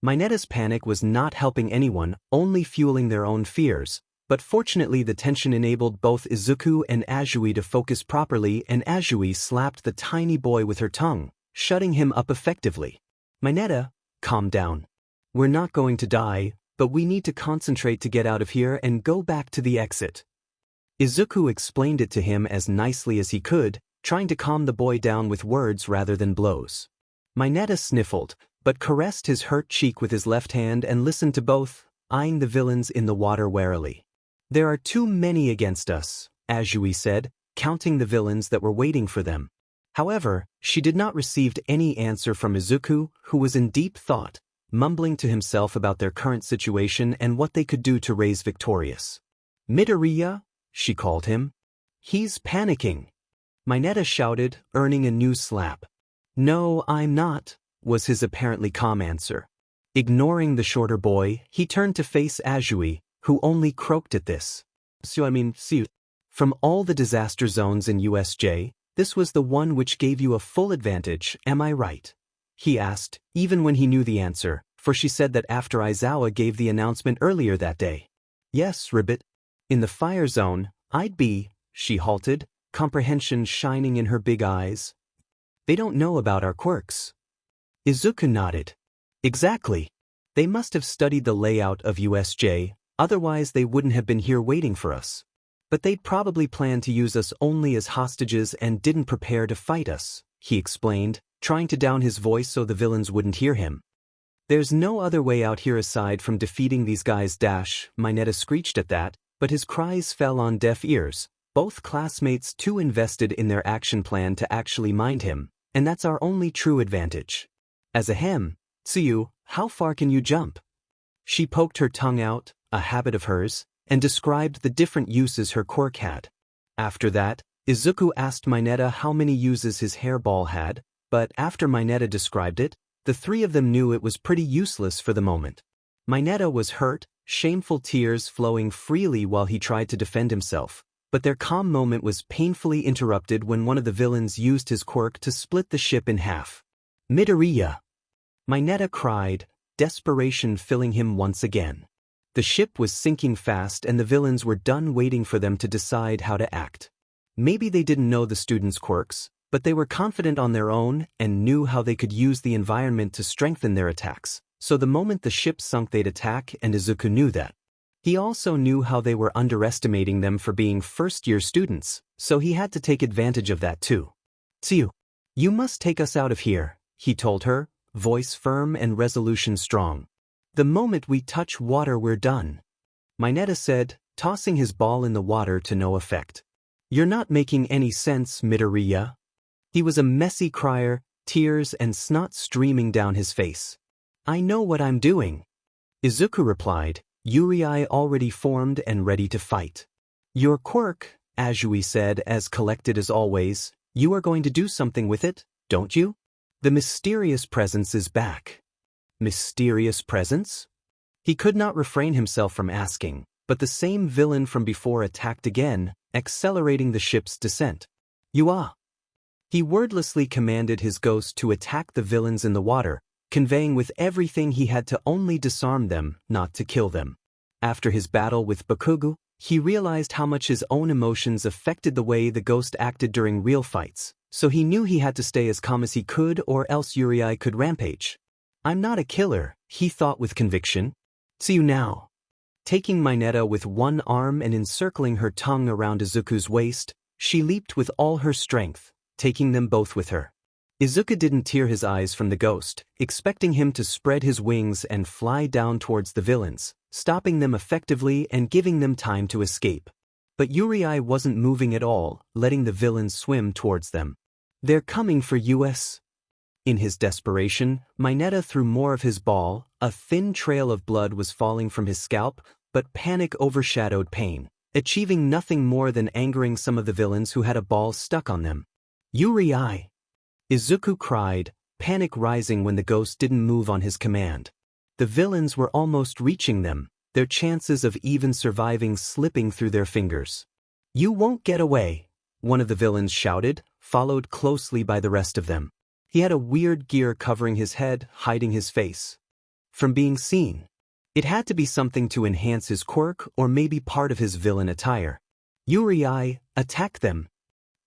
Mineta's panic was not helping anyone, only fueling their own fears, but fortunately the tension enabled both Izuku and Azui to focus properly and Azui slapped the tiny boy with her tongue, shutting him up effectively. Mineta, calm down. We're not going to die, but we need to concentrate to get out of here and go back to the exit. Izuku explained it to him as nicely as he could, trying to calm the boy down with words rather than blows. Mineta sniffled, but caressed his hurt cheek with his left hand and listened to both, eyeing the villains in the water warily. There are too many against us, Azui said, counting the villains that were waiting for them. However, she did not receive any answer from Izuku, who was in deep thought, mumbling to himself about their current situation and what they could do to raise victorious. Midoriya, she called him. He's panicking. Mineta shouted, earning a new slap. No, I'm not, was his apparently calm answer. Ignoring the shorter boy, he turned to face Azui, who only croaked at this. From all the disaster zones in USJ, this was the one which gave you a full advantage, am I right? He asked, even when he knew the answer, for she said that after Aizawa gave the announcement earlier that day. Yes, Ribbit. In the fire zone, I'd be, she halted, comprehension shining in her big eyes. They don't know about our quirks. Izuku nodded. Exactly. They must have studied the layout of USJ, otherwise they wouldn't have been here waiting for us. But they'd probably planned to use us only as hostages and didn't prepare to fight us, he explained, trying to down his voice so the villains wouldn't hear him. There's no other way out here aside from defeating these guys. Mineta screeched at that, but his cries fell on deaf ears, both classmates too invested in their action plan to actually mind him, and that's our only true advantage. As a hem, Tsuyu, how far can you jump? She poked her tongue out, a habit of hers, and described the different uses her quirk had. After that, Izuku asked Mineta how many uses his hairball had, but after Mineta described it, the three of them knew it was pretty useless for the moment. Mineta was hurt, shameful tears flowing freely while he tried to defend himself, but their calm moment was painfully interrupted when one of the villains used his quirk to split the ship in half. Midoriya! Mineta cried, desperation filling him once again. The ship was sinking fast and the villains were done waiting for them to decide how to act. Maybe they didn't know the students' quirks, but they were confident on their own and knew how they could use the environment to strengthen their attacks, so the moment the ship sunk they'd attack, and Izuku knew that. He also knew how they were underestimating them for being first-year students, so he had to take advantage of that too. Tsuyu, you must take us out of here, he told her, voice firm and resolution strong. The moment we touch water we're done. Mineta said, tossing his ball in the water to no effect. You're not making any sense, Midoriya. He was a messy crier, tears and snot streaming down his face. I know what I'm doing. Izuku replied, Yuri already formed and ready to fight. Your quirk, Azui said as collected as always, you are going to do something with it, don't you? The mysterious presence is back. Mysterious presence? He could not refrain himself from asking, but the same villain from before attacked again, accelerating the ship's descent. You are. He wordlessly commanded his ghost to attack the villains in the water, conveying with everything he had to only disarm them, not to kill them. After his battle with Bakugo, he realized how much his own emotions affected the way the ghost acted during real fights, so he knew he had to stay as calm as he could or else Yuri could rampage. I'm not a killer, he thought with conviction. See you now. Taking Mineta with one arm and encircling her tongue around Izuku's waist, she leaped with all her strength, taking them both with her. Izuku didn't tear his eyes from the ghost, expecting him to spread his wings and fly down towards the villains, stopping them effectively and giving them time to escape. But Uri wasn't moving at all, letting the villains swim towards them. "They're coming for us." In his desperation, Mineta threw more of his ball. A thin trail of blood was falling from his scalp, but panic overshadowed pain, achieving nothing more than angering some of the villains who had a ball stuck on them. "Uri!" Izuku cried, panic rising when the ghost didn't move on his command. The villains were almost reaching them, their chances of even surviving slipping through their fingers. "You won't get away," one of the villains shouted, followed closely by the rest of them. He had a weird gear covering his head, hiding his face from being seen. It had to be something to enhance his quirk or maybe part of his villain attire. "Uri, attack them."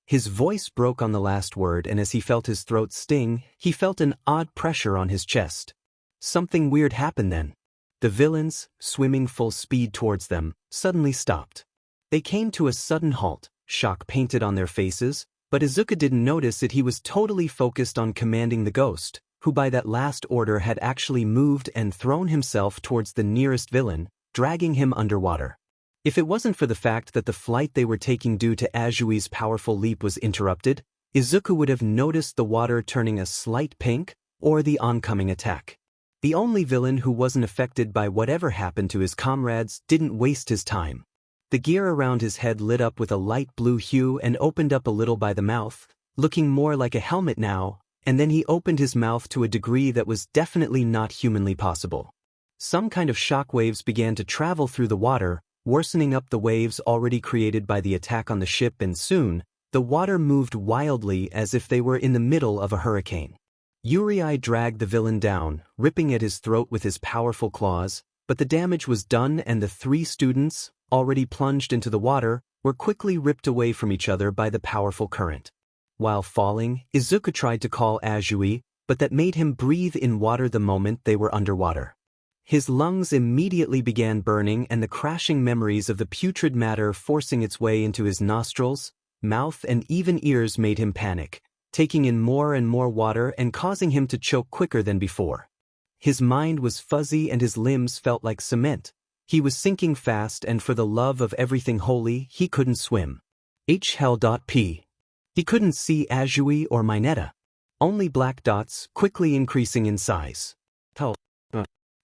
His voice broke on the last word, and as he felt his throat sting, he felt an odd pressure on his chest. Something weird happened then. The villains, swimming full speed towards them, suddenly stopped. They came to a sudden halt, shock painted on their faces, but Izuku didn't notice that he was totally focused on commanding the ghost, who by that last order had actually moved and thrown himself towards the nearest villain, dragging him underwater. If it wasn't for the fact that the flight they were taking due to Ajui's powerful leap was interrupted, Izuku would have noticed the water turning a slight pink, or the oncoming attack. The only villain who wasn't affected by whatever happened to his comrades didn't waste his time. The gear around his head lit up with a light blue hue and opened up a little by the mouth, looking more like a helmet now, and then he opened his mouth to a degree that was definitely not humanly possible. Some kind of shock waves began to travel through the water, worsening up the waves already created by the attack on the ship, and soon, the water moved wildly as if they were in the middle of a hurricane. Uri dragged the villain down, ripping at his throat with his powerful claws, but the damage was done and the three students, already plunged into the water, were quickly ripped away from each other by the powerful current. While falling, Izuku tried to call Ajui, but that made him breathe in water the moment they were underwater. His lungs immediately began burning, and the crashing memories of the putrid matter forcing its way into his nostrils, mouth, and even ears made him panic, taking in more and more water and causing him to choke quicker than before. His mind was fuzzy and his limbs felt like cement. He was sinking fast, and for the love of everything holy, he couldn't swim. Hell.p. He couldn't see Ajui or Mineta. Only black dots, quickly increasing in size.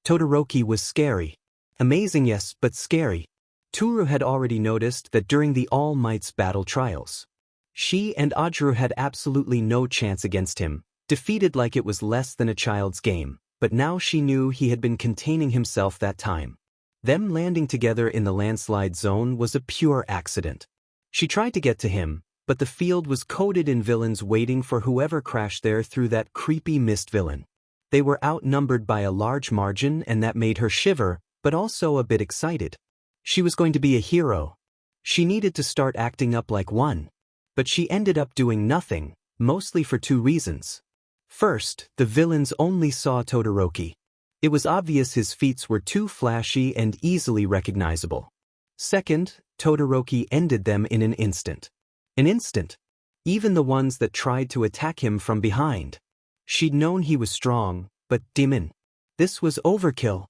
Todoroki was scary. Amazing, yes, but scary. Toru had already noticed that during the All Might's battle trials, she and Ajuru had absolutely no chance against him, defeated like it was less than a child's game, but now she knew he had been containing himself that time. Them landing together in the landslide zone was a pure accident. She tried to get to him, but the field was coated in villains waiting for whoever crashed there through that creepy mist villain. They were outnumbered by a large margin, and that made her shiver, but also a bit excited. She was going to be a hero. She needed to start acting up like one. But she ended up doing nothing, mostly for two reasons. First, the villains only saw Todoroki. It was obvious his feats were too flashy and easily recognizable. Second, Todoroki ended them in an instant. An instant. Even the ones that tried to attack him from behind. She'd known he was strong, but demon. This was overkill.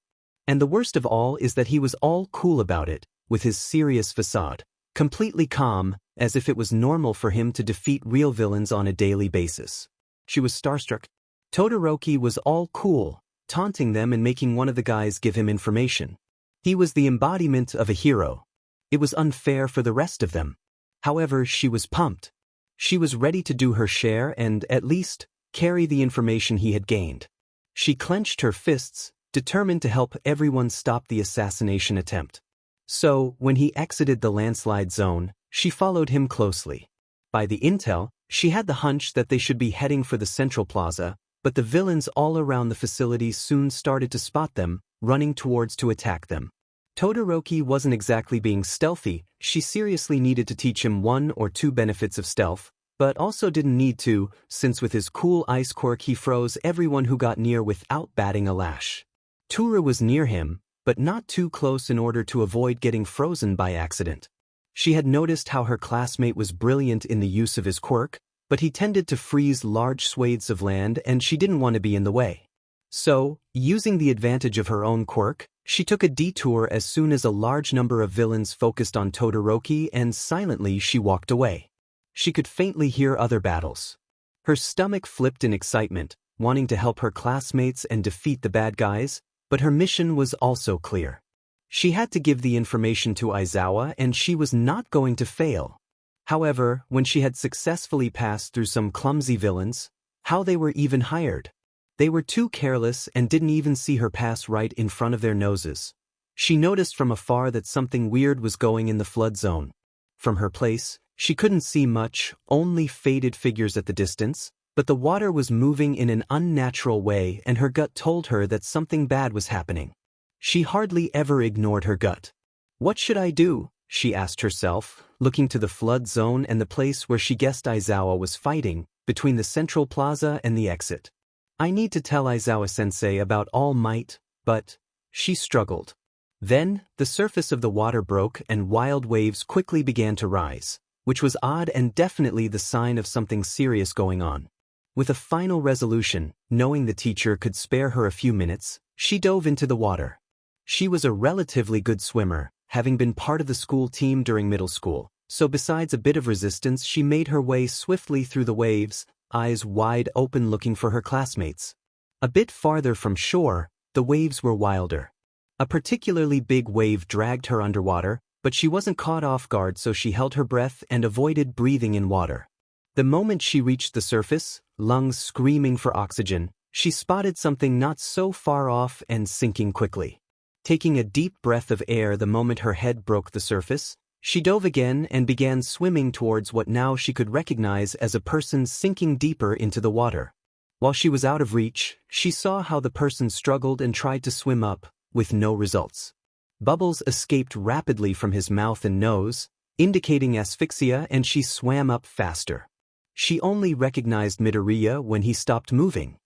And the worst of all is that he was all cool about it, with his serious facade, completely calm, as if it was normal for him to defeat real villains on a daily basis. She was starstruck. Todoroki was all cool, taunting them and making one of the guys give him information. He was the embodiment of a hero. It was unfair for the rest of them. However, she was pumped. She was ready to do her share and, at least, carry the information he had gained. She clenched her fists, determined to help everyone stop the assassination attempt. So, when he exited the landslide zone, she followed him closely. By the intel, she had the hunch that they should be heading for the central plaza, but the villains all around the facility soon started to spot them, running towards to attack them. Todoroki wasn't exactly being stealthy. She seriously needed to teach him 1 or 2 benefits of stealth, but also didn't need to, since with his cool ice quirk he froze everyone who got near without batting a lash. Toru was near him, but not too close in order to avoid getting frozen by accident. She had noticed how her classmate was brilliant in the use of his quirk, but he tended to freeze large swathes of land and she didn't want to be in the way. So, using the advantage of her own quirk, she took a detour as soon as a large number of villains focused on Todoroki and silently she walked away. She could faintly hear other battles. Her stomach flipped in excitement, wanting to help her classmates and defeat the bad guys, but her mission was also clear. She had to give the information to Aizawa and she was not going to fail. However, when she had successfully passed through some clumsy villains, how they were even hired. They were too careless and didn't even see her pass right in front of their noses. She noticed from afar that something weird was going in the flood zone. From her place, she couldn't see much, only faded figures at the distance, but the water was moving in an unnatural way and her gut told her that something bad was happening. She hardly ever ignored her gut. What should I do? She asked herself, looking to the flood zone and the place where she guessed Aizawa was fighting, between the central plaza and the exit. I need to tell Aizawa-sensei about All Might, but she struggled. Then, the surface of the water broke and wild waves quickly began to rise, which was odd and definitely the sign of something serious going on. With a final resolution, knowing the teacher could spare her a few minutes, she dove into the water. She was a relatively good swimmer, having been part of the school team during middle school, so besides a bit of resistance she made her way swiftly through the waves, eyes wide open looking for her classmates. A bit farther from shore, the waves were wilder. A particularly big wave dragged her underwater, but she wasn't caught off guard so she held her breath and avoided breathing in water. The moment she reached the surface, lungs screaming for oxygen, she spotted something not so far off and sinking quickly. Taking a deep breath of air the moment her head broke the surface, she dove again and began swimming towards what now she could recognize as a person sinking deeper into the water. While she was out of reach, she saw how the person struggled and tried to swim up, with no results. Bubbles escaped rapidly from his mouth and nose, indicating asphyxia, and she swam up faster. She only recognized Midoriya when he stopped moving.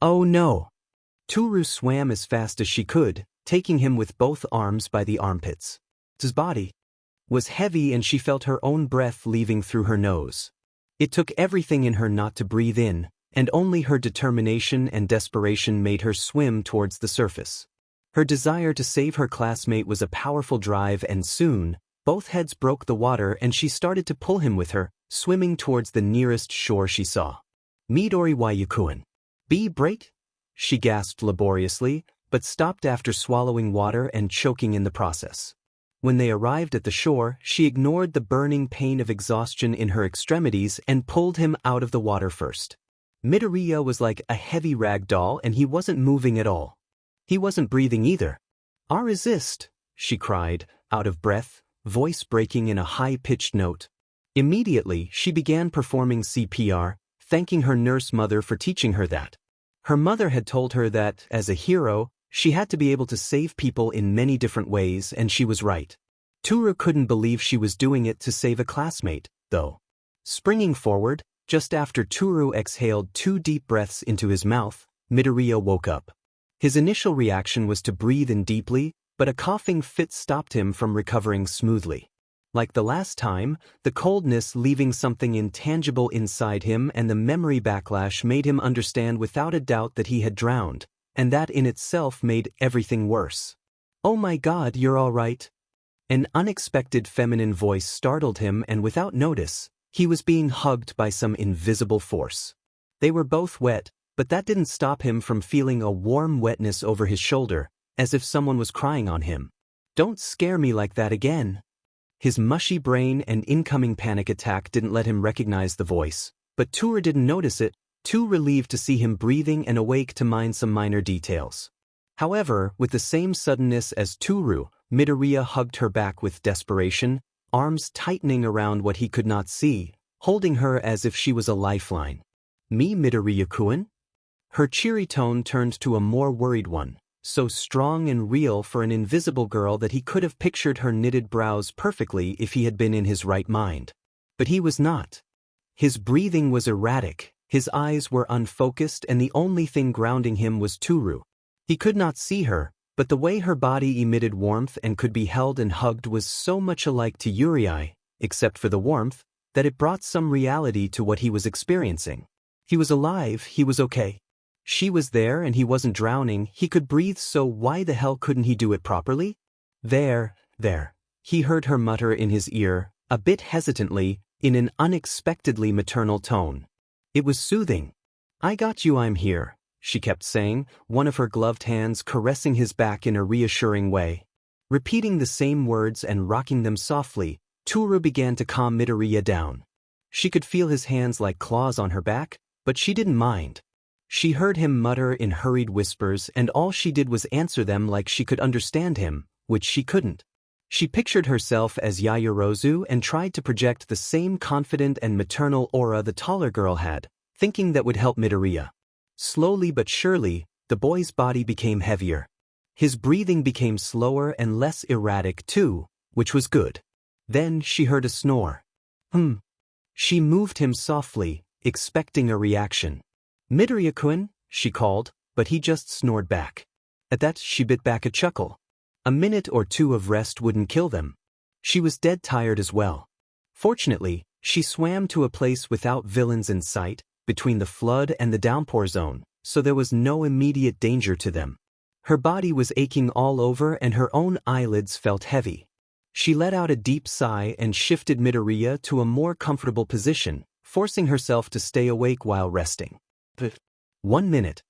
Oh no! Toru swam as fast as she could, taking him with both arms by the armpits. His body was heavy and she felt her own breath leaving through her nose. It took everything in her not to breathe in, and only her determination and desperation made her swim towards the surface. Her desire to save her classmate was a powerful drive and soon, both heads broke the water and she started to pull him with her, swimming towards the nearest shore she saw. Midori wa Yukuen. Be break? She gasped laboriously, but stopped after swallowing water and choking in the process. When they arrived at the shore, she ignored the burning pain of exhaustion in her extremities and pulled him out of the water first. Midoriya was like a heavy rag doll and he wasn't moving at all. He wasn't breathing either. "Ah, resist," she cried, out of breath, voice breaking in a high-pitched note. Immediately, she began performing CPR, thanking her nurse mother for teaching her that. Her mother had told her that, as a hero, she had to be able to save people in many different ways, and she was right. Toru couldn't believe she was doing it to save a classmate, though. Springing forward, just after Toru exhaled 2 deep breaths into his mouth, Midoriya woke up. His initial reaction was to breathe in deeply, but a coughing fit stopped him from recovering smoothly. Like the last time, the coldness leaving something intangible inside him and the memory backlash made him understand without a doubt that he had drowned, and that in itself made everything worse. "Oh my God, you're all right?" An unexpected feminine voice startled him and without notice, he was being hugged by some invisible force. They were both wet, but that didn't stop him from feeling a warm wetness over his shoulder, as if someone was crying on him. "Don't scare me like that again." His mushy brain and incoming panic attack didn't let him recognize the voice, but Toru didn't notice it, too relieved to see him breathing and awake to mind some minor details. However, with the same suddenness as Toru, Midoriya hugged her back with desperation, arms tightening around what he could not see, holding her as if she was a lifeline. "Me, Midoriya-kun?" Her cheery tone turned to a more worried one, so strong and real for an invisible girl that he could have pictured her knitted brows perfectly if he had been in his right mind. But he was not. His breathing was erratic, his eyes were unfocused, and the only thing grounding him was Toru. He could not see her, But the way her body emitted warmth and could be held and hugged was so much alike to Yuri, except for the warmth, that it brought some reality to what he was experiencing. He was alive, he was okay. She was there and he wasn't drowning, he could breathe, so why the hell couldn't he do it properly? There. He heard her mutter in his ear, a bit hesitantly, in an unexpectedly maternal tone. It was soothing. I got you, I'm here, she kept saying, one of her gloved hands caressing his back in a reassuring way. Repeating the same words and rocking them softly, Toru began to calm Midoriya down. She could feel his hands like claws on her back, but she didn't mind. She heard him mutter in hurried whispers and all she did was answer them like she could understand him, which she couldn't. She pictured herself as Yaoyorozu and tried to project the same confident and maternal aura the taller girl had, thinking that would help Midoriya. Slowly but surely, the boy's body became heavier. His breathing became slower and less erratic too, which was good. Then she heard a snore. She moved him softly, expecting a reaction. Midoriya-kun, she called, but he just snored back. At that, she bit back a chuckle. A minute or two of rest wouldn't kill them. She was dead tired as well. Fortunately, she swam to a place without villains in sight, between the flood and the downpour zone, so there was no immediate danger to them. Her body was aching all over and her own eyelids felt heavy. She let out a deep sigh and shifted Midoriya to a more comfortable position, forcing herself to stay awake while resting. 1 minute.